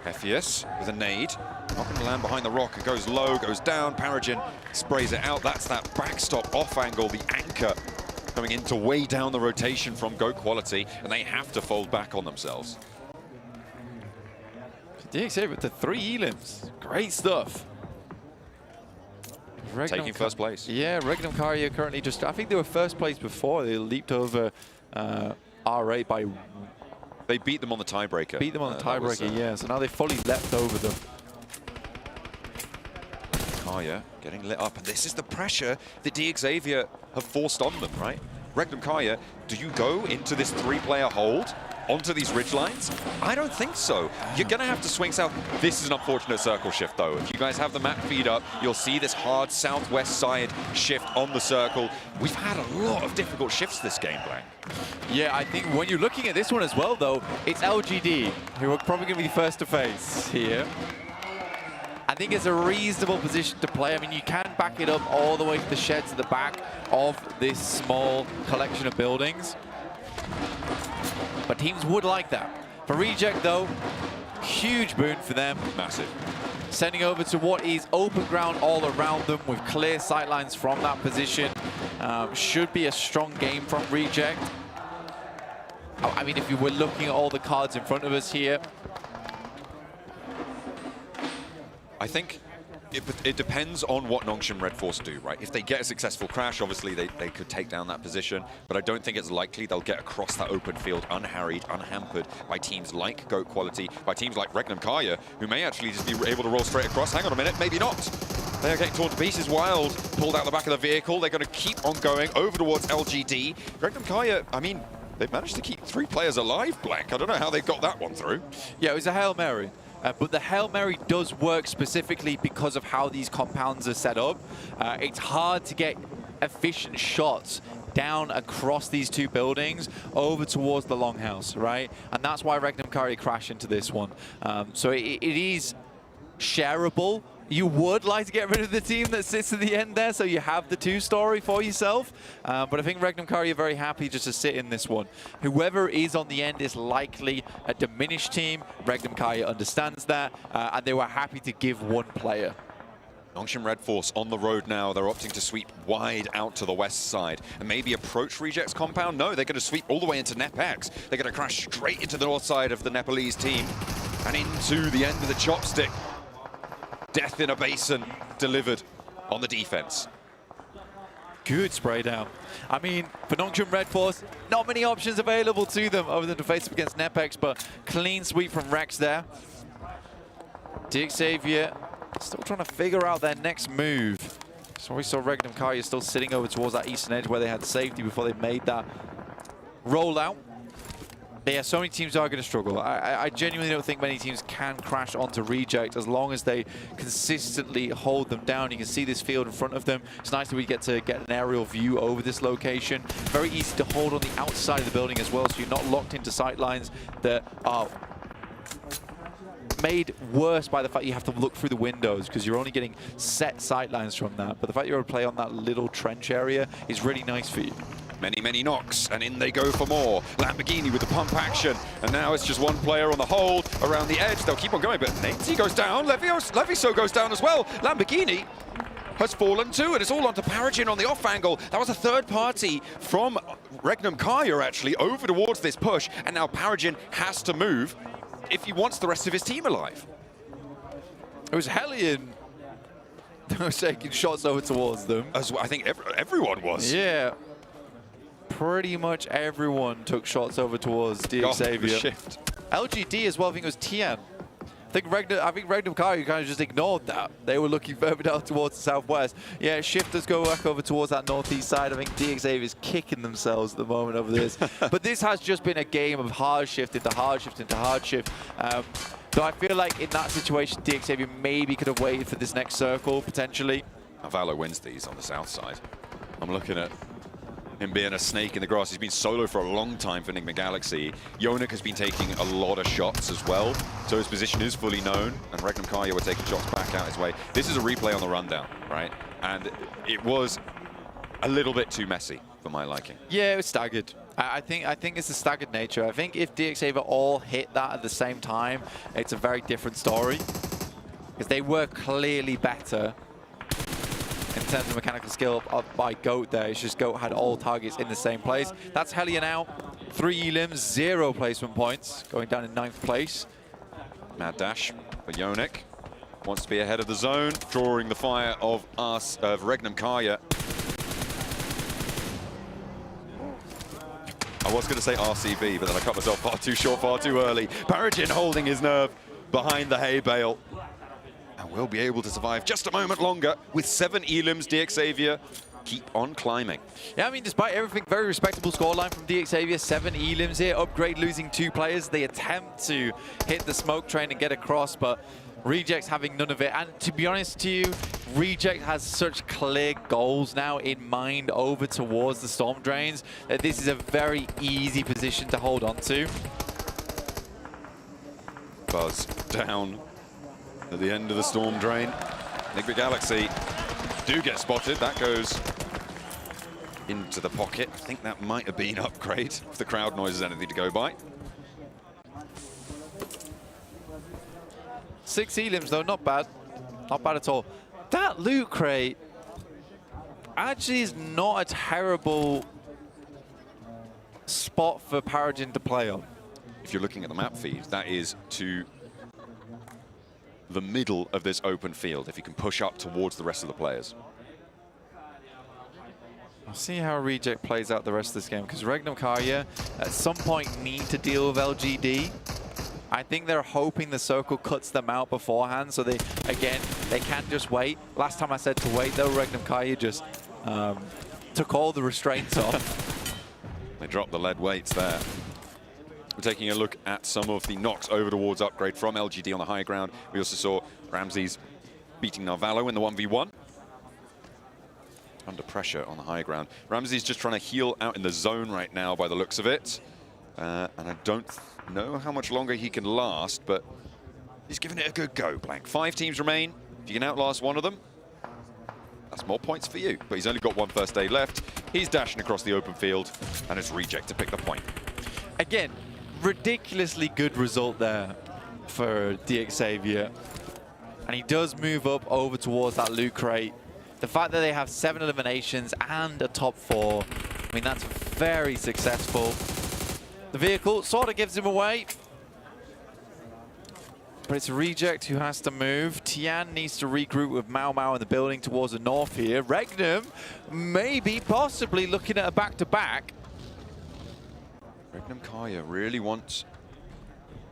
Ephius with a nade. Not going to land behind the rock. It goes low, goes down. Paragon sprays it out. That's that backstop off angle, the anchor coming in to weigh down the rotation from Goat Quality, and they have to fold back on themselves. DXAV with the 3 elims. Great stuff. Taking first place. Yeah, Regnum Karya currently just, I think they were first place before. They leaped over RA by... They beat them on the tiebreaker. Beat them on the tiebreaker, yeah. So now they fully leapt over them. Karya getting lit up. And this is the pressure that DXAV have forced on them, right? Regnum Karya, do you go into this 3-player hold onto these ridge lines? I don't think so. You're going to have to swing south. This is an unfortunate circle shift, though. If you guys have the map feed up, you'll see this hard southwest side shift on the circle. We've had a lot of difficult shifts this game, Blank. Yeah, I think when you're looking at this one as well, though, it's LGD, who are probably going to be first to face here. I think it's a reasonable position to play. I mean, you can back it up all the way to the sheds at the back of this small collection of buildings. But teams would like that. For Reject, though, huge boon for them. Massive. Sending over to what is open ground all around them with clear sightlines from that position. Should be a strong game from Reject. I mean, if you were looking at all the cards in front of us here. I think it depends on what Nongshim Red Force do, right? If they get a successful crash, obviously they could take down that position, but I don't think it's likely they'll get across that open field unharried, unhampered by teams like Goat Quality, by teams like Regnum Karya, who may actually just be able to roll straight across. Hang on a minute, maybe not. They are getting torn to pieces. Wild pulled out the back of the vehicle. They're going to keep on going over towards LGD. Regnum Karya, I mean, they've managed to keep 3 players alive, Blank. I don't know how they got that one through. Yeah, it was a Hail Mary. but the Hail Mary does work specifically because of how these compounds are set up. It's hard to get efficient shots down across these two buildings over towards the longhouse, right? And that's why Regnum Karya crashed into this one. So it is shareable. You would like to get rid of the team that sits at the end there, so you have the two-story for yourself. But I think Regnum Karya are very happy just to sit in this one. Whoever is on the end is likely a diminished team. Regnum Karya understands that, and they were happy to give one player. Nongshim Red Force on the road now. They're opting to sweep wide out to the west side and maybe approach Reject's compound. No, they're going to sweep all the way into NepX. They're going to crash straight into the north side of the Nepalese team and into the end of the chopstick. Death in a basin delivered on the defense. Good spray down. I mean, for Nongshim Red Force, not many options available to them other than to face up against NepX, but clean sweep from Rex there. Xavier still trying to figure out their next move. So we saw Regnum Karya still sitting over towards that eastern edge where they had safety before they made that rollout. But yeah, so many teams are going to struggle. I genuinely don't think many teams can crash onto Reject as long as they consistently hold them down. You can see this field in front of them. It's nice that we get to get an aerial view over this location. Very easy to hold on the outside of the building as well, so you're not locked into sight lines that are made worse by the fact you have to look through the windows because you're only getting set sight lines from that. But the fact you're able to play on that little trench area is really nice for you. Many, many knocks, and in they go for more. Lamborghini with the pump action, and now it's just one player on the hold around the edge. They'll keep on going, but Naty goes down, Leviso goes down as well. Lamborghini has fallen too, and it's all onto Paragin on the off angle. That was a third party from Regnum Karya, actually, over towards this push, and now Paragin has to move if he wants the rest of his team alive. It was Hellion that was taking shots over towards them. As well, I think everyone was. Yeah. Pretty much everyone took shots over towards Xavier. Shift. LGD as well, I think it was Tian. I think Regnum Karya kind of just ignored that. They were looking further down towards the southwest. Yeah, shifters go back over towards that northeast side. I think Xavier's kicking themselves at the moment over this. But this has just been a game of hard shift into hard shift into hard shift. So I feel like in that situation, Xavier maybe could have waited for this next circle, potentially. Now Valo wins these on the south side. I'm looking at him being a snake in the grass. He's been solo for a long time for Enigma Galaxy. Yonik has been taking a lot of shots as well, so his position is fully known, and Regnum Karya were taking shots back out his way. This is a replay on the rundown, right? And it was a little bit too messy for my liking. Yeah, it was staggered. I think it's the staggered nature. I think if Xavier all hit that at the same time, it's a very different story, because they were clearly better in terms of mechanical skill by Goat there. It's just Goat had all targets in the same place. That's Hellion out. 3 elims, 0 placement points, going down in 9th place. Mad dash for Yonik. Wants to be ahead of the zone, drawing the fire of Regnum Karya. I was going to say RCB, but then I cut myself far too short, far too early. Paragin holding his nerve behind the hay bale. And will be able to survive just a moment longer with 7 elims. Xavier keep on climbing. Yeah, I mean, despite everything, very respectable scoreline from Xavier. 7 elims here. Upgrade losing 2 players. They attempt to hit the smoke train and get across, but Reject's having none of it. And to be honest to you, Reject has such clear goals now in mind over towards the storm drains that this is a very easy position to hold on to. Buzz down at the end of the storm drain. Enigma Galaxy do get spotted. That goes into the pocket. I think that might have been upgrade if the crowd noise is anything to go by. 6 elims though, not bad. Not bad at all. That loot crate actually is not a terrible spot for Paragin to play on. If you're looking at the map feed, that is to the middle of this open field, if you can push up towards the rest of the players. I'll see how Reject plays out the rest of this game, because Regnum Karya at some point need to deal with LGD. I think they're hoping the circle cuts them out beforehand, so they can't just wait. Last time I said to wait, though, Regnum Karya just took all the restraints off. They dropped the lead weights there. We're taking a look at some of the knocks over towards upgrade from LGD on the high ground. We also saw Ramses beating Narvalo in the 1v1. Under pressure on the high ground. Ramses just trying to heal out in the zone right now by the looks of it. And I don't know how much longer he can last, but he's giving it a good go, Blank. 5 teams remain. If you can outlast one of them, that's more points for you. But he's only got 1 first aid left. He's dashing across the open field, and it's Reject to pick the point. Again, ridiculously good result there for DXavier. And he does move up over towards that loot crate. The fact that they have 7 eliminations and a top 4, I mean, that's very successful. The vehicle sort of gives him away. But it's Reject who has to move. Tian needs to regroup with Mau Mau in the building towards the north here. Regnum maybe, possibly looking at a back-to-back. Regnum Kaya really wants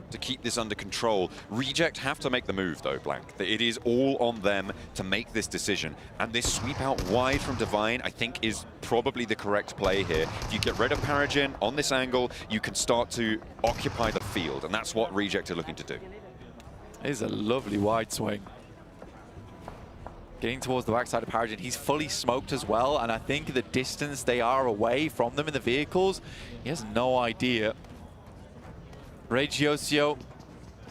to keep this under control. Reject have to make the move though, Blank. It is all on them to make this decision. And this sweep out wide from Divine, I think, is probably the correct play here. If you get rid of Paragin on this angle, you can start to occupy the field. And that's what Reject are looking to do. It is a lovely wide swing. Getting towards the backside of Paragin. He's fully smoked as well. And I think the distance they are away from them in the vehicles, he has no idea. Regiosio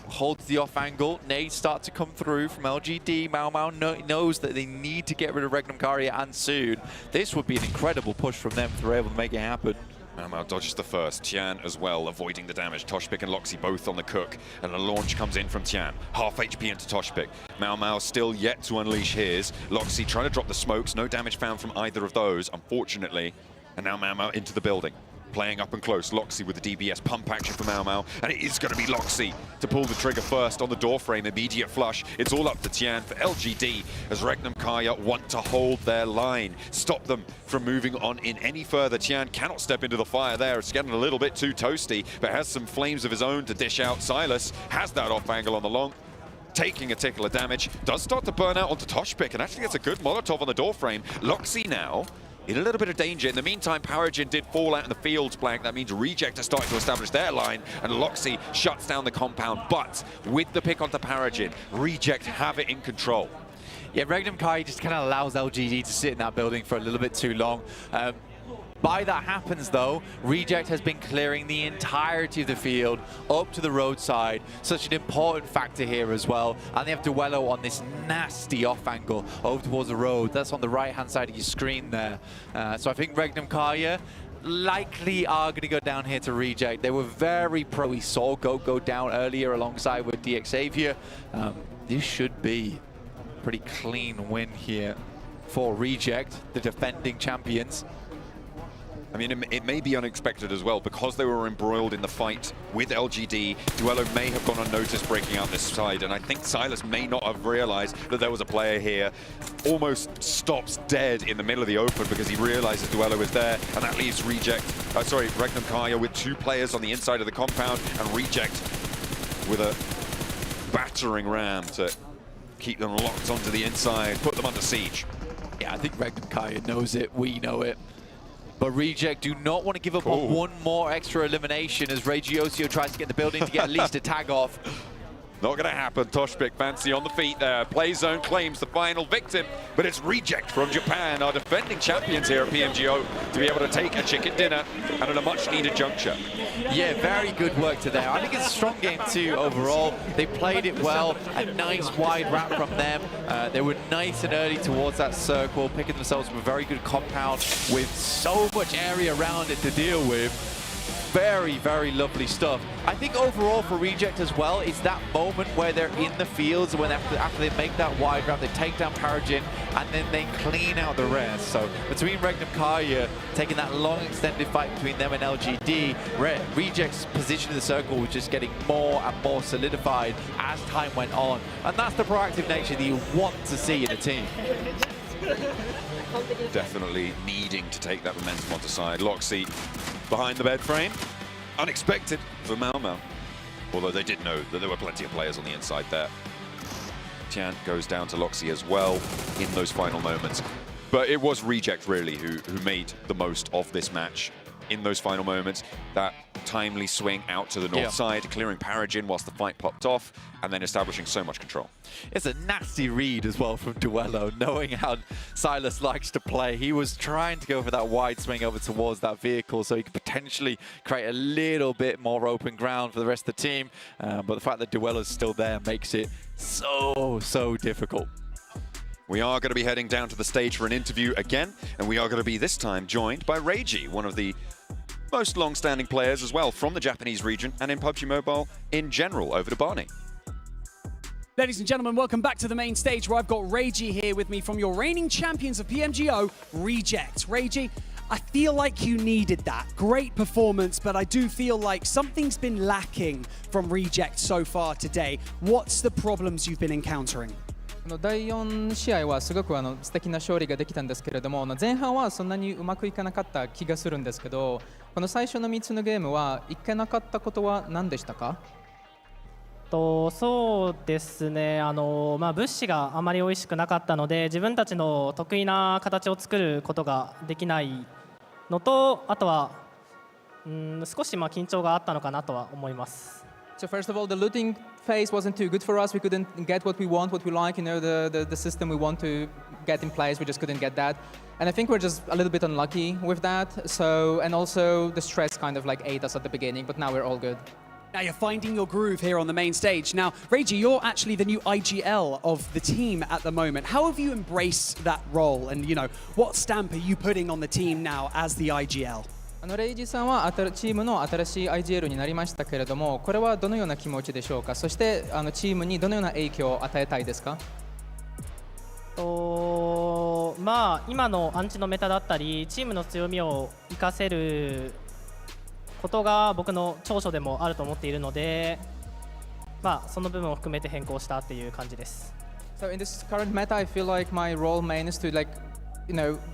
holds the off angle. Nades start to come through from LGD. Mau Mau knows that they need to get rid of Regnum Karia and soon. This would be an incredible push from them if they're able to make it happen. Mau Mau dodges the first. Tian as well, avoiding the damage. Toshpik and Loxy both on the cook. And a launch comes in from Tian. Half HP into Toshpik. Mau Mau still yet to unleash his. Loxy trying to drop the smokes. No damage found from either of those, unfortunately. And now Mau Mau into the building. Playing up and close, Loxy with the DBS pump action for Mau Mau, and it is going to be Loxy to pull the trigger first on the door frame, immediate flush. It's all up to Tian for LGD as Regnum Kaya want to hold their line, stop them from moving on in any further. Tian cannot step into the fire there. It's getting a little bit too toasty, but has some flames of his own to dish out. Silas has that off angle on the long, taking a tickle of damage, does start to burn out onto Toshpik, and actually gets a good Molotov on the door frame. Loxy now in a little bit of danger. In the meantime, Paragin did fall out in the fields, Blank. That means Reject are starting to establish their line, and Loxy shuts down the compound. But with the pick onto Paragin, Reject have it in control. Yeah, Regnum Kai just kind of allows LGD to sit in that building for a little bit too long. By that happens though, Reject has been clearing the entirety of the field up to the roadside. Such an important factor here as well. And they have Duello on this nasty off angle over towards the road. That's on the right hand side of your screen there. So I think Regnum Kaya likely are going to go down here to Reject. They were very pro. We saw go down earlier alongside with DXavier. This should be a pretty clean win here for Reject, the defending champions. I mean, it may be unexpected as well, because they were embroiled in the fight with LGD. Duello may have gone unnoticed breaking out this side, and I think Silas may not have realized that there was a player here. Almost stops dead in the middle of the open because he realizes Duello is there, and that leaves Regnum Kaya with 2 players on the inside of the compound, and Reject with a battering ram to keep them locked onto the inside, put them under siege. Yeah, I think Regnum Kaya knows it, we know it. But Reject do not want to give up on one more extra elimination as Regiosio tries to get in the building to get at least a tag off. Not going to happen. Toshpik fancy on the feet there. Play Zone claims the final victim, but it's Reject from Japan, our defending champions here at PMGO, to be able to take a chicken dinner and at a much needed juncture. Yeah, very good work to them. I think it's a strong game too overall. They played it well. A nice wide wrap from them. They were nice and early towards that circle, picking themselves up a very good compound with so much area around it to deal with. Very, very lovely stuff. I think overall for Reject as well, it's that moment where they're in the fields, when after they make that wide wrap, they take down Paragin, and then they clean out the rest. So between Regnum Kaya taking that long extended fight between them and LGD, Reject's position in the circle was just getting more and more solidified as time went on. And that's the proactive nature that you want to see in a team. Definitely needing to take that momentum onto side. Loxy behind the bed frame. Unexpected for Mau Mau. Although they did know that there were plenty of players on the inside there. Tian goes down to Loxy as well in those final moments. But it was Reject really who made the most of this match in those final moments. That timely swing out to the north side, clearing Paragin whilst the fight popped off, and then establishing so much control. It's a nasty read as well from Duello, knowing how Silas likes to play. He was trying to go for that wide swing over towards that vehicle so he could potentially create a little bit more open ground for the rest of the team. But the fact that Duello's still there makes it so difficult. We are going to be heading down to the stage for an interview again, and we are going to be this time joined by Reiji, one of the most long-standing players as well from the Japanese region and in PUBG Mobile in general. Over to Barney. Ladies and gentlemen, welcome back to the main stage where I've got Reiji here with me from your reigning champions of PMGO, Reject. Reiji, I feel like you needed that. Great performance, but I do feel like something's been lacking from Reject so far today. What's the problems you've been encountering? 第4試合はすごく素敵な勝利ができたんですけれども、前半はそんなにうまくいかなかった気がするんですけど、この最初の3つのゲームはいけなかったことは何でしたか？そうですね、物資があまり美味しくなかったので、自分たちの得意な形を作ることができないのと、あとは少し緊張があったのかなとは思います。So first of all, the looting phase wasn't too good for us. We couldn't get what we want, what we like, the system we want to get in place. We just couldn't get that. And I think we're just a little bit unlucky with that. So, and also the stress kind of like ate us at the beginning, but now we're all good. Now you're finding your groove here on the main stage. Now, Reiji, you're actually the new IGL of the team at the moment. How have you embraced that role? And, what stamp are you putting on the team now as the IGL? レイジさんはチームの新しい IGL になりましたけれども、これはどのような気持ちでしょうか。そしてチームにどのような影響を与えたいですか。今のアンチのメタだったりチームの強みを生かせることが僕の長所でもあると思っているので、その部分を含めて変更したっていう感じです。So in this current meta, I feel like my role main is to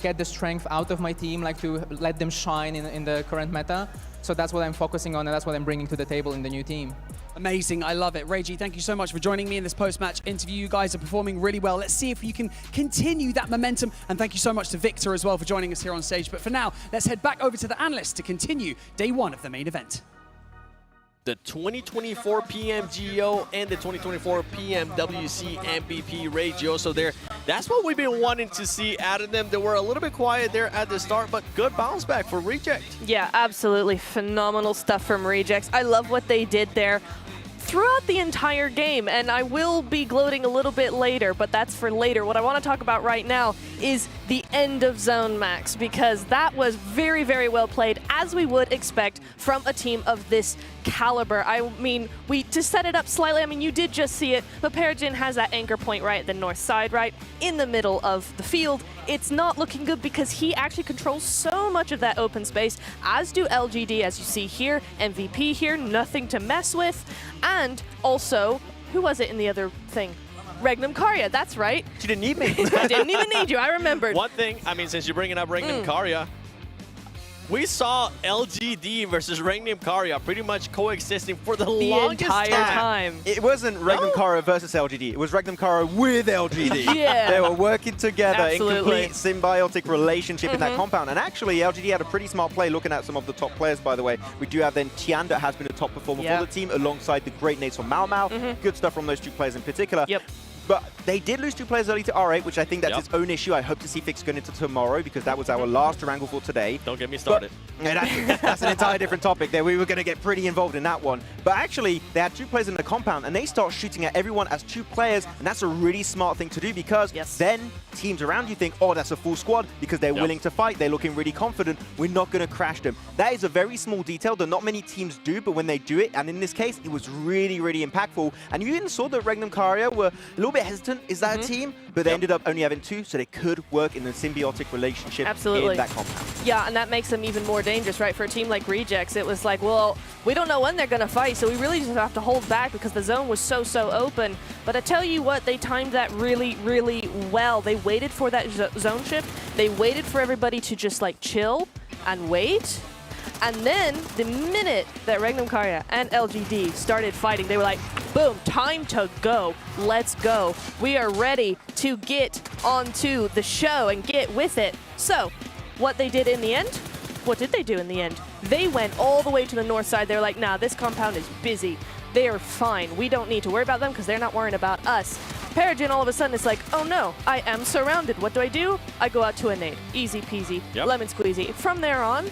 get the strength out of my team, to let them shine in the current meta. So that's what I'm focusing on, and that's what I'm bringing to the table in the new team. Amazing, I love it. Reiji, thank you so much for joining me in this post-match interview. You guys are performing really well. Let's see if you can continue that momentum. And thank you so much to Victor as well for joining us here on stage. But for now, let's head back over to the analysts to continue day one of the main event. The 2024 PMGO and the 2024 PMWC MVP Reigioso there. That's what we've been wanting to see out of them. They were a little bit quiet there at the start, but good bounce back for Reject. Yeah, absolutely phenomenal stuff from Rejects. I love what they did there throughout the entire game, and I will be gloating a little bit later, but that's for later. What I want to talk about right now is the end of zone, Max, because that was very, very well played, as we would expect from a team of this caliber. I mean, to set it up slightly, you did just see it, but Paragin has that anchor point right at the north side, right in the middle of the field. It's not looking good because he actually controls so much of that open space, as do LGD, as you see here. MVP here, nothing to mess with. And also, who was it in the other thing? Regnum Karya, that's right. She didn't need me. I didn't even need you, I remembered. One thing, since you're bringing up Regnum Karya, we saw LGD versus Regnum Karya pretty much coexisting for the longest entire time. It wasn't Regnum Karya versus LGD. It was Regnum Karya with LGD. Yeah. They were working together Absolutely. in complete symbiotic relationship in that compound. And actually, LGD had a pretty smart play looking at some of the top players, by the way. We do have then Tian that has been a top performer for the team alongside the great nades from Mao Mao. Good stuff from those two players in particular. Yep. But they did lose two players early to R8, which I think that's its own issue. I hope to see fix going into tomorrow because that was our last wrangle for today. Don't get me started. That's an entire different topic there. We were going to get pretty involved in that one. But actually, they had two players in the compound and they start shooting at everyone as two players. And that's a really smart thing to do because then teams around you think, oh, that's a full squad because they're willing to fight. They're looking really confident. We're not going to crash them. That is a very small detail that not many teams do, but when they do it, and in this case, it was really, really impactful. And you even saw that Regnum Karya were a little bit hesitant. Is that a team? But they ended up only having two, so they could work in a symbiotic relationship in that compound. Yeah, and that makes them even more dangerous, right? For a team like Rejects, it was like, well, we don't know when they're going to fight, so we really just have to hold back because the zone was so open. But I tell you what, they timed that really, really well. They waited for that zone shift. They waited for everybody to just chill and wait. And then, the minute that Regnum Karya and LGD started fighting, they were like, boom, time to go. Let's go. We are ready to get onto the show and get with it. So, what they did in the end? What did they do in the end? They went all the way to the north side. They're like, nah, this compound is busy. They are fine. We don't need to worry about them because they're not worrying about us. Peregrine all of a sudden is like, oh no, I am surrounded. What do? I go out to a nade. Easy peasy, lemon squeezy. From there on,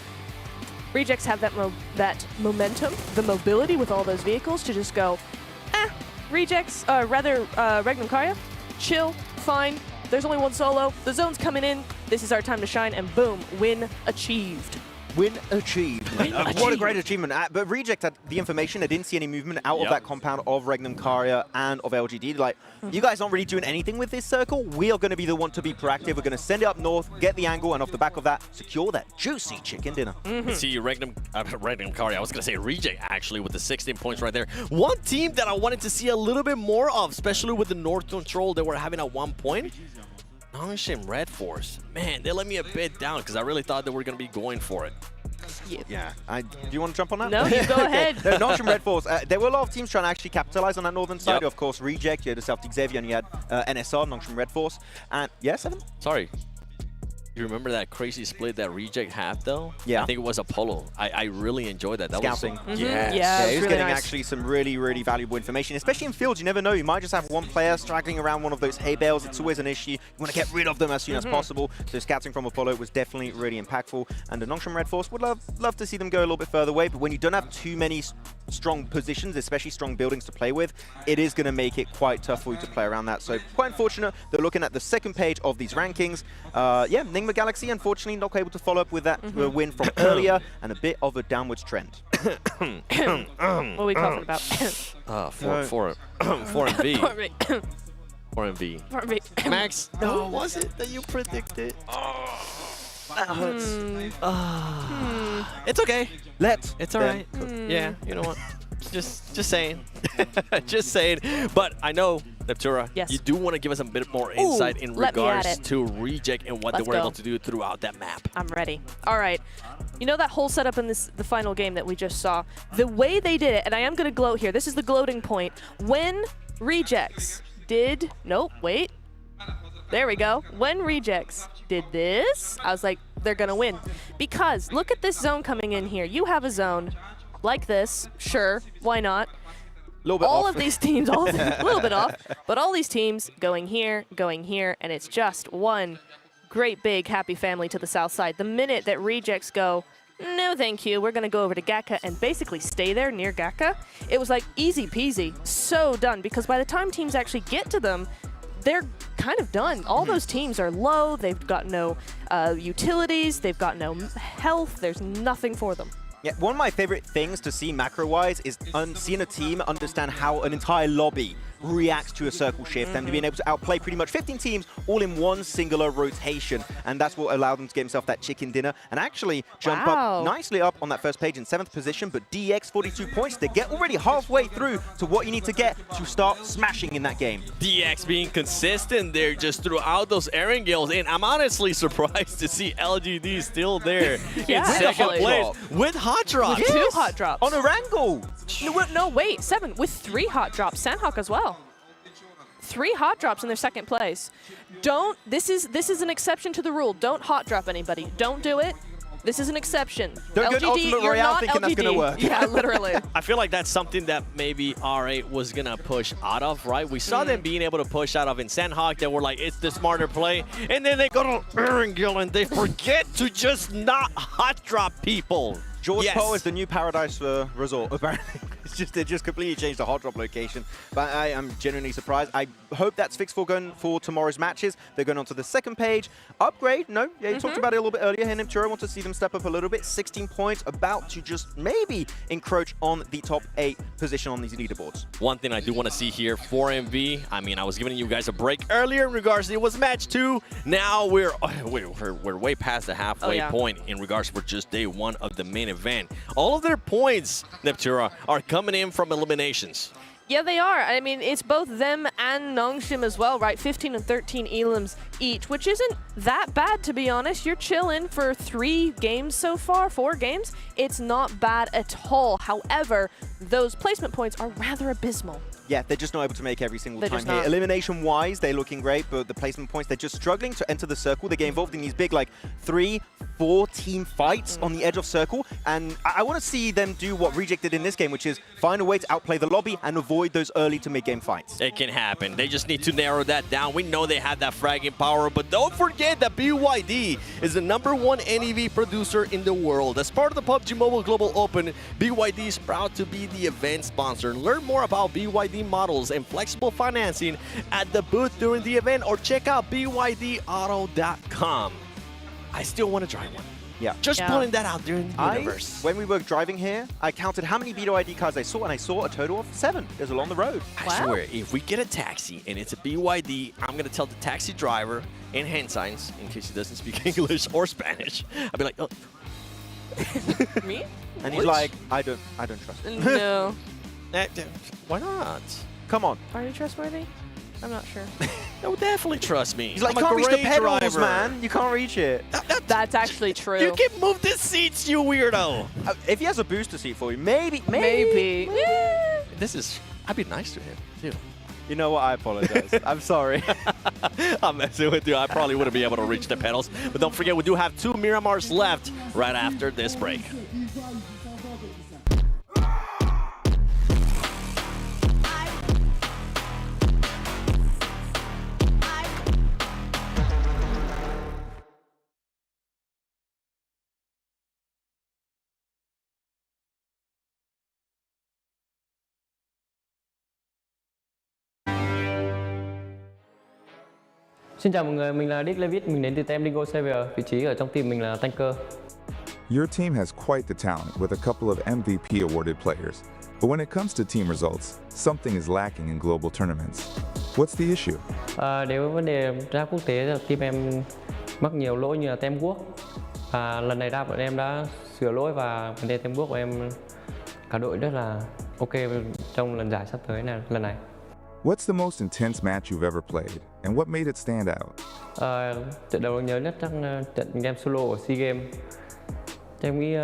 Rejects have that momentum, the mobility with all those vehicles to just go, Rejects, Regnum Karya, chill, fine. There's only one solo. The zone's coming in. This is our time to shine, and boom, win achieved. Win achieved. What a great achievement. But Reject had the information. They didn't see any movement out of that compound of Regnum Karya and of LGD. Like, you guys aren't really doing anything with this circle. We are going to be the one to be proactive. We're going to send it up north, get the angle, and off the back of that, secure that juicy chicken dinner. See, Regnum Karya, I was going to say Reject, actually, with the 16 points right there. One team that I wanted to see a little bit more of, especially with the north control they were having at one point, Nongshim Red Force. Man, they let me a bit down because I really thought they were going to be going for it. Yeah. Do you want to jump on that? No, you go ahead. No, Nongshim Red Force. There were a lot of teams trying to actually capitalize on that northern side. Of course, Reject, you had the Celtic Xavier, and you had NSR, Nongshim Red Force. And, yeah, Seven? Sorry. You remember that crazy split that Reject had, though? Yeah. I think it was Apollo. I really enjoyed that. That Scouting. was Yeah, he was really getting nice. actually some really, really valuable information, especially in fields. You never know. You might just have one player straggling around one of those hay bales. It's always an issue. You want to get rid of them as soon as possible. So scouting from Apollo was definitely really impactful. And the Nongshim Red Force would love to see them go a little bit further away. But when you don't have too many strong positions, especially strong buildings to play with, it is going to make it quite tough for you to play around that. So quite unfortunate. They're looking at the second page of these rankings. Yeah, Nigma Galaxy, unfortunately, not able to follow up with that win from earlier and a bit of a downwards trend. What are we talking about? 4 MV. 4 MV. Max, no, was it that you predicted? That hurts. It's okay. It's all right. Yeah, you know what? Just saying. Just saying. But I know, Neptura, you do want to give us a bit more insight in regards to Reject and what they were able to do throughout that map. I'm ready. All right. You know that whole setup in the final game that we just saw? The way they did it, and I am going to gloat here. This is the gloating point. When Rejects did... Nope, wait. There we go. When Rejects did this, I was like, they're going to win. Because look at this zone coming in here. You have a zone like this. Sure, why not? All of these teams, a little bit off, but all these teams going here, and it's just one great big happy family to the south side. The minute that Rejects go, no thank you, we're going to go over to Gakka and basically stay there near Gakka, it was like easy peasy, so done, because by the time teams actually get to them, they're kind of done. All those teams are low, they've got no utilities, they've got no health, there's nothing for them. Yeah, one of my favorite things to see macro-wise is seeing a team understand how an entire lobby reacts to a circle shift and being able to outplay pretty much 15 teams all in one singular rotation. And that's what allowed them to get himself that chicken dinner and actually jump up nicely up on that first page in 7th position. But DX 42 points to get already halfway through to what you need to get to start smashing in that game. DX being consistent there just throughout those Erangels, and I'm honestly surprised to see LGD still there in second place with hot drops. With 2 hot drops. On a wrangle. No, wait, 7 with 3 hot drops. Sandhawk as well. 3 hot drops in their second place. This is an exception to the rule. Don't hot drop anybody. Don't do it. This is an exception. Don't get Ultimate Royale thinking that's going to work. Yeah, literally. I feel like that's something that maybe R8 was going to push out of, right? We saw them being able to push out of in Sandhawk. They were like, it's the smarter play. And then they go to Erangel and they forget to just not hot drop people. George Poe is the new Paradise Resort, apparently. They just completely changed the hot drop location. But I am genuinely surprised. I hope that's fixed for going for tomorrow's matches. They're going on to the second page. Upgrade, no. Yeah, you talked about it a little bit earlier. Hennim want to see them step up a little bit. 16 points, about to just maybe encroach on the top 8 position on these leaderboards. One thing I do want to see here for MV, I mean, I was giving you guys a break earlier in regards to it was match 2. Now we're way past the halfway point in regards for just day 1 of the main event. All of their points, Neptura, are coming in from eliminations. Yeah, they are. I mean, it's both them and Nongshim as well, right? 15 and 13 elims each, which isn't that bad, to be honest. You're chilling for 3 games so far, 4 games. It's not bad at all. However, those placement points are rather abysmal. Yeah, they're just not able to make every single time here. Elimination-wise, they're looking great, but the placement points, they're just struggling to enter the circle. They get involved in these big, like, 3, 4 team fights on the edge of circle, and I want to see them do what Reject did in this game, which is find a way to outplay the lobby and avoid those early to mid-game fights. It can happen. They just need to narrow that down. We know they have that fragging power, but don't forget that BYD is the #1 NEV producer in the world. As part of the PUBG Mobile Global Open, BYD is proud to be the event sponsor. Learn more about BYD models and flexible financing at the booth during the event, or check out bydauto.com. I still want to drive one. Yeah. Just putting that out there in the universe. When we were driving here, I counted how many BYD cars I saw, and I saw a total of 7. There's along the road. I swear, if we get a taxi and it's a BYD, I'm going to tell the taxi driver in hand signs, in case he doesn't speak English or Spanish, I'll be like, oh. Me? And he's like, I don't trust him. No. Why not? Come on. Are you trustworthy? I'm not sure. No, definitely trust me. He's like, I'm you a can't reach the great pedals, driver. man. You can't reach it. That's actually true. You can move the seats, you weirdo. If he has a booster seat for you, maybe. This is, I'd be nice to him, too. You know what? I apologize. I'm sorry. I'm messing with you. I probably wouldn't be able to reach the pedals. But don't forget, we do have 2 Miramars left right after this break. Xin chào mọi người, mình là Dick Levitt, mình đến từ team Dingo Savior, vị trí ở trong team mình là tanker. Your team has quite the talent with a couple of MVP awarded players. But when it comes to team results, something is lacking in global tournaments. What's the issue? Nếu vấn đề ra quốc tế, team em mắc nhiều lỗi như là teamwork. Lần này ra bọn em đã sửa lỗi và vấn đề teamwork của em cả đội rất là ok trong lần giải sắp tới này, lần này. What's the most intense match you've ever played, and what made it stand out? Trận đấu nhớ nhất chắc trận game solo ở SEA Games. Em nghĩ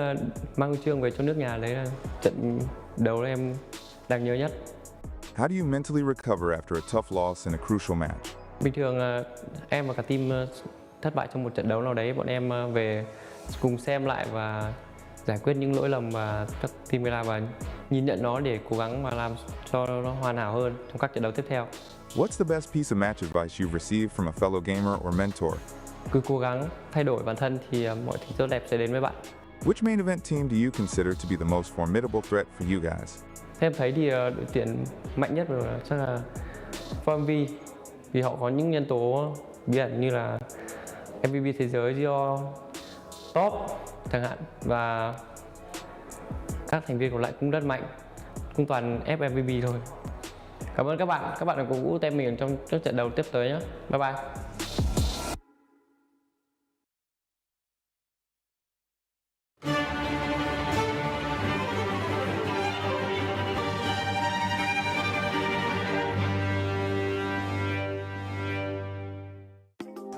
mang huy chương về cho nước nhà đấy là trận đấu em đáng nhớ nhất. How do you mentally recover after a tough loss in a crucial match? Bình thường em và cả team thất bại trong một trận đấu nào đấy, bọn em về cùng xem lại và giải quyết những lỗi lầm mà các team gây ra và nhìn nhận nó để cố gắng mà làm cho nó hoàn hảo hơn trong các trận đấu tiếp theo. What's the best piece of match advice you've received from a fellow gamer or mentor? Cứ cố gắng thay đổi bản thân thì mọi thứ tốt đẹp sẽ đến với bạn. Which main event team do you consider to be the most formidable threat for you guys? Em thấy thì đội tuyển mạnh nhất là chắc là PMV, vì họ có những nhân tố bí ẩn như là MVP thế giới do top chẳng hạn, và các thành viên còn lại cũng rất mạnh, cũng toàn FMVP thôi. Cảm ơn các bạn đã cổ vũ team mình trong các trận đấu tiếp tới nhé. Bye bye.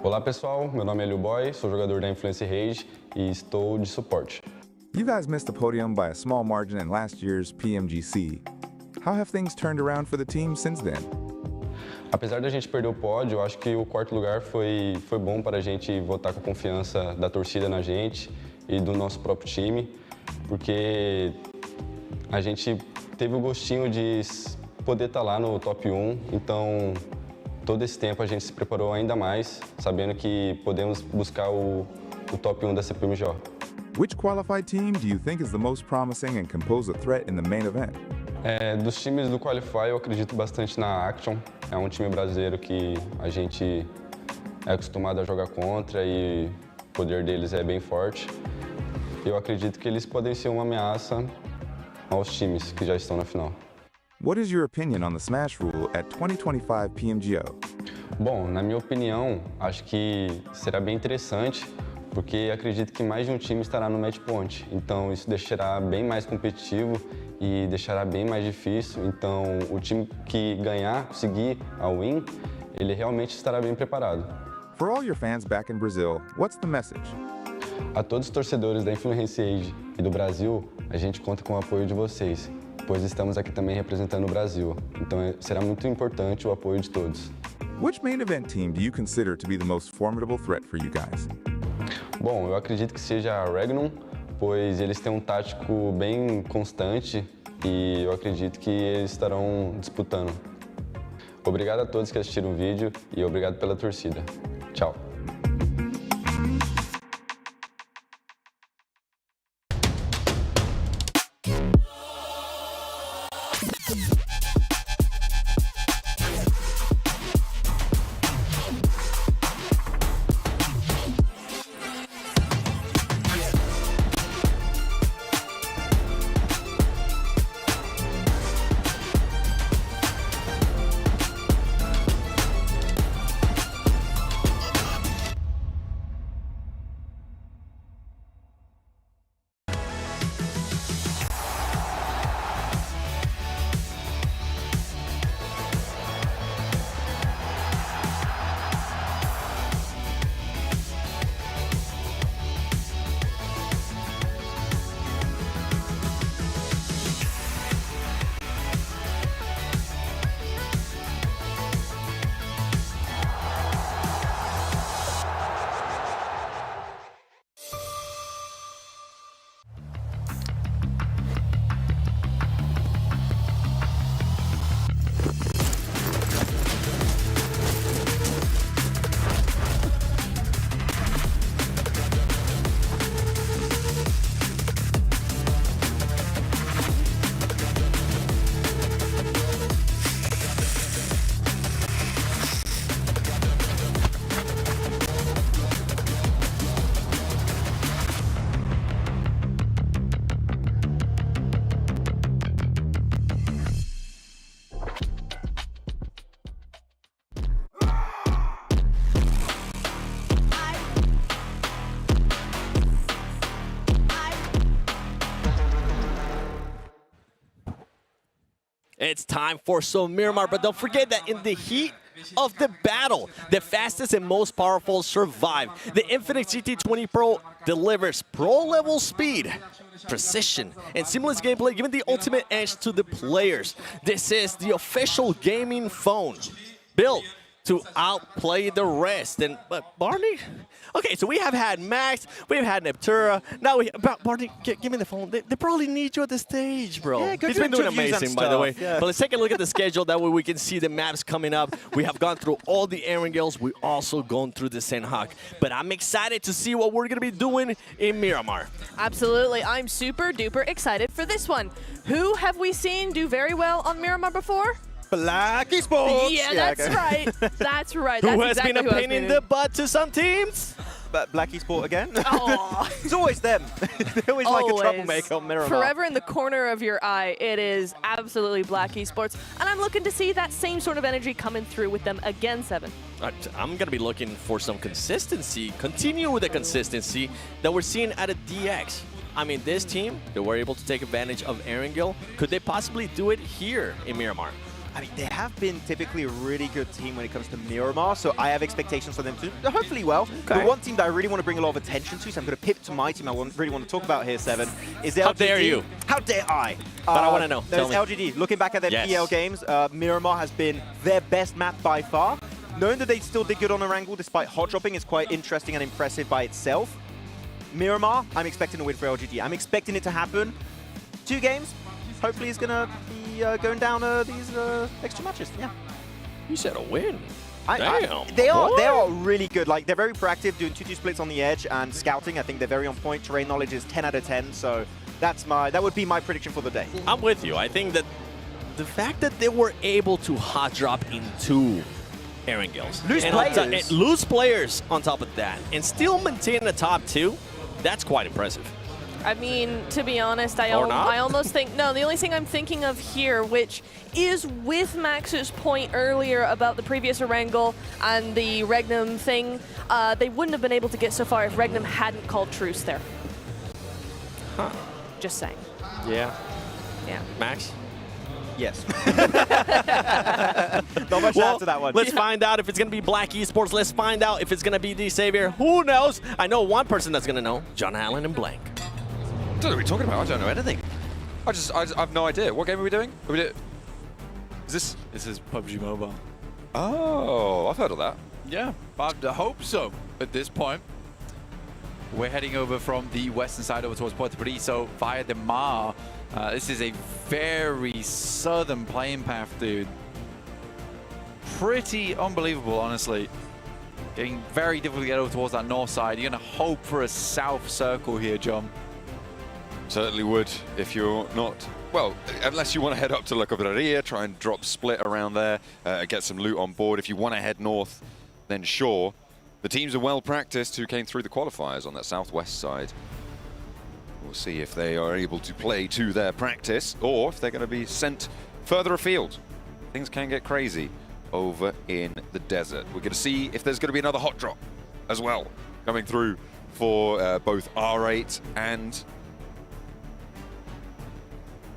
Olá pessoal, meu nome é Liu Boy, sou jogador da Influence Rage e estou de suporte. You guys missed the podium by a small margin in last year's PMGC. How have things turned around for the team since then? Apesar da gente perder o pódio, eu acho que o 4º lugar foi bom para a gente voltar com a confiança da torcida na gente e do nosso próprio time, porque a gente teve o gostinho de poder estar lá no top 1, então todo esse tempo a gente se preparou ainda mais, sabendo que podemos buscar o top 1 da CPMGO. Which qualified team do you think is the most promising and can pose a threat in the main event? Dos times do Qualify, eu acredito bastante na Action. É um time brasileiro que a gente é acostumado a jogar contra e o poder deles é bem forte. Eu acredito que eles podem ser uma ameaça aos times que já estão na final. What is your opinion on the Smash rule at 2025 PMGO? Bom, na minha opinião, acho que será bem interessante, porque acredito que mais de um time estará no match point. Então isso deixará bem mais competitivo e deixará bem mais difícil. Então o time que ganhar, conseguir a win, ele realmente estará bem preparado. For all your fans back in Brazil, what's the message? A todos os torcedores da Influence Age e do Brasil, a gente conta com o apoio de vocês, pois estamos aqui também representando o Brasil. Então será muito importante o apoio de todos. Which main event team do you consider to be the most formidable threat for you guys? Bom, eu acredito que seja a Regnum, pois eles têm um tático bem constante e eu acredito que eles estarão disputando. Obrigado a todos que assistiram o vídeo e obrigado pela torcida. Tchau. It's time for some Miramar, but don't forget that in the heat of the battle, the fastest and most powerful survive. The Infinix GT20 Pro delivers pro-level speed, precision, and seamless gameplay, giving the ultimate edge to the players. This is the official gaming phone, built to outplay the rest. And Barney? Okay, so we have had Max, we've had Neptura, now we Barney, give me the phone. They probably need you at the stage, bro. Yeah, He's been doing amazing, by the way. Yeah. But let's take a look at the schedule, that way we can see the maps coming up. We have gone through all the Erangels, we also gone through the Senhak. But I'm excited to see what we're gonna be doing in Miramar. Absolutely, I'm super duper excited for this one. Who have we seen do very well on Miramar before? Black esports. Yeah, that's right. That's right. Who That's has been a exactly pain in the butt to some teams? But Black esport again? Oh. It's always them. They're always like a troublemaker on Miramar. Forever in the corner of your eye, it is absolutely Black esports. And I'm looking to see that same sort of energy coming through with them again, Seven. I'm going to be looking for some consistency, continue with the consistency that we're seeing at a DX. I mean, this team, they were able to take advantage of Erangel. Could they possibly do it here in Miramar? I mean, they have been typically a really good team when it comes to Miramar, so I have expectations for them to do hopefully well. Okay. The one team that I really want to bring a lot of attention to, so I'm going to pivot to my team I really want to talk about here, Seven, is LGD. How dare you? How dare I? But I want to know. There's Tell me. LGD. Looking back at their Yes. PL games, Miramar has been their best map by far. Knowing that they still did good on Erangel despite hot dropping is quite interesting and impressive by itself. Miramar, I'm expecting a win for LGD. I'm expecting it to happen. 2 games. Hopefully it's going to be going down these extra matches. Yeah. You said a win. Damn, they are really good. Like, they're very proactive, doing 2-2 splits on the edge and scouting. I think they're very on point. Terrain knowledge is 10 out of 10. So that would be my prediction for the day. I'm with you. I think that the fact that they were able to hot drop into Erangels, lose players on top of that, and still maintain the top 2, that's quite impressive. I mean, to be honest, I Or not? almost think, no, the only thing I'm thinking of here, which is with Max's point earlier about the previous Erangel and the Regnum thing, they wouldn't have been able to get so far if Regnum hadn't called truce there. Huh. Just saying. Yeah. Yeah. Max? Yes. Not much to add to that one. Let's find out if it's going to be Black Esports. Let's find out if it's going to be the Savior. Who knows? I know one person that's going to know. John Allen and Blank. I don't know what you're talking about. I don't know anything. I have no idea. What game are we doing? Is This is PUBG Mobile. Oh, I've heard of that. Yeah, I hope so at this point. We're heading over from the western side over towards Puerto Priso via the Mar. This is a very southern playing path, dude. Pretty unbelievable, honestly. Getting very difficult to get over towards that north side. You're going to hope for a south circle here, John. Certainly would if you're not, well, unless you want to head up to La Cabrera, try and drop split around there, get some loot on board. If you want to head north, then sure. The teams are well practiced who came through the qualifiers on that southwest side. We'll see if they are able to play to their practice or if they're going to be sent further afield. Things can get crazy over in the desert. We're going to see if there's going to be another hot drop as well coming through for both R8 and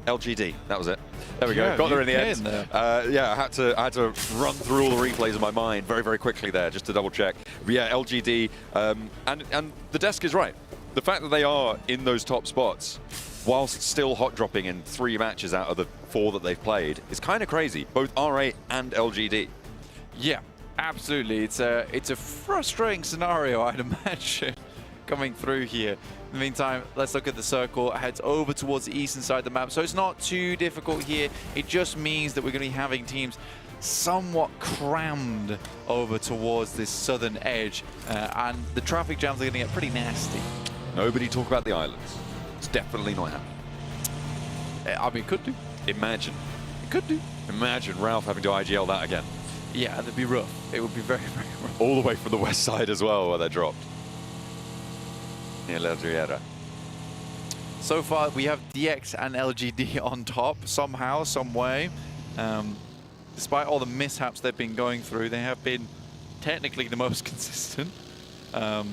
LGD. That was it. There we go. Yeah, Got there in the end. Yeah, I had to run through all the replays in my mind very, very quickly there just to double check. But yeah, LGD, and the desk is right. The fact that they are in those top spots whilst still hot dropping in 3 matches out of the 4 that they've played is kind of crazy. Both R8 and LGD. Yeah, absolutely. It's a frustrating scenario, I'd imagine, coming through here. In the meantime, let's look at the circle. It heads over towards the eastern side of the map, so it's not too difficult here. It just means that we're going to be having teams somewhat crammed over towards this southern edge, and the traffic jams are going to get pretty nasty. Nobody talk about the islands. It's definitely not happening. I mean, it could do. Imagine. It could do. Imagine Ralph having to IGL that again. Yeah, that'd be rough. It would be very, very rough. All the way from the west side as well, where they're dropped. Near La Riera. So far, we have DX and LGD on top, somehow, some way. Despite all the mishaps they've been going through, they have been technically the most consistent. I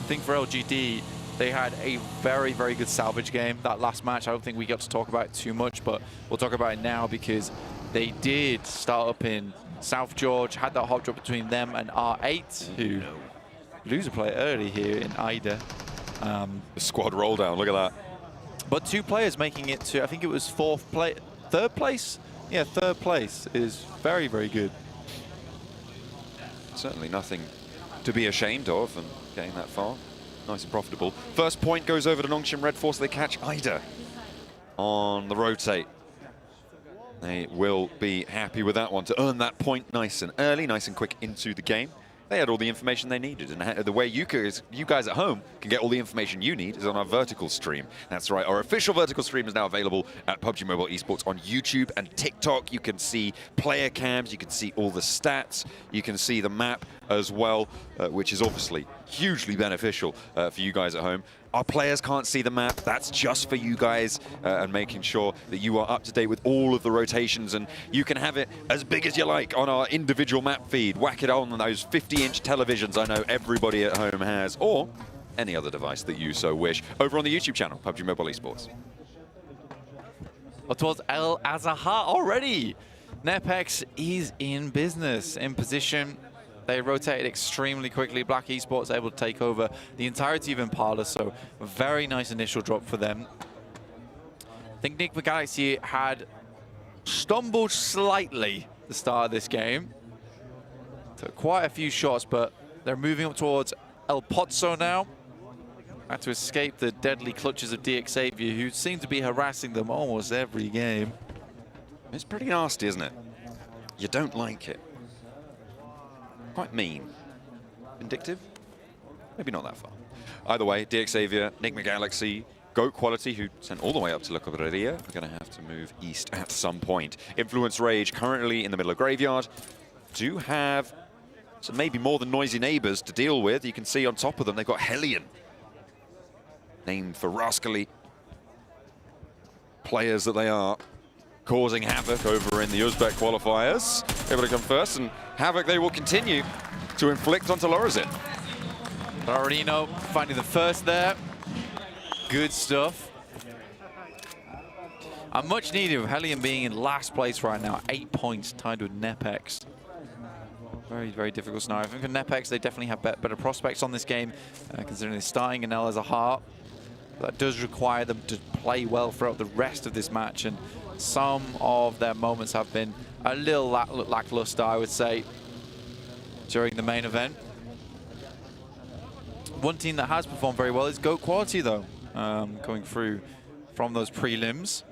think for LGD, they had a very, very good salvage game. That last match, I don't think we got to talk about it too much, but we'll talk about it now because they did start up in South George, had that hot drop between them and R8, who lose a player early here in Ida. The squad roll down, look at that. But 2 players making it to, I think it was 3rd place? Yeah, 3rd place is very, very good. Certainly nothing to be ashamed of and getting that far. Nice and profitable. First point goes over to Nongshim Red Force. They catch Ida on the rotate. They will be happy with that one to earn that point nice and early, nice and quick into the game. They had all the information they needed, and the way you guys at home can get all the information you need is on our vertical stream. That's right, our official vertical stream is now available at PUBG Mobile Esports on YouTube and TikTok. You can see player cams, you can see all the stats, you can see the map as well, which is obviously hugely beneficial for you guys at home. Our players can't see the map. That's just for you guys and making sure that you are up to date with all of the rotations, and you can have it as big as you like on our individual map feed. Whack it on those 50-inch televisions I know everybody at home has, or any other device that you so wish, over on the YouTube channel, PUBG Mobile Esports. Up towards El Azahar already. Nepex is in business, in position. They rotated extremely quickly. Black Esports able to take over the entirety of Impala, so a very nice initial drop for them. I think Nick Galaxy had stumbled slightly at the start of this game. Took quite a few shots, but they're moving up towards El Pozzo now. Had to escape the deadly clutches of DX Xavier, who seem to be harassing them almost every game. It's pretty nasty, isn't it? You don't like it. Quite mean. Vindictive? Maybe not that far. Either way, DX Xavier, Nick McGalaxy, GOAT Quality, who sent all the way up to La Cabrera, are going to have to move east at some point. Influence Rage, currently in the middle of Graveyard, do have some maybe more than noisy neighbors to deal with. You can see on top of them, they've got Hellion, named for rascally players that they are, causing havoc over in the Uzbek qualifiers. Able to come first, and havoc they will continue to inflict onto Lorazin. Barbarino finding the first there. Good stuff. And much needed with Hellion being in last place right now, 8 points tied with Nepex. Very, very difficult scenario. I think for Nepex, they definitely have better prospects on this game, considering they're starting in El Azahar. That does require them to play well throughout the rest of this match, and some of their moments have been a little lackluster, I would say, during the main event. One team that has performed very well is Goat Quality, though, going through from those prelims.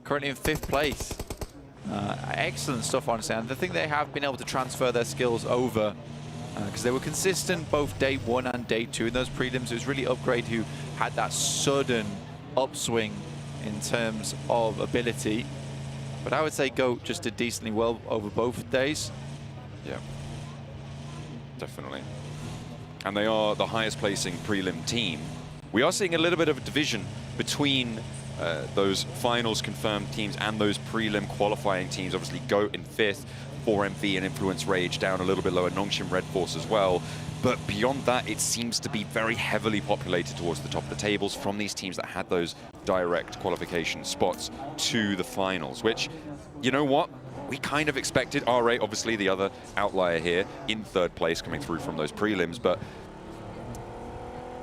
Currently in 5th place. Excellent stuff, honestly. And I think they have been able to transfer their skills over because they were consistent both day 1 and day 2 in those prelims. It was really Upgrade who had that sudden upswing in terms of ability. But I would say Goat just did decently well over both days. Yeah, definitely. And they are the highest placing prelim team. We are seeing a little bit of a division between those finals confirmed teams and those prelim qualifying teams. Obviously, Goat in 5th, 4MV and Influence Rage down a little bit lower, Nongshim Red Force as well. But beyond that, it seems to be very heavily populated towards the top of the tables from these teams that had those direct qualification spots to the finals, which, you know what? We kind of expected. RA, obviously the other outlier here, in 3rd place coming through from those prelims, but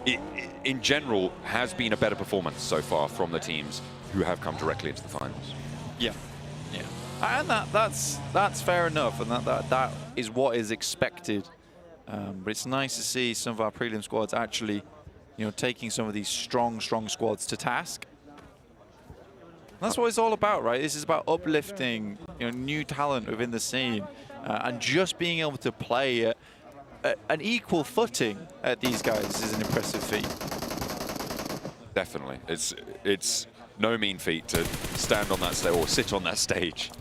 it in general has been a better performance so far from the teams who have come directly into the finals. Yeah, yeah. And that's fair enough, and that is what is expected. But it's nice to see some of our prelim squads actually, you know, taking some of these strong squads to task. That's what it's all about, right? This is about uplifting, you know, new talent within the scene, and just being able to play at an equal footing at these guys is an impressive feat. Definitely, it's no mean feat to stand on that stage or sit on that stage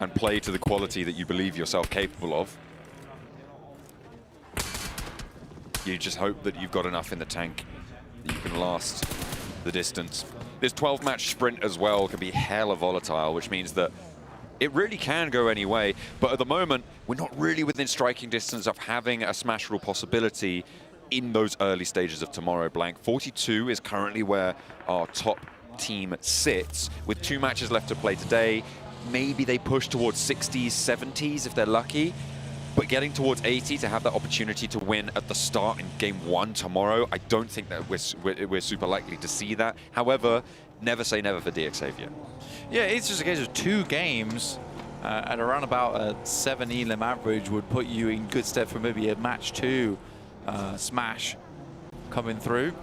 and play to the quality that you believe yourself capable of. You just hope that you've got enough in the tank that you can last the distance. This 12-match sprint as well can be hella volatile, which means that it really can go any way. But at the moment, we're not really within striking distance of having a smash rule possibility in those early stages of tomorrow, Blank. 42 is currently where our top team sits, with 2 matches left to play today. Maybe they push towards 60s, 70s if they're lucky. But getting towards 80 to have that opportunity to win at the start in game 1 tomorrow, I don't think that we're super likely to see that. However, never say never for DXavier. Yeah, it's just a case of 2 games at around about a 7 elim average would put you in good stead for maybe a match 2 smash coming through.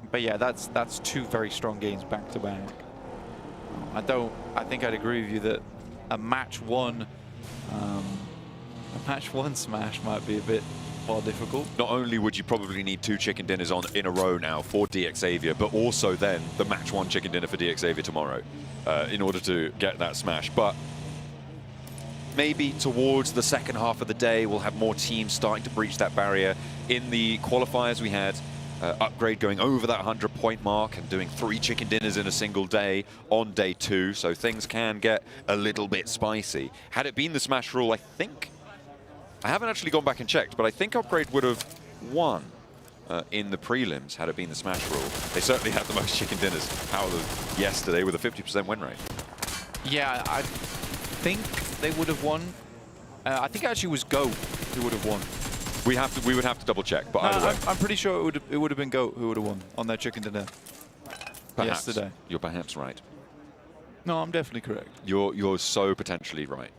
But yeah, that's 2 very strong games back to back. I think I'd agree with you that a match 1 smash might be a bit more difficult. Not only would you probably need 2 chicken dinners in a row now for DXavier, but also then the match 1 chicken dinner for DXavier tomorrow in order to get that smash. But maybe towards the second half of the day, we'll have more teams starting to breach that barrier. In the qualifiers, we had Upgrade going over that 100-point mark and doing 3 chicken dinners in a single day on day 2, so things can get a little bit spicy. Had it been the smash rule, I haven't actually gone back and checked, but I think Upgrade would have won in the prelims had it been the smash rule. They certainly had the most chicken dinners out of yesterday with a 50% win rate. Yeah, I think they would have won. I think it actually was Go who would have won. We would have to double check, but either way. I'm pretty sure it would have been Go who would have won on their chicken dinner yesterday. You're perhaps right. No, I'm definitely correct. You're so potentially right.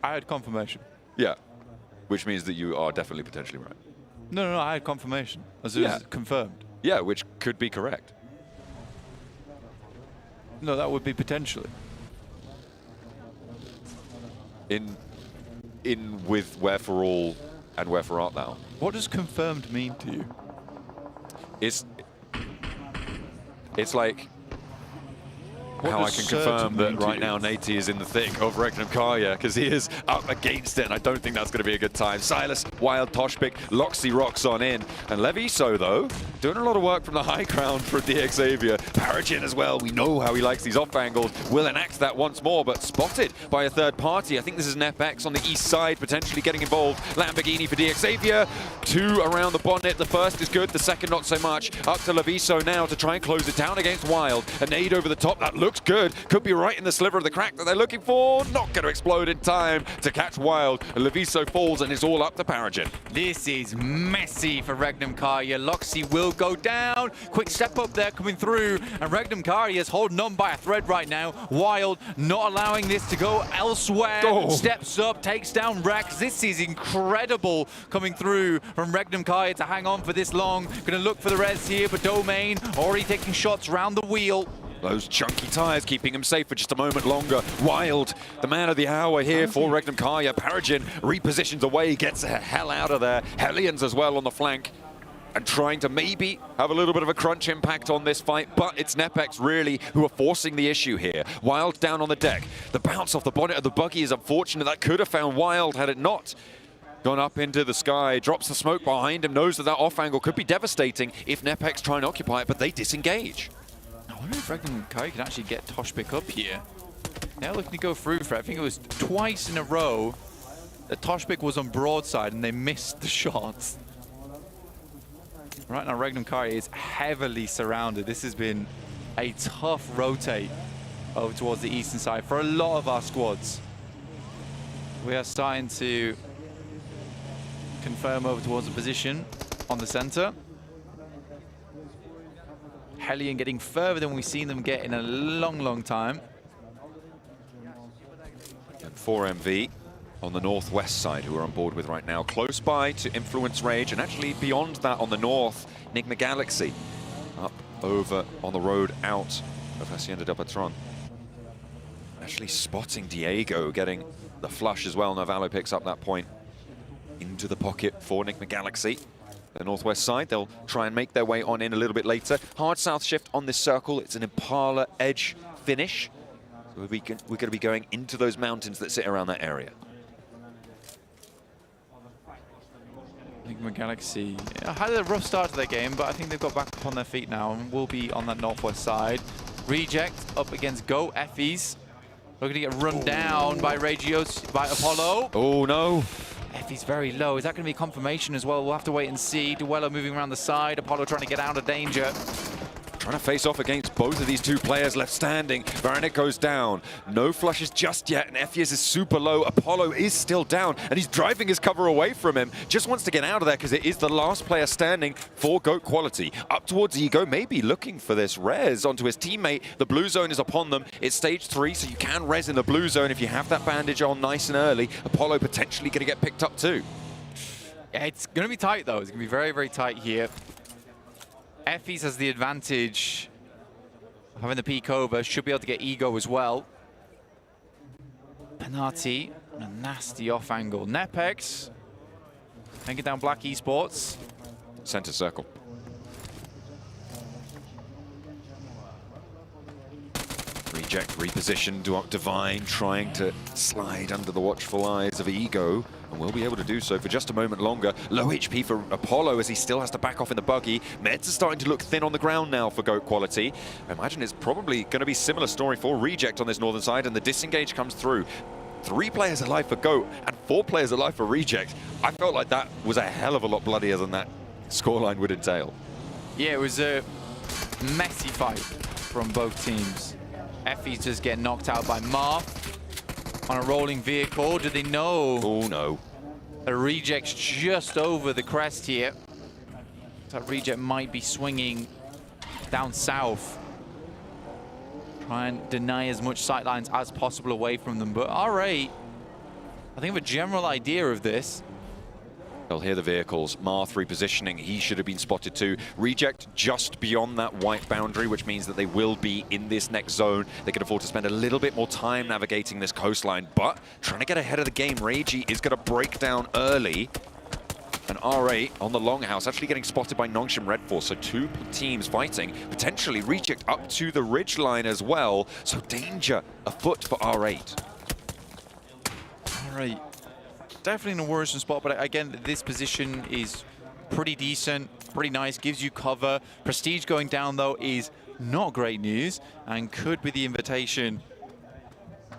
I had confirmation. Yeah, which means that you are definitely potentially right. No, I had confirmation. As it was confirmed. Yeah, which could be correct. No, that would be potentially. In with Where for All and Where for Art Thou. What does confirmed mean to you? It's like how I can confirm that right now Nate is in the thick of Regnum Karya because he is up against it, and I don't think that's going to be a good time. Silas, Wild, Toshpik, Loxy rocks on in, and Leviso, though, doing a lot of work from the high ground for DXavier. Paragin as well, we know how he likes these off angles, will enact that once more, but spotted by a third party. I think this is an FX on the east side, potentially getting involved. Lamborghini for DXavier, 2 around the bonnet. The first is good, the second not so much. Up to Leviso now to try and close it down against Wild. A nade over the top, that looks good. Could be right in the sliver of the crack that they're looking for. Not going to explode in time to catch Wild. Leviso falls and it's all up to Paragin. This is messy for Regnum Karya. Loxy will will go down. Quick step up there coming through, and Regnum Kari is holding on by a thread right now. Wild not allowing this to go elsewhere. Steps up, takes down Rex. This is incredible coming through from Regnum Kari to hang on for this long. Gonna look for the res here, but Domain already taking shots round the wheel. Those chunky tires keeping him safe for just a moment longer. Wild, the man of the hour here for Regnum Kaya. Paragin repositions away, gets the hell out of there. Hellions as well on the flank. And trying to maybe have a little bit of a crunch impact on this fight, but it's Nepex really who are forcing the issue here. Wild down on the deck. The bounce off the bonnet of the buggy is unfortunate. That could have found Wild had it not gone up into the sky. Drops the smoke behind him, knows that that off angle could be devastating if Nepex try and occupy it, but they disengage. I wonder if Regnum Kari can actually get Toshpik up here. They're looking to go through for it. I think it was twice in a row that Toshpik was on broadside and they missed the shots. Right now, Regnum Kari is heavily surrounded. This has been a tough rotate over towards the eastern side for a lot of our squads. We are starting to confirm over towards the position on the center. Hellion getting further than we've seen them get in a long, long time. And 4MV on the northwest side, who are on board with right now, close by to Influence Rage, and actually beyond that on the north, Enigma Galaxy up over on the road out of Hacienda del Patron. Actually spotting Diego, getting the flush as well. Navallo picks up that point into the pocket for Enigma Galaxy. The northwest side, they'll try and make their way on in a little bit later. Hard south shift on this circle. It's an Impala edge finish. So we're going to be going into those mountains that sit around that area. Enigma Galaxy had a rough start to their game, but I think they've got back up on their feet now and will be on that northwest side. Reject up against Go Effies. Looking to get run down by Regios, by Apollo. Oh no. Effie's very low. Is that going to be confirmation as well? We'll have to wait and see. Duello moving around the side. Apollo trying to get out of danger. Trying to face off against both of these two players left standing. Varanek goes down. No flushes just yet, and Effies is super low. Apollo is still down, and he's driving his cover away from him. Just wants to get out of there because it is the last player standing for GOAT quality. Up towards Ego, maybe looking for this res onto his teammate. The blue zone is upon them. It's stage 3, so you can res in the blue zone if you have that bandage on nice and early. Apollo potentially going to get picked up too. Yeah, it's going to be tight though. It's going to be very, very tight here. Effies has the advantage of having the peek over, should be able to get Ego as well. Penati, a nasty off angle. Nepex, taking down Black Esports. Center circle. Reject, reposition, do up Divine, trying to slide under the watchful eyes of Ego, and will be able to do so for just a moment longer. Low HP for Apollo as he still has to back off in the buggy. Meds are starting to look thin on the ground now for GOAT quality. I imagine it's probably going to be a similar story for Reject on this northern side, and the disengage comes through. 3 players alive for GOAT and 4 players alive for Reject. I felt like that was a hell of a lot bloodier than that scoreline would entail. Yeah, it was a messy fight from both teams. Effie's just getting knocked out by Marth on a rolling vehicle. Do they know? Oh no. A Reject's just over the crest here. So Reject might be swinging down south. Try and deny as much sightlines as possible away from them. But R8, I think of a general idea of this. They'll hear the vehicles. Marth repositioning. He should have been spotted too. Reject just beyond that white boundary, which means that they will be in this next zone. They can afford to spend a little bit more time navigating this coastline, but trying to get ahead of the game. Reiji is going to break down early. And R8 on the longhouse, actually getting spotted by Nongshim Red Force. So 2 teams fighting. Potentially Reject up to the ridge line as well. So danger afoot for R8. R8. Definitely in a worrisome spot, but again, this position is pretty decent, pretty nice, gives you cover. Prestige going down, though, is not great news and could be the invitation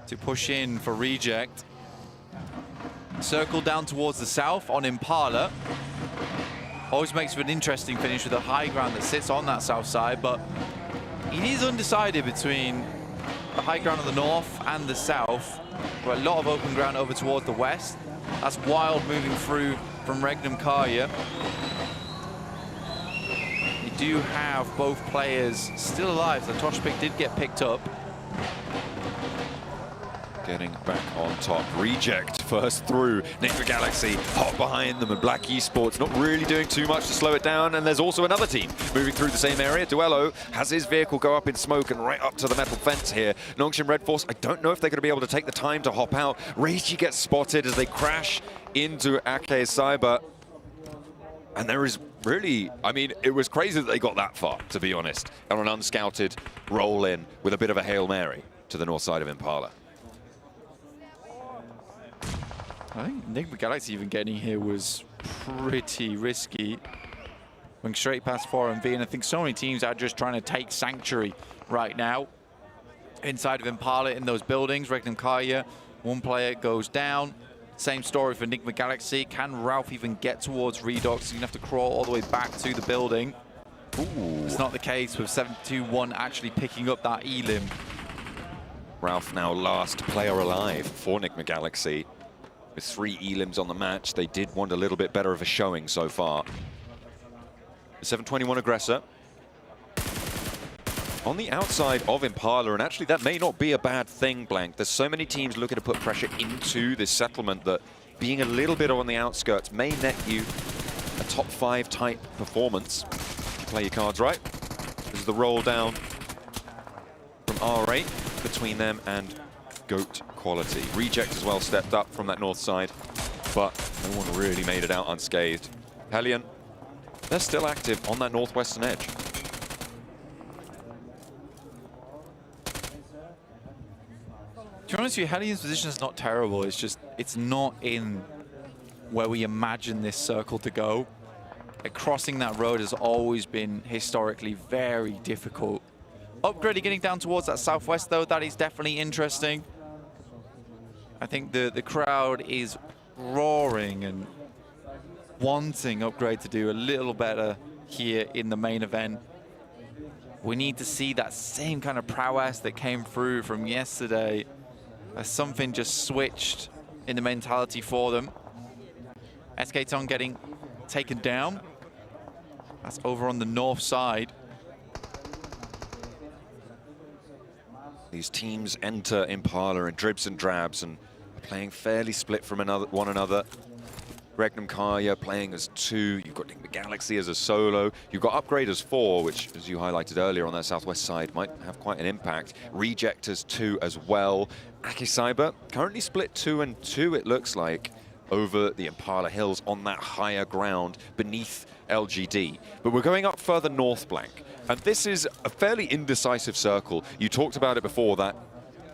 to push in for Reject. Circle down towards the south on Impala. Always makes for an interesting finish with a high ground that sits on that south side, but it is undecided between the high ground on the north and the south. Got a lot of open ground over towards the west. That's Wild moving through from Regnum Karya. He do have both players still alive. The Toshpik did get picked up. Getting back on top. Reject first through. Enigma Galaxy hot behind them, and Black Esports not really doing too much to slow it down. And there's also another team moving through the same area. Duello has his vehicle go up in smoke and right up to the metal fence here. Nongshim Red Force, I don't know if they're going to be able to take the time to hop out. Reichi gets spotted as they crash into Ake Cyber. And there is really, I mean, it was crazy that they got that far, to be honest, on an unscouted roll in with a bit of a Hail Mary to the north side of Impala. I think Enigma Galaxy even getting here was pretty risky. Going straight past 4MV, and I think so many teams are just trying to take sanctuary right now. Inside of Impala in those buildings, Rhythmic, one player goes down. Same story for Enigma Galaxy. Can Ralph even get towards Redox? He's going to have to crawl all the way back to the building. Ooh. It's not the case with 721 actually picking up that elim. Ralph now last player alive for Enigma Galaxy. With 3 elims on the match, they did want a little bit better of a showing so far. The 721 aggressor on the outside of Impala, and actually that may not be a bad thing, Blank. There's so many teams looking to put pressure into this settlement that being a little bit on the outskirts may net you a top 5 type performance if you play your cards right. This is the roll down from R8 between them and Goat Quality. Reject as well stepped up from that north side, but no one really made it out unscathed. Hellion, they're still active on that northwestern edge. To be honest with you, Hellion's position is not terrible. It's just, it's not in where we imagine this circle to go. Crossing that road has always been historically very difficult. Upgrade getting down towards that southwest though, that is definitely interesting. I think the crowd is roaring and wanting Upgrade to do a little better here in the main event. We need to see that same kind of prowess that came through from yesterday, as something just switched in the mentality for them. SK Tong getting taken down. That's over on the north side. These teams enter Impala in dribs and drabs and are playing fairly split from one another. Regnum Kaya playing as 2. You've got Enigma Galaxy as a solo. You've got Upgrade as 4, which, as you highlighted earlier on that southwest side, might have quite an impact. Reject as 2 as well. Ake Cyber currently split 2 and 2, it looks like, over the Impala Hills on that higher ground beneath LGD. But we're going up further north, Blank. And this is a fairly indecisive circle. You talked about it before, that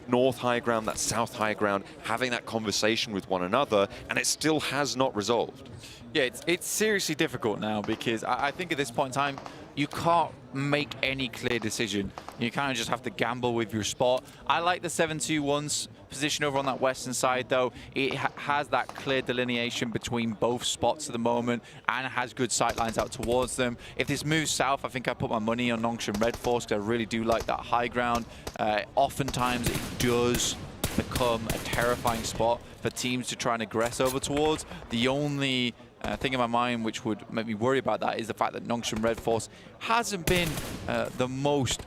north high ground, that south high ground, having that conversation with one another, and it still has not resolved. Yeah, it's seriously difficult now, because I think at this point in time, you can't make any clear decision. You kind of just have to gamble with your spot. I like the 721's position over on that western side, though. It has that clear delineation between both spots at the moment, and it has good sight lines out towards them. If this moves south, I think I put my money on Nongshim Red Force, because I really do like that high ground. Oftentimes it does become a terrifying spot for teams to try and aggress over towards. The only thing in my mind which would make me worry about that is the fact that Nongshim Red Force hasn't been the most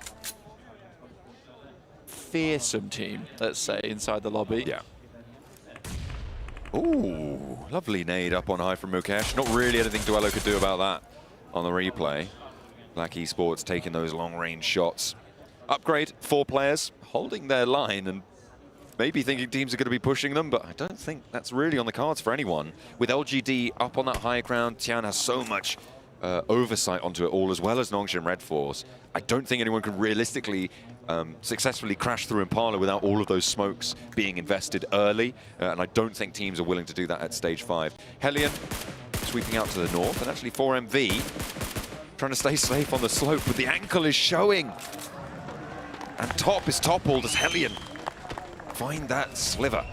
fearsome team, let's say, inside the lobby. Yeah. Ooh, lovely nade up on high from Mukesh. Not really anything Duello could do about that on the replay. Black Esports taking those long-range shots. Upgrade, 4 players, holding their line and maybe thinking teams are going to be pushing them, but I don't think that's really on the cards for anyone. With LGD up on that high ground, Tian has so much oversight onto it all, as well as Nongshim Red Force. I don't think anyone can realistically successfully crash through Impala without all of those smokes being invested early, and I don't think teams are willing to do that at stage 5. Hellion sweeping out to the north, and actually 4MV trying to stay safe on the slope, but the ankle is showing. And top is toppled as Hellion find that sliver.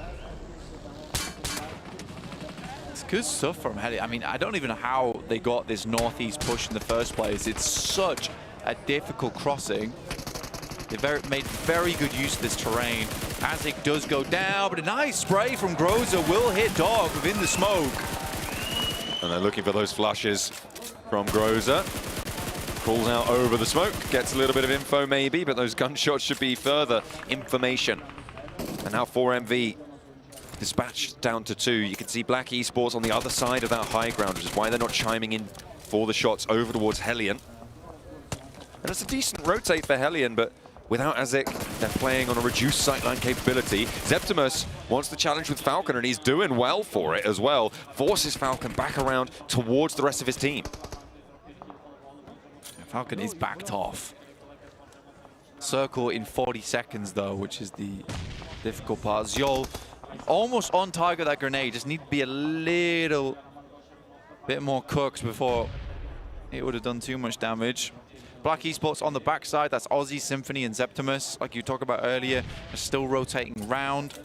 It's good stuff from Hellion. I mean, I don't even know how they got this northeast push in the first place. It's such a difficult crossing. They've made very good use of this terrain. Azik does go down, but a nice spray from Groza will hit Dog within the smoke. And they're looking for those flushes from Groza. crawls out over the smoke, gets a little bit of info maybe, but those gunshots should be further information. And now 4MV dispatched down to 2. You can see Black Esports on the other side of that high ground, which is why they're not chiming in for the shots over towards Hellion. And it's a decent rotate for Hellion, but without Azik, they're playing on a reduced sightline capability. Zeptimus wants the challenge with Falcon, and he's doing well for it as well. Forces Falcon back around towards the rest of his team. Falcon is backed off. Circle in 40 seconds though, which is the difficult part. Zyol almost on target with that grenade, just need to be a little bit more cooked before it would have done too much damage. Black Esports on the backside, that's Aussie, Symphony, and Zeptimus, like you talked about earlier, are still rotating round.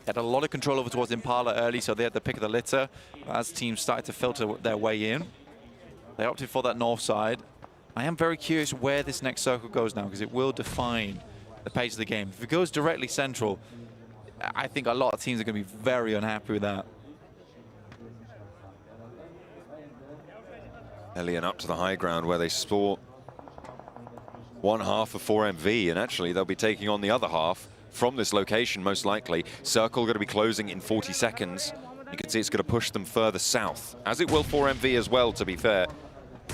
Had a lot of control over towards Impala early, so they had the pick of the litter. As teams started to filter their way in, they opted for that north side. I am very curious where this next circle goes now, because it will define the pace of the game. If it goes directly central, I think a lot of teams are going to be very unhappy with that. Hellion up to the high ground where they saw one half of 4MV, and actually they'll be taking on the other half from this location most likely. Circle going to be closing in 40 seconds. You can see it's going to push them further south, as it will 4MV as well, to be fair.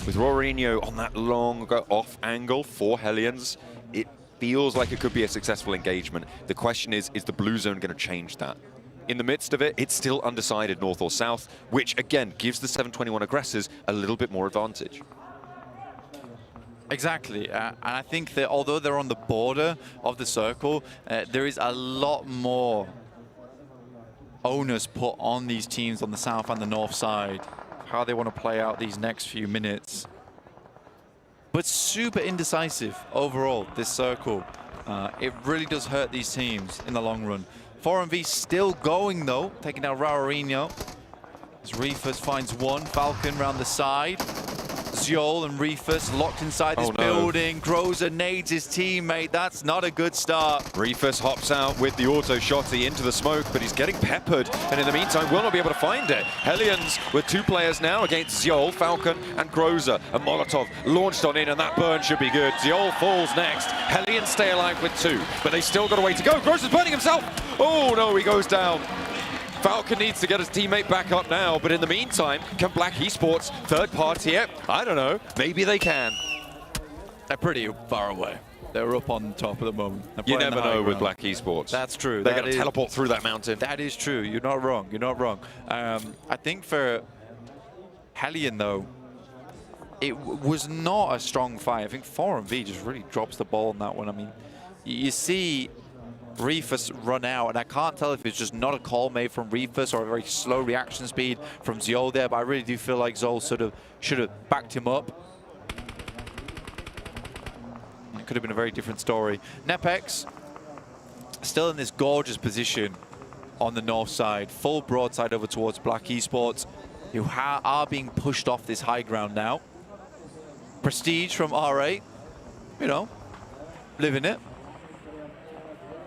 With Rorinho on that long off angle for Hellions, it feels like it could be a successful engagement. The question is the blue zone going to change that? In the midst of it, it's still undecided north or south, which again gives the 721 aggressors a little bit more advantage. Exactly, and I think that although they're on the border of the circle, there is a lot more onus put on these teams on the south and the north side, how they want to play out these next few minutes. But super indecisive overall, this circle. It really does hurt these teams in the long run. 4MV still going though, taking down Raorino. As Reefus finds one, Falcon round the side. Zyol and Reefus locked inside this building. Groza nades his teammate. That's not a good start. Reefus hops out with the auto shotty into the smoke, but he's getting peppered, and in the meantime will not be able to find it. Hellions with 2 players now against Zyol, Falcon, and Groza. A Molotov launched on in, and that burn should be good. Zyol falls next. Hellions stay alive with 2, but they still got a way to go. Groza's burning himself. Oh no, he goes down. Falcon needs to get his teammate back up now, but in the meantime, can Black Esports third party it? I don't know. Maybe they can. They're pretty far away. They're up on top at the moment. You never know with Black Esports. That's true. They're going to teleport through that mountain. That is true. You're not wrong. You're not wrong. I think for Hellion, though, it was not a strong fight. I think 4MV just really drops the ball on that one. I mean, you see Reefus run out, and I can't tell if it's just not a call made from Reefus or a very slow reaction speed from Zyol there, but I really do feel like Zyol sort of should have backed him up. It could have been a very different story. Nepex still in this gorgeous position on the north side, full broadside over towards Black Esports, who are being pushed off this high ground now. Prestige from R8, you know, living it.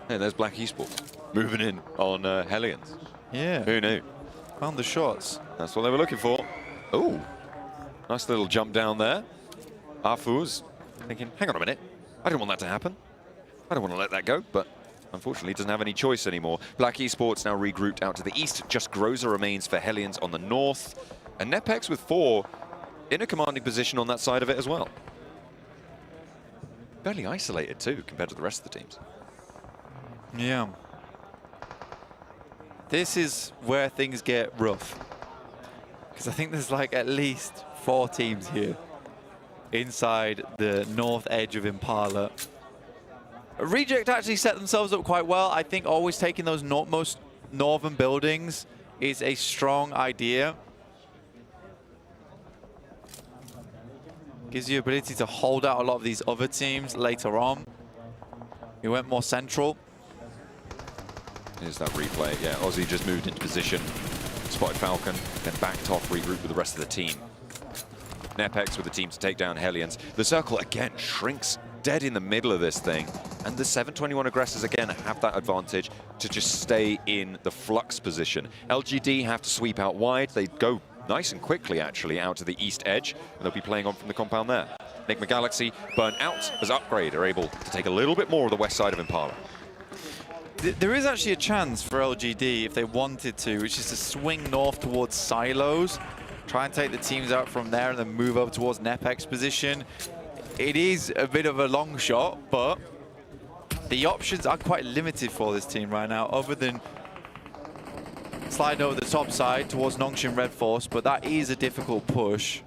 Hey, there's Black Esports moving in on Hellions. Yeah. Who knew? Found the shots. That's what they were looking for. Oh, nice little jump down there. Arfuz thinking, hang on a minute. I didn't want that to happen. I don't want to let that go, but unfortunately doesn't have any choice anymore. Black Esports now regrouped out to the east. Just Groza remains for Hellions on the north. And Nepex with 4 in a commanding position on that side of it as well. Fairly isolated too compared to the rest of the teams. Yeah. This is where things get rough. Because I think there's like at least 4 teams here inside the north edge of Impala. Reject actually set themselves up quite well. I think always taking those most northern buildings is a strong idea. Gives you the ability to hold out a lot of these other teams later on. We went more central. Here's that replay. Yeah, Aussie just moved into position, spotted Falcon, then backed off, regrouped with the rest of the team. Nepex with the team to take down Hellions. The circle again shrinks dead in the middle of this thing, and the 721 aggressors again have that advantage to just stay in the flux position. LGD have to sweep out wide. They go nice and quickly, actually, out to the east edge, and they'll be playing on from the compound there. Enigma Galaxy burn out as Upgrade are able to take a little bit more of the west side of Impala. There is actually a chance for LGD if they wanted to, which is to swing north towards silos, try and take the teams out from there and then move over towards Nepex's position. It is a bit of a long shot, but the options are quite limited for this team right now, other than sliding over the top side towards Nongshim Red Force, but that is a difficult push.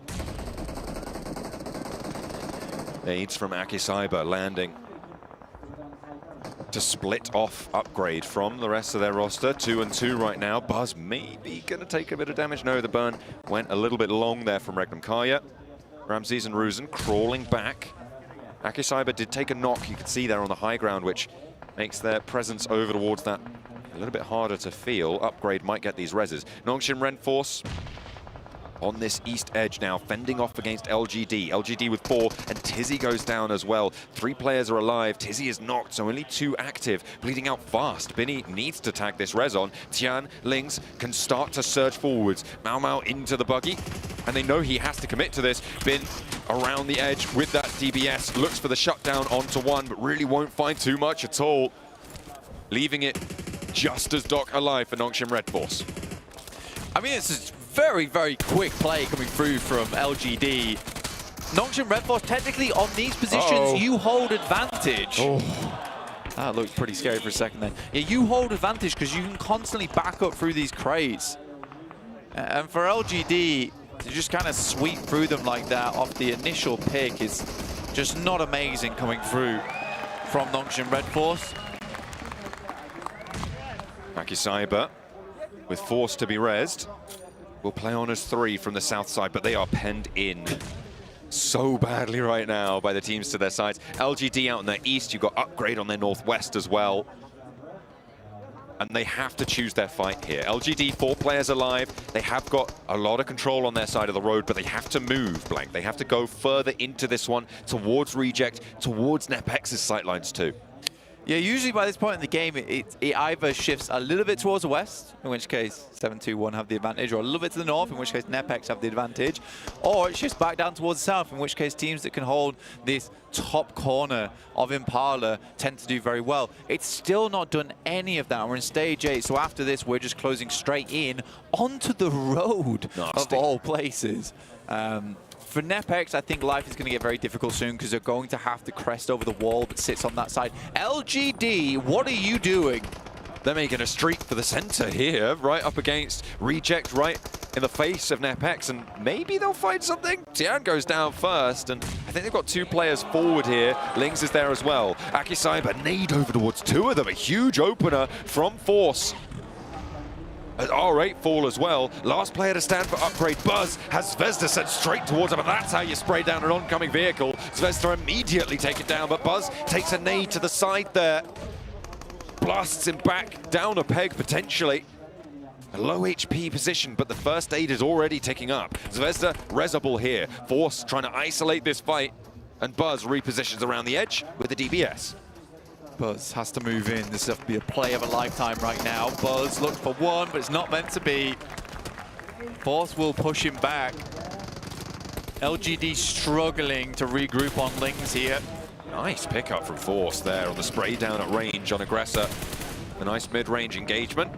Aids from Akicyber landing to split off Upgrade from the rest of their roster. 2-2 right now. Buzz maybe going to take a bit of damage. No, the burn went a little bit long there from Regnum Kaya. Ramses and Ruzen crawling back. Akicyber did take a knock, you can see there on the high ground, which makes their presence over towards that a little bit harder to feel. Upgrade might get these reses. Nongshim Red Force on this east edge now, fending off against LGD. LGD with 4, and Tizzy goes down as well. 3 players are alive. Tizzy is knocked, so only 2 active. Bleeding out fast. Binny needs to tag this res on. Tian, Lings can start to surge forwards. Mau Mau into the buggy, and they know he has to commit to this. Bin around the edge with that DBS. Looks for the shutdown onto 1, but really won't find too much at all. Leaving it just as Doc alive for Nongshim Red Force. I mean, it's very, very quick play coming through from LGD. Nongshim Red Force, technically on these positions, you hold advantage. That looked pretty scary for a second then. Yeah, you hold advantage because you can constantly back up through these crates. And for LGD to just kind of sweep through them like that off the initial pick is just not amazing coming through from Nongshim Red Force. Akicyber with Force to be rezzed. Will play on as 3 from the south side, but they are penned in so badly right now by the teams to their sides. LGD out in their east, you've got Upgrade on their northwest as well. And they have to choose their fight here. LGD, 4 players alive. They have got a lot of control on their side of the road, but they have to move, Blank. They have to go further into this one, towards Reject, towards Nepex's sightlines too. Yeah, usually by this point in the game, it either shifts a little bit towards the west, in which case 7-2-1 have the advantage, or a little bit to the north, in which case Nepex have the advantage, or it shifts back down towards the south, in which case teams that can hold this top corner of Impala tend to do very well. It's still not done any of that. We're in stage 8, so after this, we're just closing straight in onto the road of all places. For Nepex, I think life is going to get very difficult soon because they're going to have to crest over the wall that sits on that side. LGD, what are you doing? They're making a streak for the center here, right up against Reject, right in the face of Nepex, and maybe they'll find something. Tian goes down first, and I think they've got 2 players forward here. Lings is there as well. Akicyber nade over towards 2 of them, a huge opener from Force. R8 fall as well. Last player to stand for Upgrade. Buzz has Zvezda sent straight towards him, and that's how you spray down an oncoming vehicle. Zvezda immediately take it down, but Buzz takes a nade to the side there. Blasts him back down a peg, potentially. A low HP position, but the first aid is already ticking up. Zvezda resable here. Force trying to isolate this fight, and Buzz repositions around the edge with the DBS. Buzz has to move in. This has to be a play of a lifetime right now. Buzz looks for 1, but it's not meant to be. Force will push him back. LGD struggling to regroup on Lings here. Nice pickup from Force there on the spray down at range on Aggressor. A nice mid-range engagement.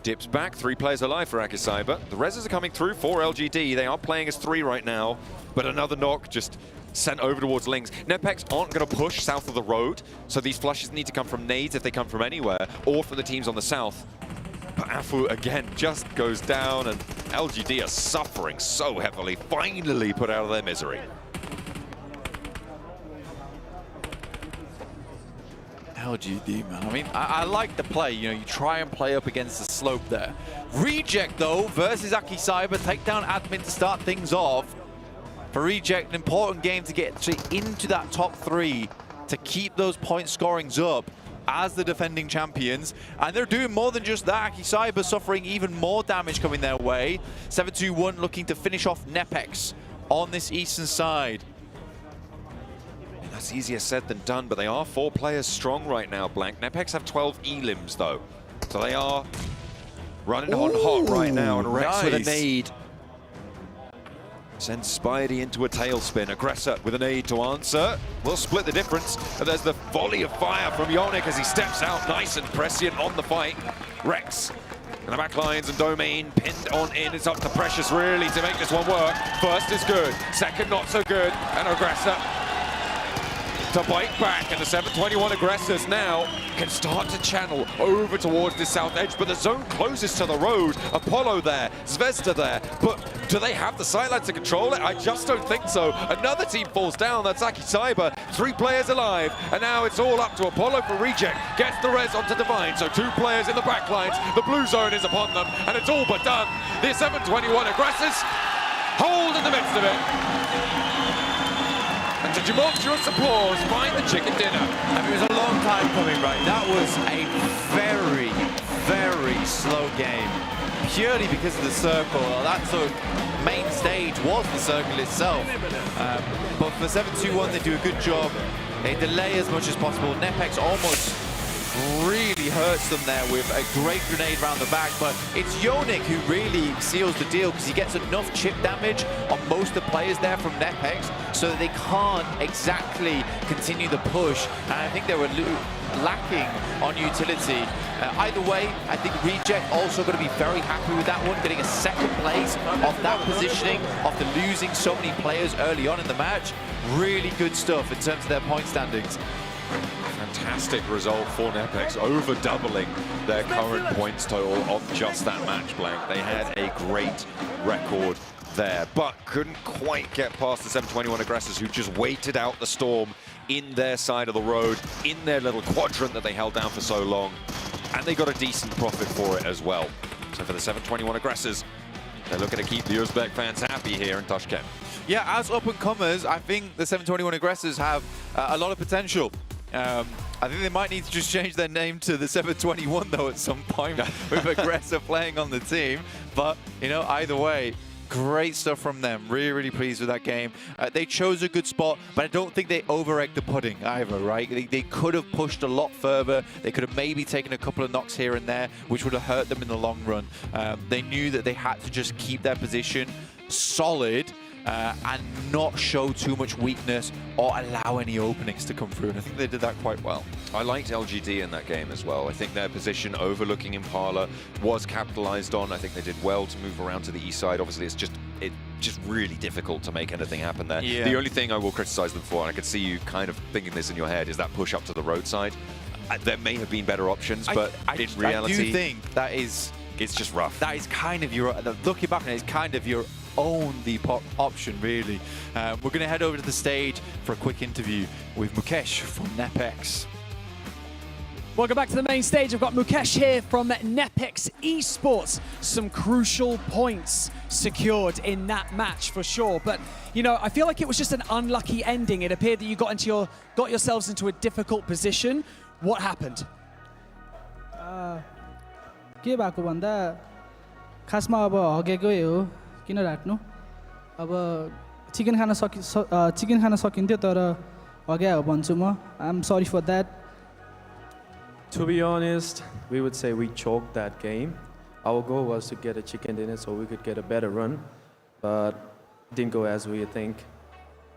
Dips back, 3 players alive for Akicyber. The reses are coming through for LGD. They are playing as 3 right now, but another knock just sent over towards Lings. Nepex aren't going to push south of the road, so these flushes need to come from nades if they come from anywhere, or from the teams on the south. But Afu, again, just goes down, and LGD are suffering so heavily, finally put out of their misery. LGD, man. I mean, I like the play. You know, you try and play up against the slope there. Reject, though, versus Akicyber. Take down admin to start things off. For Reject, an important game to get into that top 3 to keep those point scorings up as the defending champions. And they're doing more than just that. Akicyber suffering even more damage coming their way. 7-2-1 looking to finish off Nepex on this eastern side. And that's easier said than done, but they are 4 players strong right now, Blank. Nepex have 12 elims, though. So they are Running on hot right now, and Rex with a nice. nade. Sends Spidey into a tailspin. Aggressor with a nade to answer. Will split the difference. And there's the volley of fire from Yonic as he steps out nice and prescient on the fight. Rex in the back lines and Domain pinned on in. It's up to Precious really to make this one work. First is good, second not so good. And Aggressor to bite back, and the 721 Aggressors now can start to channel over towards this south edge, but the zone closes to the road. Apollo there, Zvezda there, but do they have the sideline to control it? I just don't think so. Another team falls down, that's Aki Cyber. 3 players alive, and now it's all up to Apollo for reject. Gets the res onto Divine, so 2 players in the back lines. The blue zone is upon them, and it's all but done. The 721 Aggressors hold in the midst of it. And to tumultuous applause, find the chicken dinner. I mean, it was a long time coming, right? That was a very, very slow game. Purely because of the circle. That sort of main stage was the circle itself. But for 721, they do a good job. They delay as much as possible. Nepex almost really hurts them there with a great grenade round the back, but it's Yonic who really seals the deal because he gets enough chip damage on most of the players there from Nepex so that they can't exactly continue the push, and I think they were lacking on utility. Either way, I think Reject also going to be very happy with that one, getting a second place off that positioning after losing so many players early on in the match. Really good stuff in terms of their point standings. Fantastic result for Nepex, over doubling their current points total on just that match blank. They had a great record there, but couldn't quite get past the 721 Aggressors, who just waited out the storm in their side of the road, in their little quadrant that they held down for so long, and they got a decent profit for it as well. So for the 721 Aggressors, they're looking to keep the Uzbek fans happy here in Tashkent. Yeah, as up-and-comers, I think the 721 Aggressors have a lot of potential. I think they might need to just change their name to the 721 though at some point with Aggressor playing on the team. But, you know, either way, great stuff from them. Really, really pleased with that game. They chose a good spot, but I don't think they over-egged the pudding either, right? They could have pushed a lot further. They could have maybe taken a couple of knocks here and there, which would have hurt them in the long run. They knew that they had to just keep their position solid and not show too much weakness or allow any openings to come through, and I think they did that quite well. I liked LGD in that game as well. I think their position overlooking Impala was capitalized on. I think they did well to move around to the east side. Obviously, it's just really difficult to make anything happen there. Yeah. The only thing I will criticize them for, and I could see you kind of thinking this in your head, is that push up to the roadside. There may have been better options, but in reality, I do think that is... It's just rough. That is kind of your... Looking back on it, it's kind of your own the option, really. We're going to head over to the stage for a quick interview with Mukesh from Nepex. Welcome back to the main stage. I've got Mukesh here from Nepex Esports. Some crucial points secured in that match for sure. But, you know, I feel like it was just an unlucky ending. It appeared that you got yourselves into a difficult position. What happened? के भएको भन्दा खासमा अब हगेकै हो किन राख्नु अब chicken Khan सकिन्थ्यो तर हग्या हो भन्छु म I'm sorry for that. To be honest, we would say we choked that game. Our goal was to get a chicken dinner so we could get a better run, but it didn't go as we think.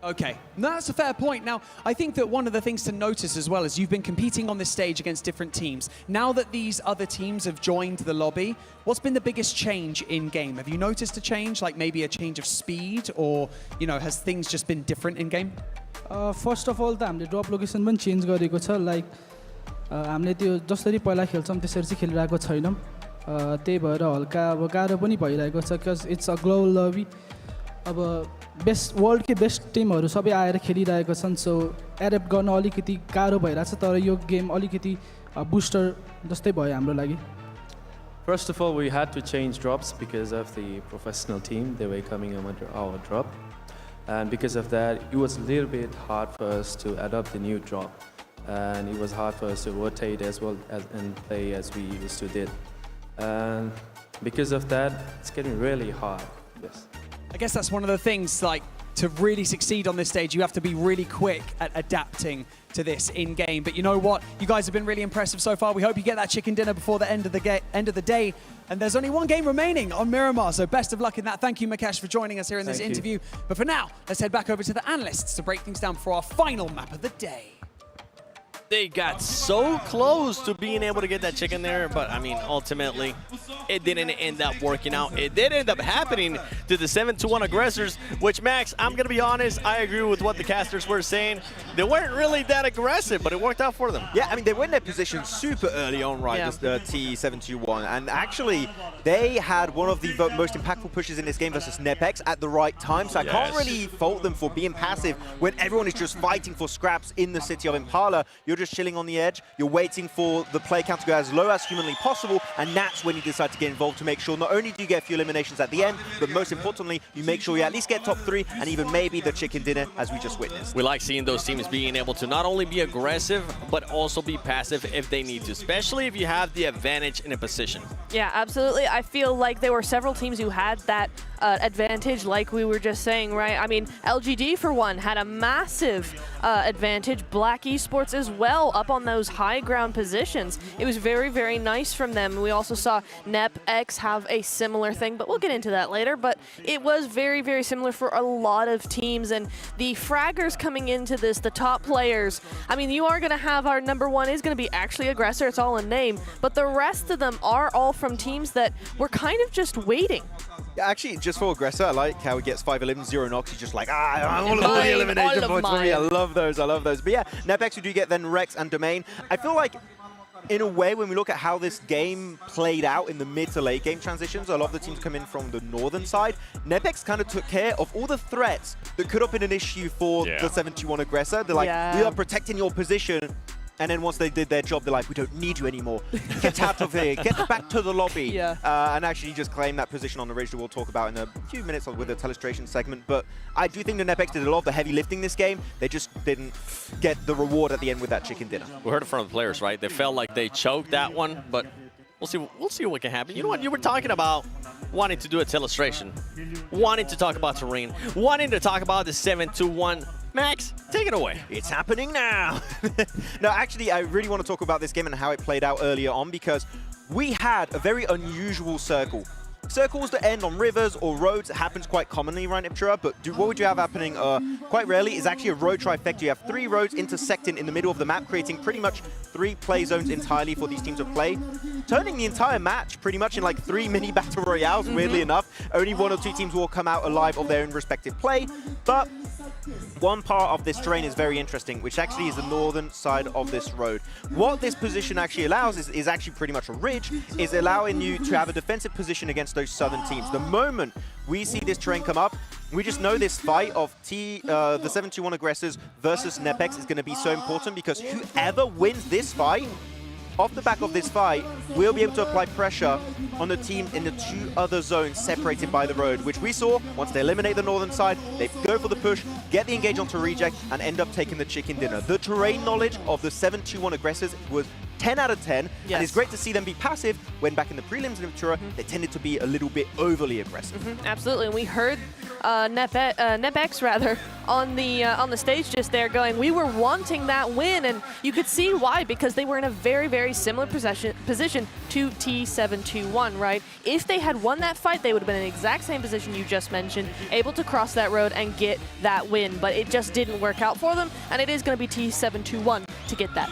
Okay, no, that's a fair point. Now, I think that one of the things to notice as well is you've been competing on this stage against different teams. Now that these other teams have joined the lobby, what's been the biggest change in game? Have you noticed a change, like maybe a change of speed, or, you know, has things just been different in game? First of all, हामीले drop location पनि change गरेको छ like हामीले त्यो जसरी पहिला खेल्छौँ त्यसरी चाहिँ खेलिरहेको छैनौँ त्यही भएर हल्का अब गाह्रो पनि भइरहेको छ बिकज इट्स अ ग्लोबल लबी अब बेस्ट वर्ल्डकै बेस्ट टिमहरू सबै आएर खेलिरहेको छन् सो एडेप्ट गर्न अलिकति गाह्रो भइरहेछ तर यो गेम अलिकति बुस्टर जस्तै भयो हाम्रो लागि First of all, we had to change drops because of the professional team. They were coming under our drop. And because of that, it was a little bit hard for us to adopt the new drop. And it was hard for us to rotate as well as and play as we used to did. And because of that, it's getting really hard. Yes. I guess that's one of the things, like, to really succeed on this stage, you have to be really quick at adapting to this in-game. But you know what? You guys have been really impressive so far. We hope you get that chicken dinner before the end of the day. And there's only one game remaining on Miramar, so best of luck in that. Thank you, Mukesh, for joining us here in this interview. But for now, let's head back over to the analysts to break things down for our final map of the day. They got so close to being able to get that chicken there, but I mean, ultimately, it didn't end up working out. It did end up happening to the 7-1 aggressors, which, Max, I'm going to be honest, I agree with what the casters were saying. They weren't really that aggressive, but it worked out for them. Yeah, I mean, they were in their position super early on, right, Yeah. this T721, and actually, they had one of the most impactful pushes in this game versus Nepex at the right time, so I can't really fault them for being passive when everyone is just fighting for scraps in the city of Impala. You're just chilling on the edge, you're waiting for the play count to go as low as humanly possible, and that's when you decide to get involved to make sure not only do you get a few eliminations at the end, but most importantly, you make sure you at least get top 3 and even maybe the chicken dinner as we just witnessed. We like seeing those teams being able to not only be aggressive, but also be passive if they need to, especially if you have the advantage in a position. Yeah, absolutely. I feel like there were several teams who had that advantage, like we were just saying, right? I mean, LGD, for one, had a massive advantage. Black Esports as well, up on those high ground positions. It was very, very nice from them. We also saw NepX have a similar thing, but we'll get into that later. But it was very, very similar for a lot of teams. And the fraggers coming into this, the top players, I mean, you are going to have our #1 is going to be actually Aggressor. It's all in name. But the rest of them are all from teams that were kind of just waiting. Yeah, actually, just for Aggressor, I like how he gets 5 elims, 0 knocks. He's just like, all of the elimination points for me. I love those, I love those. But yeah, Nepex, we do get then Rex and Domain. I feel like, in a way, when we look at how this game played out in the mid to late game transitions, a lot of the teams come in from the northern side. Nepex kind of took care of all the threats that could have been an issue for the 7-2-1 Aggressor. They're like, we are protecting your position. And then once they did their job, they're like, we don't need you anymore. Get out of here. Get back to the lobby. And actually just claim that position on the ridge that we'll talk about in a few minutes with the telestration segment. But I do think the Nepex did a lot of the heavy lifting this game. They just didn't get the reward at the end with that chicken dinner. We heard it from the players, right? They felt like they choked that one, but we'll see what can happen. You know what? You were talking about wanting to do a telestration, wanting to talk about terrain, wanting to talk about the 7-2-1. Max, take it away. It's happening now. No, actually, I really want to talk about this game and how it played out earlier on, because we had a very unusual circle. Circles that end on rivers or roads, it happens quite commonly around Ipchira, but what would you have happening quite rarely is actually a road trifecta. You have 3 roads intersecting in the middle of the map, creating pretty much 3 play zones entirely for these teams to play, turning the entire match pretty much in like 3 mini battle royales, weirdly enough. Only 1 or 2 teams will come out alive of their own respective play, but one part of this terrain is very interesting, which actually is the northern side of this road. What this position actually allows is actually pretty much a ridge, is allowing you to have a defensive position against those southern teams. The moment we see this terrain come up, we just know this fight of the 7-2-1 aggressors versus Nepex is going to be so important, because whoever wins this fight, off the back of this fight, we'll be able to apply pressure on the team in the 2 other zones separated by the road, which we saw once they eliminate the northern side, they go for the push, get the engage onto reject, and end up taking the chicken dinner. The terrain knowledge of the 7-2-1 aggressors was 10 out of 10, and it's great to see them be passive when back in the prelims in Ipchira, they tended to be a little bit overly aggressive. Absolutely, and we heard Nepex rather on the stage just there going, we were wanting that win, and you could see why, because they were in a very, very similar position to T721, right? If they had won that fight, they would have been in the exact same position you just mentioned, able to cross that road and get that win, but it just didn't work out for them, and it is going to be T721 to get that.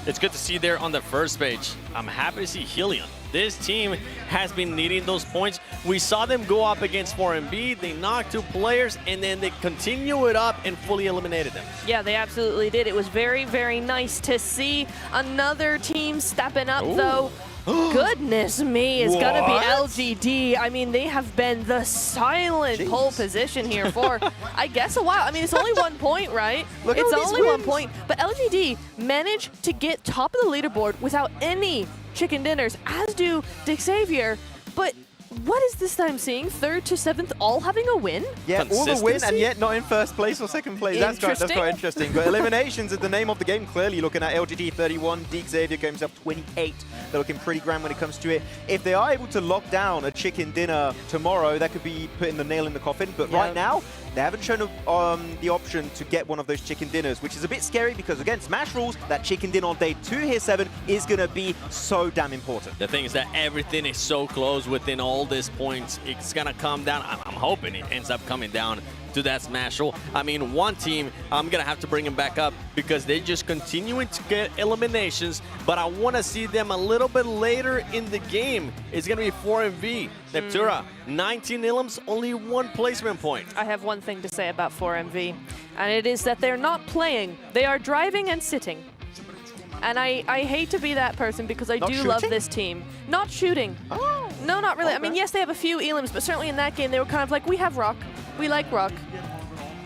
It's good to see there on the first page. I'm happy to see Helion. This team has been needing those points. We saw them go up against 4MB. They knocked 2 players, and then they continue it up and fully eliminated them. Yeah, they absolutely did. It was very, very nice to see another team stepping up, though. Goodness me, it's going to be LGD. I mean, they have been the silent pole position here for, I guess, a while. I mean, it's only 1 point, right? It's only 1 point. But LGD managed to get top of the leaderboard without any chicken dinners, as do Xavier. But what is this time seeing? 3rd to 7th all having a win? Yeah, all the win, and yet not in 1st place or 2nd place. That's quite interesting. But eliminations is the name of the game, clearly. Looking at LGD 31, Xavier going himself 28. They're looking pretty grand when it comes to it. If they are able to lock down a chicken dinner tomorrow, that could be putting the nail in the coffin. But right now, They haven't shown the option to get one of those chicken dinners, which is a bit scary because, again, Smash rules, that chicken dinner on day 2 here, 7, is going to be so damn important. The thing is that everything is so close within all these points. It's going to come down. I'm hoping it ends up coming down to that Smash rule. I mean, one team, I'm going to have to bring them back up because they're just continuing to get eliminations, but I want to see them a little bit later in the game. It's going to be 4MV. Neptura, 19 elims, only 1 placement point. I have one thing to say about 4MV, and it is that they're not playing. They are driving and sitting. And I hate to be that person because I do love this team. Not shooting. Oh. No, not really. Okay. I mean, yes, they have a few elims, but certainly in that game, they were kind of like, we have rock. We like rock.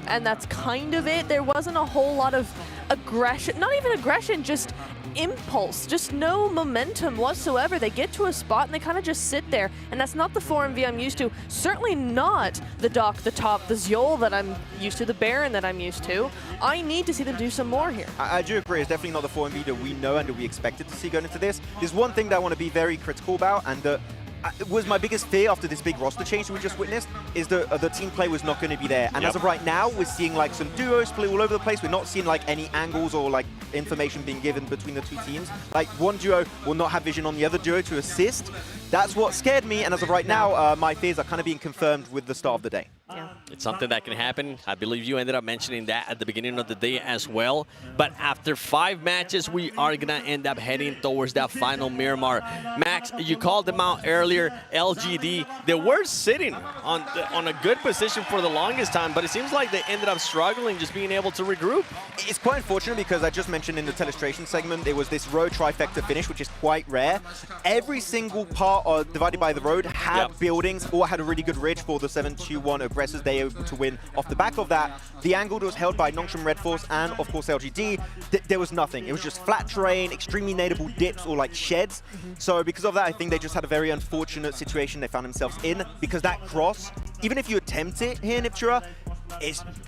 And that's kind of it. There wasn't a whole lot of aggression. Not even aggression, just impulse. Just no momentum whatsoever. They get to a spot and they kind of just sit there. And that's not the 4MV I'm used to. Certainly not the Doc, the Top, the Zjol that I'm used to, the Baron that I'm used to. I need to see them do some more here. I do agree. It's definitely not the 4MV that we know and that we expected to see going into this. There's one thing that I want to be very critical about, and that was my biggest fear after this big roster change that we just witnessed, is that the team play was not going to be there. And as of right now, we're seeing like some duos split all over the place. We're not seeing like any angles or like information being given between the 2 teams. Like one duo will not have vision on the other duo to assist. That's what scared me. And as of right now, my fears are kind of being confirmed with the start of the day. Yeah. It's something that can happen. I believe you ended up mentioning that at the beginning of the day as well. But after 5 matches, we are going to end up heading towards that final Miramar. Max, you called them out earlier, LGD. They were sitting on a good position for the longest time, but it seems like they ended up struggling just being able to regroup. It's quite unfortunate because I just mentioned in the telestration segment, there was this road trifecta finish, which is quite rare. Every single part divided by the road had buildings or had a really good ridge for the 7-2-1 aggressors. They were able to win off the back of that. The angle that was held by Nongshim Red Force and, of course, LGD, there was nothing. It was just flat terrain, extremely nadeable dips or like sheds. So because of that, I think they just had a very unfortunate situation they found themselves in, because that cross, even if you attempt it here in Iptura,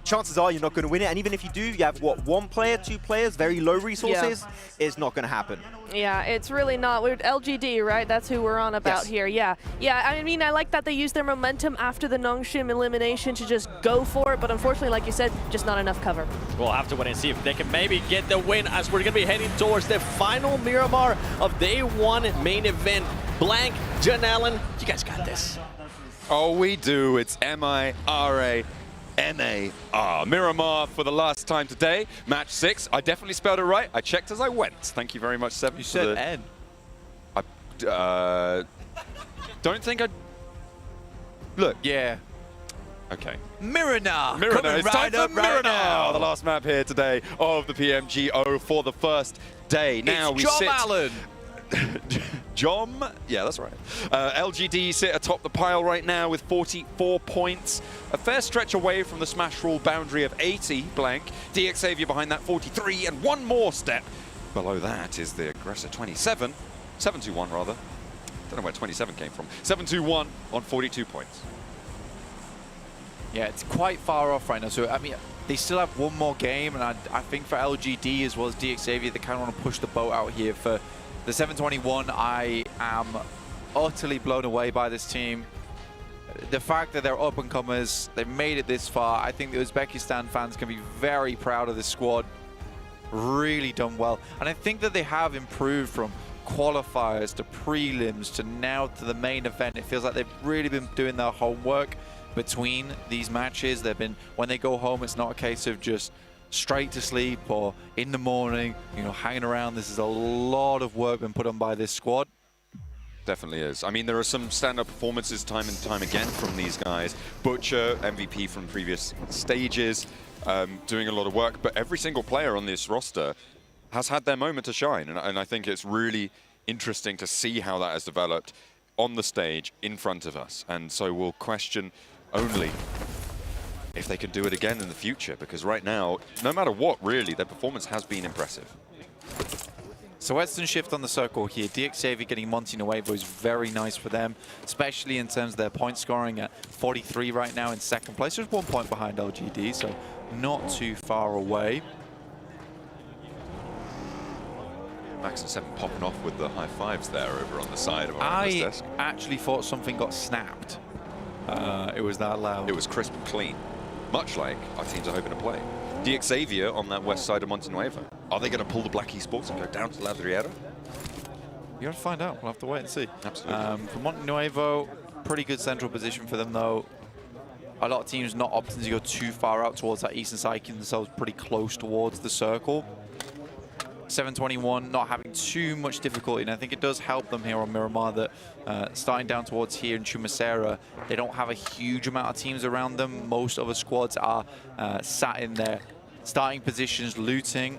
chances are you're not going to win it. And even if you do, you have, what, 1 player, 2 players, very low resources, it's not going to happen. Yeah, it's really not. We're LGD, right? That's who we're on about here. Yeah. Yeah, I mean, I like that they used their momentum after the Nongshim elimination to just go for it, but unfortunately, like you said, just not enough cover. We'll have to wait and see if they can maybe get the win as we're going to be heading towards the final Miramar of day 1 main event. Blank, Jen Allen, you guys got this. Oh, we do. It's MIRA. NAR. Miramar for the last time today. Match 6. I definitely spelled it right. I checked as I went. Thank you very much, Seven. You said N. I don't think I... Look. Yeah. Okay. Miramar. Miramar. It's time for Miramar. now. The last map here today of the PMGO for the first day. Now it's we John sit... Allen. Jom, yeah, that's right. LGD sit atop the pile right now with 44 points. A fair stretch away from the Smash rule boundary of 80 blank. DXavier behind that 43, and 1 more step below that is the aggressor 27. 721 rather. Don't know where 27 came from. 721 on 42 points. Yeah, it's quite far off right now. So, I mean, they still have 1 more game, and I think for LGD as well as DXavier, they kind of want to push the boat out here for the 721. I am utterly blown away by this team. The fact that they're up-and-comers, they've made it this far. I think the Uzbekistan fans can be very proud of this squad. Really done well. And I think that they have improved from qualifiers to prelims to now to the main event. It feels like they've really been doing their homework between these matches. They've been, when they go home, it's not a case of just straight to sleep or in the morning, you know, hanging around. This is a lot of work been put on by this squad. Definitely is. I mean, there are some stand-up performances time and time again from these guys. Butcher, MVP from previous stages, doing a lot of work, but every single player on this roster has had their moment to shine, and I think it's really interesting to see how that has developed on the stage in front of us. And so we'll question only if they can do it again in the future, because right now, no matter what, really, their performance has been impressive. So Western shift on the circle here. DXavier getting Monty Nuevo is very nice for them, especially in terms of their point scoring at 43 right now in 2nd place. Just 1 point behind LGD, so not too far away. Max and Seven popping off with the high fives there over on the side of our desk. I actually thought something got snapped. It was that loud. It was crisp and clean. much like our teams are hoping to play. DX Xavier on that west side of Monte Nuevo. Are they going to pull the Black Esports and go down to La Riera? You have to find out. We'll have to wait and see. Absolutely. For Monte Nuevo, pretty good central position for them, though. A lot of teams not opting to go too far out towards that eastern side, keeping themselves pretty close towards the circle. 721 not having too much difficulty, and I think it does help them here on Miramar that starting down towards here in Chumacera, they don't have a huge amount of teams around them. Most other squads are sat in their starting positions, looting,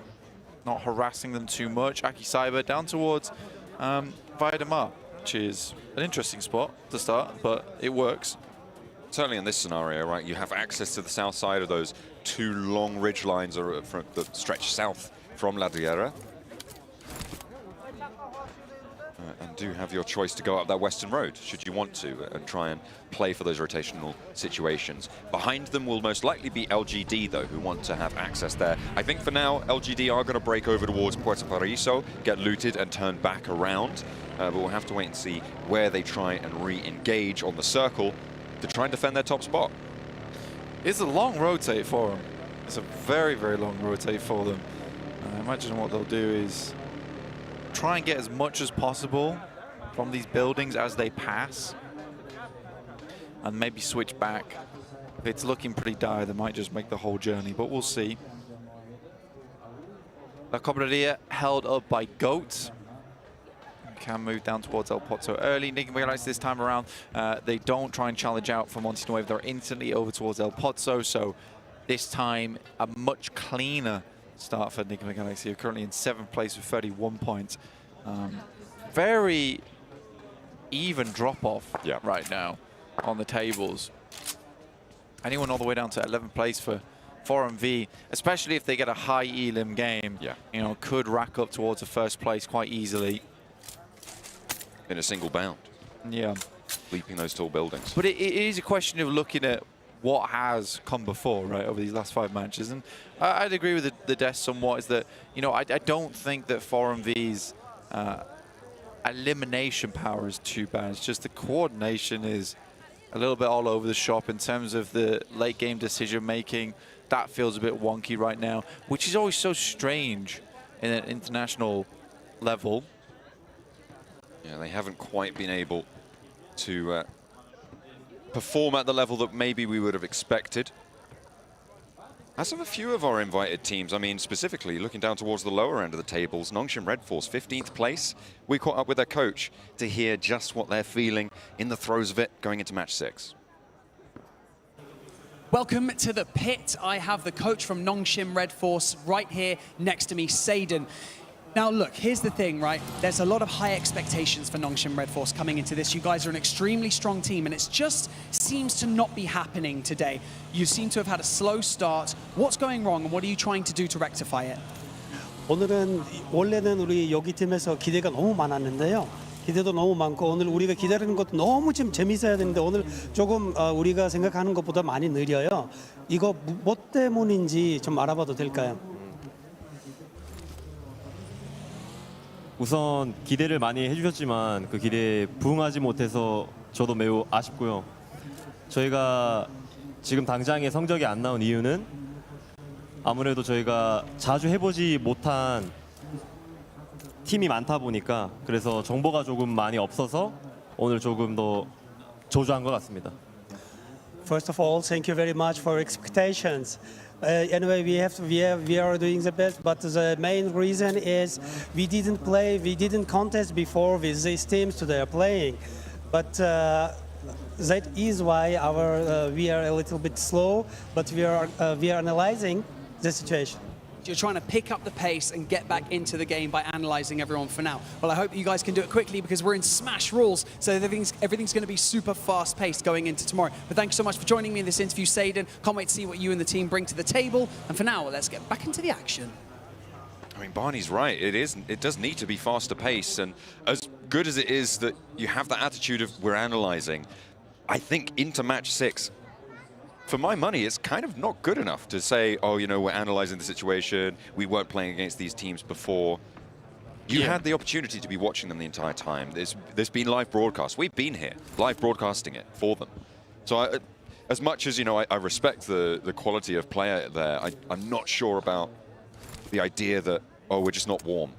not harassing them too much. Aki Cyber down towards Via de Mar, which is an interesting spot to start, but it works. Certainly in this scenario, right, you have access to the south side of those two long ridge lines that stretch south from La Riera. And do have your choice to go up that western road, should you want to, and try and play for those rotational situations. Behind them will most likely be LGD, though, who want to have access there. I think for now, LGD are going to break over towards Puerto Paraíso, get looted and turn back around. But we'll have to wait and see where they try and re-engage on the circle to try and defend their top spot. It's a long rotate for them. It's a very, very long rotate for them. I imagine what they'll do is try and get as much as possible from these buildings as they pass, and maybe switch back. If it's looking pretty dire, they might just make the whole journey, but we'll see. La Cobreria held up by Goat. Can move down towards El Pozo early. Nick Galaxy this time around, they don't try and challenge out from Monte Nuevo. They're instantly over towards El Pozo, so this time a much cleaner start for Nick Galaxy, currently in 7th place with 31 points. Very even drop-off right now on the tables. Anyone all the way down to 11th place for 4MV, especially if they get a high elim game, you know, could rack up towards the first place quite easily. In a single bound. Yeah. Leaping those tall buildings. But it is a question of looking at what has come before, right, over these last 5 matches. And I'd agree with the desk somewhat, is that, you know, I don't think that 4MV's elimination power is too bad. It's just the coordination is a little bit all over the shop in terms of the late game decision making. That feels a bit wonky right now, which is always so strange in an international level. Yeah, they haven't quite been able to perform at the level that maybe we would have expected. As of a few of our invited teams, I mean, specifically looking down towards the lower end of the tables, Nongshim Red Force, 15th place. We caught up with their coach to hear just what they're feeling in the throes of it going into match 6. Welcome to the pit. I have the coach from Nongshim Red Force right here next to me, Saden. Now, look, here's the thing, right? There's a lot of high expectations for Nongshim Red Force coming into this. You guys are an extremely strong team, and it just seems to not be happening today. You seem to have had a slow start. What's going wrong, and what are you trying to do to rectify it? 오늘은 원래는 우리 여기 팀에서 기대가 너무 많았는데요. 기대도 너무 많고 오늘 우리가 기다리는 것도 너무 좀 재밌어야 되는데 오늘 조금 우리가 생각하는 것보다 많이 느려요. 이거 뭐 때문인지 좀 알아봐도 될까요? 우선 기대를 많이 해주셨지만 그 기대에 부응하지 못해서 저도 매우 아쉽고요. 저희가 지금 당장의 성적이 안 나온 이유는 아무래도 저희가 자주 해보지 못한 팀이 많다 보니까 그래서 정보가 조금 많이 없어서 오늘 조금 더 저조한 것 같습니다. First of all, thank you very much for expectations. Anyway, we are doing the best, but the main reason is we didn't contest before with these teams today are playing, but that is why we are a little bit slow, but we are analyzing the situation. You're trying to pick up the pace and get back into the game by analysing everyone for now. Well, I hope you guys can do it quickly because we're in smash rules, so everything's going to be super fast-paced going into tomorrow. But thank you so much for joining me in this interview, Saden. Can't wait to see what you and the team bring to the table. And for now, let's get back into the action. I mean, Barney's right. It does need to be faster pace, and as good as it is that you have the attitude of we're analysing, I think into match 6, for my money, it's kind of not good enough to say, oh, you know, we're analysing the situation, we weren't playing against these teams before. You had the opportunity to be watching them the entire time. There's been live broadcasts. We've been here, live broadcasting it for them. So as much as, you know, I respect the quality of player there, I'm not sure about the idea that, oh, we're just not warm.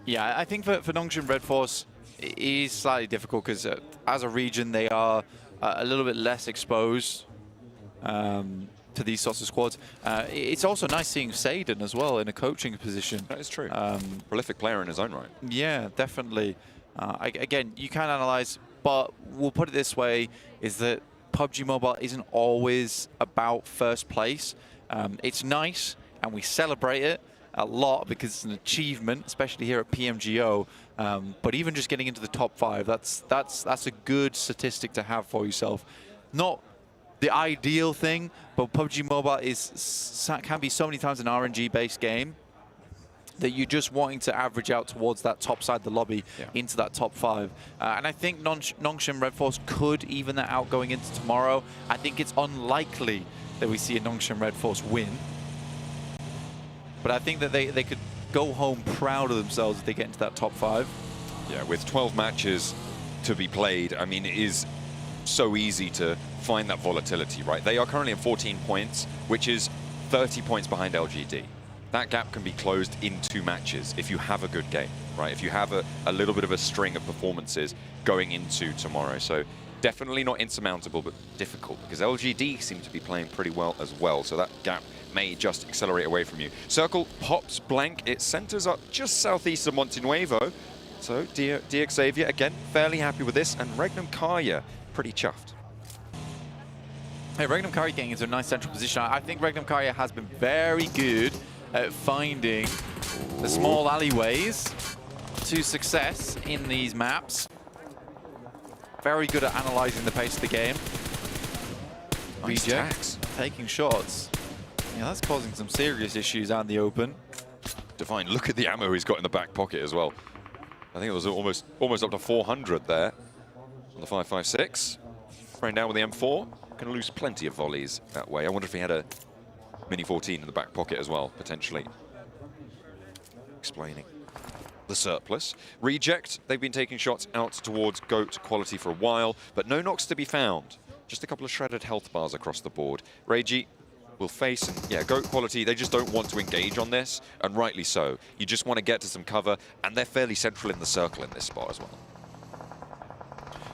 Yeah, I think for Nongshim Red Force, it is slightly difficult because as a region, they are a little bit less exposed to these sorts of squads. It's also nice seeing Saden as well in a coaching position. That is true. Prolific player in his own right. Yeah, definitely. Again, you can analyze, but we'll put it this way, is that PUBG Mobile isn't always about first place. It's nice, and we celebrate it a lot because it's an achievement, especially here at PMGO. But even just getting into the top 5, that's a good statistic to have for yourself. Not the ideal thing, but PUBG Mobile can be so many times an RNG-based game that you're just wanting to average out towards that top side of the lobby, into that top 5. And I think Nongshim Red Force could even that out going into tomorrow. I think it's unlikely that we see a Nongshim Red Force win. But I think that they could go home proud of themselves if they get into that top 5. Yeah, with 12 matches to be played, I mean, it is so easy to find that volatility, right? They are currently at 14 points, which is 30 points behind LGD. That gap can be closed in 2 matches if you have a good game, right? If you have a little bit of a string of performances going into tomorrow. So definitely not insurmountable, but difficult, because LGD seem to be playing pretty well as well. So that gap may just accelerate away from you. Circle pops blank. It centers up just southeast of Montenuevo. So DXavier, again, fairly happy with this. And Regnum Karya, pretty chuffed. Hey, Regnum Karya getting into a nice central position. I think Regnum Karya has been very good at finding the small alleyways to success in these maps. Very good at analyzing the pace of the game. Nice attacks. Taking shots. Yeah, that's causing some serious issues out in the open. Divine, look at the ammo he's got in the back pocket as well. I think it was almost up to 400 there on the 5.56. Spraying down with the M4. Going to lose plenty of volleys that way. I wonder if he had a Mini 14 in the back pocket as well, potentially. Explaining the surplus. Reject, they've been taking shots out towards GOAT quality for a while, but no knocks to be found. Just a couple of shredded health bars across the board. Reiji will face, and yeah, GOAT quality, they just don't want to engage on this, and rightly so. You just want to get to some cover, and they're fairly central in the circle in this spot as well.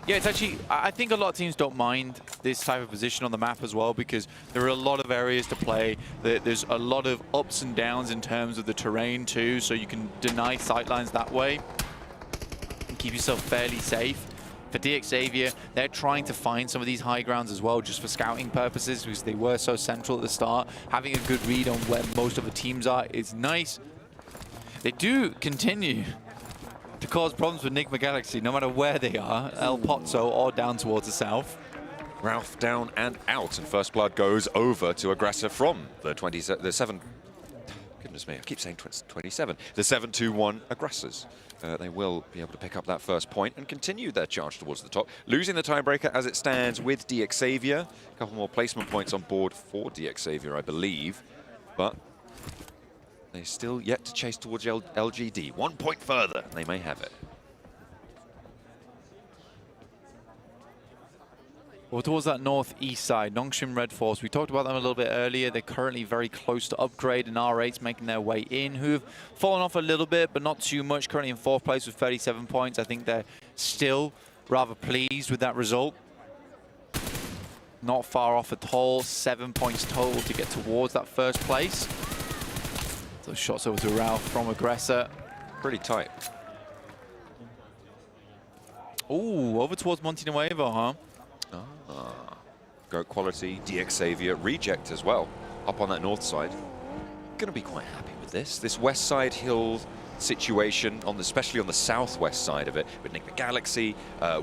Yeah, it's actually, I think a lot of teams don't mind this type of position on the map as well, because there are a lot of areas to play. There's a lot of ups and downs in terms of the terrain too, so you can deny sightlines that way and keep yourself fairly safe. For DXavier, they're trying to find some of these high grounds as well, just for scouting purposes, because they were so central at the start. Having a good read on where most of the teams are is nice. They do continue to cause problems with Enigma Galaxy, no matter where they are, El Pozzo or down towards the south. Ralph down and out, and First Blood goes over to Aggressor from the 7. Goodness me, I keep saying 27. The 7-2-1 Aggressors. They will be able to pick up that first point and continue their charge towards the top. Losing the tiebreaker as it stands with DXavier. A couple more placement points on board for DXavier, I believe. But they're still yet to chase towards LGD. 1 point further, and they may have it. Well, towards that northeast side, Nongshim Red Force, we talked about them a little bit earlier. They're currently very close to upgrade, and R8's making their way in, who've fallen off a little bit, but not too much. Currently in 4th place with 37 points. I think they're still rather pleased with that result. Not far off at all. 7 points total to get towards that first place. Those shots over to Ralph from Aggressor. Pretty tight. Ooh, over towards Montenuevo, huh? GOAT quality, DXavier, Reject as well, up on that north side. Going to be quite happy with this. This west side hill situation, especially on the southwest side of it, with Enigma Galaxy,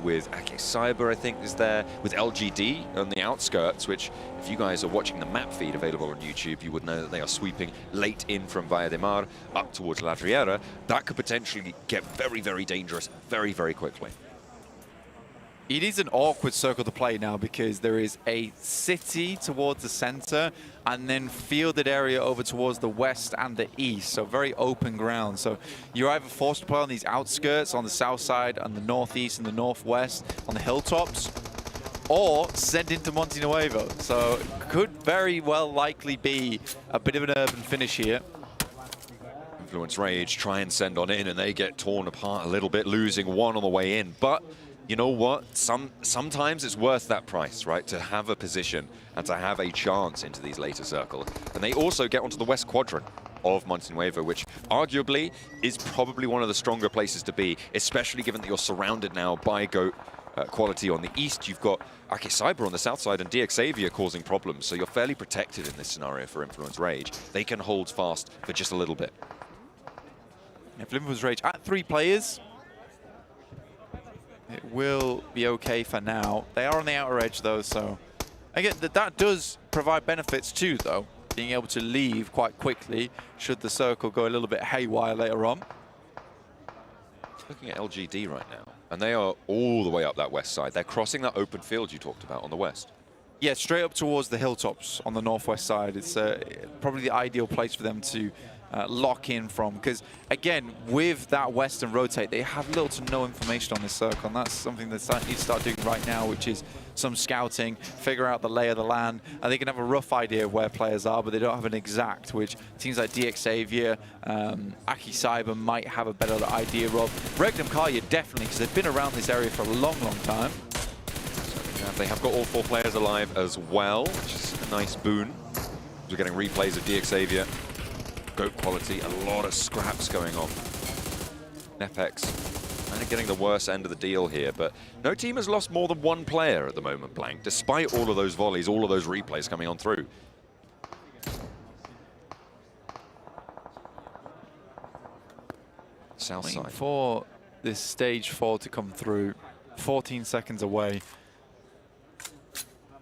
with Ake Cyber, I think, is there, with LGD on the outskirts, which, if you guys are watching the map feed available on YouTube, you would know that they are sweeping late in from Valle de Mar up towards La Riera. That could potentially get very, very dangerous very, very quickly. It is an awkward circle to play now, because there is a city towards the center and then fielded area over towards the west and the east, so very open ground. So you're either forced to play on these outskirts, on the south side and the northeast and the northwest, on the hilltops, or sent into Monte Nuevo. So could very well likely be a bit of an urban finish here. Influence Rage try and send on in, and they get torn apart a little bit, losing one on the way in. But you know what? Sometimes it's worth that price, right? To have a position and to have a chance into these later circles. And they also get onto the West Quadrant of Monte Nuevo, which arguably is probably one of the stronger places to be, especially given that you're surrounded now by GOAT quality on the east. You've got Akicyber on the south side and DXavier causing problems, so you're fairly protected in this scenario for Influence Rage. They can hold fast for just a little bit. If Influence Rage at 3 players, it will be okay for now. They are on the outer edge though, so again, that does provide benefits too though, being able to leave quite quickly should the circle go a little bit haywire later on. Looking at LGD right now, and they are all the way up that west side. They're crossing that open field you talked about on the west. Yeah, straight up towards the hilltops on the northwest side. It's probably the ideal place for them to lock in from, because again, with that western rotate, they have little to no information on this circle, and that's something that they need to start doing right now, which is some scouting, figure out the lay of the land, and they can have a rough idea of where players are, but they don't have an exact, which teams like DXavier, Akicyber might have a better idea of. Regnum Karya definitely, because they've been around this area for a long, long time. They have got all 4 players alive as well, which is a nice boon. We're getting replays of DXavier. GOAT quality, a lot of scraps going on. Nepex kind of getting the worst end of the deal here, but no team has lost more than 1 player at the moment, Blank, despite all of those volleys, all of those replays coming on through. South side. For this stage 4 to come through, 14 seconds away.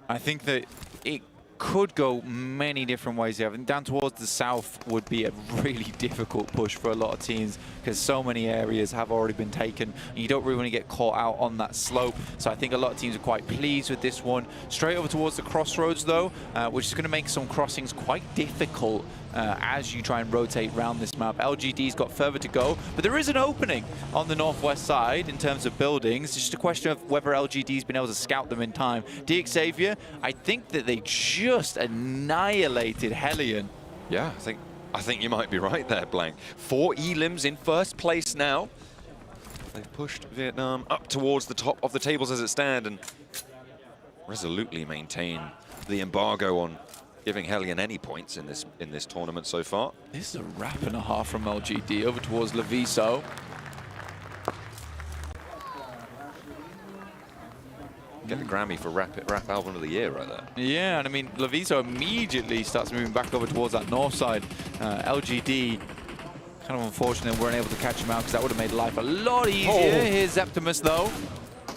I think that it could go many different ways here. I think down towards the south would be a really difficult push for a lot of teams because so many areas have already been taken and you don't really want to get caught out on that slope. So I think a lot of teams are quite pleased with this one. Straight over towards the crossroads though, which is going to make some crossings quite difficult as you try and rotate around this map. LGD's got further to go, but there is an opening on the northwest side in terms of buildings. It's just a question of whether LGD's been able to scout them in time. DXavier, I think that they just annihilated Hellion. Yeah, I think you might be right there, Blank. 4 elims in first place now. They've pushed Vietnam up towards the top of the tables as it stands and resolutely maintain the embargo on giving Hellion any points in this tournament so far. This is a wrap and a half from LGD over towards Leviso. Get the Grammy for rap album of the year right there. Yeah, and I mean, Leviso immediately starts moving back over towards that north side. LGD, kind of unfortunate we weren't able to catch him out because that would have made life a lot easier. Here's Zeptimus though.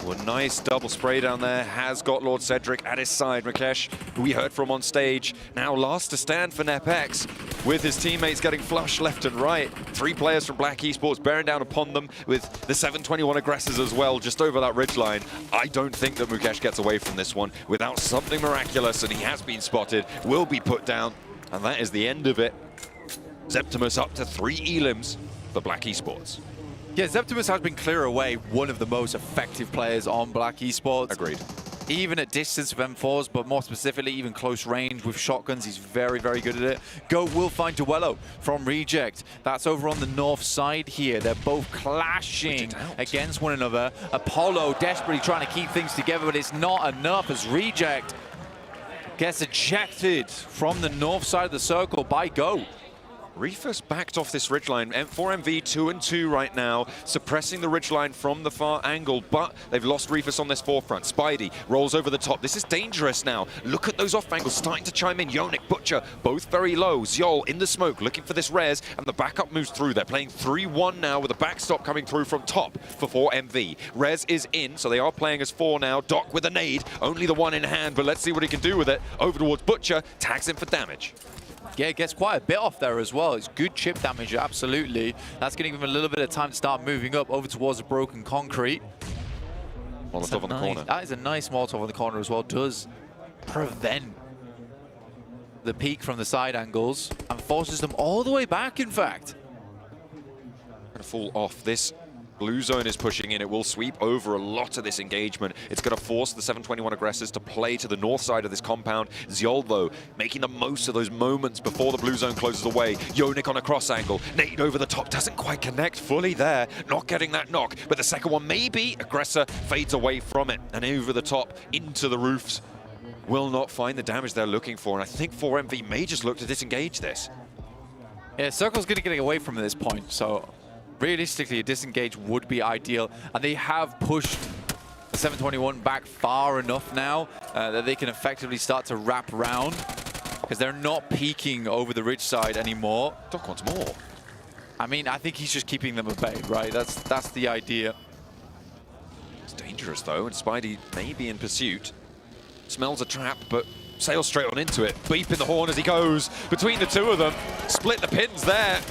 Well, nice double spray down there. Has got Lord Cedric at his side. Mukesh, who we heard from on stage, now last to stand for Nepex, with his teammates getting flushed left and right. 3 players from Black Esports bearing down upon them with the 721 aggressors as well, just over that ridgeline. I don't think that Mukesh gets away from this one without something miraculous, and he has been spotted, will be put down, and that is the end of it. Zeptimus up to 3 elims for Black Esports. Yeah, Zeptimus has been clear away one of the most effective players on Black Esports. Agreed. Even at distance of M4s, but more specifically, even close range with shotguns, he's very, very good at it. GOAT will find Duello from Reject. That's over on the north side here. They're both clashing against one another. Apollo desperately trying to keep things together, but it's not enough as Reject gets ejected from the north side of the circle by GOAT. Reefus backed off this ridgeline. 4MV 2-2 right now, suppressing the ridgeline from the far angle, but they've lost Reefus on this forefront. Spidey rolls over the top. This is dangerous now. Look at those off angles starting to chime in. Yonik, Butcher, both very low. Zyol in the smoke, looking for this res, and the backup moves through. They're playing 3-1 now with a backstop coming through from top for 4MV. Res is in, so they are playing as 4 now. Doc with a nade, only the 1 in hand, but let's see what he can do with it. Over towards Butcher, tags him for damage. Yeah, it gets quite a bit off there as well. It's good chip damage, absolutely. That's going to give him a little bit of time to start moving up over towards the broken concrete. Molotov on the corner. That is a nice Molotov on the corner as well. Does prevent the peak from the side angles and forces them all the way back, in fact. Going to fall off this Blue zone is pushing in. It will sweep over a lot of this engagement. It's going to force the 721 aggressors to play to the north side of this compound. Zyol, though, making the most of those moments before the blue zone closes away. Yonik on a cross angle. Nade over the top. Doesn't quite connect fully there. Not getting that knock. But the second one, maybe. Aggressor fades away from it. And over the top, into the roofs. Will not find the damage they're looking for. And I think 4MV may just look to disengage this. Yeah, Circle's going to get away from this point, so realistically, a disengage would be ideal. And they have pushed the 721 back far enough now that they can effectively start to wrap around because they're not peeking over the ridge side anymore. Doc wants more. I mean, I think he's just keeping them at bay, right? That's the idea. It's dangerous, though, and Spidey may be in pursuit. Smells a trap, but sails straight on into it. Beeping the horn as he goes between the two of them. Split the pins there.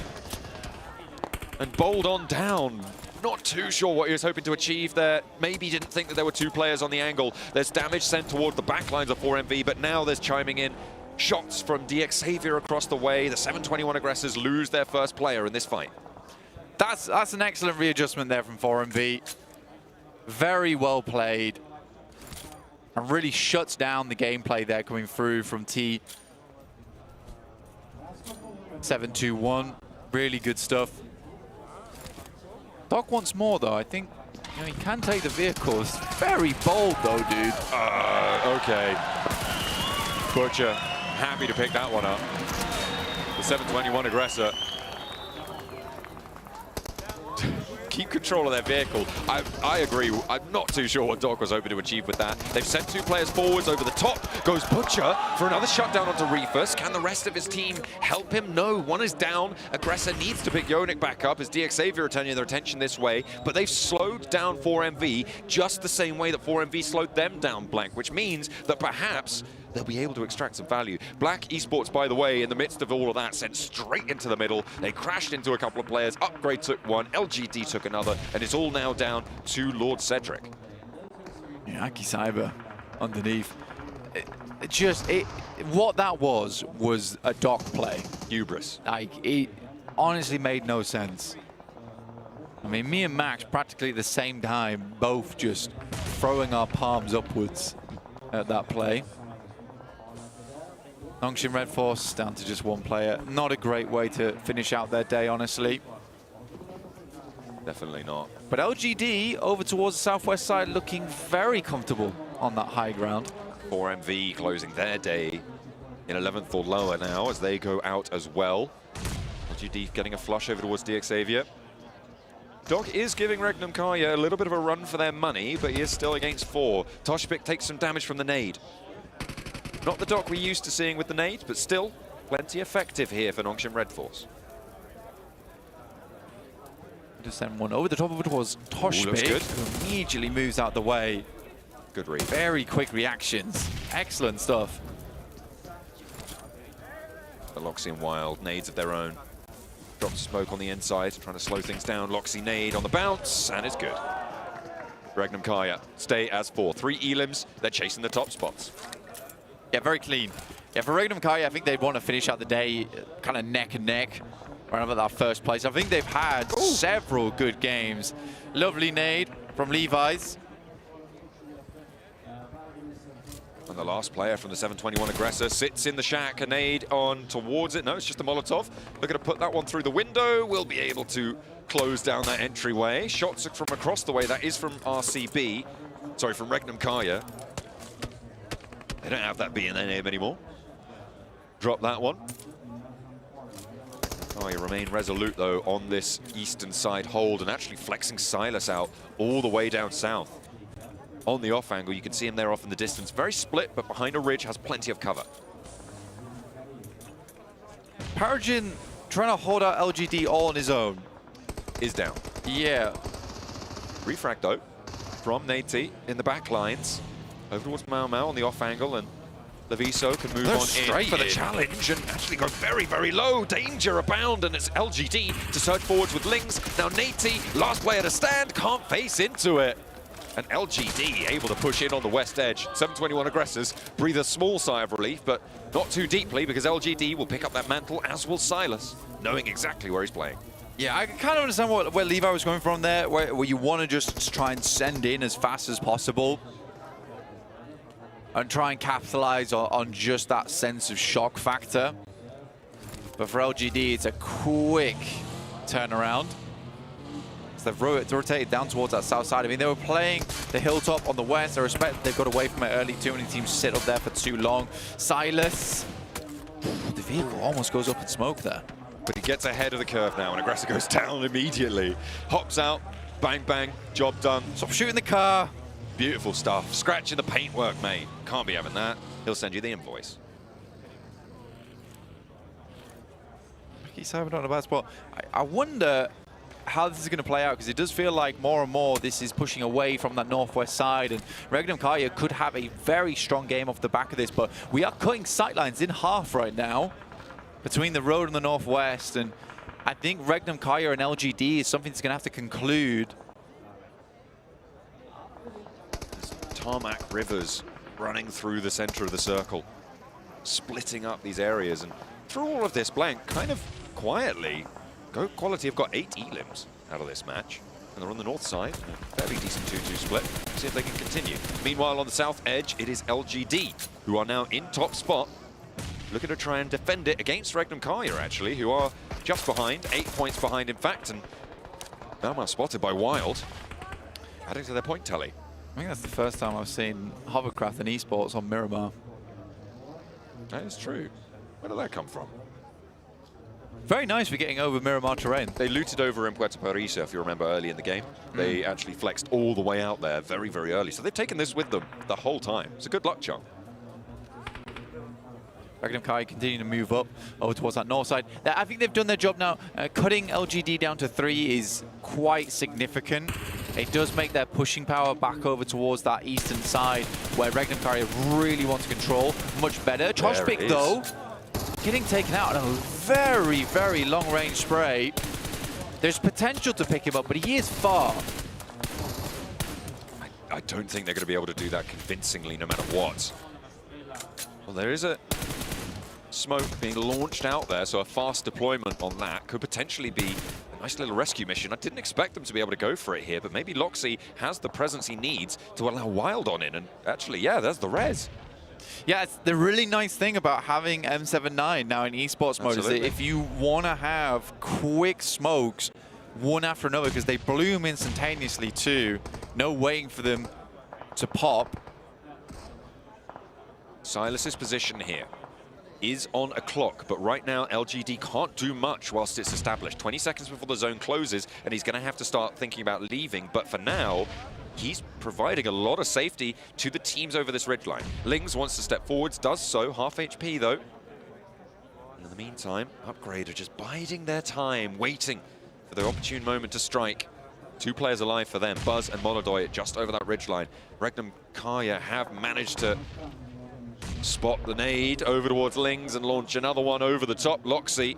And bowled on down. Not too sure what he was hoping to achieve there. Maybe didn't think that there were two players on the angle. There's damage sent toward the back lines of 4MV, but now there's chiming in shots from DX Xavier across the way. The 721 aggressors lose their first player in this fight. That's an excellent readjustment there from 4MV. Very well played. And really shuts down the gameplay there coming through from T721. Really good stuff. Doc wants more, though. I think he can take the vehicles. Very bold, though, dude. Okay. Butcher, happy to pick that one up. The 721 aggressor. Keep control of their vehicle. I agree. I'm not too sure what Doc was hoping to achieve with that. They've sent two players forwards over the top. Goes Butcher for another shutdown onto Reefus. Can the rest of his team help him? No, one is down. Aggressor needs to pick Yonik back up as DX Xavier are turning their attention this way. But they've slowed down 4MV just the same way that 4MV slowed them down, Blank, which means that perhaps they'll be able to extract some value. Black Esports, by the way, in the midst of all of that, sent straight into the middle. They crashed into a couple of players. Upgrade took one, LGD took another, and it's all now down to Lord Cedric. Yeah, Aki Cyber underneath. What that was a Doc play. Hubris. Like, it honestly made no sense. I mean, me and Max practically at the same time, both just throwing our palms upwards at that play. Nongshim Red Force down to just one player. Not a great way to finish out their day, honestly. Definitely not. But LGD over towards the southwest side looking very comfortable on that high ground. 4MV closing their day in 11th or lower now as they go out as well. LGD getting a flush over towards DX Xavier. Doc is giving Regnum Karya a little bit of a run for their money, but he is still against 4. Toshpik takes some damage from the nade. Not the Doc we're used to seeing with the nade, but still plenty effective here for Nongshim Red Force. To send one over the top of it was Toshpik, who immediately moves out the way. Good read. Very quick reactions. Excellent stuff. The Loxy Wild, nades of their own. Drops smoke on the inside, trying to slow things down. Loxy nade on the bounce, and it's good. Regnum Karya stay as 4. 3 elims, they're chasing the top spots. Yeah, very clean. Yeah, for Regnum Karya, I think they'd want to finish out the day kind of neck and neck around about that first place. I think they've had several good games. Lovely nade from Levi's. And the last player from the 721 aggressor sits in the shack, a nade on towards it. No, it's just a Molotov. Looking to put that one through the window. We'll be able to close down that entryway. Shots from across the way. That is from RCB. Sorry, from Regnum Karya. They don't have that B in their name anymore. Drop that one. Oh, you remain resolute, though, on this eastern side hold and actually flexing Silas out all the way down south. On the off angle, you can see him there off in the distance. Very split, but behind a ridge has plenty of cover. Paragin trying to hold out LGD all on his own. Is down. Yeah. Refract, though, from Nate in the back lines. Over towards Mau Mau on the off angle, and Leviso can move on in for the challenge and actually go very, very low. Danger abound, and it's LGD to surge forwards with Lings. Now Nate, last player to stand, can't face into it. And LGD able to push in on the west edge. 721 aggressors breathe a small sigh of relief, but not too deeply because LGD will pick up that mantle, as will Silas, knowing exactly where he's playing. Yeah, I can kind of understand where Levi was going from there, where you want to just try and send in as fast as possible and try and capitalize on just that sense of shock factor. But for LGD, it's a quick turnaround. So they've rotated down towards that south side. I mean, they were playing the hilltop on the west. I respect they've got away from it early. Too many teams sit up there for too long. Silas, the vehicle almost goes up in smoke there. But he gets ahead of the curve now, and Aggressor goes down immediately. Hops out, bang, bang, job done. Stop shooting the car. Beautiful stuff. Scratching the paintwork, mate. Can't be having that. He'll send you the invoice. He's having on a bad spot. I wonder how this is going to play out, because it does feel like more and more this is pushing away from that northwest side, and Regnum Kaya could have a very strong game off the back of this, but we are cutting sightlines in half right now between the road and the northwest, and I think Regnum Kaya and LGD is something that's going to have to conclude. Tarmac rivers running through the center of the circle, splitting up these areas, and through all of this, Blank, kind of quietly, Go Quality have got 8 elims out of this match, and they're on the north side, a fairly decent 2-2 split. See if they can continue. Meanwhile, on the south edge, it is LGD, who are now in top spot, looking to try and defend it against Regnum Kaya, actually, who are just behind, 8 points behind, in fact, and Belmar spotted by Wild, adding to their point tally. I think that's the first time I've seen hovercraft and esports on Miramar. That is true. Where did that come from? Very nice for getting over Miramar terrain. They looted over in Puerto Parisa, if you remember, early in the game. They actually flexed all the way out there very, very early. So they've taken this with them the whole time. It's a good luck chunk. Regnum Kai continuing to move up over towards that north side. I think they've done their job now. Cutting LGD down to 3 is quite significant. It does make their pushing power back over towards that eastern side, where Regnum Kai really want to control much better. Troshpik, though, getting taken out on a very, very long-range spray. There's potential to pick him up, but he is far. I don't think they're going to be able to do that convincingly, no matter what. Well, there is a smoke being launched out there, so a fast deployment on that could potentially be a nice little rescue mission. I didn't expect them to be able to go for it here, but maybe Loxy has the presence he needs to allow Wild on in, and actually, yeah, there's the res. Yeah, it's the really nice thing about having M79 now in esports mode is that if you want to have quick smokes one after another, because they bloom instantaneously too, no waiting for them to pop. Silas's position here is on a clock, but right now LGD can't do much whilst it's established. 20 seconds before the zone closes, and he's going to have to start thinking about leaving, but for now, he's providing a lot of safety to the teams over this ridgeline. Lings wants to step forwards, does so, half HP though. And in the meantime, Upgrade are just biding their time, waiting for the opportune moment to strike. 2 players alive for them, Buzz and Molodoy just over that ridgeline. Regnum Kaya have managed to spot the nade over towards Lings and launch another one over the top. Loxy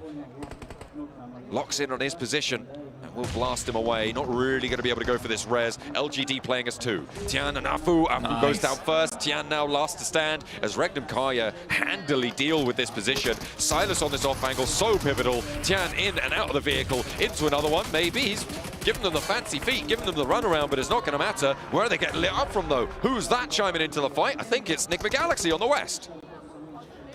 locks in on his position and will blast him away. Not really going to be able to go for this res. LGD playing as 2. Tian and Afu. Afu goes down first. Tian now last to stand as Regnum Kaya handily deal with this position. Silas on this off angle, so pivotal. Tian in and out of the vehicle, into another one. Maybe he's giving them the fancy feet, giving them the runaround, but it's not going to matter. Where are they getting lit up from, though? Who's that chiming into the fight? I think it's Nick McGalaxy on the west.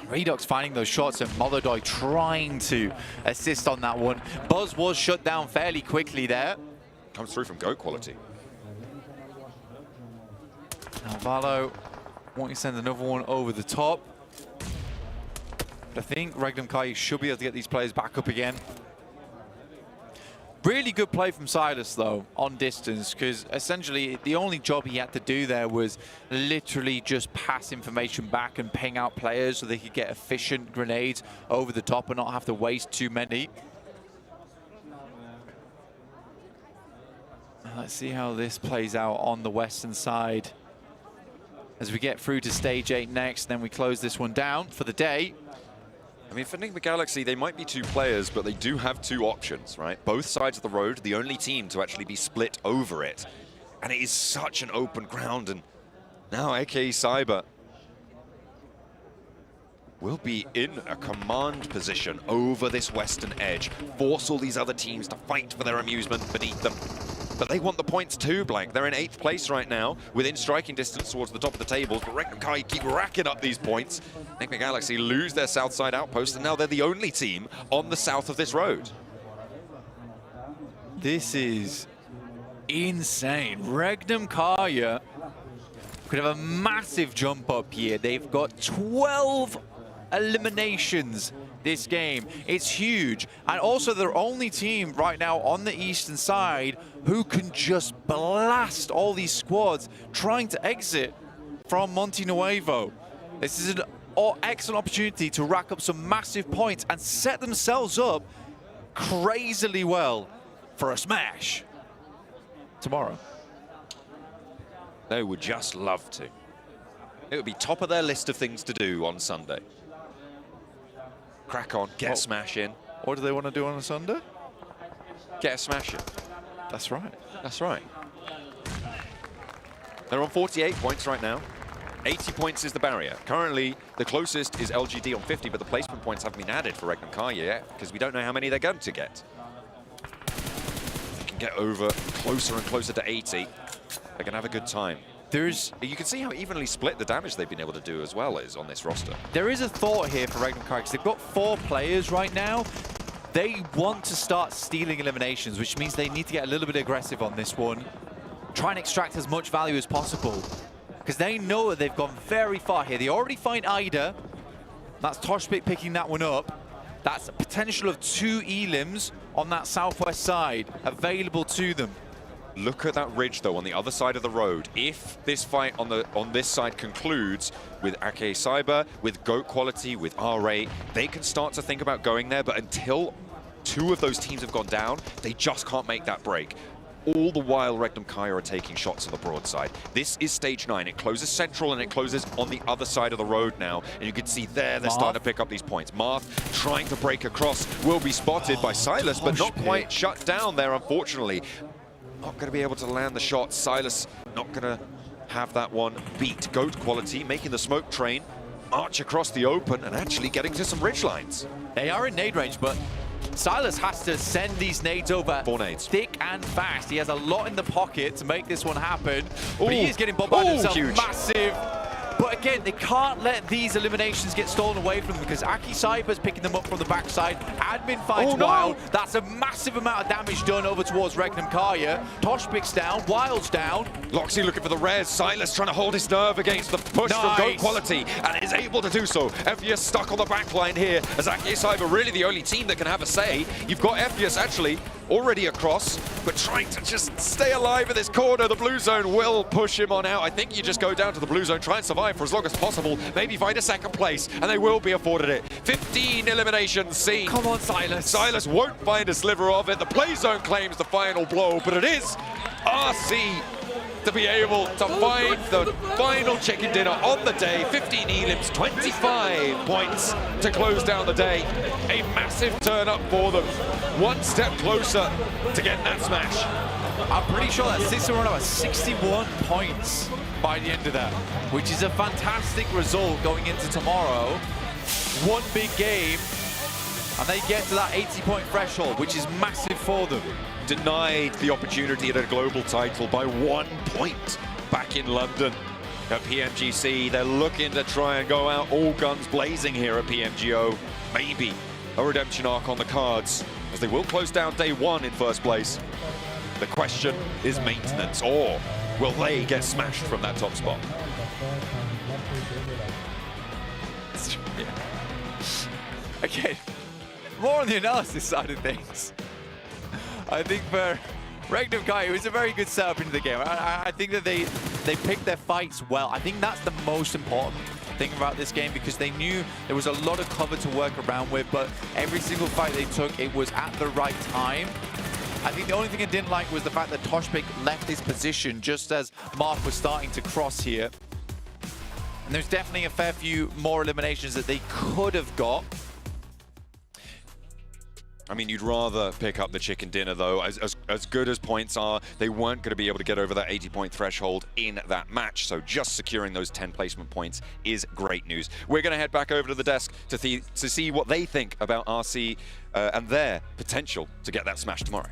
Redox finding those shots and Molodoy trying to assist on that one. Buzz was shut down fairly quickly there. Comes through from Go Quality. Now Valo wanting to send another one over the top. But I think Regnum Kai should be able to get these players back up again. Really good play from Silas, though, on distance, because essentially the only job he had to do there was literally just pass information back and ping out players so they could get efficient grenades over the top and not have to waste too many. Let's see how this plays out on the western side as we get through to stage 8 next, then we close this one down for the day. I mean, for Nick Galaxy, they might be 2 players, but they do have 2 options, right? Both sides of the road, the only team to actually be split over it. And it is such an open ground, and now AKE Cyber will be in a command position over this western edge, force all these other teams to fight for their amusement beneath them. But they want the points too, Blank. They're in 8th place right now, within striking distance towards the top of the tables, but Rhythmic keep racking up these points. Rhythmic Galaxy lose their south side outpost, and now they're the only team on the south of this road. This is insane. Regnum Kaya could have a massive jump up here. They've got 12 eliminations this game. It's huge. And also their only team right now on the eastern side who can just blast all these squads trying to exit from Monte Nuevo. This is an excellent opportunity to rack up some massive points and set themselves up crazily well for a smash tomorrow. They would just love to. It would be top of their list of things to do on Sunday. Crack on, get a smash in. What do they want to do on a Sunday? Get a smash in. That's right. That's right. They're on 48 points right now. 80 points is the barrier. Currently, the closest is LGD on 50, but the placement points haven't been added for Regnum Kaya yet, because we don't know how many they're going to get. They can get over closer and closer to 80. They're going to have a good time. You can see how evenly split the damage they've been able to do as well is on this roster. There is a thought here for Regnum Kaya, because they've got 4 players right now. They want to start stealing eliminations, which means they need to get a little bit aggressive on this one. Try and extract as much value as possible, because they know that they've gone very far here. They already find Ida. That's Toshpik picking that one up. That's a potential of 2 elims on that southwest side available to them. Look at that ridge, though, on the other side of the road. If this fight on this side concludes with Ake Cyber, with GOAT Quality, with R8, they can start to think about going there, but until 2 of those teams have gone down, they just can't make that break. All the while, Regnum Kaya are taking shots on the broadside. This is stage 9. It closes central and it closes on the other side of the road now. And you can see there, they're starting to pick up these points. Marth trying to break across, will be spotted by Silas, but not quite shut down there, unfortunately. Not going to be able to land the shot. Silas not going to have that one beat. GOAT Quality making the smoke train march across the open and actually getting to some ridge lines. They are in nade range, but Silas has to send these nades over 4 nades. Thick and fast. He has a lot in the pocket to make this one happen. But he is getting bombarded himself. Huge. Massive. But again, they can't let these eliminations get stolen away from them, because Aki Cyber's picking them up from the backside. Admin finds Wild. That's a massive amount of damage done over towards Regnum Kaya. Toshpik's down, Wild's down. Loxy looking for the res. Silas trying to hold his nerve against the push from GOAT Quality, and is able to do so. Effius stuck on the back line here, as Aki Cyber really the only team that can have a say. You've got Effius actually already across, but trying to just stay alive in this corner. The blue zone will push him on out. I think you just go down to the blue zone, try and survive for as long as possible, maybe find a second place, and they will be afforded it. 15 eliminations seen. Come on, Silas. Silas won't find a sliver of it. The play zone claims the final blow, but it is RC to be able to find the final chicken dinner on the day. 15 elims, 25 points to close down the day. A massive turn up for them. One step closer to getting that smash. I'm pretty sure that sits around about 61 points by the end of that, which is a fantastic result going into tomorrow. One big game, and they get to that 80-point threshold, which is massive for them. Denied the opportunity at a global title by 1 point back in London at PMGC. They're looking to try and go out all guns blazing here at PMGO. Maybe a redemption arc on the cards, as they will close down day 1 in first place. The question is maintenance, or will they get smashed from that top spot? Again, more on the analysis side of things. I think for Regnum Kaya, it was a very good setup into the game. I think that they picked their fights well. I think that's the most important thing about this game, because they knew there was a lot of cover to work around with, but every single fight they took, it was at the right time. I think the only thing I didn't like was the fact that Toshpik left his position just as Mark was starting to cross here. And there's definitely a fair few more eliminations that they could have got. I mean, you'd rather pick up the chicken dinner, though. As good as points are, they weren't going to be able to get over that 80-point threshold in that match. So just securing those 10 placement points is great news. We're going to head back over to the desk to see what they think about RC and their potential to get that smash tomorrow.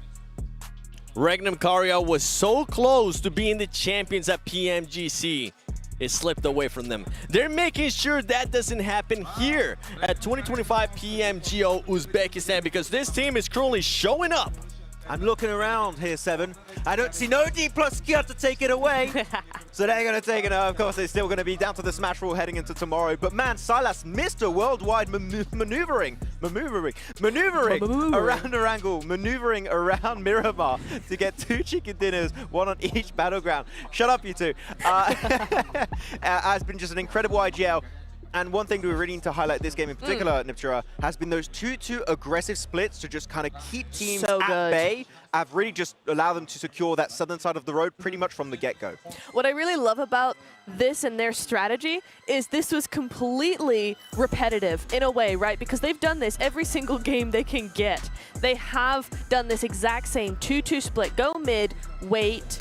Rhythmic was so close to being the champions at PMGC. It slipped away from them. They're making sure that doesn't happen here at 2025 PMGO Uzbekistan because this team is currently showing up. I'm looking around here, Seven. I don't see no D+ skill to take it away. So they're going to take it. Of course, it's still going to be down to the smash rule heading into tomorrow. But man, Silas missed a worldwide maneuvering around Erangel, maneuvering around Miramar to get 2 chicken dinners, 1 on each battleground. Shut up, you two. Has been just an incredible IGL. And one thing we really need to highlight this game in particular, Niptura, has been those 2-2 aggressive splits to just kind of keep teams at bay. I've really just allowed them to secure that southern side of the road pretty much from the get-go. What I really love about this and their strategy is this was completely repetitive in a way, right? Because they've done this every single game they can get. They have done this exact same 2-2 split, go mid, wait,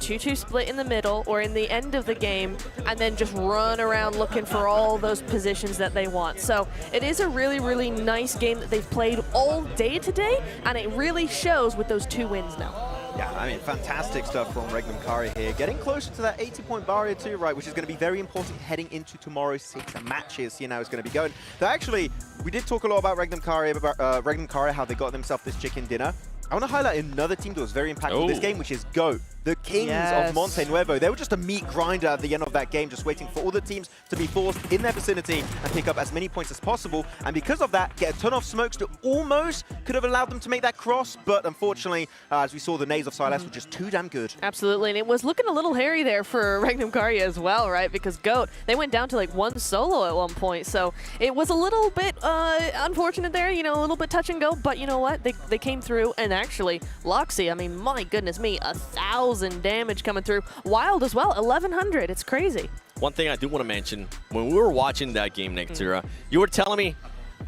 2-2 split in the middle or in the end of the game, and then just run around looking for all those positions that they want. So it is a really, really nice game that they've played all day today, and it really shows with those 2 wins now. Yeah, I mean, fantastic stuff from Rhythmic here. Getting closer to that 80-point barrier too, right, which is going to be very important heading into tomorrow's 6 matches. You know, it's going to be going. So actually, we did talk a lot about Rhythmic, how they got themselves this chicken dinner. I want to highlight another team that was very impactful in this game, which is GOAT. The Kings of Monte Nuevo. They were just a meat grinder at the end of that game, just waiting for all the teams to be forced in their vicinity and pick up as many points as possible. And because of that, get a ton of smokes that almost could have allowed them to make that cross. But unfortunately, as we saw, the nades of Silas were just too damn good. Absolutely, and it was looking a little hairy there for Rhythmic as well, right? Because GOAT, they went down to like 1 solo at one point. So it was a little bit unfortunate there, you know, a little bit touch and go. But you know what? They came through, and actually, Loxy, I mean, my goodness me, 1,000 damage coming through. Wild as well, 1,100. It's crazy. One thing I do want to mention, when we were watching that game, Nectura, you were telling me,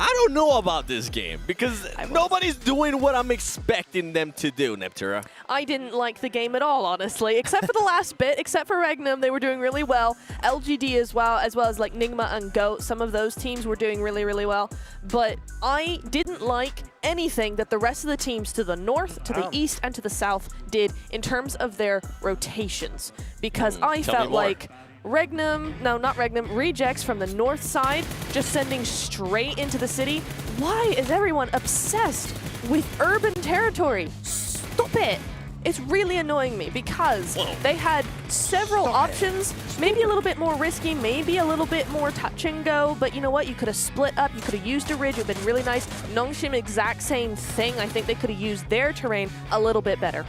I don't know about this game because nobody's doing what I'm expecting them to do, Neptura. I didn't like the game at all, honestly, except for the last bit, except for Regnum. They were doing really well. LGD as well as like Nigma and GOAT. Some of those teams were doing really, really well. But I didn't like anything that the rest of the teams to the north, to the east, and to the south did in terms of their rotations. Because I felt like Regnum, no, not Regnum, Rejects from the north side, just sending straight into the city. Why is everyone obsessed with urban territory? Stop it. It's really annoying me because they had several options, maybe a little bit more risky, maybe a little bit more touch and go, but you know what? You could have split up, you could have used a ridge, it would have been really nice. Nongshim, exact same thing. I think they could have used their terrain a little bit better.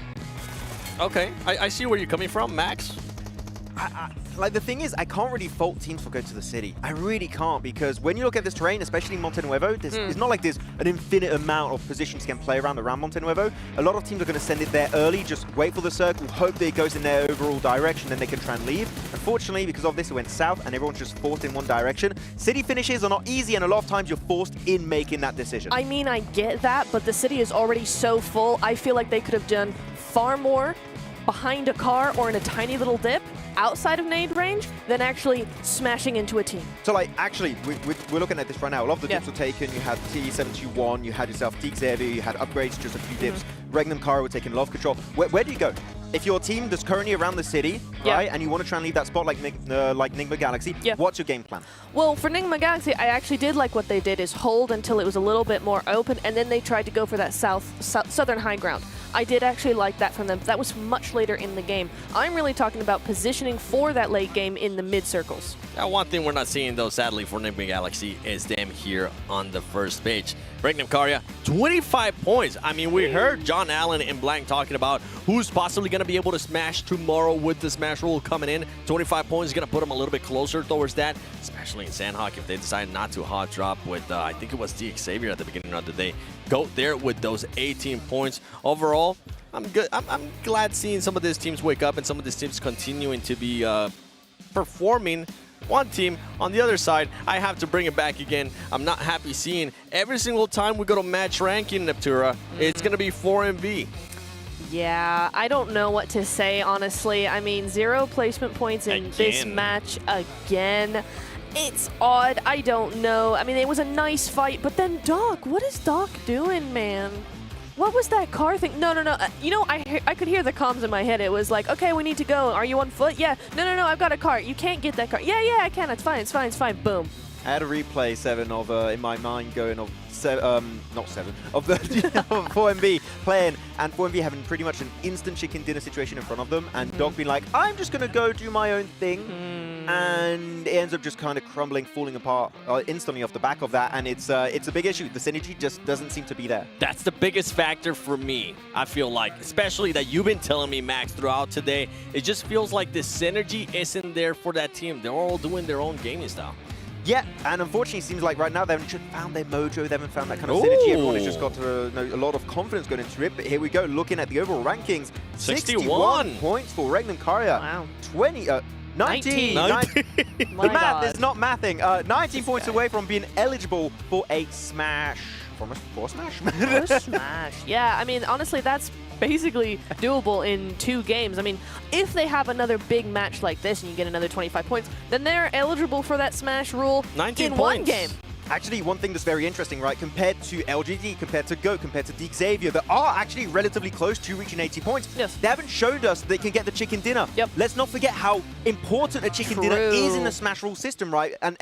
Okay, I see where you're coming from, Max. Like, the thing is, I can't really fault teams for going to the city. I really can't, because when you look at this terrain, especially in Monte Nuevo, it's not like there's an infinite amount of positions you can play around Monte Nuevo. A lot of teams are going to send it there early, just wait for the circle, hope that it goes in their overall direction, then they can try and leave. Unfortunately, because of this, it went south, and everyone's just forced in one direction. City finishes are not easy, and a lot of times you're forced in making that decision. I mean, I get that, but the city is already so full. I feel like they could have done far more behind a car or in a tiny little dip outside of nade range than actually smashing into a team. So, like, actually, we're looking at this right now. A lot of the dips were taken. You had T721, you had yourself Deek Xavier, you had upgrades, just a few dips. Regnum Kara were taking love control. Where do you go? If you're a team that's currently around the city, right, and you want to try and leave that spot like Nigma Galaxy, what's your game plan? Well, for Nigma Galaxy, I actually did like what they did is hold until it was a little bit more open, and then they tried to go for that southern high ground. I did actually like that from them. That was much later in the game. I'm really talking about positioning for that late game in the mid circles. Now, one thing we're not seeing, though, sadly, for Rhythmic Galaxy is them here on the first page. Regnum Karya, 25 points. I mean, we heard John Allen and Blank talking about who's possibly going to be able to smash tomorrow with the smash rule coming in. 25 points is going to put them a little bit closer towards that, especially in Sandhawk if they decide not to hot drop with, I think it was Deek Xavier at the beginning of the day. Go there with those 18 points. Overall, I'm good. I'm glad seeing some of these teams wake up and some of these teams continuing to be performing one team. On the other side, I have to bring it back again. I'm not happy seeing every single time we go to match ranking, Neptura, it's going to be 4MV. Yeah, I don't know what to say, honestly. I mean, 0 placement points in this match again. It's odd. I don't know. I mean, it was a nice fight, but then Doc, what is Doc doing, man? What was that car thing? No. You know, I could hear the comms in my head. It was like, okay, we need to go. Are you on foot? Yeah. No, I've got a car. You can't get that car. Yeah, I can. It's fine. Boom. I had a replay 7 of in my mind going of not 7 of the of 4MV playing, and 4MV having pretty much an instant chicken dinner situation in front of them, and Doc being like, I'm just gonna go do my own thing, and it ends up just kind of crumbling, falling apart instantly off the back of that, and it's a big issue. The synergy just doesn't seem to be there. That's the biggest factor for me, I feel like, especially that you've been telling me, Max, throughout today. It just feels like the synergy isn't there for that team. They're all doing their own gaming style. Yeah, and unfortunately, it seems like right now they haven't found their mojo, they haven't found that kind of synergy. Everyone has just got a lot of confidence going into it. But here we go, looking at the overall rankings. 61 points for Rhythmic Karya. Wow. 19. The math is not mathing. 19 points away from being eligible for a smash. For a smash? For a smash. Yeah, I mean, honestly, that's basically doable in 2 games. I mean, if they have another big match like this and you get another 25 points, then they're eligible for that smash rule 19 in points. 1 game. Actually, one thing that's very interesting, right, compared to LGD, compared to GOAT, compared to Deke Xavier, that are actually relatively close to reaching 80 points. Yes. They haven't showed us they can get the chicken dinner. Yep. Let's not forget how important a chicken dinner is in the Smash rule system, right? And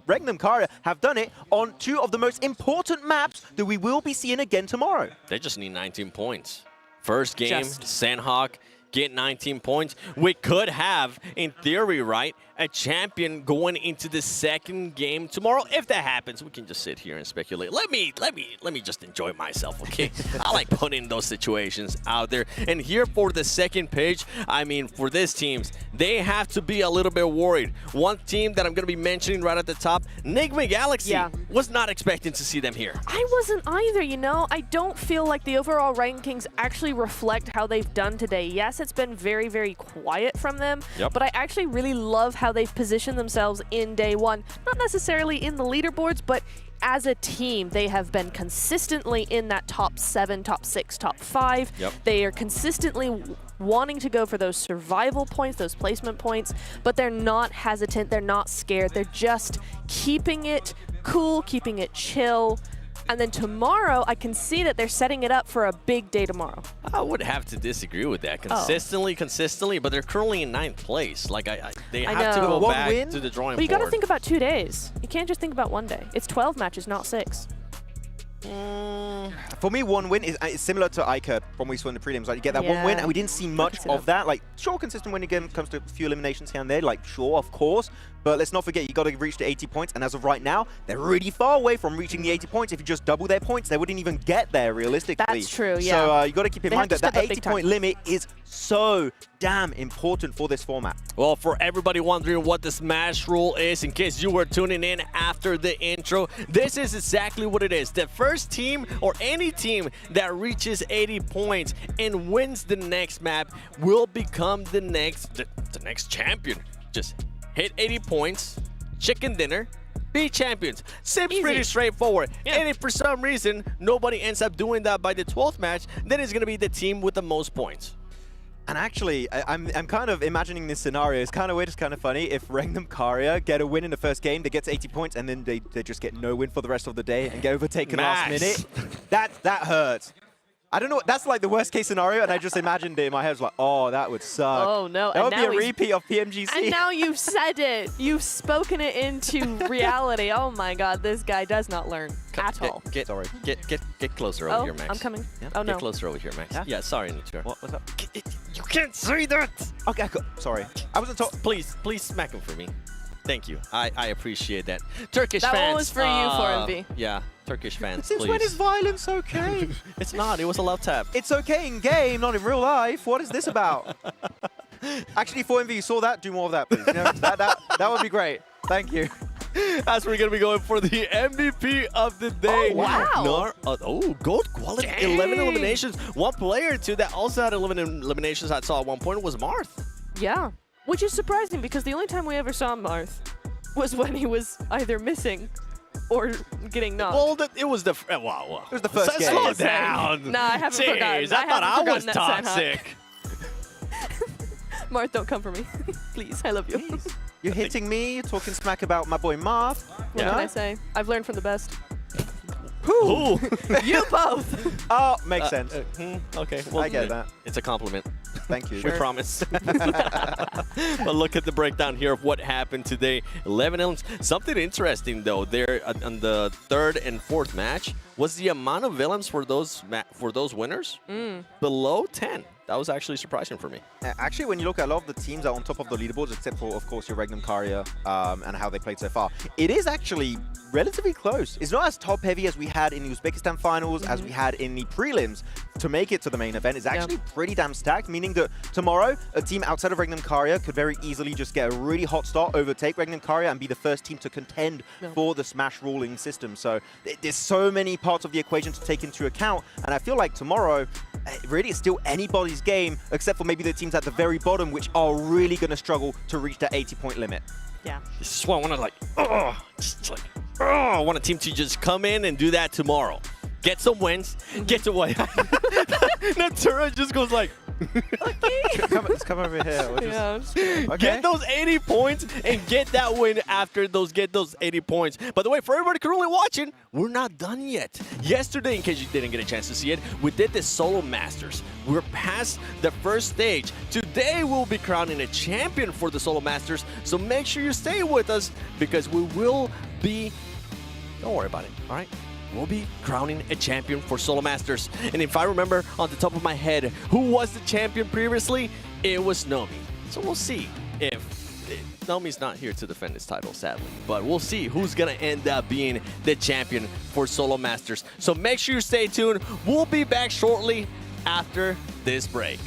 Rhythmic Karya have done it on 2 of the most important maps that we will be seeing again tomorrow. They just need 19 points. First game, Sandhawk get 19 points. We could have, in theory, right, a champion going into the 2nd game tomorrow. If that happens, we can just sit here and speculate. Let me just enjoy myself, okay? I like putting those situations out there. And here for the 2nd page, I mean, for these teams, they have to be a little bit worried. One team that I'm going to be mentioning right at the top, Enigma Galaxy, was not expecting to see them here. I wasn't either, you know. I don't feel like the overall rankings actually reflect how they've done today. Yes, it's been very, very quiet from them, but I actually really love how they've positioned themselves in day 1. Not necessarily in the leaderboards, but as a team, they have been consistently in that top 7, top 6, top 5. They are consistently wanting to go for those survival points, those placement points, but they're not hesitant, they're not scared. They're just keeping it cool, keeping it chill. And then tomorrow, I can see that they're setting it up for a big day tomorrow. I would have to disagree with that. Consistently, but they're currently in 9th place. Like, they have to go back to the drawing board. But you got to think about 2 days. You can't just think about 1 day. It's 12 matches, not 6. For me, 1 win is similar to Iker from we saw in the prelims. Like, you get that 1 win, and we didn't see much of that. Like, sure, consistent when it comes to a few eliminations here and there. Like, sure, of course. But let's not forget, you got to reach the 80 points. And as of right now, they're really far away from reaching the 80 points. If you just double their points, they wouldn't even get there, realistically. That's true, yeah. So you got to keep in mind that that 80-point limit is so damn important for this format. Well, for everybody wondering what the Smash rule is, in case you were tuning in after the intro, this is exactly what it is. The first team or any team that reaches 80 points and wins the next map will become the next champion. Just hit 80 points, chicken dinner, be champions. Seems pretty straightforward. And if for some reason nobody ends up doing that by the 12th match, then it's going to be the team with the most points. And actually, I'm kind of imagining this scenario. It's kind of weird, it's kind of funny. If Rhythmic Karya get a win in the first game, they get to 80 points, and then they just get no win for the rest of the day and get overtaken last minute. That hurts. I don't know. That's like the worst case scenario, and I just imagined it in my head. I was like, oh, that would suck. Oh, no. That would be a repeat of PMGC. And now you've said it. You've spoken it into reality. Oh, my God. This guy does not learn at all. Get closer over here, Max. I'm coming. Yeah? Oh, no. Get closer over here, Max. Yeah, sorry, Nature. What's up? You can't say that! Okay, sorry. I wasn't told. Please smack him for me. Thank you. I appreciate that. Turkish fans. That one was for you, 4MV. Yeah, Turkish fans, Since please. when is violence okay? It's not. It was a love tap. It's okay in game, not in real life. What is this about? Actually, 4MV, you saw that? Do more of that, please. You know, that would be great. Thank you. As we're going to be going for the MVP of the day. Oh, wow. Gold quality. 11 eliminations. One player, too, that also had 11 eliminations I saw at one point was Marth. Yeah. Which is surprising because the only time we ever saw Marth was when he was either missing or getting knocked. Well, it was the wow. It was the first game. Slow down. Nah, I haven't forgotten. I thought I was that Sanhok. toxic. Marth, don't come for me. Please, I love you. Please. You're hitting me, you're talking smack about my boy Marth. What can I say? I've learned from the best. Who? You both. Oh, makes sense. Okay, I get that. It's a compliment. Thank you. We promise. But look at the breakdown here of what happened today. 11 elements. Something interesting though, there on the third and fourth match was the amount of villains for those winners below 10. That was actually surprising for me. Actually, when you look at a lot of the teams that are on top of the leaderboards, except for, of course, your Regnum Karya and how they played so far, it is actually relatively close. It's not as top-heavy as we had in the Uzbekistan finals, as we had in the prelims to make it to the main event. It's actually pretty damn stacked, meaning that tomorrow, a team outside of Regnum Karya could very easily just get a really hot start, overtake Regnum Karya, and be the first team to contend for the Smash ruling system. So there's so many parts of the equation to take into account, and I feel like tomorrow, really, it's still anybody's game, except for maybe the teams at the very bottom, which are really going to struggle to reach that 80-point limit. Yeah. This is why I want to I want a team to just come in and do that tomorrow. Get some wins, get away. Natura just goes like, Let's come over here. Okay. Get those 80 points and get that win after get those 80 points. By the way, for everybody currently watching, we're not done yet. Yesterday, in case you didn't get a chance to see it, we did the Solo Masters. We're past the first stage. Today, we'll be crowning a champion for the Solo Masters, so make sure you stay with us because we will be... Don't worry about it, all right? We'll be crowning a champion for Solo Masters. And if I remember on the top of my head who was the champion previously, it was Nomi. So we'll see if Nomi's not here to defend his title, sadly. But we'll see who's going to end up being the champion for Solo Masters. So make sure you stay tuned. We'll be back shortly after this break.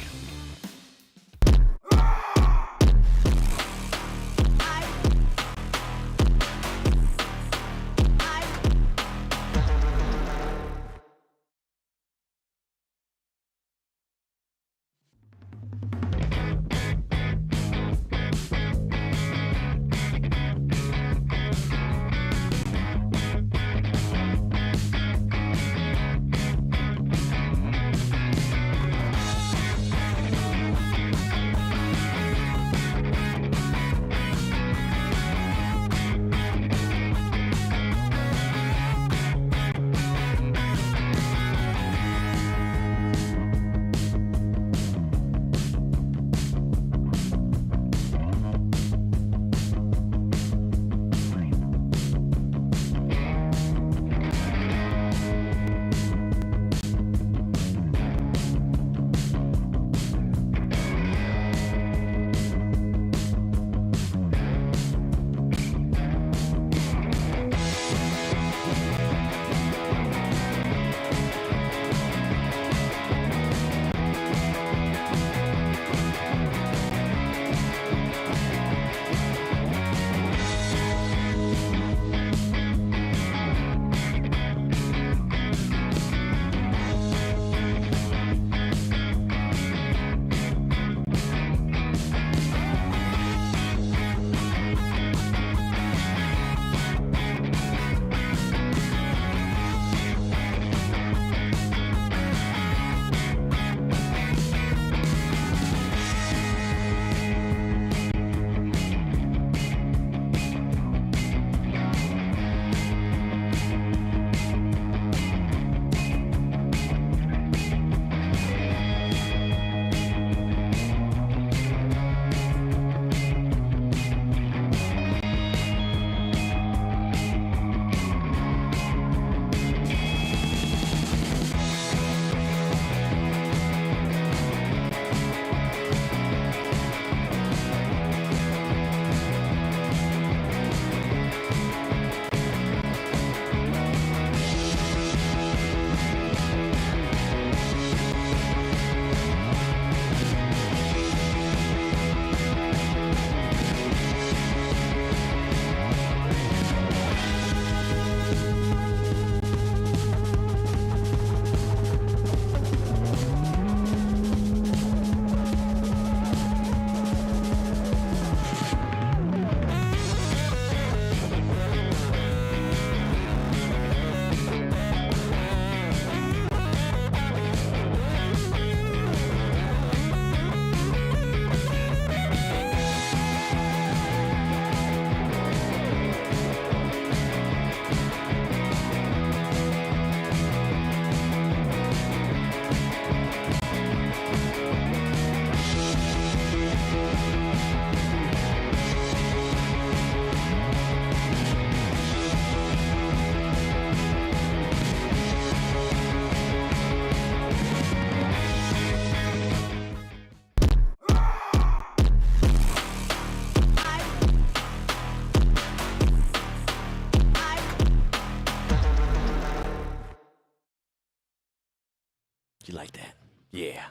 like that. Yeah.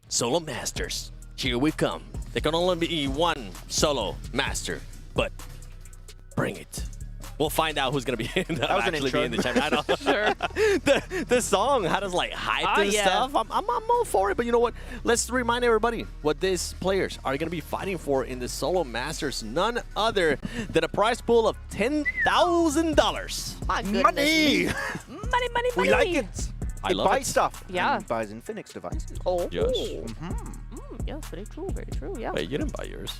Solo Masters. Here we come. There can only be one solo master, but bring it. We'll find out who's gonna be in the champion. I know. Sure. the song had us like hyped and stuff. I'm all for it, but you know what? Let's remind everybody what these players are gonna be fighting for in the Solo Masters. None other than a prize pool of $10,000. My goodness. Money! Money. We like it. I love buy it. stuff. Yeah. And buys Infinix devices. Oh. Yes. Yes, very true, yeah. Wait, you didn't buy yours.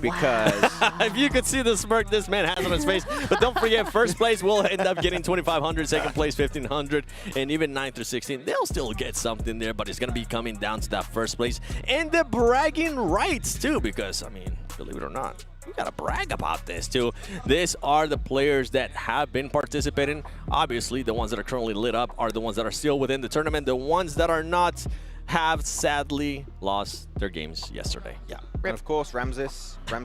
Because if you could see the smirk this man has on his face. But don't forget, first place will end up getting 2,500, second place 1,500, and even 9 through 16. They'll still get something there, but it's going to be coming down to that first place. And the bragging rights, too, because, I mean, believe it or not, we got to brag about this, too. These are the players that have been participating. Obviously, the ones that are currently lit up are the ones that are still within the tournament. The ones that are not have sadly lost their games yesterday. Yeah. And of course, Ramses from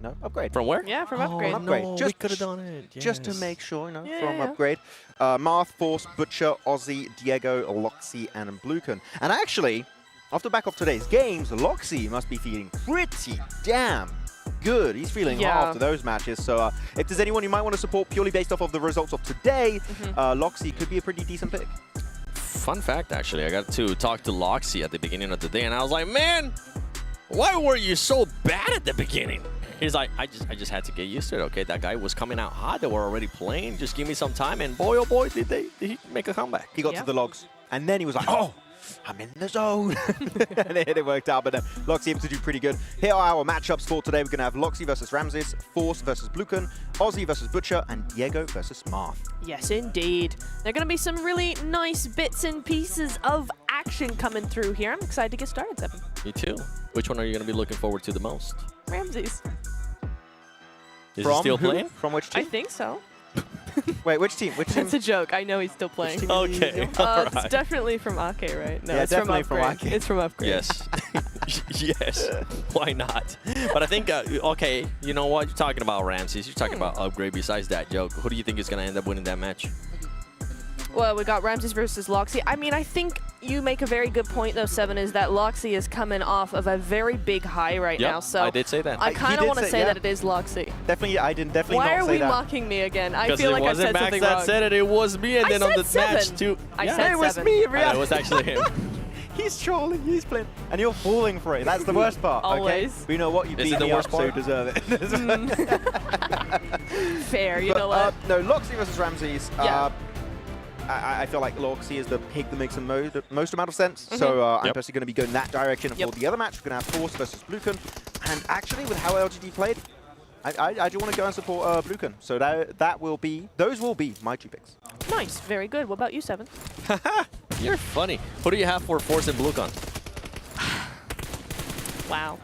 no, Upgrade. From where? Yeah, from Upgrade. Upgrade. No, Just we could have done it. Just to Yes. make sure, you know, Yeah, from yeah. Upgrade. Marth, Force, Butcher, Ozzy, Diego, Loxy, and Bluken. And actually, off the back of today's games, Loxy must be feeling pretty damn good. He's feeling hot after those matches. So if there's anyone you might want to support purely based off of the results of today, Loxy could be a pretty decent pick. Fun fact, actually, I got to talk to Loxy at the beginning of the day, and I was like, man, why were you so bad at the beginning? He's like, I just had to get used to it, okay? That guy was coming out hot. They were already playing. Just give me some time, and boy, oh boy, did he make a comeback. He got to the logs, and then he was like, oh, I'm in the zone. And it worked out, but Loxy able to do pretty good. Here are our matchups for today. We're going to have Loxy versus Ramses, Force versus Bluken, Ozzy versus Butcher, and Diego versus Marth. Yes, indeed. There are going to be some really nice bits and pieces of action coming through here. I'm excited to get started, Seven. Me too. Which one are you going to be looking forward to the most? Ramses. Is he still playing? From which team? I think so. Wait, which team? Which team? That's a joke. I know he's still playing. Okay, all It's right. definitely from Ake, right? No, Yeah, it's definitely from from Upgrade. Ake. It's from Upgrade. Yes. Yes. Why not? But I think, okay, you know what? You're talking about Ramses. You're talking about Upgrade. Besides that joke, who do you think is going to end up winning that match? Well, we got Ramses versus Loxy. I mean, I think you make a very good point, though, Seven, is that Loxy is coming off of a very big high right Yep, now. So I did say that. I He kind of did want to say- say yeah. that it is Loxy. Definitely, I didn't definitely Why not are say we that. mocking me again? I Because feel it like I wasn't said Max something that wrong. said it. It was me, and I then on the said match seven. too. I Yeah. said it was seven. me, I know, Riyadh. it was actually him. He's trolling, he's playing, and you're falling for it. That's the worst part. Always. Okay? But you know what? You Is beat it the me worst up, so you part? deserve it. Fair, you know what? No, Loxy versus Ramses. Yeah. I feel like Loxy is the pick that makes the most amount of sense. So I'm Yep. personally going to be going that direction. And for the other match, we're going to have Force versus Bluken. And actually, with how LGD played, I do want to go and support Bluken. So those will be my two picks. Nice. Very good. What about you, Seven? You're funny. Who do you have for Force and Bluken? Wow.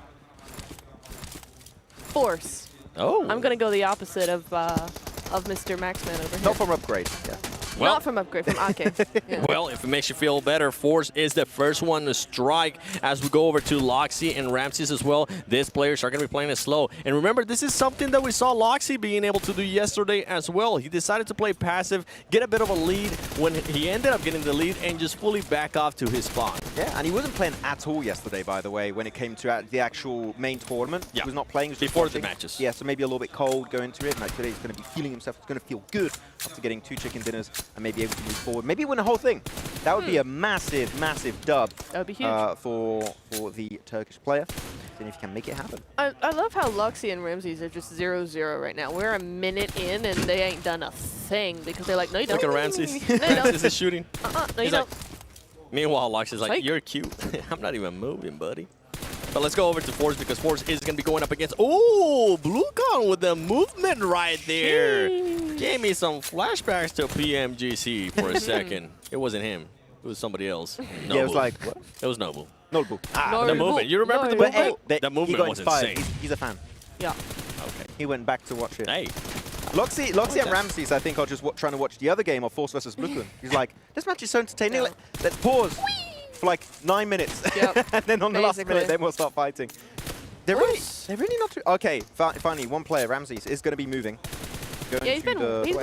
Force. Oh. I'm going to go the opposite of Mr. Maxman over here. Not from Upgrade. Yeah. Well- Not from Upgrade, from Ake. Yeah. Well, if it makes you feel better, Force is the first one to strike as we go over to Loxy and Ramses as well. These players are going to be playing it slow. And remember, this is something that we saw Loxy being able to do yesterday as well. He decided to play passive, get a bit of a lead when he ended up getting the lead, and just fully back off to his spot. Yeah, and he wasn't playing at all yesterday, by the way, when it came to the actual main tournament. Yeah. He was not playing. He was just Before the watching. matches. Yeah, so maybe a little bit cold going into it. And like today, he's going to be feeling himself. He's going to feel good after getting 2 chicken dinners and maybe able to move forward. Maybe win the whole thing. That would be a massive, massive dub. That would be huge. For the Turkish player. Then if you can make it happen. I love how Loxy and Ramses are just 0-0 right now. We're a minute in, and they ain't done a thing because they're like, no, you don't. Look at Ramses. No, you don't. Ramses is shooting. No, you He's don't. Meanwhile, Loxy's like, Psych. you're cute. I'm not even moving, buddy. But let's go over to Force because Force is going to be going up against... Oh, Bluken with the movement right there. Gave me some flashbacks to PMGC for a second. It wasn't him. It was somebody else. Noble. Yeah, it was like, what? It was Noble. Noble. The movement. You remember the But, movement? hey, The he movement got was inspired. insane. He's a fan. Yeah. Okay. He went back to watch it. Hey. Loxy and Ramses, I think, are just trying to watch the other game of Force versus Bluken. He's like, this match is so entertaining. Let's pause for like 9 minutes. Yep. And then on the last Basically. minute, then we'll start fighting. They're really not too... Okay, finally, one player, Ramses, is going to be moving. Yeah, he's been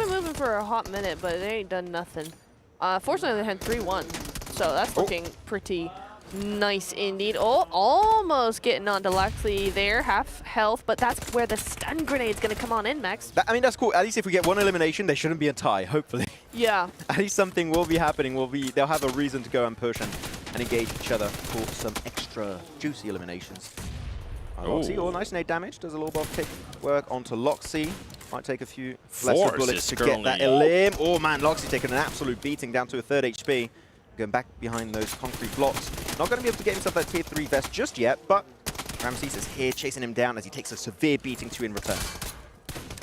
moving for a hot minute, but they ain't done nothing. Force on the other hand, 3-1. So that's looking pretty nice indeed. Oh, almost getting onto Luxley there, half health, but that's where the stun grenade's going to come on in, Max. I mean, that's cool. At least if we get one elimination, they shouldn't be a tie, hopefully. Yeah. At least something will be happening. They'll have a reason to go and push and engage each other for some extra juicy eliminations. Loxy, nice nade damage. Does a little buff kick work onto Loxy. Might take a few lesser bullets to get that elim. Oh man, Loxy taking an absolute beating down to a 3rd HP. Going back behind those concrete blocks. Not going to be able to get himself that tier 3 vest just yet, but Ramses is here chasing him down as he takes a severe beating in return.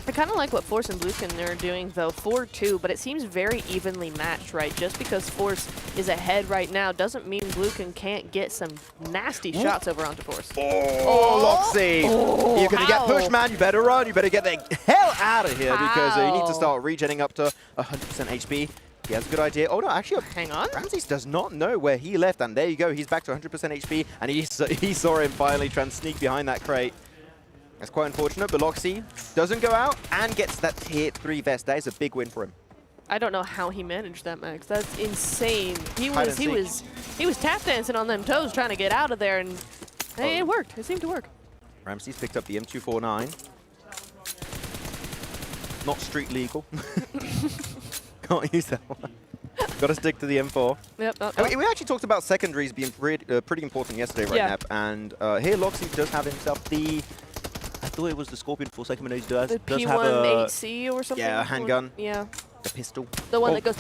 I kind of like what Force and Bluekin are doing, though. 4-2, but it seems very evenly matched, right? Just because Force is ahead right now doesn't mean Bluekin can't get some nasty shots over onto Force. Oh, Loxy! You're going to get pushed, man. You better run. You better get the hell out of here because you need to start regenning up to 100% HP. He has a good idea. Oh no, actually, hang on. Ramses does not know where he left, and there you go. He's back to 100% HP, and he saw him finally try and sneak behind that crate. That's quite unfortunate, but Loxy doesn't go out and gets that tier 3 vest. That is a big win for him. I don't know how he managed that, Max. That's insane. He was tap dancing on them toes trying to get out of there, and hey, it worked. It seemed to work. Ramses picked up the M249. Not street legal. Can't use that one. Got to stick to the M4. Yep. We actually talked about secondaries being pretty important yesterday, right, Nap? And here Loxy does have himself the... I thought it was the Scorpion for second, but he does have a... P1-8C or something? Yeah, a handgun. Yeah. A pistol. The one that goes...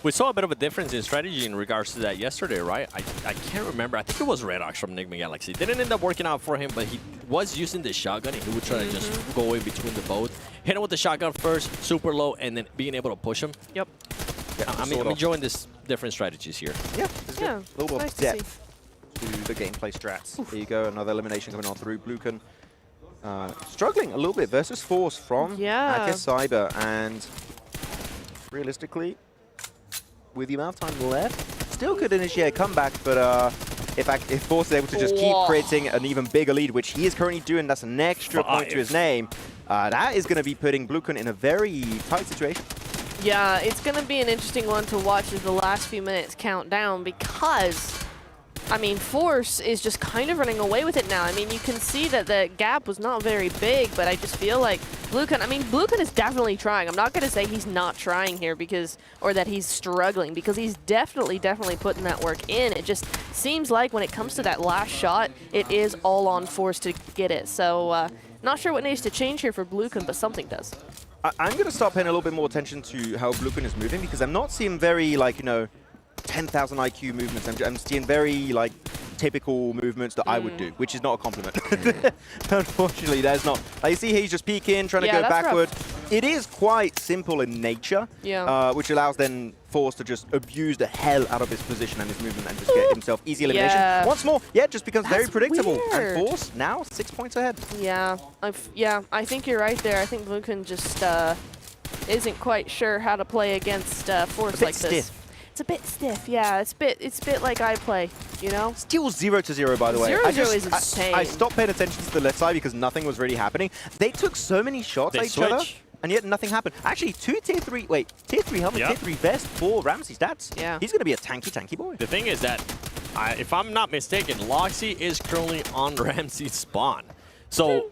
We saw a bit of a difference in strategy in regards to that yesterday, right? I can't remember. I think it was Redox from Enigma Galaxy. Didn't end up working out for him, but he was using the shotgun, and he would try to just go in between the both. Hit him with the shotgun first, super low, and then being able to push him. Yep. Yeah, I'm enjoying this different strategies here. Yeah, it's good. A little bit of depth to the gameplay strats. There you go, another elimination coming on through. Bluekin struggling a little bit versus Force from Ake Cyber, and realistically, with the amount of time left, still could initiate a comeback, but if Force is able to just keep creating an even bigger lead, which he is currently doing, that's an extra point to his name, that is going to be putting Bluekin in a very tight situation. Yeah, it's going to be an interesting one to watch as the last few minutes count down because, I mean, Force is just kind of running away with it now. I mean, you can see that the gap was not very big, but I just feel like Bluekin is definitely trying. I'm not going to say he's not trying here or that he's struggling, because he's definitely putting that work in. It just seems like when it comes to that last shot, it is all on Force to get it. So, not sure what needs to change here for Bluekin, but something does. I'm going to start paying a little bit more attention to how Bluekin is moving, because I'm not seeing very, 10,000 IQ movements. I'm seeing very, typical movements that I would do, which is not a compliment. Unfortunately, that's not. You see he's just peeking, trying to go backward. Rough. It is quite simple in nature, which allows then Force to just abuse the hell out of his position and his movement and just get himself easy elimination. Once more, it just becomes very predictable. Weird. And Force now 6 points ahead. Yeah, I think you're right there. I think Bluekin just isn't quite sure how to play against Force like this. Stiff. It's a bit stiff, yeah. It's a bit like I play, you know? Still 0-0, by the way. 0-0 is insane. I stopped paying attention to the left side because nothing was really happening. They took so many shots at each other, and yet nothing happened. Actually, tier 3 helmet, tier 3 vest for Ramses. Yeah. He's going to be a tanky boy. The thing is that, if I'm not mistaken, Loxy is currently on Ramses' spawn. So,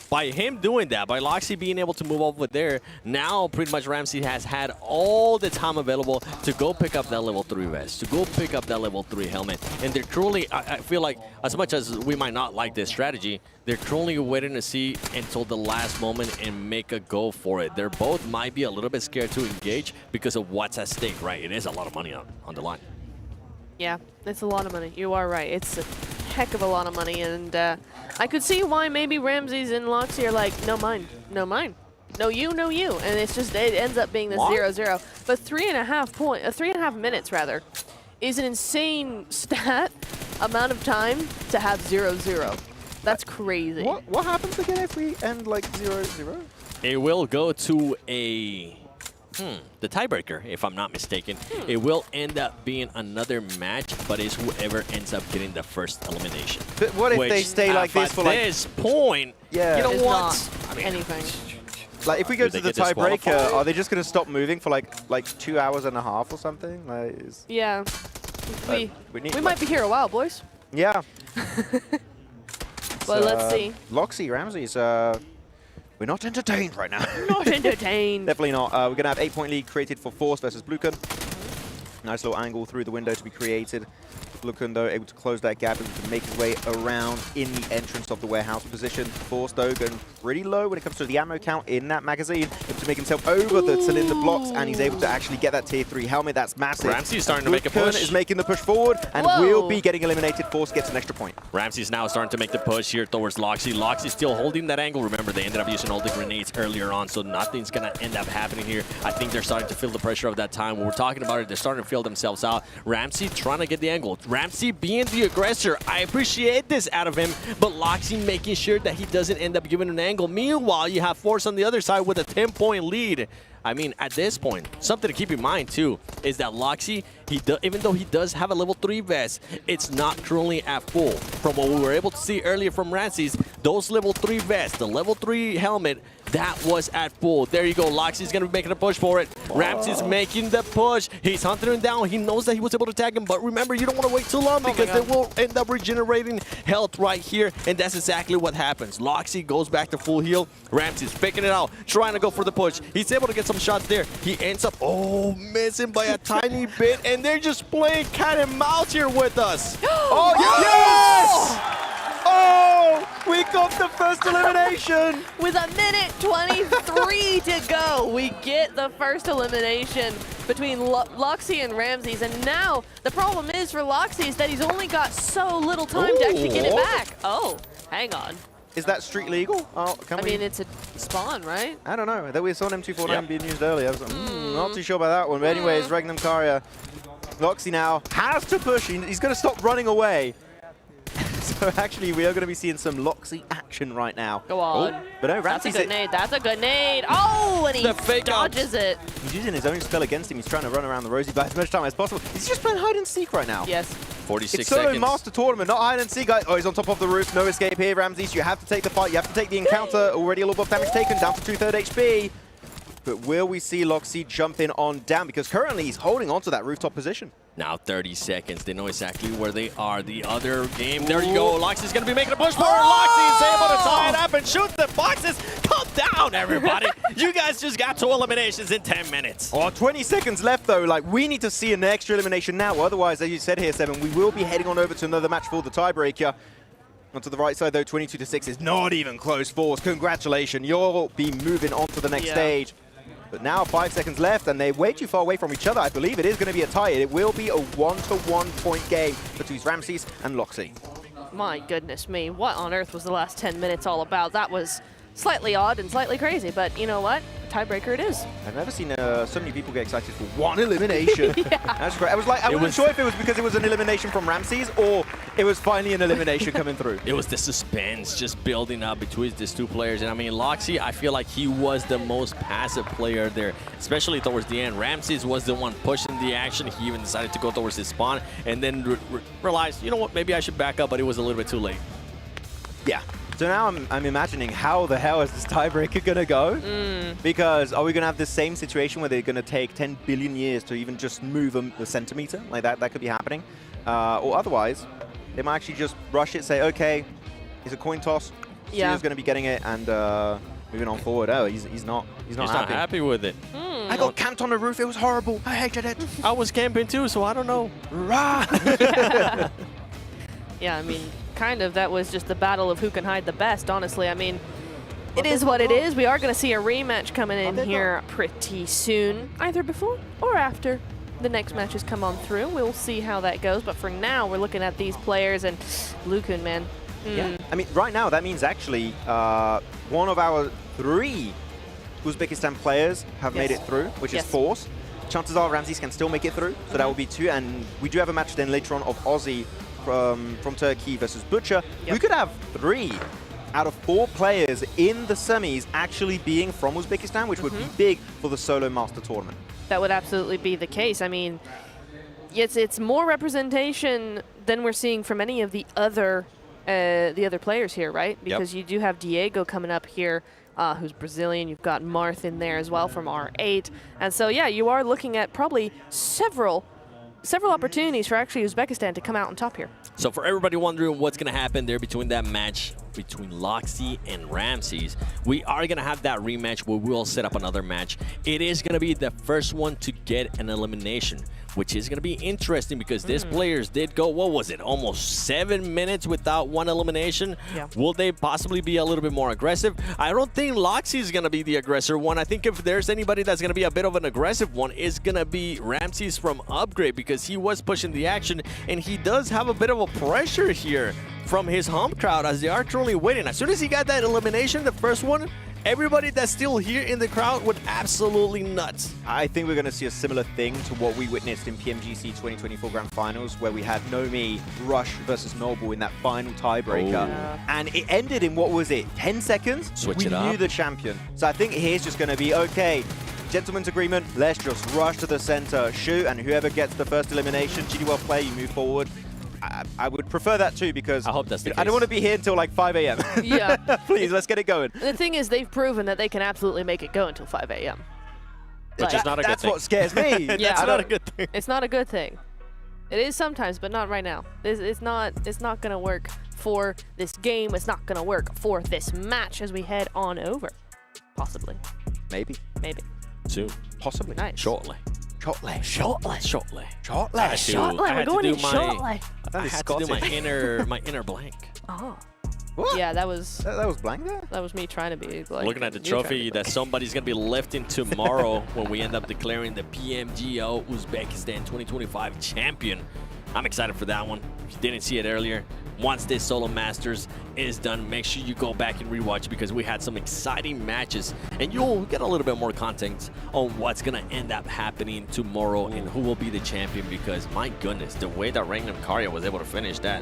by him doing that, by Loxy being able to move over there, now pretty much Ramses has had all the time available to go pick up that level 3 vest, to go pick up that level 3 helmet. And they're truly, I feel like, as much as we might not like this strategy, they're truly waiting to see until the last moment and make a go for it. They're both might be a little bit scared to engage because of what's at stake, right? It is a lot of money on the line. Yeah, it's a lot of money. You are right. It's a heck of a lot of money, and I could see why maybe Ramses and Loxy are like, no mine, no mine, no you, no you, and it's just it ends up being the 0-0. But 3.5 minutes rather, is an insane amount of time to have 0-0. That's crazy. What happens again if we end 0-0? It will go to a the tiebreaker, if I'm not mistaken. It will end up being another match, but it's whoever ends up getting the first elimination. But what if they stay like this for at this point? Yeah. You know it's what? Not anything. Like, if we go Do to they the get tiebreaker, disqualified? are they just going to stop moving for like 2 hours and a half or something? Like, Yeah. We need, might be here a while, boys. Yeah. Well, let's see. Loxy, Ramses, we're not entertained right now. Not entertained. Definitely not. We're going to have 8-point lead created for Force versus Bluken. Nice little angle through the window to be created. Bluken, though, able to close that gap, able to make his way around in the entrance of the warehouse position. Force, though, going pretty low when it comes to the ammo count in that magazine. Able to make himself over the cylinder blocks, and he's able to actually get that tier 3 helmet. That's massive. Ramsey's starting to make a Bluken push. is making the push forward and will be getting eliminated. Force gets an extra point. Ramsey's now starting to make the push here towards Loxy. Loxy still holding that angle. Remember, they ended up using all the grenades earlier on, so nothing's going to end up happening here. I think they're starting to feel the pressure of that time. When we're talking about it, they're starting to feel themselves out. Ramsey trying to get the angle. Ramsey being the aggressor. I appreciate this out of him, but Loxy making sure that he doesn't end up giving an angle. Meanwhile, you have Force on the other side with a 10-point lead. I mean, at this point, something to keep in mind, too, is that Loxy, even though he does have a level 3 vest, it's not currently at full. From what we were able to see earlier from Ramses, those level 3 vests, the level 3 helmet, that was at full. There you go. Loxy's going to be making a push for it. Ramses making the push. He's hunting him down. He knows that he was able to tag him, but remember, you don't want to wait too long because they will end up regenerating health right here, and that's exactly what happens. Loxy goes back to full heal. Ramses picking it out, trying to go for the push. He's able to get some shots there. He ends up, missing by a tiny bit, and they're just playing cat and mouse here with us. Oh, yes! Oh, we got the first elimination. With a minute 23 to go, we get the first elimination between Loxy and Ramses. And now the problem is for Loxy is that he's only got so little time to actually get it back. Oh, hang on. Is that street legal? I mean, it's a spawn, right? I don't know. We saw an M249 being used earlier. I was like, not too sure about that one. But anyways, Regnum Karya. Loxy now has to push. He's going to stop running away. So actually, we are going to be seeing some Loxy action right now. Go on. But no, That's a Ramsey's good nade. That's a good nade. Oh, and he dodges it. He's using his own spell against him. He's trying to run around the Rosie by as much time as possible. He's just playing hide and seek right now. Yes. 46 it's solo seconds. master tournament, not hide and seek, guys. Oh, he's on top of the roof. No escape here, Ramses. You have to take the fight. You have to take the encounter. Already a little bit of damage taken, down to 2/3 HP. But will we see Loxy jumping on down? Because currently he's holding on to that rooftop position. Now 30 seconds. They know exactly where they are. The other game. There you go. Loxy's going to be making a push for it. Loxy's able to tie it up and shoot the boxes. Calm down, everybody. You guys just got 2 eliminations in 10 minutes. 20 seconds left, though. Like, we need to see an extra elimination now. Otherwise, as you said here, Seven, we will be heading on over to another match for the tiebreaker. Onto the right side, though, 22-6 is not even close. Force, congratulations. You'll be moving on to the next stage. But now 5 seconds left, and they're way too far away from each other. I believe it is going to be a tie. It will be a 1-to-1 point game between Ramses and Loxy. My goodness me. What on earth was the last 10 minutes all about? That was slightly odd and slightly crazy, but you know what? Tiebreaker it is. I've never seen so many people get excited for one elimination. That's great. I wasn't sure if it was because it was an elimination from Ramses or it was finally an elimination coming through. It was the suspense just building up between these two players. And I mean, Loxy, I feel like he was the most passive player there, especially towards the end. Ramses was the one pushing the action. He even decided to go towards his spawn and then realized, you know what, maybe I should back up, but it was a little bit too late. Yeah. So now I'm imagining how the hell is this tiebreaker going to go? Because are we going to have the same situation where they're going to take 10 billion years to even just move a centimeter? Like that could be happening. Or otherwise, they might actually just rush it, say, okay, it's a coin toss. Yeah. Stu's going to be getting it and moving on forward. Oh, he's not happy with it. I got camped on the roof. It was horrible. I hated it. I was camping too, so I don't know. Yeah, I mean, kind of, that was just the battle of who can hide the best, honestly. I mean, it is what it is. We are going to see a rematch coming in here pretty soon, either before or after the next matches come on through. We'll see how that goes, but for now, we're looking at these players, and Lukun, man. Yeah, I mean, right now, that means actually one of our 3 Uzbekistan players have made it through, which is Force. Chances are Ramses can still make it through, so that will be 2, and we do have a match then later on of Aussie from Turkey versus Butcher. We could have 3 out of 4 players in the semis actually being from Uzbekistan, which would be big for the Solo Master Tournament. That would absolutely be the case. I mean, it's more representation than we're seeing from any of the other the other players here, right? Because you do have Diego coming up here, who's Brazilian. You've got Marth in there as well from R8. And so, yeah, you are looking at probably several opportunities for actually Uzbekistan to come out on top here. So for everybody wondering what's going to happen there between that match between Loxy and Ramses, we are going to have that rematch where we'll set up another match. It is going to be the first one to get an elimination, which is going to be interesting because these players did go, what was it, almost 7 minutes without one elimination. Yeah. Will they possibly be a little bit more aggressive? I don't think Loxy is going to be the aggressor one. I think if there's anybody that's going to be a bit of an aggressive one, it's going to be Ramses from Upgrade, because he was pushing the action and he does have a bit of a pressure here from his home crowd as they are truly waiting. As soon as he got that elimination, the first one, everybody that's still here in the crowd went absolutely nuts. I think we're going to see a similar thing to what we witnessed in PMGC 2024 Grand Finals, where we had Nomi Rush versus Noble in that final tiebreaker. And it ended in, what was it, 10 seconds? Switch we it up. knew the champion. So I think here's just going to be, okay, gentleman's agreement, let's just rush to the center, shoot, and whoever gets the first elimination, GD play, you move forward. I would prefer that too, because I hope that's the case. I don't want to be here until like 5 a.m. Yeah. Please, let's get it going. The thing is, they've proven that they can absolutely make it go until 5 a.m. Which is not a good That's thing. what scares me. Yeah. That's not a good thing. It's not a good thing. It is sometimes, but not right now. It's not going to work for this game. It's not going to work for this match as we head on over. Possibly. Maybe. Maybe. Soon. Possibly. Nice. Shortly. Shortly. Shortly. We're going in shortly. I had to do my inner blank. Oh. What? Yeah, that was blank there? That was me trying to be like, Looking at the trophy that somebody's going to be lifting tomorrow when we end up declaring the PMGO Uzbekistan 2025 champion. I'm excited for that one. If you didn't see it earlier, once this Solo Masters is done, make sure you go back and rewatch, because we had some exciting matches and you'll get a little bit more context on what's going to end up happening tomorrow and who will be the champion, because my goodness, the way that Rangam Karya was able to finish that,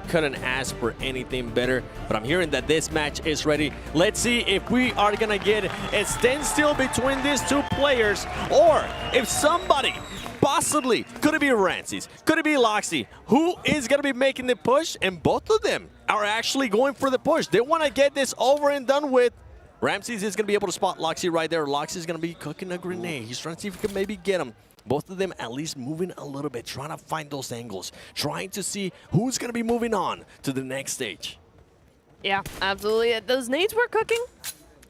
couldn't ask for anything better. But I'm hearing that this match is ready. Let's see if we are going to get a standstill between these two players, or if somebody possibly, could it be Ramses, could it be Loxy, who is going to be making the push, and both of them are actually going for the push. They want to get this over and done with. Ramses is going to be able to spot Loxy right there. Loxy is going to be cooking a grenade. He's trying to see if he can maybe get him. Both of them at least moving a little bit, trying to find those angles, trying to see who's going to be moving on to the next stage. Yeah, absolutely. Those nades were cooking.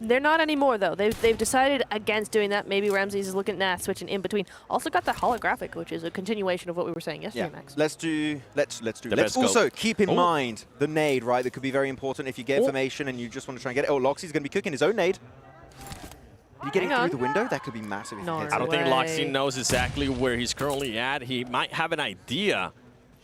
They're not anymore, though. They've decided against doing that. Maybe Ramses is looking at switching in between. Also got the holographic, which is a continuation of what we were saying yesterday, Max. Let's also keep in mind the nade, right? That could be very important if you get information and you just want to try and get it. Oh, Loxy's going to be cooking his own nade. You getting through the window? That could be massive if he hits I don't it. think Loxy knows exactly where he's currently at. He might have an idea,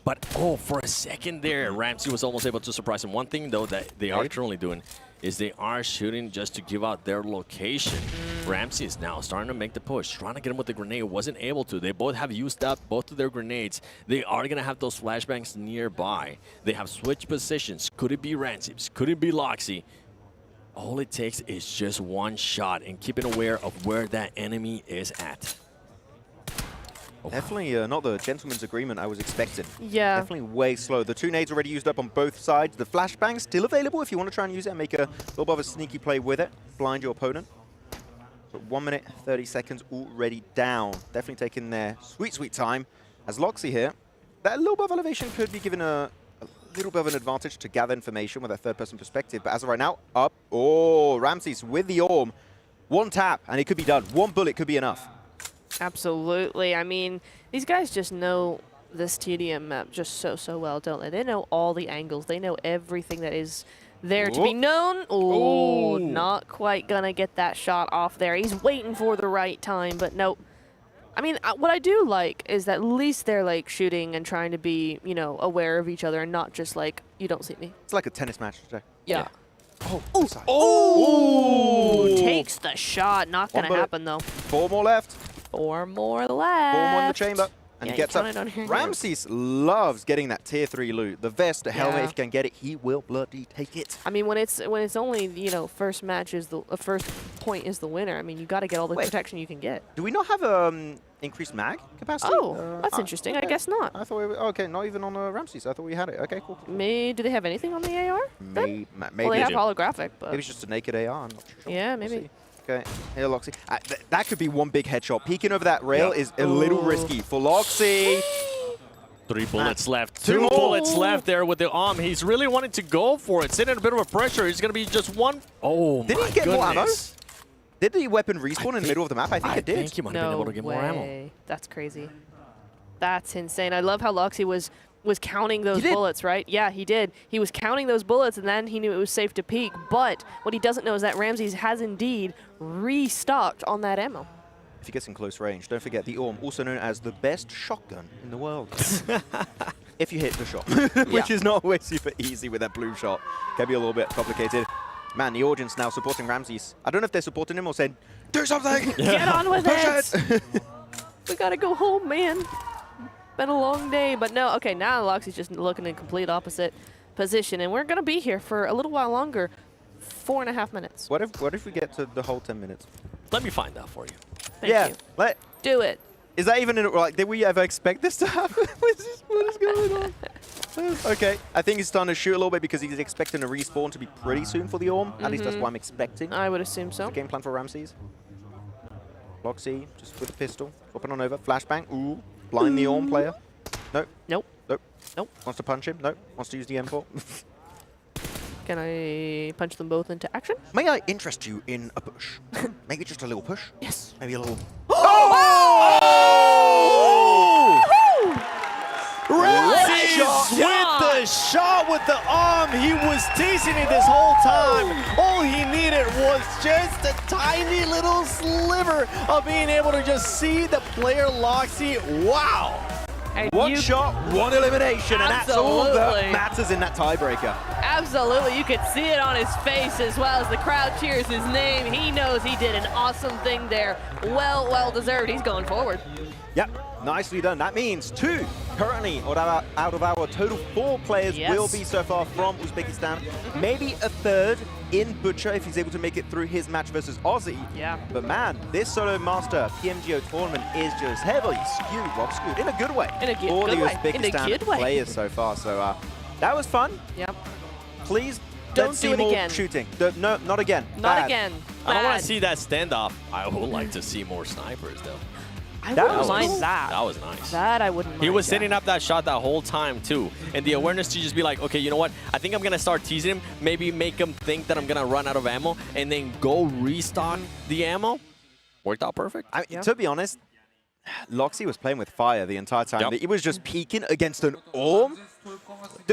but for a second there, Ramsey was almost able to surprise him. One thing, though, that they are currently doing is they are shooting just to give out their location. Ramsey is now starting to make the push, trying to get him with the grenade. Wasn't able to. They both have used up both of their grenades. They are going to have those flashbangs nearby. They have switched positions. Could it be Ramses? Could it be Loxy? All it takes is just one shot and keeping aware of where that enemy is at. Definitely not the gentleman's agreement I was expecting. Yeah. Definitely way slow. The two nades already used up on both sides. The flashbang still available if you want to try and use it and make a little bit of a sneaky play with it. Blind your opponent. But 1 minute, 30 seconds already down. Definitely taking their sweet time. As Loxy here, that little bit of elevation could be given a little bit of an advantage to gather information with a third-person perspective. But as of right now, up. Oh, Ramses with the Orm. One tap, and it could be done. One bullet could be enough. Absolutely. I mean, these guys just know this TDM map just so well, don't they? They know all the angles. They know everything that is there to be known. Oh, not quite gonna get that shot off there. He's waiting for the right time, but nope. I mean, what I do like is that at least they're like shooting and trying to be, you know, aware of each other and not just like, you don't see me. It's like a tennis match today. Yeah. Oh! Takes the shot. Not gonna happen though. 4 more left. 4 more left. 4 more in the chamber. And Yeah, he gets you up. counted on here. Ramses loves getting that tier 3 loot. The vest, the helmet, Yeah. if he can get it, he will bloody take it. I mean, when it's only, you know, first match is the first point is the winner. I mean, you got to get all the protection you can get. Do we not have increased mag capacity? Oh, that's interesting. Okay. I guess not. I thought we were, okay, not even on Ramses. I thought we had it. Okay, cool. Do they have anything on the AR? Maybe Well, they have holographic, but maybe it's just a naked AR. I'm not sure. yeah, maybe. Okay, here Loxy. That could be one big headshot. Peeking over that rail is a little risky for Loxy. 3 bullets left. 2 bullets left there with the arm. He's really wanting to go for it. Sitting in a bit of a pressure. He's going to be just one. Oh, Did my he get more ammo? goodness. Did the weapon respawn in the middle of the map? I think it did. I think he might have been able to get more ammo. That's crazy. That's insane. I love how Loxy was counting those bullets, right? Yeah, he did. He was counting those bullets, and then he knew it was safe to peek. But what he doesn't know is that Ramses has indeed restocked on that ammo. If he gets in close range, don't forget the Orm, also known as the best shotgun in the world. If you hit the shot, which is not always super easy with that blue shot. Can be a little bit complicated. Man, the audience now supporting Ramses. I don't know if they're supporting him or saying, do something! Get on with it! We gotta go home, man. Been a long day, but no. Okay, now Loxy's just looking in complete opposite position, and we're gonna be here for a little while longer. 4.5 minutes. What if we get to the whole 10 minutes? Let me find out for you. Thank you. Do it. Is that even, like, did we ever expect this to happen? What is going on? Okay, I think he's starting to shoot a little bit because he's expecting a respawn to be pretty soon for the Orm. At least that's what I'm expecting. I would assume so. The game plan for Ramses. Loxy, just with a pistol. Swapping on over. Flashbang. Ooh. Blind the Orm player. Nope. Nope. Nope. Nope. Wants to punch him. Nope. Wants to use the M4. Can I punch them both into action? May I interest you in a push? Maybe just a little push? Yes. Maybe a little... Ramses with the shot with the arm. He was teasing it this whole time. All he needed was just a tiny little sliver of being able to just see the player Loxy. Wow. One shot, one elimination, and that's all that matters in that tiebreaker. Absolutely, you could see it on his face as well as the crowd cheers his name. He knows he did an awesome thing there. Well deserved. He's going forward. Yep, nicely done. That means 2 currently out of our total 4 players will be so far from Uzbekistan. Maybe a 3rd in Butcher if he's able to make it through his match versus Aussie. Yeah. But man, this Solo Master PMGO tournament is just heavily skewed, Rob, skewed in a good way. In a good for the way. Uzbekistan In a good way. players so far. So that was fun. Yep. Please Don't let's do see it more again. shooting. No, not again. Not Bad. again. I don't want Bad. to see that standoff. I would like to see more snipers, though. I wouldn't mind that. That was nice. That I wouldn't mind. He was setting up that shot that whole time, too. And the awareness to just be like, okay, you know what? I think I'm going to start teasing him. Maybe make him think that I'm going to run out of ammo and then go restock the ammo. Worked out perfect. I mean, to be honest, Loxy was playing with fire the entire time. He was just peeking against an Orm.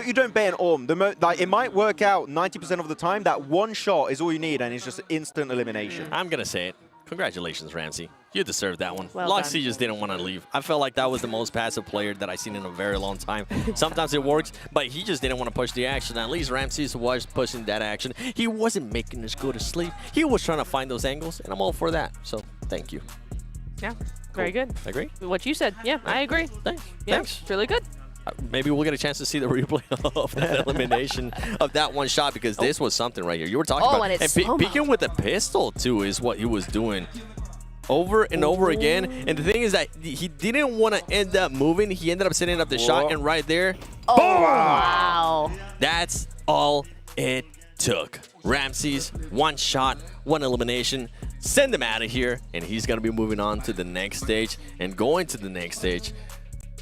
You don't ban an Orm. Like, it might work out 90% of the time. That one shot is all you need, and it's just instant elimination. I'm going to say it. Congratulations, Ramsey. You deserved that one. Well Loxy done. just didn't want to leave. I felt like that was the most passive player that I've seen in a very long time. Sometimes it works, but he just didn't want to push the action. At least Ramsey was pushing that action. He wasn't making us go to sleep. He was trying to find those angles, and I'm all for that. So, thank you. Yeah, very good. Agree? What you said. Yeah, I agree. Thanks. Yeah, Thanks. it's really good. Maybe we'll get a chance to see the replay of that elimination of that one shot, because this was something right here. You were talking about and it's slow-mo. peeking with a pistol too is what he was doing over and over again. And the thing is that he didn't want to end up moving. He ended up setting up the shot, and right there, Oh, boom! wow. That's all it took. Ramses, one shot, one elimination. Send him out of here, and he's going to be moving on to the next stage. And going to the next stage,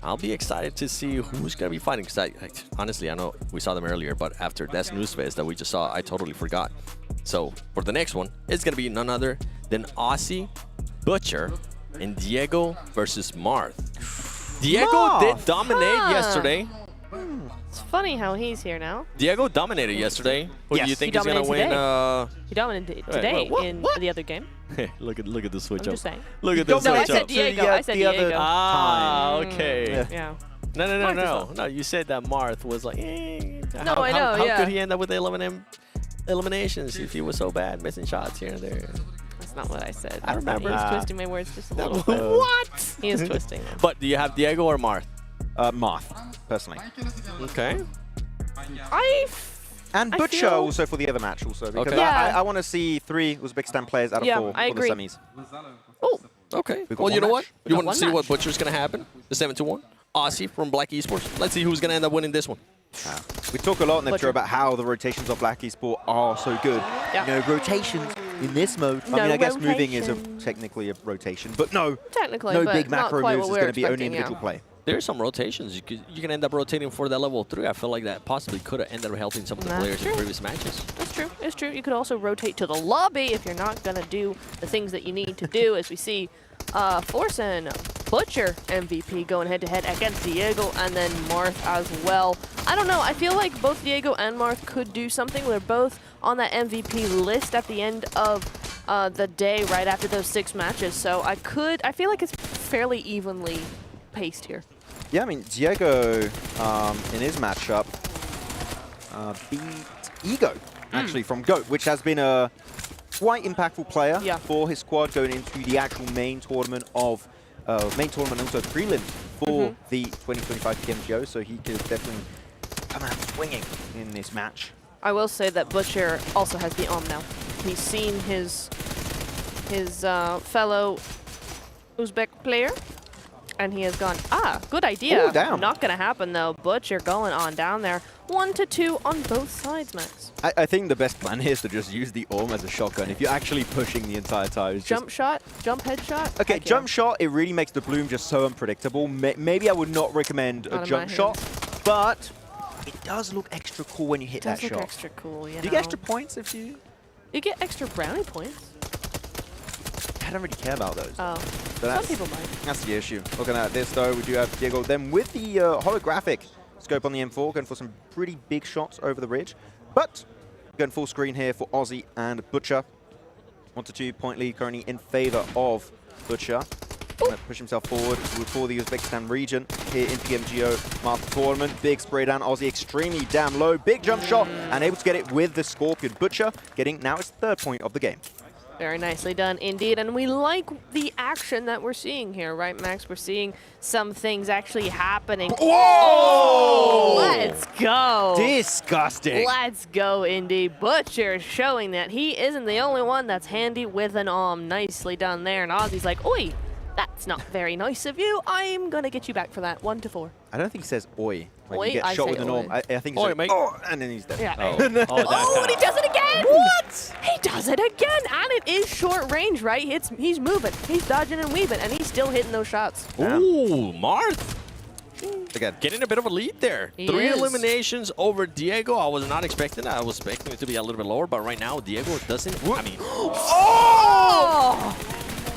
I'll be excited to see who's going to be fighting. Because honestly, I know we saw them earlier, but after that news phase that we just saw, I totally forgot. So for the next one, it's going to be none other than Aussie, Butcher, and Diego versus Marth. Diego did dominate yesterday. It's funny how he's here now. Diego dominated yesterday. Who do you think is going to win? He dominated today in the other game. Look at the switch I'm up. just saying. Look at the switch No, I up. said Diego. I said Diego. Ah, okay. Yeah. No. You said that Marth was like, No, I know, How yeah. could he end up with 11 eliminations if he was so bad, missing shots here and there? That's not what I said. I remember. He's twisting my words just a little bit. What? He is twisting them. But do you have Diego or Marth? Marth, personally. Okay. I And Butcher also for the other match also. Because I want to see 3 Uzbekistan players out of 4 I agree. for the semis. Oh, okay. Well, you know what? You want to see what Butcher's going to happen? The 7-1. Aussie from Black Esports. Let's see who's going to end up winning this one. We talk a lot in the show about how the rotations of Black Esport are so good. Yeah. You know, rotations in this mode. I mean, I guess moving is technically a rotation, but no. Technically, no but big not macro quite moves. what It's we're going to be only expecting, individual play. There's some rotations. You can end up rotating for that level 3. I feel like that possibly could have ended up helping some of the players in previous matches. That's true. It's true. You could also rotate to the lobby if you're not going to do the things that you need to do, as we see Force and Butcher MVP going head-to-head against Diego and then Marth as well. I don't know. I feel like both Diego and Marth could do something. They're both on that MVP list at the end of the day right after those 6 matches. So I feel like it's fairly evenly paced here. Yeah, I mean, Diego in his matchup beat Ego, actually, from GOAT, which has been a quite impactful player for his squad going into the actual main tournament of and also prelim for the 2025 PMGO, so he could definitely come out swinging in this match. I will say that Butcher also has the now. He's seen his fellow Uzbek player, and he has gone, good idea. Ooh, damn. Not going to happen, though. Butcher going on down there. 1-2 on both sides, Max. I think the best plan here is to just use the Orm as a shotgun. If you're actually pushing the entire time. Jump shot, jump headshot. Okay, jump shot, it really makes the bloom just so unpredictable. Maybe I would not recommend a jump shot, but it does look extra cool when you hit that shot. It does look extra cool, you know. Do you get extra points if you... You get extra brownie points. I don't really care about those. Oh, so some people might. That's the issue. Looking at this, though, we do have Diego. Then with the holographic scope on the M4, going for some pretty big shots over the ridge. But going full screen here for Aussie and Butcher. 1-2 point lead currently in favor of Butcher. Going to push himself forward for the Uzbekistan region here in PMGO Master Tournament. Big spray down, Aussie extremely damn low. Big jump shot and able to get it with the Scorpion. Butcher getting now his 3rd point of the game. Very nicely done indeed, and we like the action that we're seeing here, right, Max? We're seeing some things actually happening. Whoa! Let's go. Disgusting. Let's go, indeed. Butcher showing that he isn't the only one that's handy with an arm. Nicely done there, and Aussie's like, oi, that's not very nice of you. I'm going to get you back for that. 1-4. I don't think he says oi. When Oi, you get I shot say with an Orm. I think he Oi, says, mate. oh, and then he's dead. Yeah. Oh, and he does it again! What? He does it again, and it is short range, right? He's moving, he's dodging and weaving, and he's still hitting those shots. Ooh, Marth. Again, getting a bit of a lead there. He 3 is. eliminations over Diego. I was not expecting that. I was expecting it to be a little bit lower, but right now Diego doesn't. I mean,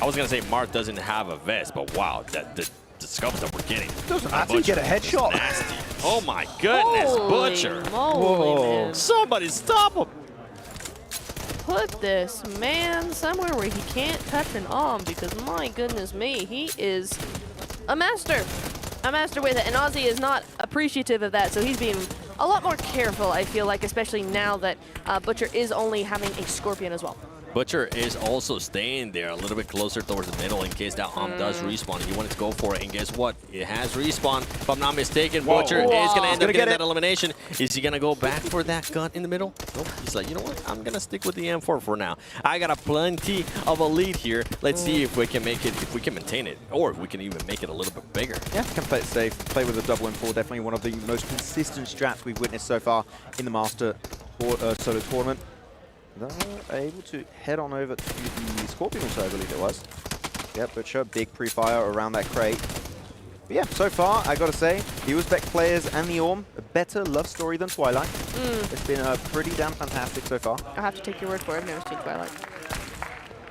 I was gonna say Marth doesn't have a vest, but wow, the scopes that we're getting. Doesn't actually get a headshot. Nasty. Oh my goodness, Holy Butcher. moly, man. Somebody stop him. Put this man somewhere where he can't touch an arm, because my goodness me, he is a master. A master with it, and Aussie is not appreciative of that, so he's being a lot more careful, I feel like, especially now that Butcher is only having a Scorpion as well. Butcher is also staying there a little bit closer towards the middle in case that does respawn. He wanted to go for it, and guess what? It has respawn. If I'm not mistaken, Butcher is going to end up getting that elimination. Is he going to go back for that gun in the middle? Nope. He's like, you know what? I'm going to stick with the M4 for now. I got a plenty of a lead here. Let's see if we can make it, if we can maintain it, or if we can even make it a little bit bigger. Yeah, can play it safe. Play with a double M4. Definitely one of the most consistent strats we've witnessed so far in the Master Solo Tournament. They're able to head on over to the Scorpion also, I believe it was. Yeah, Butcher, big pre-fire around that crate. But yeah, so far, I gotta say, the Uzbek players and the Orm, a better love story than Twilight. It's been pretty damn fantastic so far. I'll have to take your word for it. I've never seen Twilight.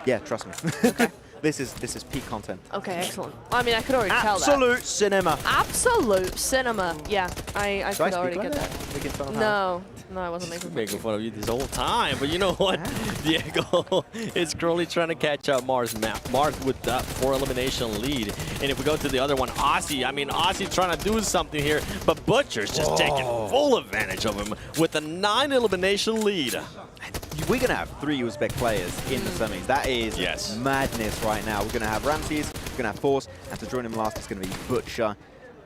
Yeah, trust me. Okay. This is peak content. Okay, excellent. Well, I mean, I could already tell that. Absolute cinema. Absolute cinema. Yeah, I could already get that. Making fun of No, I wasn't making fun. Making fun of you this whole time, but you know what? Diego is currently trying to catch up Marth with that 4 elimination lead. And if we go to the other one, Aussie, I mean, Aussie trying to do something here, but Butcher's just taking full advantage of him with a 9 elimination lead. We're going to have 3 Uzbek players in the semis. That is madness right now. We're going to have Ramses, we're going to have Force, and to join him last, it's going to be Butcher.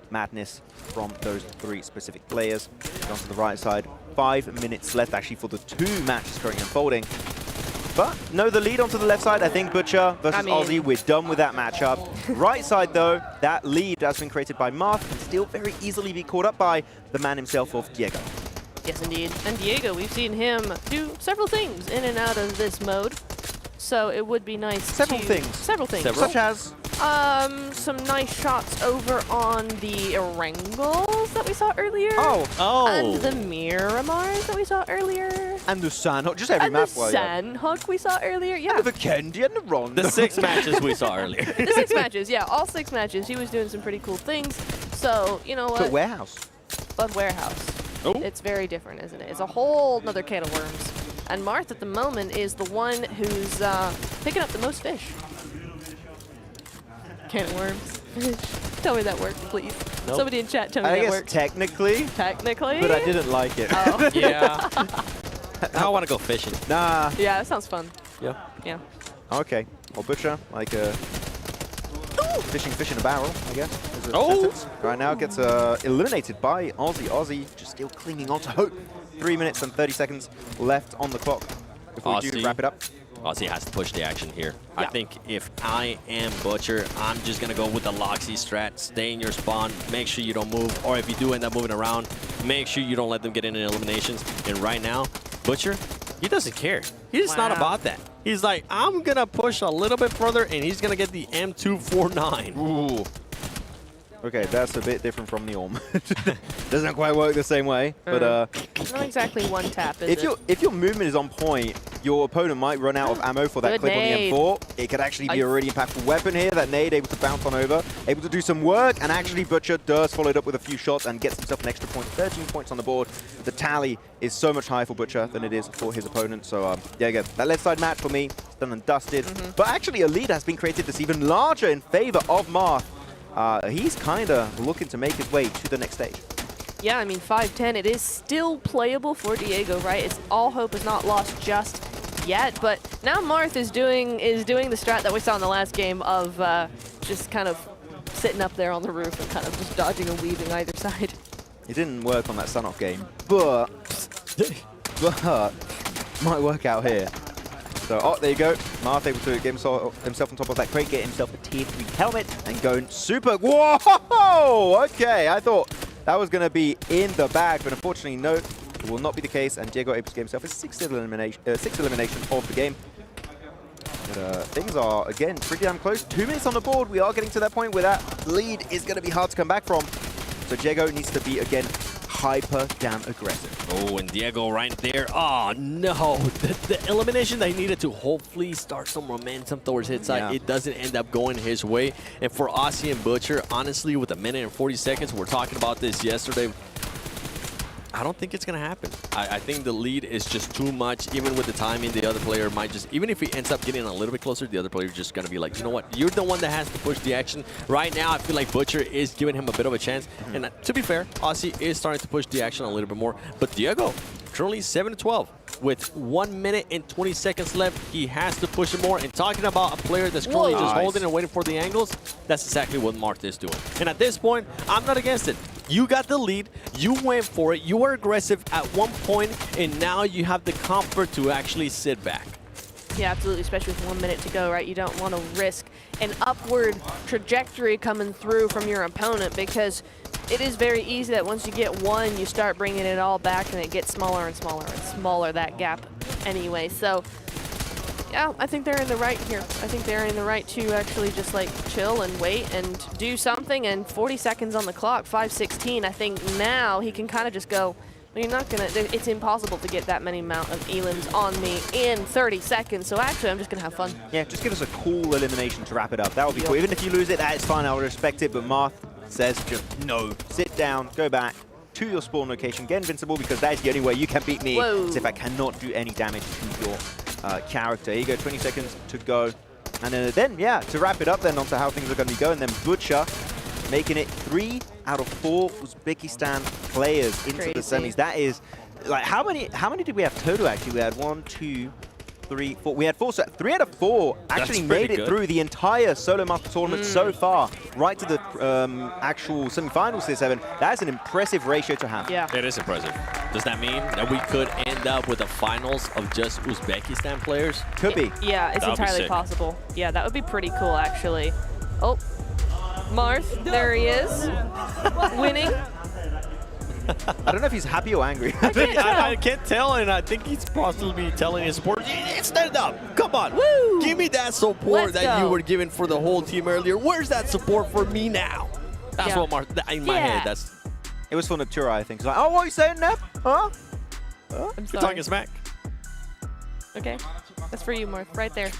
Madness from those 3 specific players. On to the right side, 5 minutes left actually for the 2 matches currently unfolding. But no, the lead onto the left side. I think Butcher versus Ozzy, we're done with that matchup. Right side though, that lead has been created by Marth can still very easily be caught up by the man himself of Diego. Yes, indeed. And Diego, we've seen him do several things in and out of this mode. So it would be nice Several things. Such as? Some nice shots over on the Erangles that we saw earlier. Oh. And the Miramars that we saw earlier. And the Sandhawk, just every and map. The Sandhawk we saw earlier, yeah. And the Kendi and the Ron. The 6 matches we saw earlier. The 6 matches, yeah, all 6 matches. He was doing some pretty cool things. So, you know what? But Warehouse. But Warehouse. Oh. It's very different, isn't it? It's a whole nother can of worms. And Marth at the moment is the one who's picking up the most fish. Can of worms. Tell me that worked, please. Nope. Somebody in chat tell me I that guess worked. technically. Technically? But I didn't like it. Oh. Yeah. I want to go fishing. Nah. Yeah, that sounds fun. Yeah. Yeah. Okay. Well, Butcher, like fishing fish in a barrel, I guess. Is a sentence. Right now gets eliminated by Ozzy. Ozzy just still clinging on to hope. 3 minutes and 30 seconds left on the clock before we do wrap it up. Ozzy has to push the action here. Yeah. I think if I am Butcher, I'm just going to go with the Loxy strat. Stay in your spawn. Make sure you don't move. Or if you do end up moving around, make sure you don't let them get into eliminations. And right now, Butcher, he doesn't care. He's not about that. He's like, I'm going to push a little bit further, and he's going to get the M249. Ooh. Okay, that's a bit different from the Orm. Doesn't quite work the same way, but not exactly one tap, is if your movement is on point, your opponent might run out of ammo for that Good clip nade. on the M4. It could actually be a really impactful weapon here. That nade able to bounce on over, able to do some work, and actually Butcher does follow it up with a few shots and gets himself an extra point. 13 points on the board. The tally is so much higher for Butcher than it is for his opponent. So yeah, again, that left side match for me, it's done and dusted. But actually a lead has been created that's even larger in favor of Marth. He's kind of looking to make his way to the next stage. Yeah, I mean, 5-10, it is still playable for Diego, right? It's all hope is not lost just yet, but now Marth is doing the strat that we saw in the last game of just kind of sitting up there on the roof and kind of just dodging and weaving either side. It didn't work on that Sun-Off game, but might work out here. So, there you go. Marth able to get himself on top of that crate, get himself a tier 3 helmet, and going super. Whoa! Okay, I thought that was going to be in the bag, but unfortunately, no, it will not be the case. And Diego able to get himself a sixth elimination of the game. But things are, again, pretty damn close. 2 minutes on the board. We are getting to that point where that lead is going to be hard to come back from. So Diego needs to be, again, hyper damn aggressive. Oh, and Diego right there. Oh, no. The elimination that he needed to hopefully start some momentum towards his side, it doesn't end up going his way. And for Ozzy and Butcher, honestly, with 1 minute and 40 seconds, we were talking about this yesterday. I don't think it's going to happen. I think the lead is just too much. Even with the timing, the other player might just, even if he ends up getting a little bit closer, the other player is just going to be like, you know what, you're the one that has to push the action. Right now, I feel like Butcher is giving him a bit of a chance. And to be fair, Ozzy is starting to push the action a little bit more. But Diego, currently 7-12. With 1 minute and 20 seconds left, he has to push it more. And talking about a player that's currently just holding and waiting for the angles, that's exactly what Marth is doing. And at this point, I'm not against it. You got the lead, you went for it, you were aggressive at one point, and now you have the comfort to actually sit back. Yeah, absolutely, especially with 1 minute to go, right? You don't want to risk an upward trajectory coming through from your opponent, because it is very easy that once you get one, you start bringing it all back, and it gets smaller and smaller and smaller, that gap anyway. So, yeah, I think they're in the right here. I think they're in the right to actually just, like, chill and wait and do something, and 40 seconds on the clock, 5:16. I think now he can kind of just go, you're not going to, it's impossible to get that many amount of elims on me in 30 seconds, so actually I'm just going to have fun. Yeah, just give us a cool elimination to wrap it up. That would be cool. Even if you lose it, that is fine, I would respect it, but Marth says just no. Sit down, go back to your spawn location, get invincible, because that is the only way you can beat me. Is if I cannot do any damage to your character. Here you go, 20 seconds to go. And then, yeah, to wrap it up then onto how things are going to be going, then Butcher making it 3 out of 4 Uzbekistan players into the semis. That is, like, how many did we have total actually? We had 1, 2, 3, 4. We had 4, so 3 out of 4 actually made it through the entire Solo Master Tournament so far, right to the actual semi-finals this 7. That is an impressive ratio to have. Yeah. It is impressive. Does that mean that we could end up with the finals of just Uzbekistan players? Could be. Yeah, it's That would be entirely sick. possible. Yeah, that would be pretty cool, actually. Oh, Marth, there he is, winning. I don't know if he's happy or angry. I can't tell, and I think he's possibly telling his support, stand up, come on, woo! Give me that support that you were giving for the whole team earlier. Where's that support for me now? That's what Marth, in my head, that's... It was for Natura, I think. He's like, oh, what are you saying, Nep? Huh? I'm You're talking smack. Okay, that's for you, Marth, right there.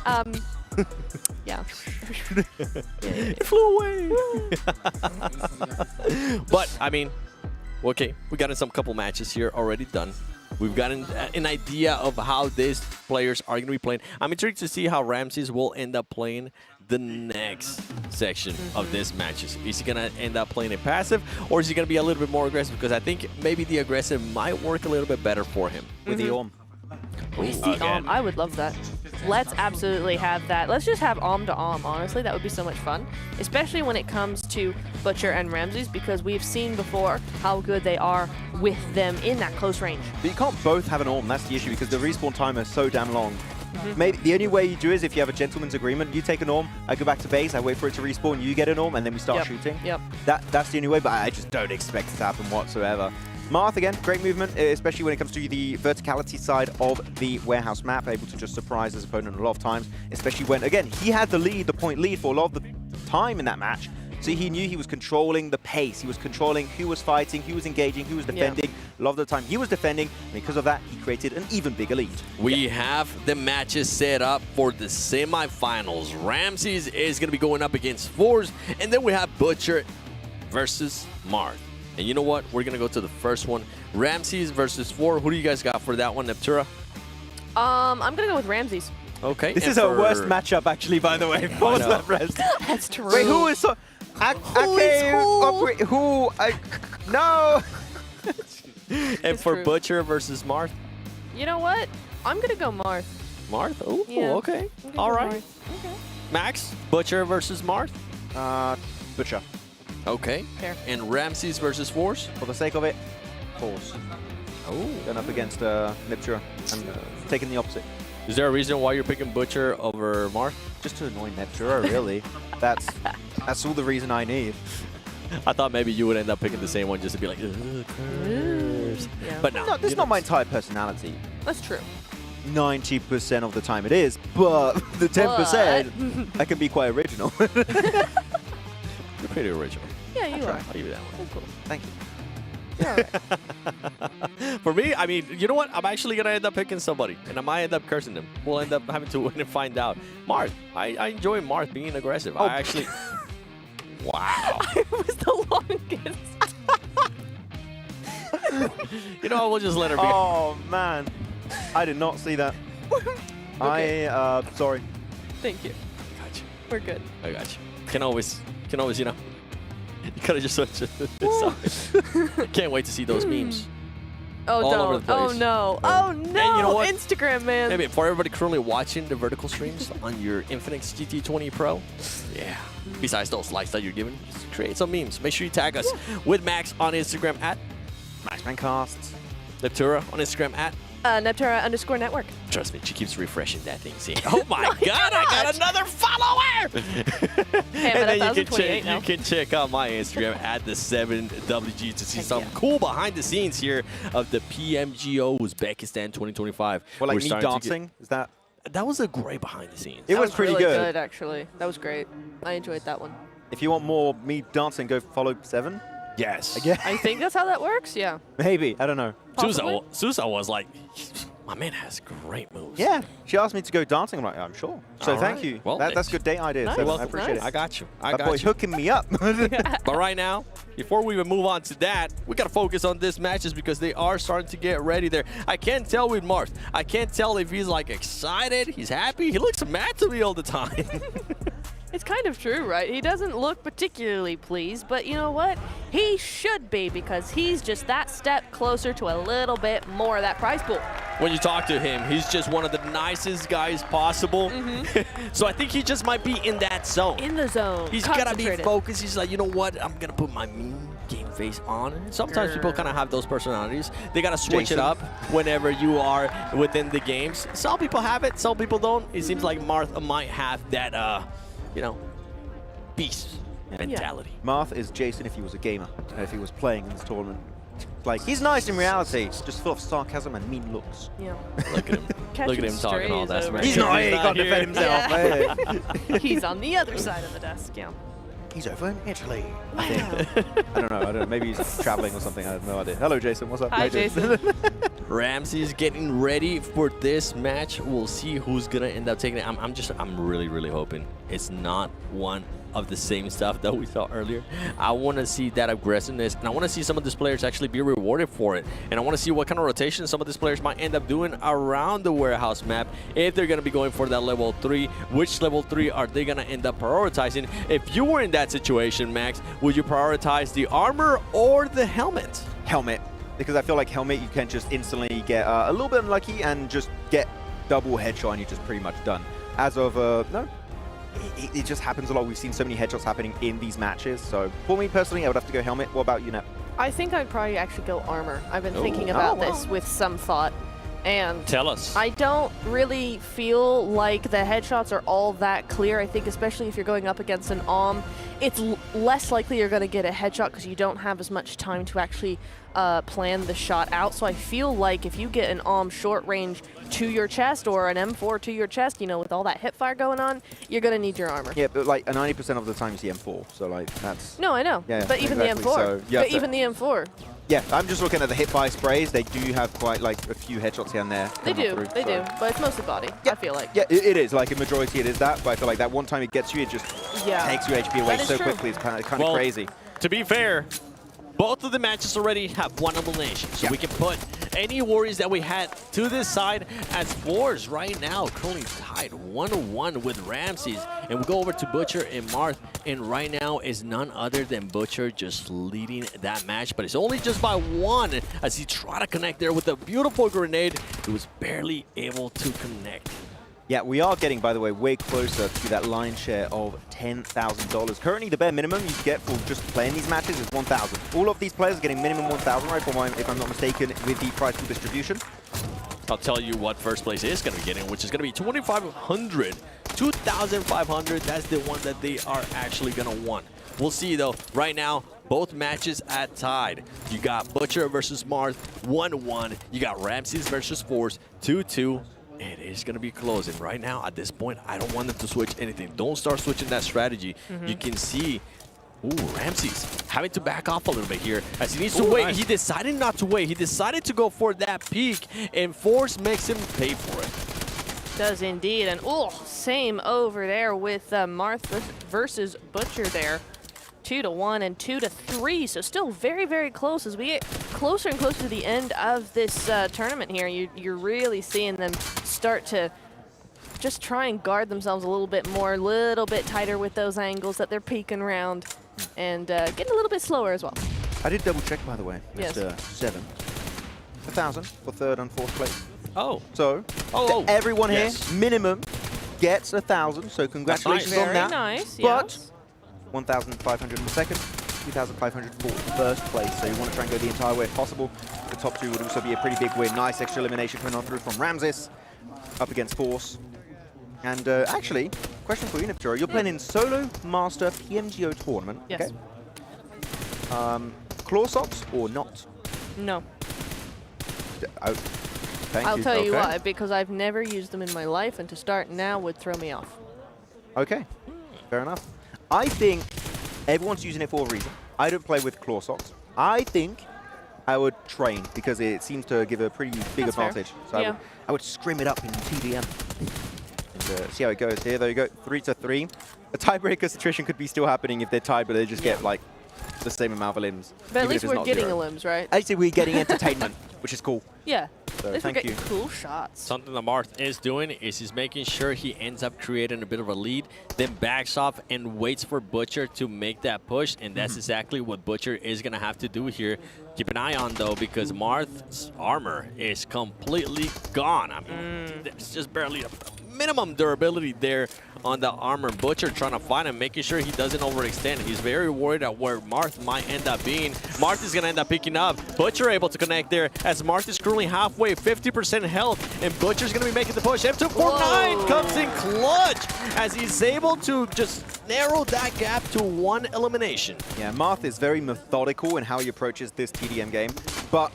Yeah. It flew away. But, I mean, okay, we got in some couple matches here already done. We've gotten an idea of how these players are going to be playing. I'm intrigued to see how Ramses will end up playing the next section of this matches. Is he going to end up playing it passive, or is he going to be a little bit more aggressive? Because I think maybe the aggressive might work a little bit better for him. With the Orm. We see Om. I would love that. Let's absolutely have that. Let's just have Om to Om, honestly. That would be so much fun. Especially when it comes to Butcher and Ramses, because we've seen before how good they are with them in that close range. But you can't both have an Orm. That's the issue, because the respawn time is so damn long. Maybe the only way you do is if you have a gentleman's agreement. You take an Orm, I go back to base, I wait for it to respawn, you get an Orm, and then we start shooting. Yep. That's the only way, but I just don't expect it to happen whatsoever. Marth, again, great movement, especially when it comes to the verticality side of the warehouse map, able to just surprise his opponent a lot of times, especially when, again, he had the lead, the point lead for a lot of the time in that match. So he knew he was controlling the pace. He was controlling who was fighting, who was engaging, who was defending. A lot of the time he was defending, and because of that, he created an even bigger lead. We have the matches set up for the semifinals. Ramses is going to be going up against Force, and then we have Butcher versus Marth. And you know what? We're going to go to the first one. Ramses versus 4. Who do you guys got for that one, Neptura? I'm going to go with Ramses. Okay. This is our worst matchup, actually, by the way. That's true. Wait, who is so... Who? No! And for Butcher versus Marth? You know what? I'm going to go Marth. Marth? Oh, Yeah. okay. All right. Max, Butcher versus Marth? Butcher. Okay. Fair. And Ramses versus Force? For the sake of it, Force. Oh. Going up against Niptura. I'm taking the opposite. Is there a reason why you're picking Butcher over Marth? Just to annoy Niptura, really. That's all the reason I need. I thought maybe you would end up picking the same one just to be like, curse. Yeah. But no. That's not my entire personality. That's true. 90% of the time it is, but the 10%, I can be quite original. You're pretty original. Yeah, you are. I'll give you that one. Cool. Thank you. For me, I mean, you know what? I'm actually going to end up picking somebody, and I might end up cursing them. We'll end up having to win and find out. Marth. I enjoy Marth being aggressive. Oh. I actually... Wow. It was the longest. You know, we'll just let her be. Oh, man. I did not see that. Okay. Sorry. Thank you. Got you. We're good. I got you. Can always, you know, you could have just switched this. Can't wait to see those memes. Oh, All over don't. the Oh, place. no. Oh, no. And you know what? Instagram, man. Maybe for everybody currently watching the vertical streams on your Infinix GT20 Pro, yeah. Besides those likes that you're giving, just create some memes. Make sure you tag us with Max on Instagram at MaxManCasts. Leptura on Instagram at Neptura_network. Trust me, she keeps refreshing that thing. See, oh my God, I got another follower! Hey, And then you now. can check out my Instagram at the 7WG to see some cool behind the scenes here of the PMGO Uzbekistan 2025. Well, like We're me starting to dancing? Is that... That was a great behind the scenes. It was pretty really good. actually. That was great. I enjoyed that one. If you want more me dancing, go follow 7. Yes. Again. I think that's how that works. Yeah. Maybe. I don't know. Susa was like, my man has great moves. Yeah. She asked me to go dancing. I'm like, I'm sure. So All thank right. you. Well, That's good date idea. Nice. Seven. Well, I appreciate it. I got you. That boy's hooking me up. But right now, before we even move on to that, we got to focus on this matches because they are starting to get ready there. I can't tell with Marth. I can't tell if he's like excited, he's happy. He looks mad to me all the time. It's kind of true, right? He doesn't look particularly pleased, but you know what? He should be because he's just that step closer to a little bit more of that prize pool. When you talk to him, he's just one of the nicest guys possible. So I think he just might be in that zone. In the zone. He's got to be Concentrated. focused. He's like, you know what? I'm going to put my mean game face on. Sometimes people kind of have those personalities. They gotta switch it up whenever you are within the games. Some people have it, some people don't. It seems like Marth might have that, you know, beast mentality. Marth is Jason if he was a gamer, if he was playing in this tournament. Like, he's nice in reality, it's just full of sarcasm and mean looks. Yeah. Look at him. Look at him talking all that smack. He's not here, he can't defend himself. Yeah. He's on the other side of the desk, yeah. He's over in Italy. I don't know. Maybe he's traveling or something. I have no idea. Hello, Jason. What's up? Hi, Jason. Ramsey's getting ready for this match. We'll see who's gonna end up taking it. I'm really hoping it's not one of the same stuff that we saw earlier. I want to see that aggressiveness, and I want to see some of these players actually be rewarded for it. And I want to see what kind of rotation some of these players might end up doing around the warehouse map if they're going to be going for that level 3. Which level 3 are they going to end up prioritizing? If you were in that situation, Max, would you prioritize the armor or the helmet? Helmet. Because I feel like helmet, you can just instantly get a little bit unlucky and just get double headshot and you're just pretty much done. As of, no. It just happens a lot. We've seen so many headshots happening in these matches. So for me personally, I would have to go helmet. What about you, Nep? I think I'd probably actually go armor. I've been thinking about this with some thought. And tell us. I don't really feel like the headshots are all that clear. I think especially if you're going up against an AUM, it's less likely you're going to get a headshot because you don't have as much time to actually plan the shot out. So I feel like if you get an AUM short range to your chest or an M4 to your chest, you know, with all that hip fire going on, you're going to need your armor. Yeah, but like 90% of the time you see M4. So like that's... No, I know. Yeah, but even exactly. the M4. So, but even the M4. Yeah, I'm just looking at the hip fire sprays. They do have quite like a few headshots here and there. They do, but it's mostly body, I feel like. Yeah, it is. Like a majority it is that, but I feel like that one time it gets you, it just takes your HP away so quickly. It's kind of crazy. To be fair, both of the matches already have one elimination, so we can put any worries that we had to this side as Force right now currently tied 1-1 with Ramses. And we go over to Butcher and Marth, and right now is none other than Butcher just leading that match, but it's only just by 1 as he tried to connect there with a beautiful grenade. He was barely able to connect. Yeah, we are getting, by the way, way closer to that line share of $10,000. Currently, the bare minimum you get for just playing these matches is $1,000. All of these players are getting minimum $1,000, right, if I'm not mistaken, with the prize pool distribution. I'll tell you what first place is going to be getting, which is going to be 2,500. 2,500, that's the one that they are actually going to want. We'll see, though. Right now, both matches at tied. You got Butcher versus Marth, 1-1. You got Ramses versus Force, 2-2. It is going to be closing. Right now, at this point, I don't want them to switch anything. Don't start switching that strategy. You can see, Ramses having to back off a little bit here as he needs to wait. He decided not to wait. He decided to go for that peek, and Force makes him pay for it. Does indeed. And same over there with Marth versus Butcher there. 2-1 and 2-3, so still very, very close. As we get closer and closer to the end of this tournament here, you're really seeing them start to just try and guard themselves a little bit more, a little bit tighter with those angles that they're peeking around, and getting a little bit slower as well. I did double check, by the way, Yes. Mr. Seven. 1,000 for 3rd and 4th place. Oh. So, everyone here, minimum, gets 1,000, so congratulations on that. Very nice, But 1,500 in the 2nd, 2,500 for 1st place. So you want to try and go the entire way if possible. The top 2 would also be a pretty big win. Nice extra elimination coming on through from Ramses up against Force. And actually, question for you, Niptura. You're playing in Solo Master PMGO tournament. Yes. Okay. Claw socks or not? No. I'll tell you why, because I've never used them in my life, and to start now would throw me off. Okay, fair enough. I think everyone's using it for a reason. I don't play with claw socks. I think I would train because it seems to give a pretty big advantage. So I would scrim it up in TDM and see how it goes. Here, there you go, 3-3. A tiebreaker situation could be still happening if they're tied, but they just get like the same amount of limbs. But at least we're getting a limbs, right? Actually, we're getting entertainment, which is cool. Yeah. So at least we're thank getting you. cool shots. Something that Marth is doing is he's making sure he ends up creating a bit of a lead, then backs off and waits for Butcher to make that push, and that's exactly what Butcher is going to have to do here. Keep an eye on, though, because Marth's armor is completely gone. I mean, there's just barely a minimum durability there on the armor. Butcher trying to find him, making sure he doesn't overextend. He's very worried at where Marth might end up being. Marth is going to end up picking up. Butcher able to connect there as Marth is currently halfway, 50% health, and Butcher's going to be making the push. M249 comes in clutch as he's able to just narrow that gap to 1 elimination. Yeah, Marth is very methodical in how he approaches this TDM game, but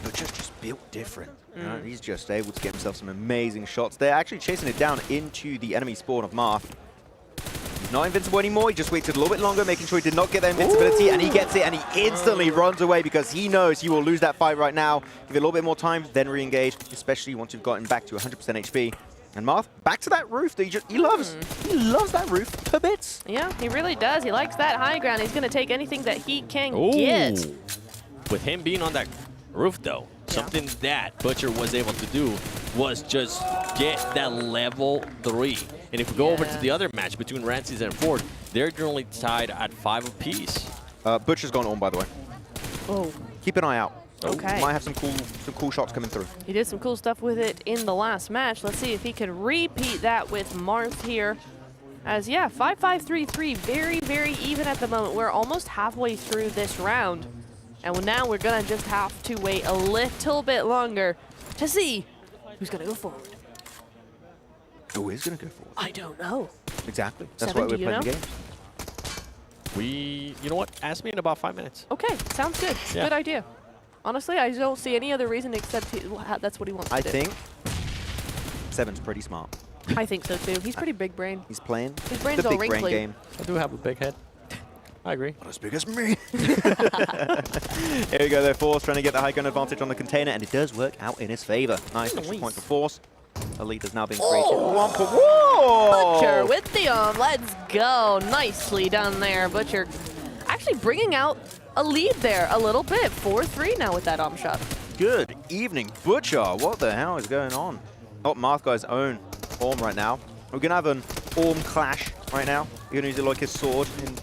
Butcher's just built different. You know, he's just able to get himself some amazing shots. They're actually chasing it down into the enemy spawn of Marth. He's not invincible anymore. He just waited a little bit longer, making sure he did not get that invincibility, and he gets it, and he instantly runs away because he knows he will lose that fight right now. Give it a little bit more time, then re-engage, especially once you've gotten back to 100% HP. And Marth, back to that roof that he loves. He loves that roof to bits. Yeah, he really does. He likes that high ground. He's going to take anything that he can get. With him being on that roof, though, something that Butcher was able to do was just get that level 3. And if we go over to the other match between Ramses and Ford, they're currently tied at 5 apiece. Butcher's gone on, by the way. Oh. Keep an eye out. Okay. Might have some cool shots coming through. He did some cool stuff with it in the last match. Let's see if he can repeat that with Marth here. As, yeah, 5-5-3-3, very, very even at the moment. We're almost halfway through this round. And now we're going to just have to wait a little bit longer to see who's going to go forward. Who is going to go forward? I don't know. Exactly. That's Seven, why we're do you playing the know? game. You know what? Ask me in about 5 minutes. Okay, sounds good. Yeah. Good idea. Honestly, I don't see any other reason except that's what he wants to do. I think Seven's pretty smart. I think so too. He's pretty big brain. He's playing His brain's the all big brain wrinkly. game. I do have a big head. I agree. Not as big as me. Here we go, though. Force trying to get the high gun advantage on the container, and it does work out in his favor. Nice extra point for Force. A lead has now been created. Butcher with the arm. Let's go. Nicely done there, Butcher. Actually bringing out a lead there a little bit. 4-3 now with that arm shot. Good evening, Butcher. What the hell is going on? Not Marth guy's own Orm right now. We're going to have an Orm clash right now. You're going to use it like his sword in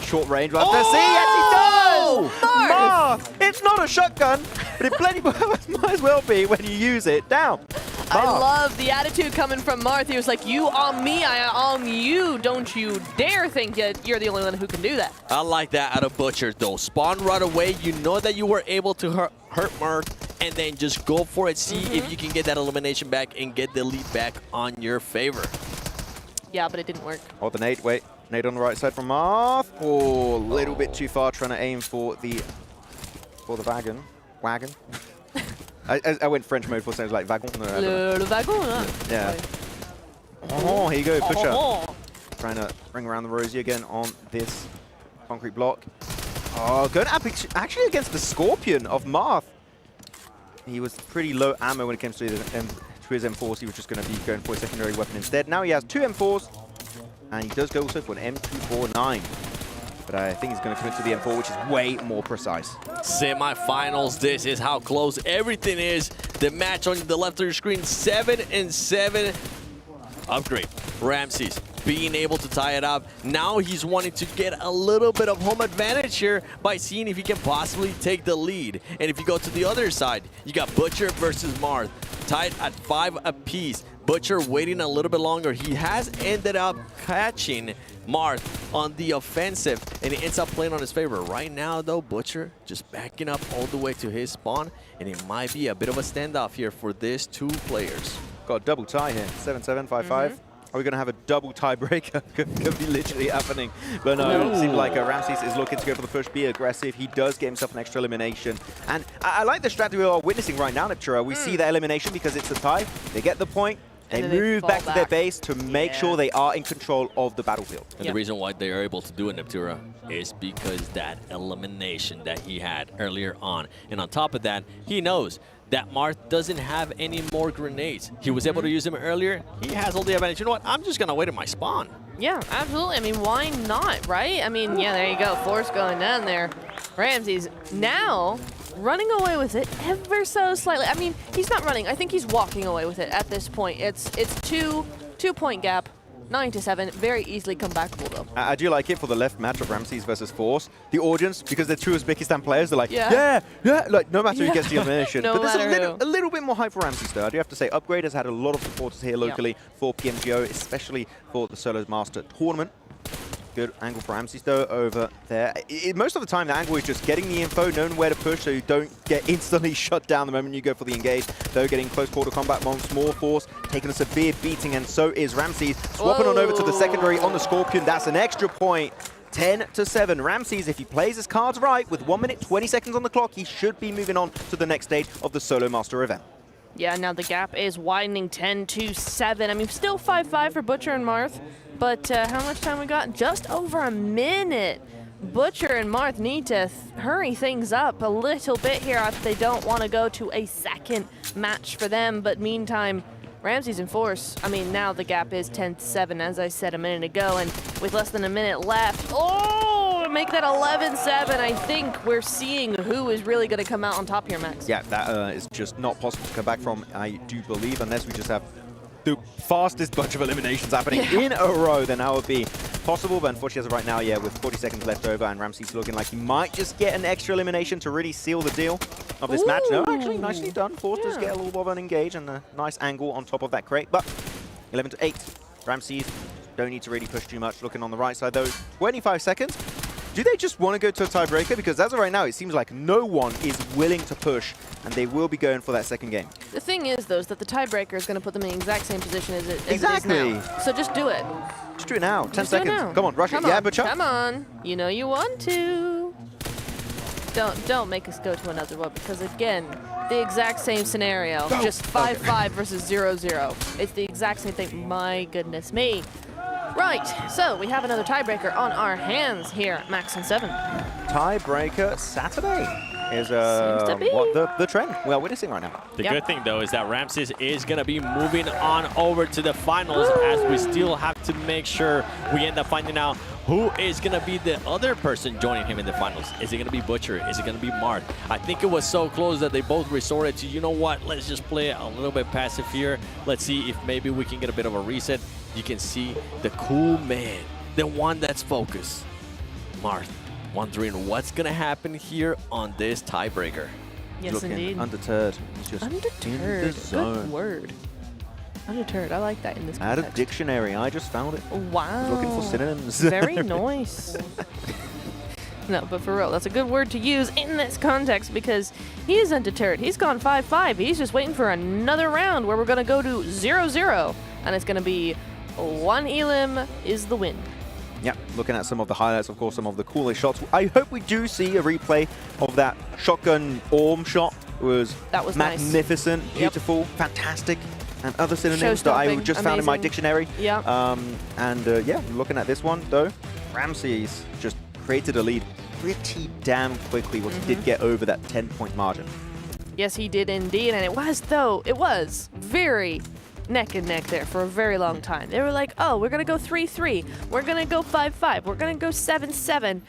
short range. Right there. See, yes, he does! Marth! It's not a shotgun, but it plenty might as well be when you use it. Down. I love the attitude coming from Marth. He was like, you on me, I on you. Don't you dare think that you're the only one who can do that. I like that out of Butcher, though. Spawn right away. You know that you were able to hurt Marth, and then just go for it. See if you can get that elimination back and get the lead back on your favor. Yeah, but it didn't work. Oh, the nade. Wait. Nade on the right side from Marth. Oh, a little bit too far trying to aim for the wagon. I went French mode for saying it was like wagon. Le wagon, huh? Yeah. Oh, here you go, Butcher. Trying to bring around the Rosie again on this concrete block. Oh, going up actually against the Scorpion of Marth. He was pretty low ammo when it comes to his M4s. He was just going to be going for a secondary weapon instead. Now he has 2 M4s, and he does go also for an M249. But I think he's going to commit to the M4, which is way more precise. Semi-finals, this is how close everything is. The match on the left of your screen, 7-7. Upgrade. Ramses being able to tie it up. Now he's wanting to get a little bit of home advantage here by seeing if he can possibly take the lead. And if you go to the other side, you got Butcher versus Marth, tied at 5 apiece. Butcher waiting a little bit longer. He has ended up catching Marth on the offensive, and he ends up playing on his favor. Right now, though, Butcher just backing up all the way to his spawn, and it might be a bit of a standoff here for these 2 players. Got a double tie here, 7-7, 5-5. Are we going to have a double tiebreaker? Could be literally happening. But no, it seems like Ramses is looking to go for the push, be aggressive. He does get himself an extra elimination. And I like the strategy we are witnessing right now, Neptura. We see that elimination because it's a tie. They get the point. They move back to their base to make sure they are in control of the battlefield. And the reason why they are able to do it, Neptura, is because that elimination that he had earlier on. And on top of that, he knows that Marth doesn't have any more grenades. He was able to use them earlier. He has all the advantage. You know what? I'm just going to wait at my spawn. Yeah, absolutely. I mean, why not, right? I mean, yeah, there you go. Force going down there. Ramses now running away with it ever so slightly. I mean, he's not running. I think he's walking away with it at this point. It's 2-point gap. 9-7, very easily comebackable though. I do like it for the left matchup, Ramses versus Force. The audience, because they're two Uzbekistan players, they're like, yeah, like no matter who gets the elimination. No but there's matter a little bit more hype for Ramses though. I do have to say, Upgrade has had a lot of supporters here locally for PMGO, especially for the Solo Master Tournament. Good angle for Ramses though over there. Most of the time the angle is just getting the info, knowing where to push so you don't get instantly shut down the moment you go for the engage. Though getting close quarter combat amongst more Force, taking a severe beating, and so is Ramses. Swapping on over to the secondary on the Scorpion. That's an extra point. 10-7. Ramses, if he plays his cards right, with 1 minute 20 seconds on the clock, he should be moving on to the next stage of the Solo Master event. Yeah, now the gap is widening 10-7. I mean, still 5-5 for Butcher and Marth, but how much time we got? Just over a minute. Butcher and Marth need to hurry things up a little bit here if they don't want to go to a second match for them. But meantime, Ramses and Force, I mean, now the gap is 10-7, as I said a minute ago, and with less than a minute left, make that 11-7. I think we're seeing who is really going to come out on top here, Max. Yeah, that is just not possible to come back from, I do believe, unless we just have the fastest bunch of eliminations happening in a row, then that would be possible. But unfortunately, as of right now, yeah, with 40 seconds left over, and Ramses looking like he might just get an extra elimination to really seal the deal of this match. No, actually, nicely done. Force does get a little bit of an engage and a nice angle on top of that crate. But 11-8, Ramses don't need to really push too much. Looking on the right side, though, 25 seconds. Do they just want to go to a tiebreaker? Because as of right now, it seems like no one is willing to push, and they will be going for that second game. The thing is, though, is that the tiebreaker is going to put them in the exact same position as it is now. So just do it. Just do it now. 10 Just do it seconds. now. Come on, rush it. Yeah, Butcher. Come on. You know you want to. Don't make us go to another one, because again, the exact same scenario. Just 5-5 versus 0-0. It's the exact same thing. My goodness me. Right, so we have another tiebreaker on our hands here at Max and 7. Tiebreaker Saturday is what the trend we are witnessing right now. The good thing, though, is that Ramses is going to be moving on over to the finals, as we still have to make sure we end up finding out who is going to be the other person joining him in the finals. Is it going to be Butcher? Is it going to be Marth? I think it was so close that they both resorted to, you know what, let's just play a little bit passive here. Let's see if maybe we can get a bit of a reset. You can see the cool man, the one that's focused, Marth, wondering what's going to happen here on this tiebreaker. Yes, looking indeed. Undeterred. He's just Undeterred. in the zone. Good word. Undeterred. I like that in this Out context. of dictionary. I just found it. Wow. I was looking for synonyms. Very nice. No, but for real, that's a good word to use in this context, because he is undeterred. He's gone 5-5. He's just waiting for another round where we're going to go to 0-0, and it's going to be one elim is the win. Yeah, looking at some of the highlights, of course, some of the coolest shots. I hope we do see a replay of that shotgun orm shot. That was magnificent, nice. beautiful, fantastic, and other synonyms that I just found in my dictionary. Yeah. Yeah, looking at this one, though, Ramses just created a lead pretty damn quickly once he did get over that 10-point margin. Yes, he did indeed, and it was very neck and neck there for a very long time. They were like, oh, we're going to go 3-3. We're going to go 5-5. We're going to go 7-7,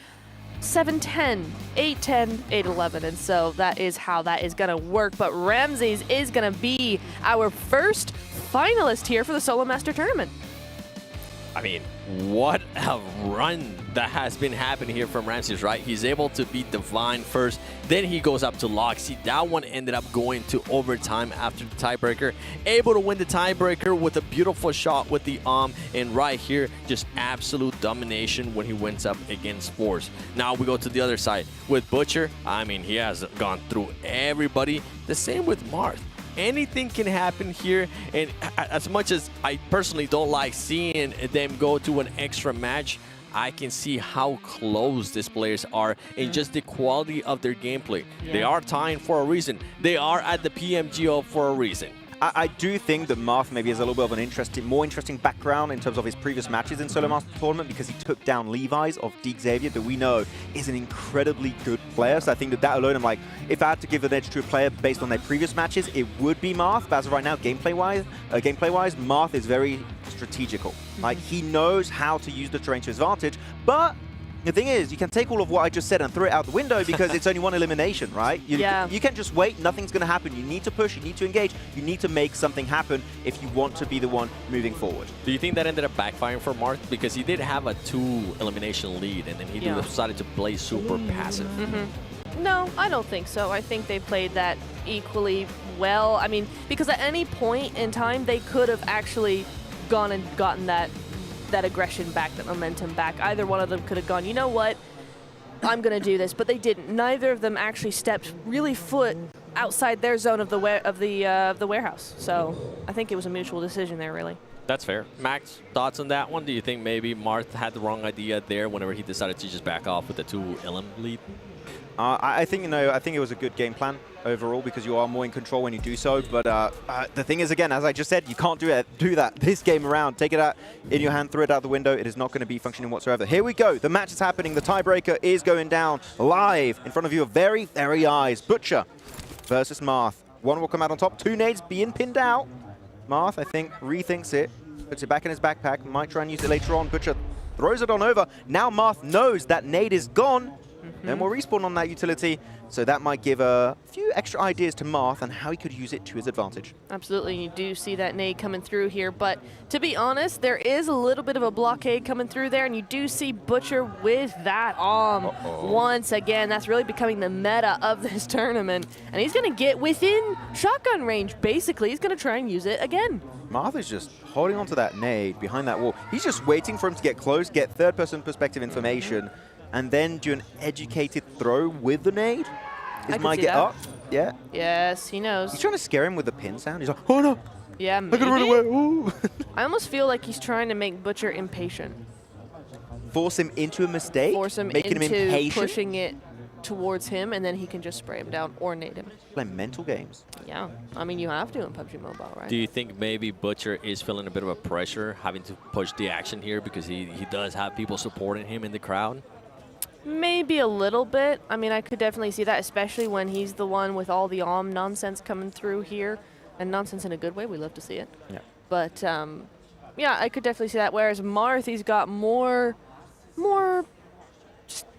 7-10, 8-10, 8-11. And so that is how that is going to work. But Ramses is going to be our first finalist here for the Solo Master Tournament. I mean, what a run that has been happening here from Ramses, right? He's able to beat Divine first, then he goes up to Loxy. That one ended up going to overtime after the tiebreaker. Able to win the tiebreaker with a beautiful shot with the arm, and right here, just absolute domination when he went up against Force. Now we go to the other side with Butcher. I mean, he has gone through everybody. The same with Marth. Anything can happen here, and as much as I personally don't like seeing them go to an extra match, I can see how close these players are and just the quality of their gameplay. Yeah. They are tying for a reason. They are at the PMGO for a reason. I do think that Marth maybe has a little bit of an more interesting background in terms of his previous matches in Solo Master Tournament, because he took down Levi's of Deek Xavier, that we know is an incredibly good player. So I think that alone, I'm like, if I had to give an edge to a player based on their previous matches, it would be Marth. But as of right now, gameplay-wise, Marth is very strategical. Like, he knows how to use the terrain to his advantage, but The thing is, you can take all of what I just said and throw it out the window because it's only one elimination, right? You can't just wait, nothing's going to happen. You need to push, you need to engage, you need to make something happen if you want to be the one moving forward. Do you think that ended up backfiring for Marth? Because he did have a 2 elimination lead, and then he decided to play super passive. No, I don't think so. I think they played that equally well. I mean, because at any point in time, they could have actually gone and gotten that aggression back, that momentum back. Either one of them could have gone, you know what, I'm going to do this, but they didn't. Neither of them actually stepped really foot outside their zone of the warehouse. So I think it was a mutual decision there, really. That's fair. Max, thoughts on that one? Do you think maybe Marth had the wrong idea there whenever he decided to just back off with the 2 LM lead? I think it was a good game plan overall because you are more in control when you do so. But the thing is, again, as I just said, you can't do that this game around. Take it out in your hand, throw it out the window. It is not going to be functioning whatsoever. Here we go. The match is happening. The tiebreaker is going down live in front of your very, very eyes. Butcher versus Marth. One will come out on top. 2 nades being pinned out. Marth, I think, rethinks it. Puts it back in his backpack. Might try and use it later on. Butcher throws it on over. Now Marth knows that nade is gone. Then we'll respawn on that utility, so that might give a few extra ideas to Marth and how he could use it to his advantage. Absolutely, you do see that nade coming through here, but to be honest, there is a little bit of a blockade coming through there, and you do see Butcher with that once again. That's really becoming the meta of this tournament, and he's going to get within shotgun range, basically. He's going to try and use it again. Marth is just holding onto that nade behind that wall. He's just waiting for him to get close, get third-person perspective information, and then do an educated throw with the nade. His might get up. Yeah. Yes, he knows. He's trying to scare him with the pin sound. He's like, oh no. Yeah, maybe. I gotta run away. Ooh. I almost feel like he's trying to make Butcher impatient. Force him into a mistake? Force him making him into impatient? pushing it towards him, and then he can just spray him down or nade him. Play mental games. Yeah, I mean, you have to in PUBG Mobile, right? Do you think maybe Butcher is feeling a bit of a pressure having to push the action here because he does have people supporting him in the crowd? Maybe a little bit. I mean, I could definitely see that, especially when he's the one with all the nonsense coming through here. And nonsense in a good way. We love to see it. Yeah. But, yeah, I could definitely see that. Whereas Marth, he's got more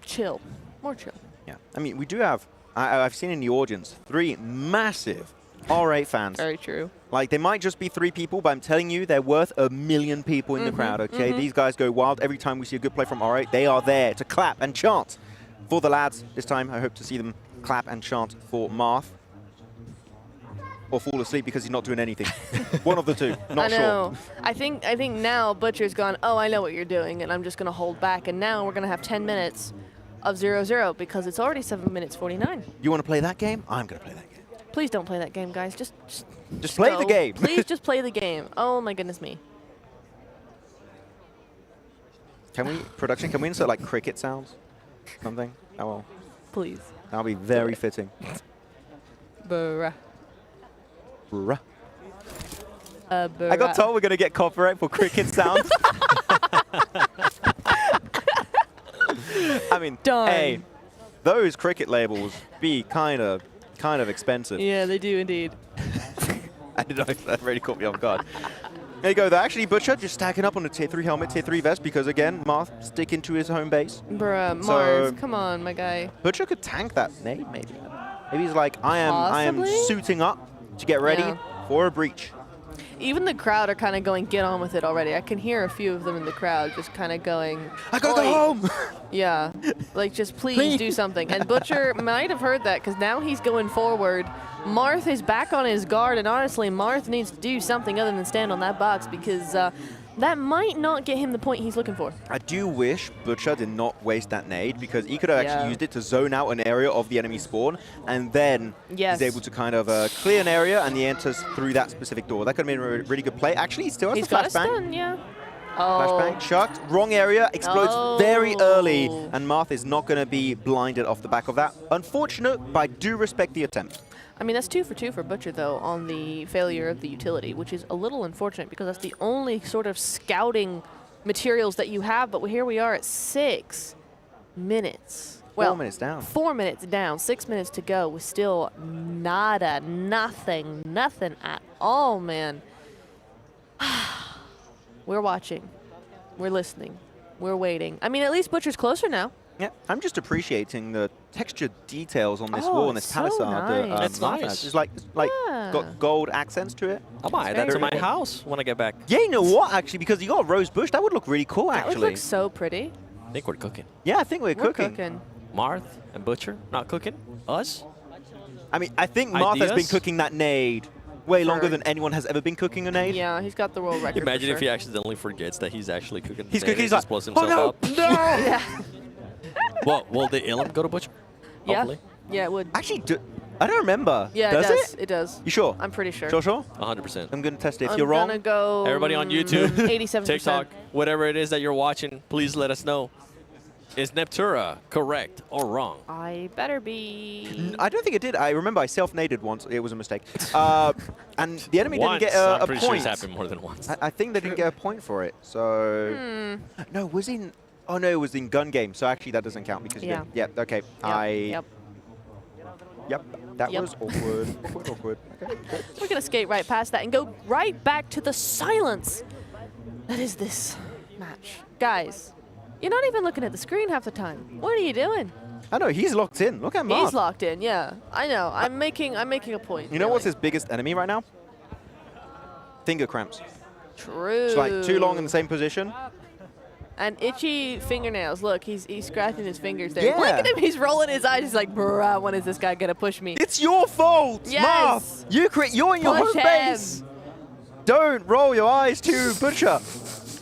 chill. More chill. Yeah. I mean, we do have, I've seen in the audience, 3 massive R8 fans. Very true. Like, they might just be 3 people, but I'm telling you, they're worth 1 million people in the crowd, okay? These guys go wild. Every time we see a good play from R8, they are there to clap and chant for the lads. This time, I hope to see them clap and chant for Marth. Or fall asleep because he's not doing anything. One of the two, not sure. I know. I think now Butcher's gone, oh, I know what you're doing, and I'm just going to hold back. And now we're going to have 10 minutes of 0-0 because it's already 7 minutes 49. You want to play that game? I'm going to play that game. Please don't play that game, guys. Just play go. the game. Please just play the game. Oh my goodness me. Can we, production, can we insert like cricket sounds? Something? Oh well. Please. That'll be very fitting. Bruh. Bruh. Bruh. I got told we're going to get copyright for cricket sounds. I mean, hey, those cricket labels be kind of expensive. Yeah, they do indeed. I didn't know, that really caught me off guard. There you go. They're actually Butcher just stacking up on the tier 3 helmet, tier 3 vest, because again, Marth sticking to his home base. Bruh, So, Mars, come on, my guy. Butcher could tank that nade, maybe. Maybe he's like, I am suiting up to get ready for a breach. Even the crowd are kind of going, get on with it already. I can hear a few of them in the crowd just kind of going, I gotta go home! Yeah, like just please do something. And Butcher might have heard that because now he's going forward. Marth is back on his guard, and honestly, Marth needs to do something other than stand on that box because that might not get him the point he's looking for. I do wish Butcher did not waste that nade because he could have actually used it to zone out an area of the enemy spawn, and then he's able to kind of clear an area, and he enters through that specific door. That could have been a really good play. Actually, he still has the flashbang. He's got a stun, yeah. Flashbang, chucked, wrong area, explodes very early, and Marth is not going to be blinded off the back of that. Unfortunate, but I do respect the attempt. I mean, that's 2 for 2 for Butcher, though, on the failure of the utility, which is a little unfortunate because that's the only sort of scouting materials that you have. But here we are at 6 minutes. Well, 4 minutes down. 4 minutes down, 6 minutes to go with still nada, nothing at all, man. We're watching. We're listening. We're waiting. I mean, at least Butcher's closer now. Yeah, I'm just appreciating the textured details on this Oh, wall and this it's so palisade. nice. It's nice. It's like got gold accents to it. I'll buy that to my house when I get back. Yeah, you know what? Actually, because you got a rose bush, that would look really cool. That would Actually, look so pretty. I think we're cooking. yeah, I think we're We're cooking. cooking. Marth and Butcher not cooking. Us? I mean, I think Marth has been Ideas? cooking that nade way longer For- than anyone has ever been cooking a nade. Yeah, he's got the world record. Imagine for if he sure. accidentally forgets that he's actually cooking. He's the cooking. nade He's and like, just blows oh himself no, up. no. Yeah. Well, will the Ilum go to Butcher? Yeah. Hopefully. Yeah, it would. Actually, I don't remember. Yeah, does it does. It does. You sure? I'm pretty sure. Sure? 100%. I'm gonna test it. If I'm you're wrong, gonna go. Everybody on YouTube, 87%. TikTok, whatever it is that you're watching, please let us know. Is Neptura correct or wrong? I better be. I don't think it did. I remember I self-naded once. It was a mistake. And the enemy Once. didn't get a I'm pretty sure point. it's happened more than once. I think they didn't get a point for it. So no, was in. Oh no, it was in gun game. So actually, that doesn't count because you Yeah. didn't. Yep. Okay. Yep. Yep. That Yep. was awkward. awkward. Okay. Good. We're gonna skate right past that and go right back to the silence that is this match, guys. You're not even looking at the screen half the time. What are you doing? I know he's locked in. Look at Marth. He's locked in. Yeah, I know. I'm making a point. You know what's really. his biggest enemy right now? Finger cramps. True. It's like too long in the same position. And itchy fingernails. Look, he's scratching his fingers there. Yeah. Look at him. He's rolling his eyes. He's like, bruh, when is this guy gonna push me? It's your fault, Yes. Marth. You're in your Push home him. base. Don't roll your eyes to Butcher.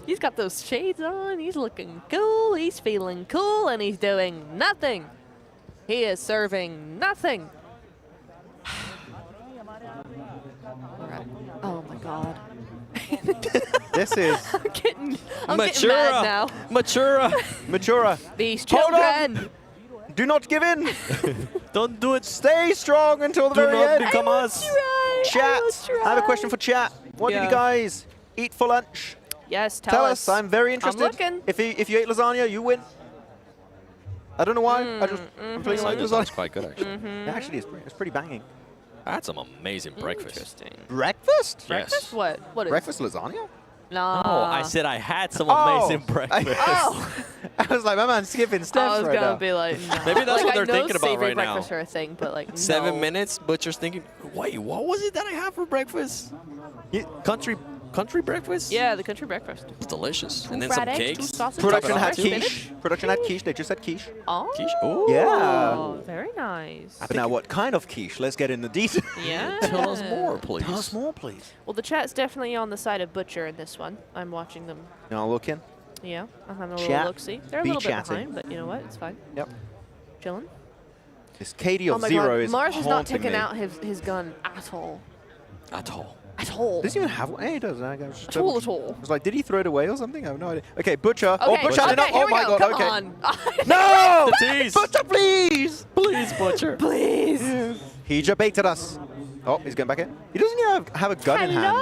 He's got those shades on. He's looking cool. He's feeling cool, and he's doing nothing. He is serving nothing. All right. Oh my God. This is I'm getting mad now. Matura. These Hold on. children. Do not give in. Don't do it. Stay strong until the Do very not end. become us. Chat. I have a question for chat. What did you guys eat for lunch? Yes, Tell us. I'm very interested. looking. If you ate lasagna, you win. I don't know why. I'm feeling like Lasagna lasagna. sounds quite good, actually. It actually is. It's pretty banging. That's some amazing breakfast. Interesting. Breakfast? Breakfast? What? What is? Breakfast lasagna? Nah. Oh, I said I had some Oh. amazing breakfast. Oh. I was like, my man's skipping steps I was right gonna now. be like, nah. Maybe that's like, what I they're know thinking about savory right now. breakfasts are a thing, but like 7 no. minutes, Butcher's thinking, wait, what was it that I had for breakfast? Country breakfast? Yeah, the country breakfast. It's delicious. Two And then fried some eggs, cakes. two sausages, Production some had spinach. quiche. Production had quiche. They just had quiche. Oh. Quiche. Ooh. Yeah. Very nice. But now, what kind of quiche? Let's get in the detail. Yeah. Tell us more, please. Tell us more, please. Well, the chat's definitely on the side of Butcher in this one. I'm watching them. Now look in. Yeah, I'm having a Chat. little look-see. They're a Be little chatting. bit behind, but you know what? It's fine. Yep. Chilling. This KD Oh of my 0 God. is Mars is not haunting taking me. out his gun at all. At all. At all. Does he even have one? Hey, he does. I guess. At all, at all. I was like, did he throw it away or something? I have no idea. Okay, Butcher. Okay, Oh, Butcher had okay, enough. here Oh we my go. God. Come okay. on. No! The tease. Butcher, please! Please, Butcher. Please. He just baited us. Oh, he's going back in. He doesn't even have a gun in hand.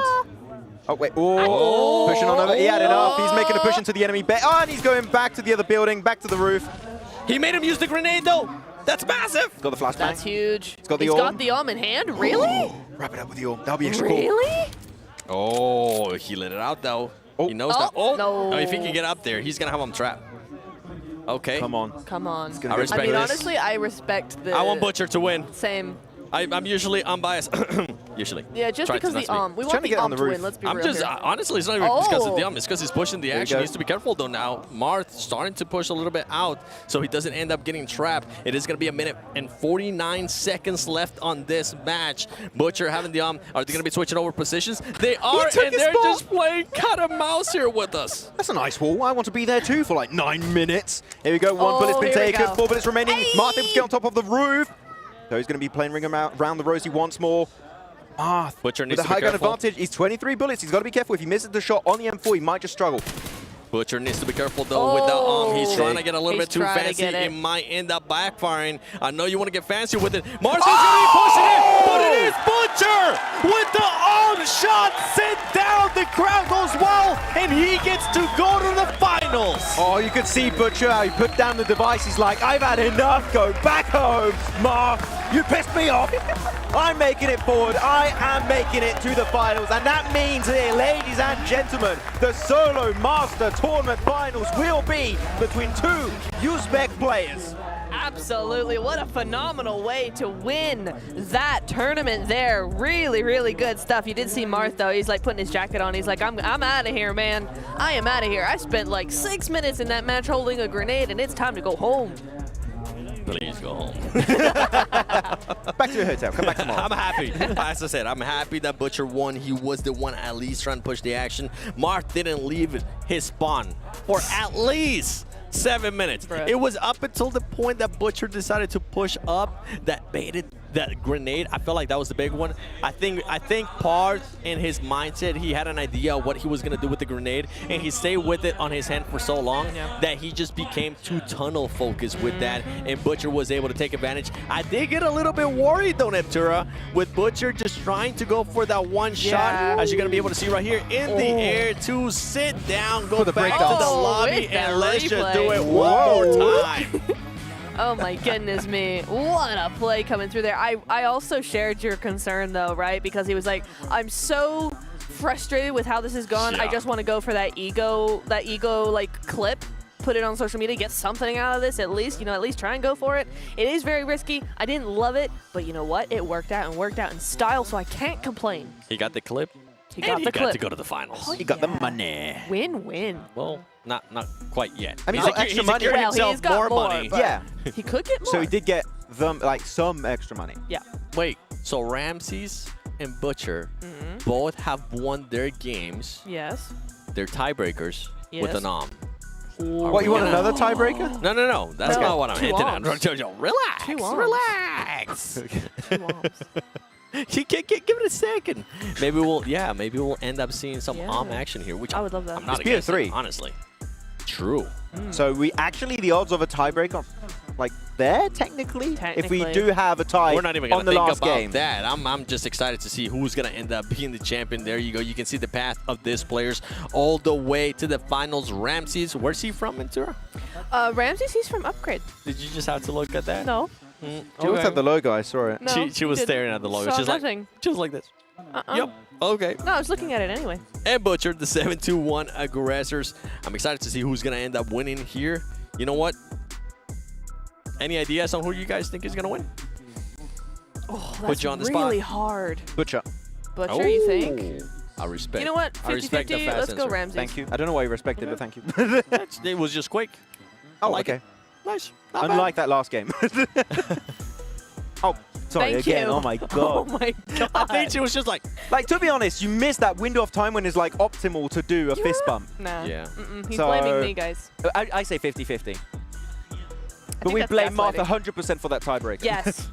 Oh, wait. Oh, pushing on over. He had enough. He's making a push into the enemy. Oh, and he's going back to the other building, back to the roof. He made him use the grenade, though. That's massive. Got the flashbang. That's huge. He's got the He's orb. got the arm in hand? Really? Wrap it up with the orb. That'll be extra cool. Really? Oh, he let it out, though. He knows that. Oh, no. If he can get up there, he's going to have him trapped. Okay. Come on. Come on. I respect I mean, this. honestly, I respect the... I want Butcher to win. Same. I'm usually unbiased. usually. Yeah, just Try because to the not speak. arm. We Trying want to the get on arm the to roof. win. Let's be I'm real just, here. honestly, it's not even because of the Oh. arm. It's because he's pushing the There you action. go. He needs to be careful, though, now. Marth starting to push a little bit out so he doesn't end up getting trapped. It is going to be 1 minute and 49 seconds left on this match. Butcher having the arm. Are they going to be switching over positions? They are, took and his they're spot. just playing cat and mouse here with us. That's a nice wall. I want to be there too for like 9 minutes. Here we go. One Oh, bullet's been here we taken. go. 4 bullets remaining. Marth able to get on top of the roof. So he's going to be playing ring around the rosy once more. Marth Butcher with needs a to be high gun careful. advantage. He's 23 bullets. He's got to be careful. If he misses the shot on the M4, he might just struggle. Butcher needs to be careful, though, with that arm. He's trying to get a little He's bit too trying to fancy. get it. It might end up backfiring. I know you want to get fancy with it. Marcel's going to be pushing it, but it is Butcher with the arm shot sent down. The crowd goes wild, and he gets to go to the finals. Oh, you could see Butcher. He put down the device. He's like, I've had enough. Go back home. Marth You pissed me off. I'm making it forward. I am making it to the finals. And that means here, ladies and gentlemen, the Solo Master Tournament finals will be between two Uzbek players. Absolutely. What a phenomenal way to win that tournament there. Really, really good stuff. You did see Marth, though. He's like putting his jacket on. He's like, I'm out of here, man. I am out of here. I spent like 6 minutes in that match holding a grenade, and it's time to go home. Please go home. Back to your hotel. Come back tomorrow. I'm happy. As I said, I'm happy that Butcher won. He was the one at least trying to push the action. Marth didn't leave his spawn for at least 7 minutes. Bruh. It was up until the point that Butcher decided to push up that baited that grenade. I felt like that was the big one. I think Parth in his mindset, he had an idea of what he was gonna do with the grenade, and he stayed with it on his hand for so long that he just became too tunnel focused with that, and Butcher was able to take advantage. I did get a little bit worried though, Neptura, with Butcher just trying to go for that one shot, as you're gonna be able to see right here in the air, to sit down, go back to the lobby, and let's just do it one more time. Oh my goodness me. What a play coming through there. I also shared your concern though, right? Because he was like, I'm so frustrated with how this has gone. I just want to go for that ego like clip, put it on social media, get something out of this at least, at least try and go for it. It is very risky. I didn't love it, but you know what? It worked out and worked out in style, so I can't complain. He got the clip. He got the clip. To go to the finals. Oh, He got the money. Win-win. Well, not quite yet. I mean, he's got extra money. Secured Well, himself he's got more money. but Yeah. He could get more. So he did get them some extra money. Yeah. Wait, so Ramses and Butcher both have won their games. Yes. They're tiebreakers with Yes. an arm. What, you want another tiebreaker? No. That's No, not what I'm two hinting arms. at. Jojo, relax. Two arms. Relax. Two arms. Give it a second. Maybe we'll end up seeing some arm action here, which I would love that. I'm not It's against PO3. it, honestly. True. So the odds of a tiebreaker, like there technically. If we do have a tie We're not even gonna on the think last about game. that. I'm just excited to see who's gonna end up being the champion. There you go. You can see the path of these players all the way to the finals. Ramses, where's he from, Ventura? Ramses, he's from Upgrade. Did you just have to look at that? No. She looked at the logo, I saw it. No, She was didn't. staring at the logo. Saw She's nothing. like this. Yep. Okay. No, I was looking at it anyway. And Butcher, the 7-2-1 aggressors. I'm excited to see who's gonna end up winning here. You know what? Any ideas on who you guys think is gonna win? Oh, Put that's you on the really spot. hard. Butcher. Butcher, you think? I respect. You know what? I respect the 50-50, fast let's go answer. Ramses. Thank you. I don't know why you respect it, but thank you. It was just quick. Oh, like okay. it. Nice. Not bad. Unlike that last game. Oh, sorry Thank again. you. Oh my god. Oh my god. I think she was just like, to be honest, you missed that window of time when it's like optimal to do a fist bump. Nah. Yeah. He's So- blaming me, guys. I say 50-50. But think we that's blame Martha gaslighting. 100% for that tiebreaker. Yes,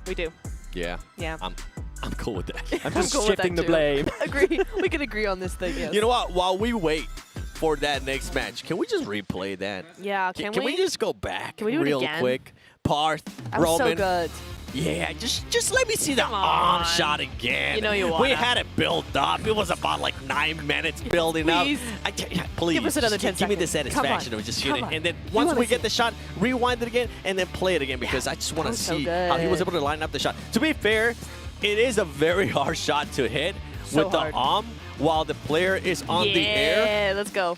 we do. yeah. Yeah. I'm cool with that. I'm just cool with that shifting the too. blame. Agree. We can agree on this thing, yes. You know what? While we wait for that next match, can we just replay that? Yeah, Can can we just go back Can we do it real again? quick? Parth, That was Roman. so good. Yeah, just let me see the Come arm on. shot again. You know you We wanna. had it built up. It was about like 9 minutes building Please. up. Please, Give us another just 10 give me the seconds. Come satisfaction on. of just Come shooting. on. And then We once wanna we get see. the shot, rewind it again and then play it again because I just want to That was so see how he was good. able to line up the shot. To be fair, it is a very hard shot to hit So with the hard. arm while the player is on the air. Yeah, let's go.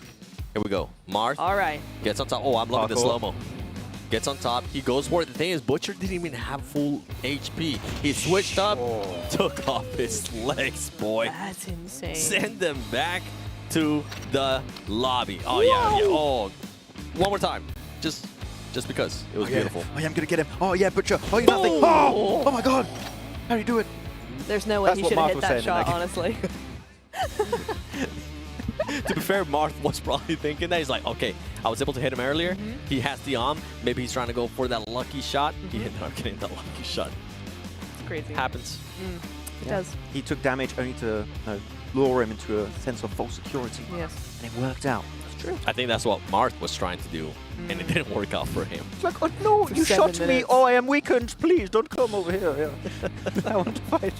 Here we go. Marth All right. gets on top. Oh, I'm loving the Parkour. slow-mo. Gets on top. He goes for it. The thing is, Butcher didn't even have full HP. He switched up, took off his legs, boy. That's insane. Send them back to the lobby. Oh, yeah. Oh, one more time. Just because. It was beautiful. Oh, yeah, I'm going to get him. Oh, yeah, Butcher. Oh, you're nothing. Oh my god. How do you do it? There's no way That's he what should have Marth hit was that saying in shot, that game. honestly. To be fair, Marth was probably thinking that. He's like, okay, I was able to hit him earlier. He has the arm. Maybe he's trying to go for that lucky shot. He ended up getting that lucky shot. It's crazy. Happens. It does. He took damage only to lure him into a sense of false security. Yes. And it worked out. It's true. I think that's what Marth was trying to do, and it didn't work out for him. It's like, oh no, For you 7 shot me. minutes. Oh, I am weakened. Please don't come over here. Yeah. I want to fight.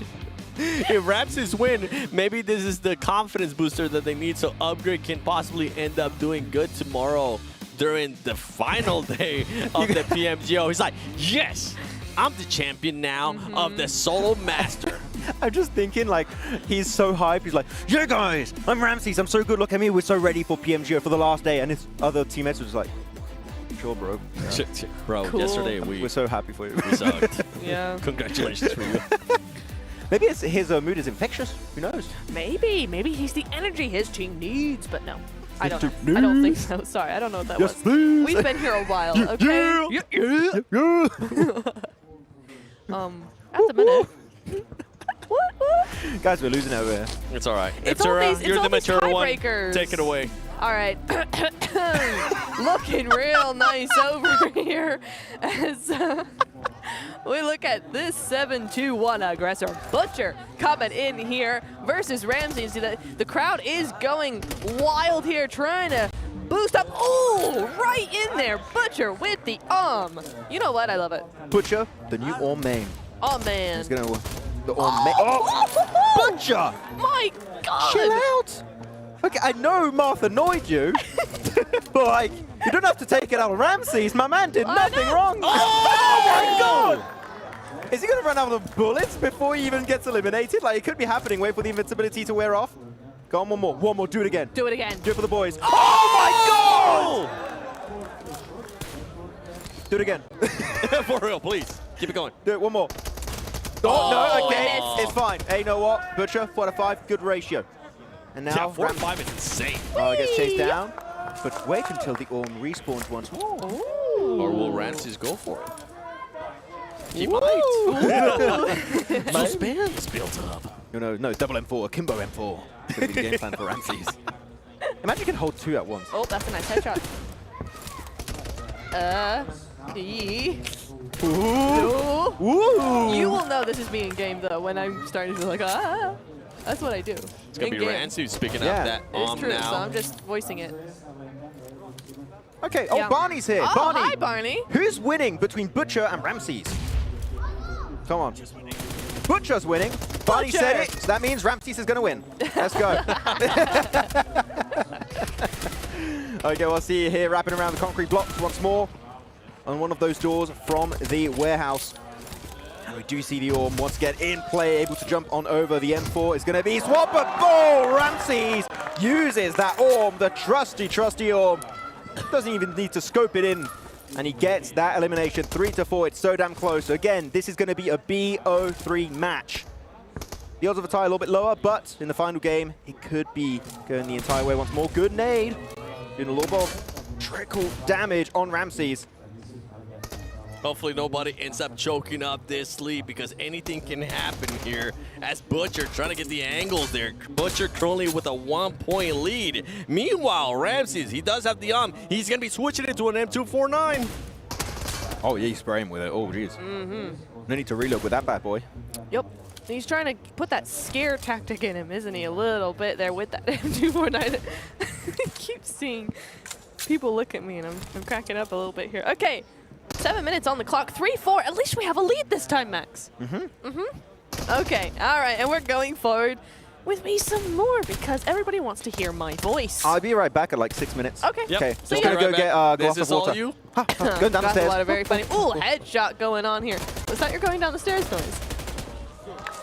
If Ramses win, maybe this is the confidence booster that they need so Upgrade can possibly end up doing good tomorrow during the final day of the PMGO. He's like, yes, I'm the champion now of the solo master. I'm just thinking, like, he's so hyped. He's like, yeah, guys, I'm Ramses. I'm so good. Look at me. We're so ready for PMGO for the last day. And his other teammates were just like, sure, bro. Bro, Cool. yesterday we're so happy for you. we sucked. Yeah. Congratulations for you. Maybe his mood is infectious. Who knows? Maybe he's the energy his team needs, but no. I don't know. I don't think so. Sorry, I don't know what that was. Please. We've been here a while, okay? At the minute. Guys, we're losing over here. It's all right. It's all these, you're the mature one. tiebreakers. Take it away. All right. Looking real nice over here as we look at this 7-2-1 aggressor. Butcher coming in here versus Ramsey. See, the crowd is going wild here, trying to boost up. Oh, right in there. Butcher with the You know what? I love it. Butcher, the new Orm main. Oh, man. He's going to the Orm main. Oh! Butcher! My God! Chill out! Okay, I know Marth annoyed you, but like, you don't have to take it out on Ramses. My man did nothing wrong. Oh my God! Is he gonna run out of bullets before he even gets eliminated? Like, it could be happening. Wait for the invincibility to wear off. Go on, one more. Do it again. Do it again. Do it for the boys. Oh my God! Do it again. For real, please. Keep it going. Do it one more. Oh, no, okay, it's fine. Hey, you know what? Butcher, 4 out of 5, good ratio. And now, 4 out of 5 is insane. Oh, he gets chased down. But wait until the Orm respawns once more. Or will Ramses go for it? He might. Suspense built up. No, double M4, akimbo M4. Could be the game plan for Ramses. Imagine you can hold 2 at once. Oh, that's a nice headshot. Ooh. You will know this is me in game though when I'm starting to be like, ah. That's what I do. It's gonna be Ramses picking up that It's true, now. so I'm just voicing it. Okay, Yeah. Barney's here. Oh, Barney. hi, Barney. Who's winning between Butcher and Ramses? Come on. Butcher's winning. Barney said it, so that means Ramses is going to win. Let's go. Okay, we'll see you here wrapping around the concrete blocks once more on one of those doors from the warehouse. And we do see the Orm once again in play, able to jump on over. The M4 is going to be swap, but Ramses uses that Orm, the trusty Orm. Doesn't even need to scope it in. And he gets that elimination, 3-4. It's so damn close. So again, this is going to be a BO3 match. The odds of a tie a little bit lower, but in the final game, it could be going the entire way once more. Good nade. Doing a little bit of trickle damage on Ramses. Hopefully nobody ends up choking up this lead because anything can happen here as Butcher trying to get the angles there. Butcher currently with a 1-point lead. Meanwhile, Ramses, he does have the He's going to be switching it to an M249. Oh, yeah, he's spraying with it. Oh, jeez. No need to reload with that bad boy. Yep. He's trying to put that scare tactic in him, isn't he? A little bit there with that M249. I keep seeing people look at me and I'm cracking up a little bit here. Okay. 7 minutes on the clock, 3-4. At least we have a lead this time, Max. Okay, all right, and we're going forward with me some more because everybody wants to hear my voice. I'll be right back at like 6 minutes. Okay. Yep. Okay, So just gonna right go back. get a This glass is of water. all you? Going down the That's stairs. a lot of very funny. Ooh, headshot going on here. Was that your going down the stairs noise?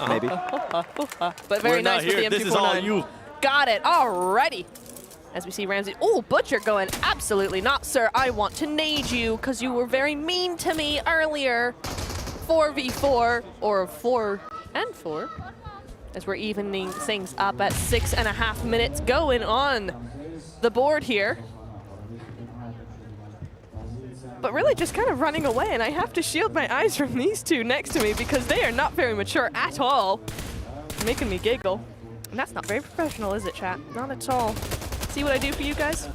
Maybe. But very We're not nice with here. the M249. This is all you. Got it. Alrighty. As we see Ramsey. Oh, Butcher going, absolutely not, sir. I want to nade you because you were very mean to me earlier. 4v4 or 4 and 4. As we're evening things up at 6.5 minutes going on the board here. But really just kind of running away, and I have to shield my eyes from these two next to me because they are not very mature at all. Making me giggle. And that's not very professional, is it, chat? Not at all. See what I do for you guys?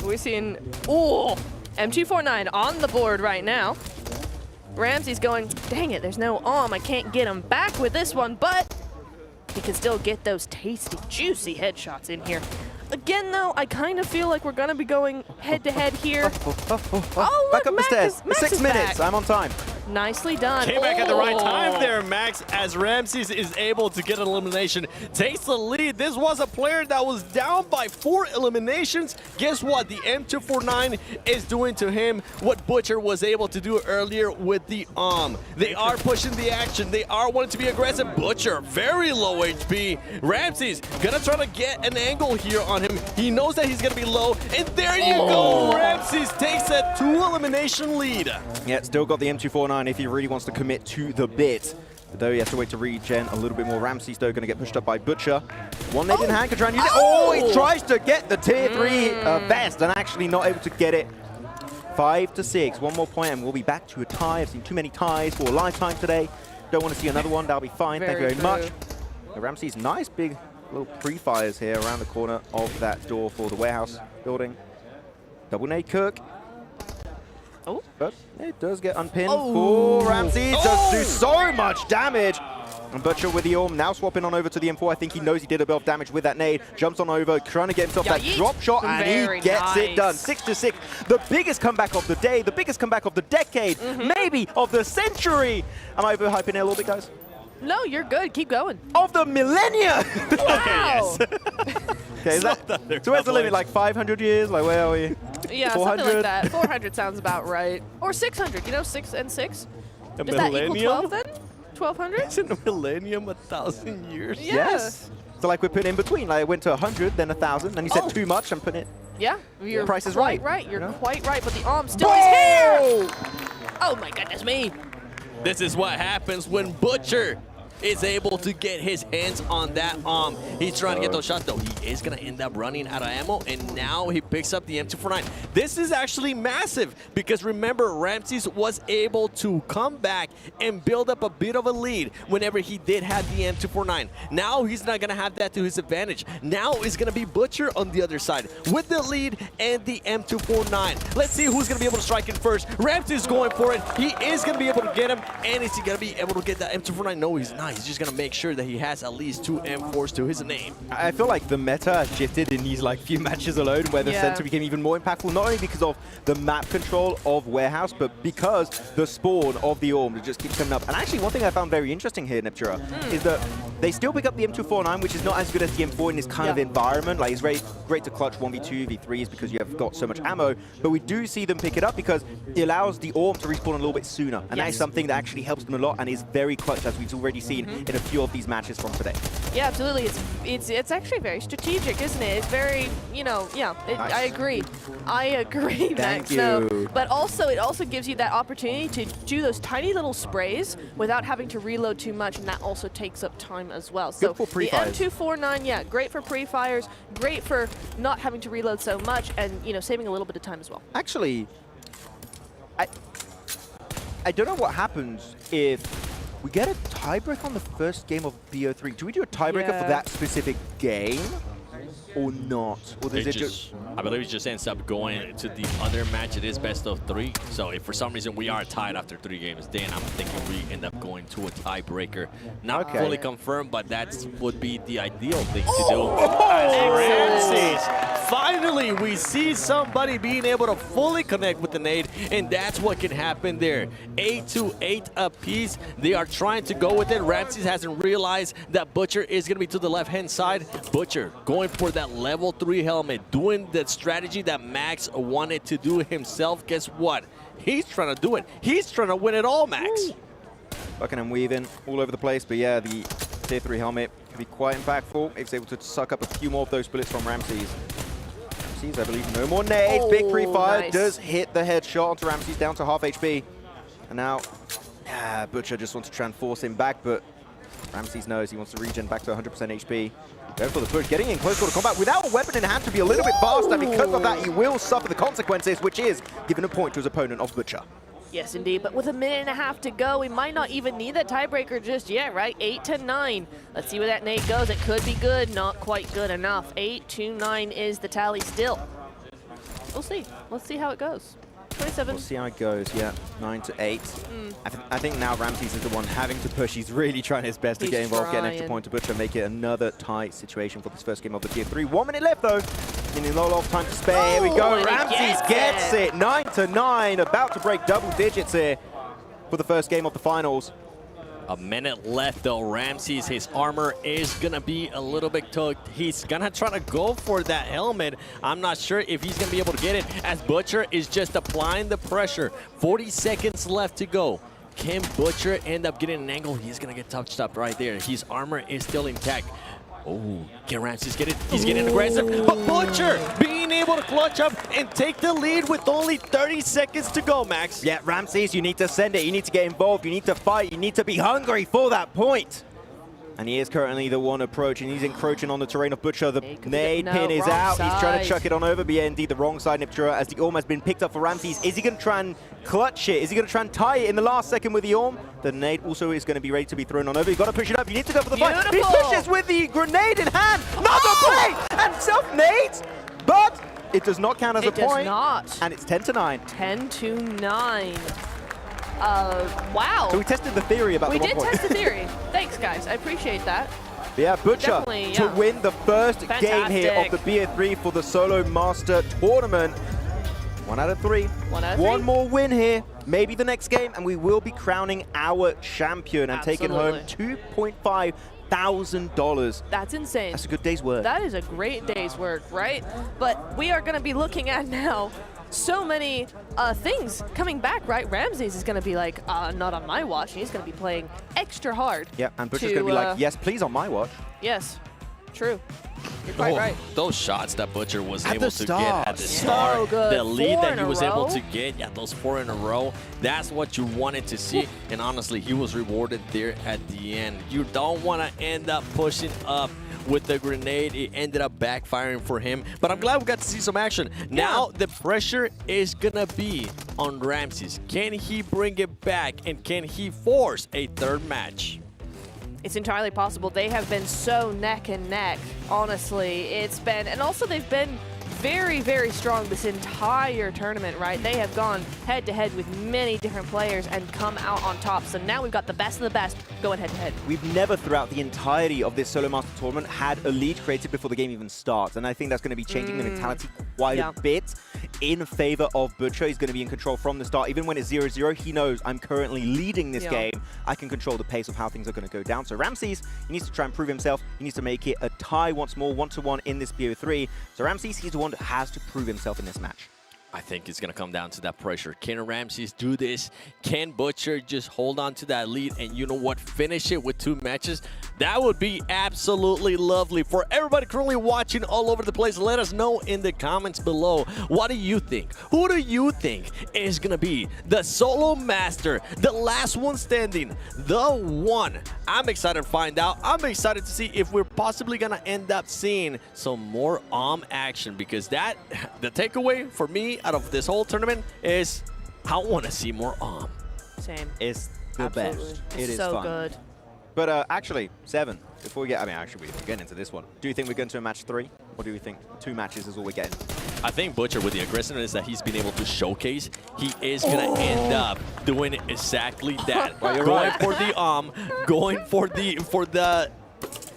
We're seeing, ooh, M249 on the board right now. Ramsey's going, dang it, there's no I can't get him back with this one, but he can still get those tasty, juicy headshots in here. Again, though, I kind of feel like we're going to be going head-to-head here. Oh, look, Back up the stairs. Max 6 is minutes. back. I'm on time. Nicely done. Came back at the right time there, Max, as Ramses is able to get an elimination. Takes the lead. This was a player that was down by 4 eliminations. Guess what? The M249 is doing to him what Butcher was able to do earlier with the They are pushing the action. They are wanting to be aggressive. Butcher, very low HP. Ramses gonna try to get an angle here on him. He knows that he's gonna be low. And there you go. Ramses takes a 2 elimination lead. Yeah, still got the M249 if he really wants to commit to the bit. But though he has to wait to regen a little bit more. Ramses though going to get pushed up by Butcher. One leg in hand, can try and use it. Oh, he tries to get the tier 3 vest and actually not able to get it. 5-6, 1 more point and we'll be back to a tie. I've seen too many ties for a lifetime today. Don't want to see another one, that'll be fine. Thank you very much. Ramses, nice big little pre-fires here around the corner of that door for the warehouse building. Double nade cook. Oh. But it does get unpinned for Ramses. Does do so much damage. And Butcher with the Orm now swapping on over to the M4. I think he knows he did a bit of damage with that nade. Jumps on over, trying to get himself that drop shot, and he gets it done. 6-6. The biggest comeback of the day, the biggest comeback of the decade, maybe of the century. Am I overhyping it a little bit, guys? No, you're good. Keep going. Of the millennia! Wow. Okay, is that, so where's the limit? Like 500 years? Like where are we? Yeah, 400? something like that. 400 sounds about right. Or 600, you know, 6 and 6. Does that equal 12 then? 1200? Isn't a millennium 1,000 years? Yeah. Yes. So like we're putting in between. Like it went to 100, then 1,000, then you said too much, I'm putting it. Yeah, you're Price is quite right. You're quite right, but the arm still is here. Oh my goodness me. This is what happens when Butcher is able to get his hands on that arm. He's trying to get those shots, though. He is going to end up running out of ammo, and now he picks up the M249. This is actually massive, because remember, Ramses was able to come back and build up a bit of a lead whenever he did have the M249. Now he's not going to have that to his advantage. Now it's going to be Butcher on the other side with the lead and the M249. Let's see who's going to be able to strike it first. Ramses going for it. He is going to be able to get him, and is he going to be able to get that M249? No, he's not. He's just going to make sure that he has at least 2 M4s to his name. I feel like the meta has shifted in these like few matches alone, where the center became even more impactful, not only because of the map control of Warehouse, but because the spawn of the Orm just keeps coming up. And actually, one thing I found very interesting here, Neptura, is that they still pick up the M249, which is not as good as the M4 in this kind of environment. Like, it's very great to clutch 1v2, v3s because you have got so much ammo, but we do see them pick it up because it allows the Orm to respawn a little bit sooner. And that is something that actually helps them a lot and is very clutch, as we've already seen in a few of these matches from today. Yeah, absolutely. It's actually very strategic, isn't it? It's very, you know, Nice. I agree. I agree, Max. you. So, but also, it also gives you that opportunity to do those tiny little sprays without having to reload too much, and that also takes up time as well. So Good for the pre-fires. M249, great for pre-fires, great for not having to reload so much, and, you know, saving a little bit of time as well. Actually, I don't know what happens if we get a tiebreak on the first game of BO3. Do we do a tiebreaker for that specific game or not? Or does it just... I believe it just ends up going to the other match. It is best of 3. So if for some reason we are tied after 3 games, then I'm thinking we end up going to a tiebreaker. Not fully confirmed, but that would be the ideal thing to do. Ramses! Finally, we see somebody being able to fully connect with the nade, and that's what can happen there. 8-8 apiece. They are trying to go with it. Ramses hasn't realized that Butcher is going to be to the left-hand side. Butcher going for that level 3 helmet, doing the strategy that Max wanted to do himself. Guess what? He's trying to do it. He's trying to win it all, Max. Bucking and weaving all over the place, but yeah, the tier 3 helmet can be quite impactful. It's able to suck up a few more of those bullets from Ramses. Ramses, I believe, no more nades. Big pre-fire does hit the headshot onto Ramses, down to half HP. And now, Butcher just wants to try and force him back, but Ramses knows he wants to regen back to 100% HP. Go for the push, getting in close quarter combat without a weapon in hand to be a little bit faster, and because of that, he will suffer the consequences, which is giving a point to his opponent of Butcher. Yes, indeed. But with a minute and a half to go, we might not even need that tiebreaker just yet, right? 8-9. Let's see where that nade goes. It could be good, not quite good enough. 8-9 is the tally still. We'll see. Let's see how it goes. 27. We'll see how it goes, yeah. 9-8. I think now Ramses is the one having to push. He's really trying his best to get involved, get an extra point to Butcher, make it another tight situation for this first game of the tier 3. 1 minute left, though. Meaning a lot of time to spare. Here we go. Ramses gets it. 9-9. About to break double digits here. for the first game of the finals. A minute left though. Ramses, his armor is gonna be a little bit cooked. He's gonna try to go for that helmet. I'm not sure if he's gonna be able to get it, as Butcher is just applying the pressure. 40 seconds left to go. Can Butcher end up getting an angle? He's gonna get touched up right there. His armor is still intact. Oh, can Ramses get it? He's getting aggressive, but Butcher being able to clutch up and take the lead with only 30 seconds to go, Max. Yeah, Ramses, you need to send it. You need to get involved. You need to fight. You need to be hungry for that point. And he is currently the one approaching. He's encroaching on the terrain of Butcher. The nade pin is out. He's trying to chuck it on over. But yeah, indeed, the wrong side, Niptura, as the Orm has been picked up for Ramses. Is he going to try and clutch it? Is he going to try and tie it in the last second with the Orm? The nade also is going to be ready to be thrown on over. You've got to push it up. You need to go for the fight. He pushes with the grenade in hand. Not the play! And self-nades, but it does not count as a point. It does not. And it's 10-9. 10-9. Wow. So we tested the theory about the 1 point. We did test the theory. Thanks, guys. I appreciate that. Yeah, Butcher to win the first game here of the BO3 for the Solo Master Tournament. 1 out of 3. 1 out of 3. One more win here, maybe the next game, and we will be crowning our champion and taking home $2,500. That's insane. That's a good day's work. That is a great day's work, right? But we are going to be looking at now so many things coming back, right? Ramses is going to be like, not on my watch. He's going to be playing extra hard. Yeah, and Butcher's going to be like, yes, please, on my watch. Yes, true. You're quite right. Those shots that Butcher was At able the to start. get at the So start, good. the lead 4 that in he a was able row. to get, yeah, those 4 in a row, that's what you wanted to see. And honestly, he was rewarded there at the end. You don't want to end up pushing up with the grenade. It ended up backfiring for him. But I'm glad we got to see some action. Now the pressure is going to be on Ramses. Can he bring it back? And can he force a third match? It's entirely possible. They have been so neck and neck, honestly. It's been, and also they've been very, very strong this entire tournament, right? They have gone head-to-head with many different players and come out on top. So now we've got the best of the best going head-to-head. We've never throughout the entirety of this Solo Master Tournament had a lead created before the game even starts. And I think that's going to be changing the mentality quite a bit in favor of Butcher. He's going to be in control from the start. Even when it's 0-0, he knows I'm currently leading this game. I can control the pace of how things are going to go down. So Ramses, he needs to try and prove himself. He needs to make it a tie once more, 1-1 in this BO3. So Ramses, he's the one that has to prove himself in this match. I think it's going to come down to that pressure. Can Ramses do this? Can Butcher just hold on to that lead and, you know what, finish it with 2 matches? That would be absolutely lovely. For everybody currently watching all over the place, let us know in the comments below. What do you think? Who do you think is going to be the solo master, the last one standing, the one? I'm excited to find out. I'm excited to see if we're possibly going to end up seeing some more action, because the takeaway for me out of this whole tournament is I want to see more Same. It's the best. It is so fun. good. But actually, Seven, before we get, actually, we're getting into this one. Do you think we're going to a match 3? Or do we think 2 matches is all we're getting? I think Butcher, with the aggressiveness that he's been able to showcase, he is going to end up doing exactly that. Going for the going for the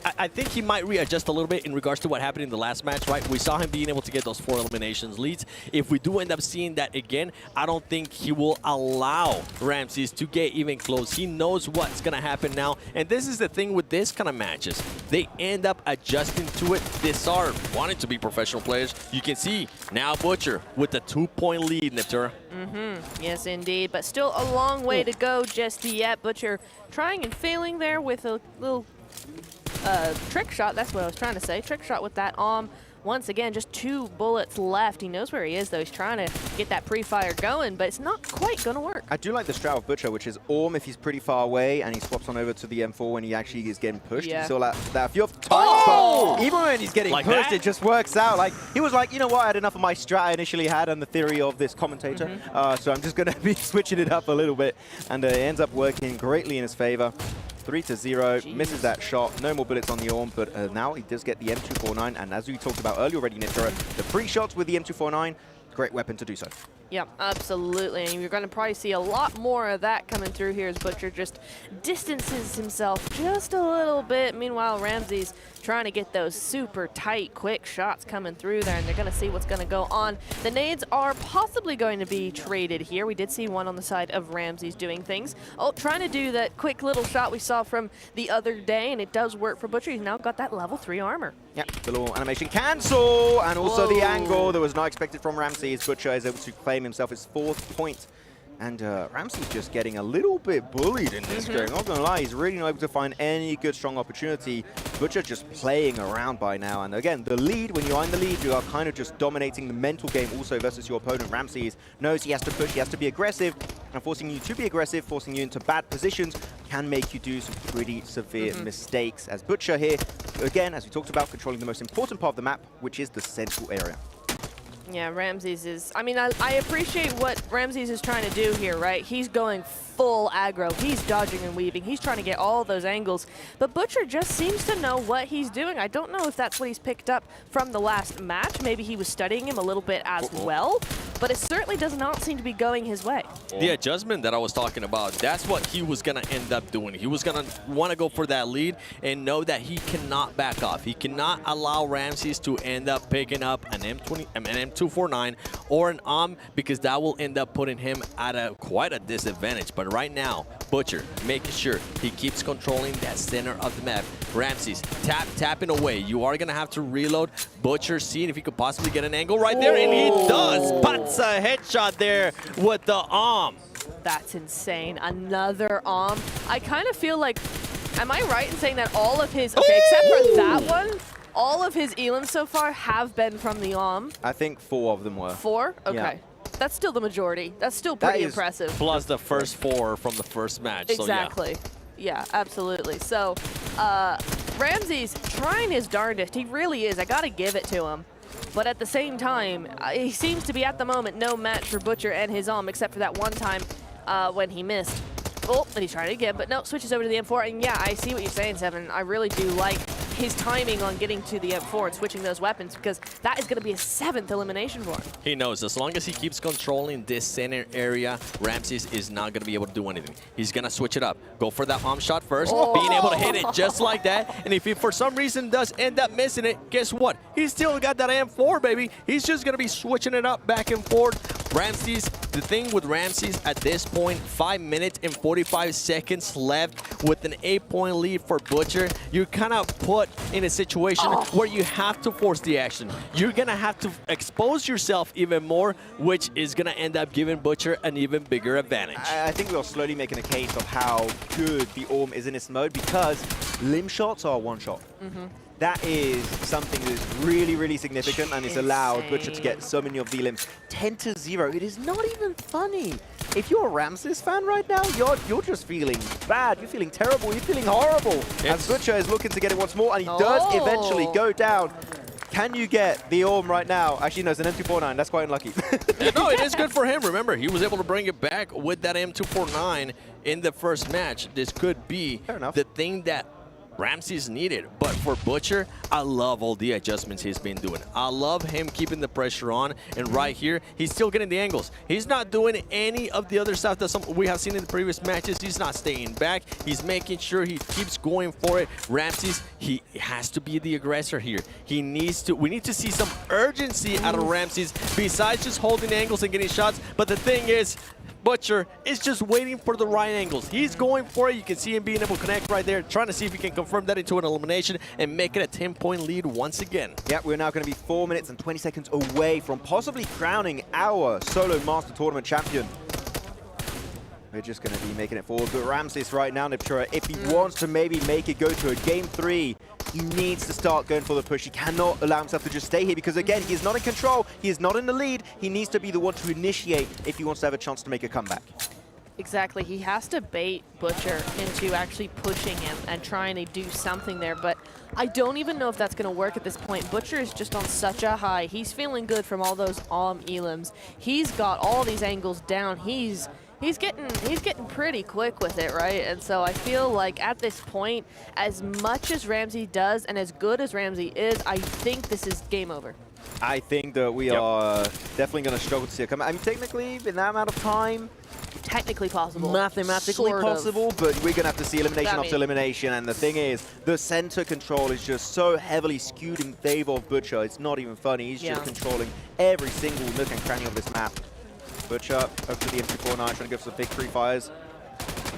I think he might readjust a little bit in regards to what happened in the last match, right? We saw him being able to get those 4 eliminations leads. If we do end up seeing that again, I don't think he will allow Ramses to get even close. He knows what's going to happen now. And this is the thing with this kind of matches. They end up adjusting to it. These are wanting to be professional players. You can see now Butcher with the 2-point lead, Niptura. Yes, indeed. But still a long way to go just yet. Butcher trying and failing there with a little trick shot. That's what I was trying to say. Trick shot with that Once again, just 2 bullets left. He knows where he is, though. He's trying to get that pre-fire going, but it's not quite going to work. I do like the strat of Butcher, which is Orm if he's pretty far away, and he swaps on over to the M4 when he actually is getting pushed. Yeah. You saw that a few of times, but even when he's getting Like pushed, that? it just works out. Like, he was like, you know what, I had enough of my strat I initially had and the theory of this commentator, so I'm just going to be switching it up a little bit, and it ends up working greatly in his favor. 3-0, misses that shot. No more bullets on the Orm, but now he does get the M249. And as we talked about earlier already, Niptura, the pre-shots with the M249, great weapon to do so. Yeah, absolutely. And you're going to probably see a lot more of that coming through here as Butcher just distances himself just a little bit. Meanwhile, Ramses trying to get those super tight, quick shots coming through there, and they're going to see what's going to go on. The nades are possibly going to be traded here. We did see one on the side of Ramses doing things. Oh, trying to do that quick little shot we saw from the other day, and it does work for Butcher. He's now got that level 3 armor. Yep, the little animation cancel, and also the angle that was not expected from Ramses. Butcher is able to claim himself his 4th point. And Ramsey's just getting a little bit bullied in this game. Not gonna lie, he's really not able to find any good, strong opportunity. Butcher just playing around by now. And again, the lead, when you are in the lead, you are kind of just dominating the mental game also versus your opponent. Ramsey knows he has to push, he has to be aggressive. And forcing you to be aggressive, forcing you into bad positions, can make you do some pretty severe mistakes. As Butcher here, again, as we talked about, controlling the most important part of the map, which is the central area. Yeah, Ramses is, I mean, I appreciate what Ramses is trying to do here, right? He's going full aggro. He's dodging and weaving. He's trying to get all those angles. But Butcher just seems to know what he's doing. I don't know if that's what he's picked up from the last match. Maybe he was studying him a little bit as well. But it certainly does not seem to be going his way. The adjustment that I was talking about, that's what he was going to end up doing. He was going to want to go for that lead and know that he cannot back off. He cannot allow Ramses to end up picking up an M249 or an because that will end up putting him at quite a disadvantage. But right now, Butcher making sure he keeps controlling that center of the map. Ramses tapping away. You are going to have to reload. Butcher seeing if he could possibly get an angle right there, and he does. Puts a headshot there with the That's insane. Another I kind of feel like, am I right in saying that all of his, okay, except for that one, all of his elims so far have been from the I think 4 of them were. 4? Okay. Yeah. That's still the majority. That's still pretty impressive. Plus the first 4 from the first match. Exactly. So yeah, absolutely. So, Ramses trying his darndest. He really is. I got to give it to him. But at the same time, he seems to be at the moment no match for Butcher and his except for that one time when he missed. Oh, and he's trying it again, but no, switches over to the M4. And yeah, I see what you're saying, Seven. I really do like his timing on getting to the M4 and switching those weapons, because that is going to be a 7th elimination for him. He knows as long as he keeps controlling this center area, Ramses is not going to be able to do anything. He's going to switch it up. Go for that shot first, being able to hit it just like that. And if he, for some reason, does end up missing it, guess what? He's still got that M4, baby. He's just going to be switching it up back and forth. Ramses, the thing with Ramses at this point, 5 minutes and 45 seconds left with an 8-point lead for Butcher. You're kind of put in a situation where you have to force the action. You're going to have to expose yourself even more, which is going to end up giving Butcher an even bigger advantage. I think we're slowly making a case of how good the Orm is in this mode, because limb shots are 1 shot. That is something that is really, really significant, and it's allowed Butcher to get so many of the limbs. 10-0. It is not even funny. If you're a Ramses fan right now, you're just feeling bad. You're feeling terrible. You're feeling horrible. As Butcher is looking to get it once more, and he does eventually go down. Can you get the Orm right now? Actually, no, it's an M249. That's quite unlucky. No, it is good for him. Remember, he was able to bring it back with that M249 in the first match. This could be the thing that Ramses needed. But for Butcher, I love all the adjustments he's been doing. I love him keeping the pressure on. And right here, he's still getting the angles. He's not doing any of the other stuff that we have seen in the previous matches. He's not staying back. He's making sure he keeps going for it. Ramses, he has to be the aggressor here. He needs to. We need to see some urgency out of Ramses besides just holding angles and getting shots. But the thing is, Butcher is just waiting for the right angles. He's going for it. You can see him being able to connect right there, trying to see if he can confirm that into an elimination and make it a 10-point lead once again. Yeah, we're now going to be 4 minutes and 20 seconds away from possibly crowning our solo master tournament champion. We're just going to be making it forward. But Ramses right now, Niptura, if he wants to maybe make it go to a game 3, he needs to start going for the push. He cannot allow himself to just stay here, because again, he is not in control. He is not in the lead. He needs to be the one to initiate if he wants to have a chance to make a comeback. Exactly. He has to bait Butcher into actually pushing him and trying to do something there. But I don't even know if that's going to work at this point. Butcher is just on such a high. He's feeling good from all those elims. He's got all these angles down. He's getting pretty quick with it, right? And so I feel like at this point, as much as Ramsey does and as good as Ramsey is, I think this is game over. I think that we are definitely going to struggle to see a comeback. I mean, technically, in that amount of time, technically possible. Mathematically sort of. possible, but we're going to have to see elimination I after mean- elimination. And the thing is, the center control is just so heavily skewed in favor of Butcher. It's not even funny. He's just controlling every single nook and cranny of this map. Butcher up to the M24 now, trying to go for some big free fires.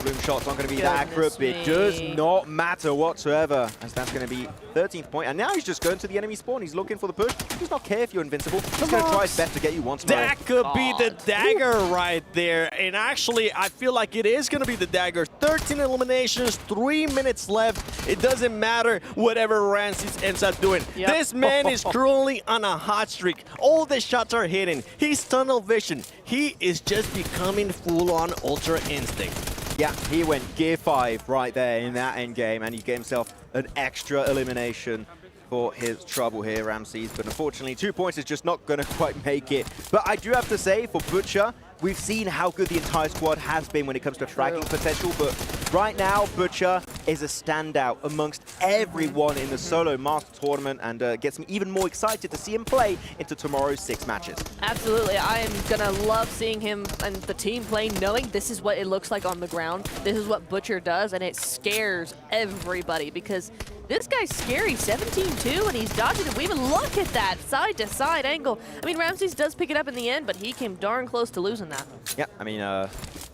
Bloom shots aren't going to be that accurate, but it does not matter whatsoever, as that's going to be 13th point. And now he's just going to the enemy spawn. He's looking for the push. He does not care if you're invincible. He's going to try his best to get you once more. That could be the dagger right there. And actually, I feel like it is going to be the dagger. 13 eliminations, 3 minutes left. It doesn't matter whatever Ramses ends up doing. Yep. This man is currently on a hot streak. All the shots are hitting. He's tunnel vision. He is just becoming full-on Ultra Instinct. Yeah, he went gear 5 right there in that end game, and he gave himself an extra elimination for his trouble here, Ramses. But unfortunately, 2 points is just not going to quite make it. But I do have to say, for Butcher, we've seen how good the entire squad has been when it comes to fragging potential. But right now, Butcher is a standout amongst everyone in the solo master tournament, and gets me even more excited to see him play into tomorrow's 6 matches. Absolutely. I am going to love seeing him and the team play, knowing this is what it looks like on the ground. This is what Butcher does, and it scares everybody because this guy's scary. 17-2, and he's dodging it. We even look at that side-to-side angle. I mean, Ramses does pick it up in the end, but he came darn close to losing that. Yeah, I mean, no,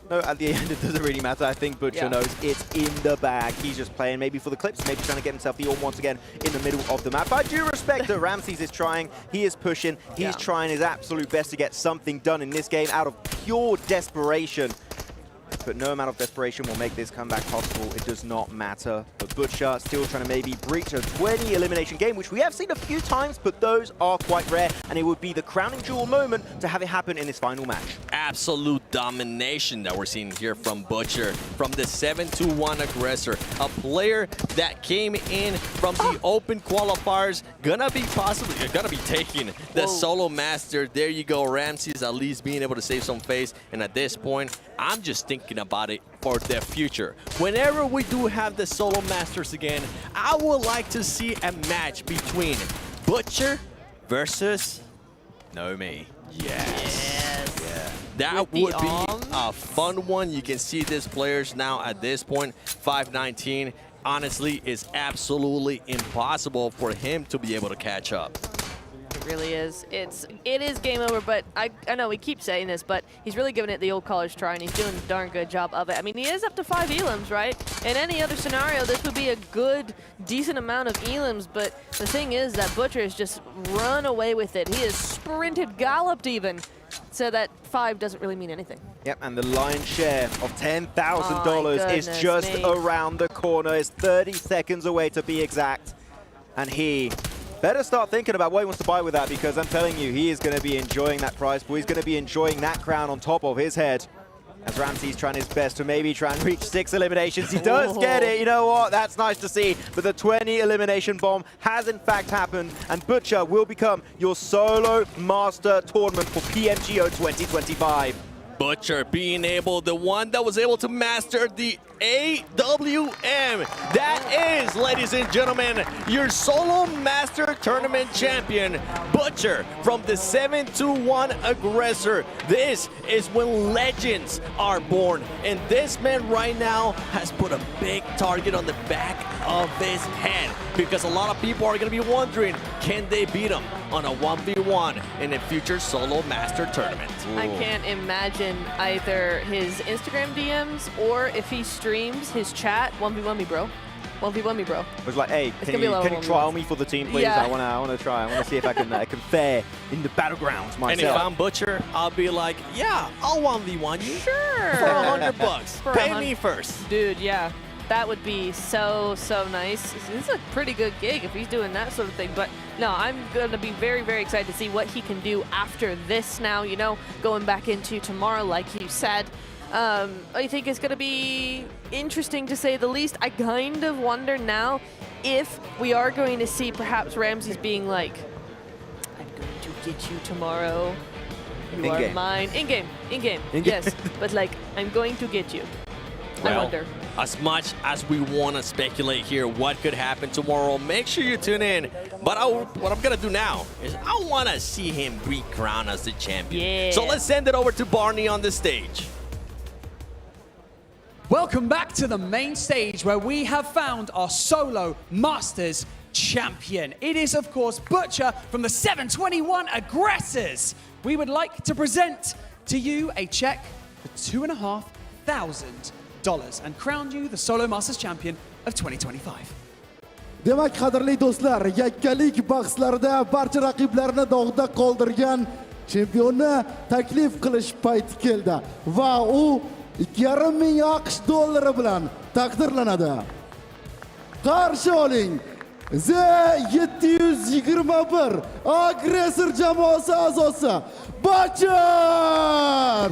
at the end, it doesn't really matter. I think Butcher knows it's in the bag. He's just playing maybe for the clips, maybe trying to get himself the orb once again in the middle of the map. I do respect that Ramses is trying. He is pushing. He's trying his absolute best to get something done in this game out of pure desperation. But no amount of desperation will make this comeback possible. It does not matter. But Butcher still trying to maybe breach a 20 elimination game, which we have seen a few times, but those are quite rare. And it would be the crowning jewel moment to have it happen in this final match. Absolute domination that we're seeing here from Butcher, from the 7-1 aggressor, a player that came in from the open qualifiers, gonna be taking the solo master. There you go, Ramses at least being able to save some face. And at this point, I'm just thinking about it for the future. Whenever we do have the solo masters again, I would like to see a match between Butcher versus Nomi. Yes. Yeah. That would be a fun one. You can see these players now at this point, 519. Honestly, it's absolutely impossible for him to be able to catch up. It really is. It is game over, but I know we keep saying this, but he's really giving it the old college try, and he's doing a darn good job of it. I mean, he is up to 5 elims, right? In any other scenario, this would be a good, decent amount of elims, but the thing is that Butcher has just run away with it. He has sprinted, galloped even, so that 5 doesn't really mean anything. Yep, and the lion's share of $10,000 is just around the corner. It's 30 seconds away to be exact. And he better start thinking about what he wants to buy with that, because I'm telling you, he is going to be enjoying that prize pool. He's going to be enjoying that crown on top of his head. As Ramses trying his best to maybe try and reach 6 eliminations. He does get it. You know what? That's nice to see. But the 20 elimination bomb has in fact happened, and Butcher will become your solo master tournament for PMGO 2025. Butcher being the one that was able to master the AWM. That is, ladies and gentlemen, your solo master tournament champion, Butcher, from the 7-1 aggressor. This is when legends are born. And this man right now has put a big target on the back of his head, because a lot of people are going to be wondering, can they beat him on a 1v1 in a future solo master tournament? I can't imagine either his Instagram DMs or if he streams his chat. 1v1 me, bro. 1v1 me, bro. It was like, hey, can you trial me for the team, please? Yeah. I want to try. I want to see if I can fare in the battlegrounds myself. And if I'm Butcher, I'll be like, yeah, I'll 1v1 you. Sure. For $100. Pay me first. Dude, yeah. That would be so nice. This is a pretty good gig if he's doing that sort of thing. But no, I'm going to be very, very excited to see what he can do after this now, you know, going back into tomorrow, like you said. I think it's going to be interesting to say the least. I kind of wonder now if we are going to see perhaps Ramses being like, I'm going to get you tomorrow. You are mine. In-game. Yes. But like, I'm going to get you. I wonder. As much as we want to speculate here what could happen tomorrow, make sure you tune in. But what I'm going to do now is I want to see him recrowned as the champion. Yeah. So let's send it over to Barney on the stage. Welcome back to the main stage where we have found our solo Masters champion. It is, of course, Butcher from the 721 Aggressors. We would like to present to you a check for $2,500 and crown you the solo Masters champion of 2025. Demak, qadrli do'stlar, yakkalik bahslarida barcha raqiblarini dog'da qoldirgan chempionni taklif qilish payti keldi va u 2,5 ming AQSh dollari bilan taqdirlanadi. Qarshi oling, Z721 Aggressor jamoasi a'zosi Butcher!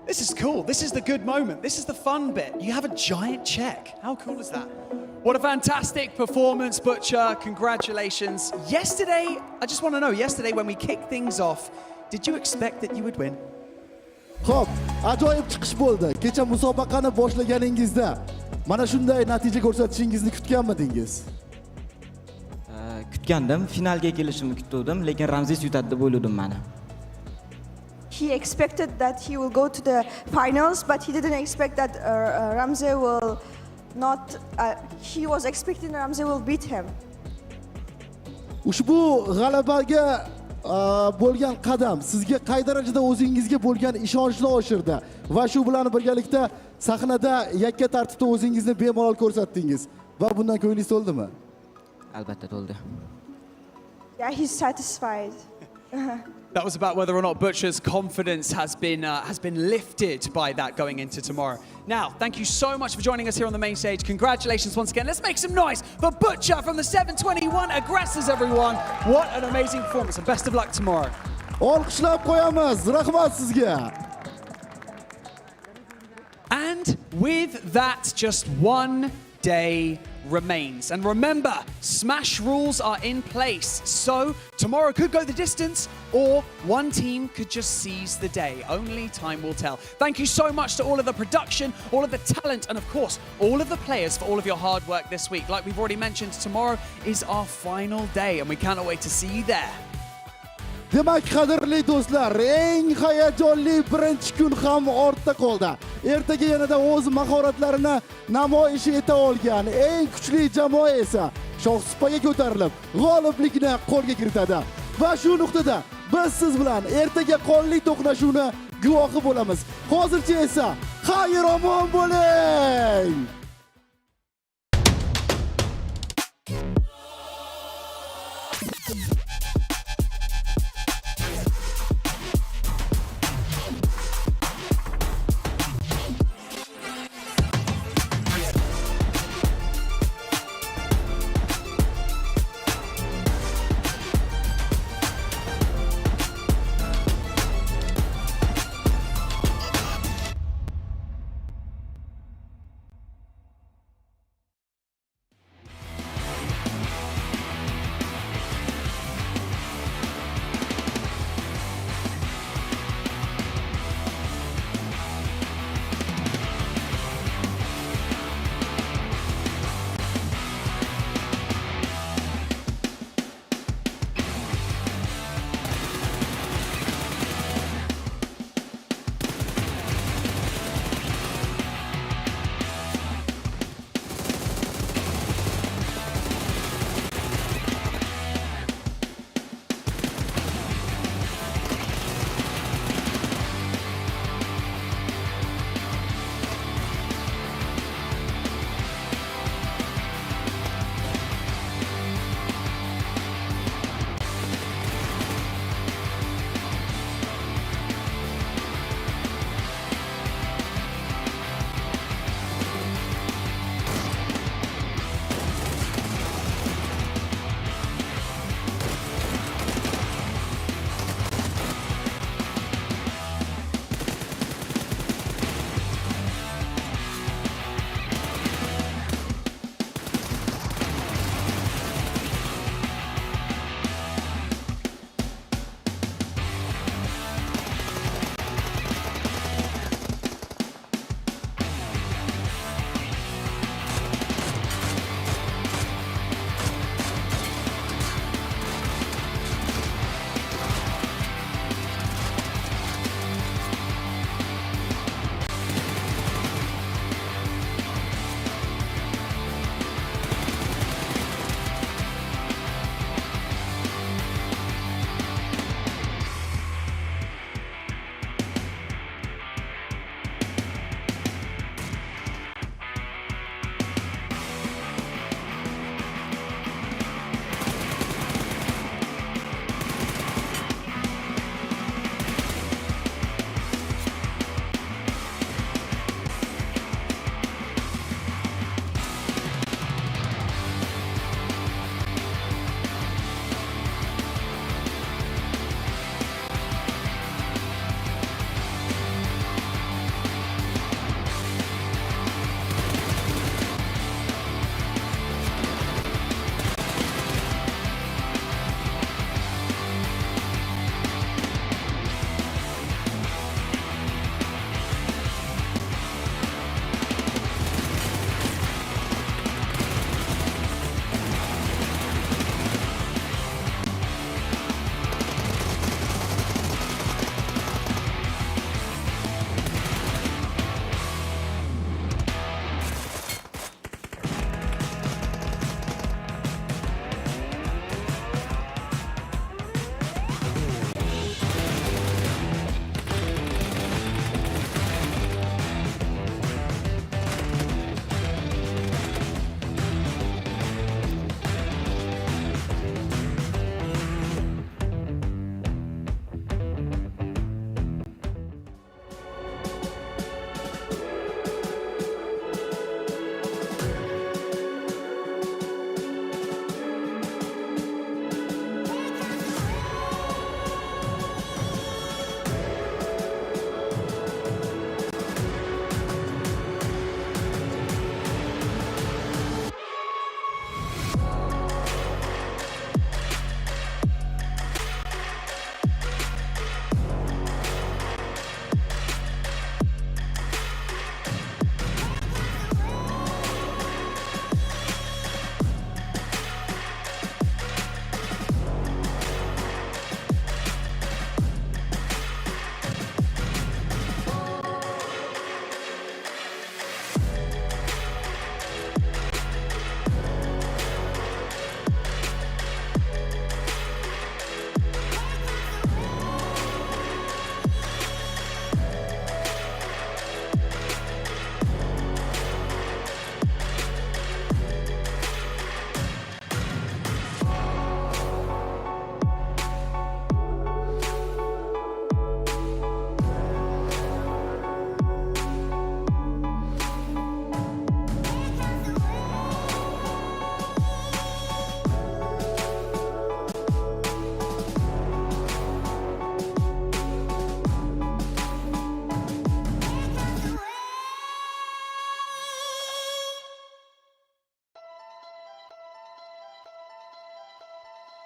This is cool. This is the good moment. This is the fun bit. You have a giant check. How cool is that? What a fantastic performance, Butcher. Congratulations. Yesterday, I just want to know, yesterday when we kicked things off, did you expect that you would win? Xo'p, ajoyib chiqish bo'ldi. Kecha musobaqani boshlaganingizda mana shunday natija ko'rsatishingizni kutganmidingiz? Kutgandim, finalga kelishimni kutdim, lekin Ramzes yutadi deb o'yladim meni. He expected that he will go to the finals, but he didn't expect that Ramze will not. He was expecting Ramze will beat him. Ushbu g'alabaga bo'lgan qadam sizga qay darajada o'zingizga bo'lgan ishonchni oshirdi va shu bilan birgalikda sahnada yakka tartibda o'zingizni bemalol ko'rsatdingiz va bundan ko'nglingiz to'ldimi? Albatta to'ldi. Yeah, he's satisfied. That was about whether or not Butcher's confidence has been lifted by that going into tomorrow. Now, thank you so much for joining us here on the main stage. Congratulations once again. Let's make some noise for Butcher from the 721 Aggressors, everyone. What an amazing performance, and best of luck tomorrow. Olqishlab qo'yamiz. Rahmat sizga. And with that, just one day remains. And remember, Smash rules are in place. So tomorrow could go the distance, or one team could just seize the day. Only time will tell. Thank you so much to all of the production, all of the talent, and of course, all of the players for all of your hard work this week. Like we've already mentioned, tomorrow is our final day, and we cannot wait to see you there. Demak, qadrli do'stlar, eng hayajonli birinchi kun ham ortda qoldi. Ertaga yanada o'z mahoratlarini namoyish eta olgan eng kuchli jamoa esa shohsupaga ko'tarilib, g'oliblikni qo'lga kiritadi. Va shu nuqtada biz siz bilan ertaga qonli to'qnashuvni guvohi bo'lamiz. Hozircha esa xayr omon bo'ling.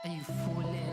and you fooling.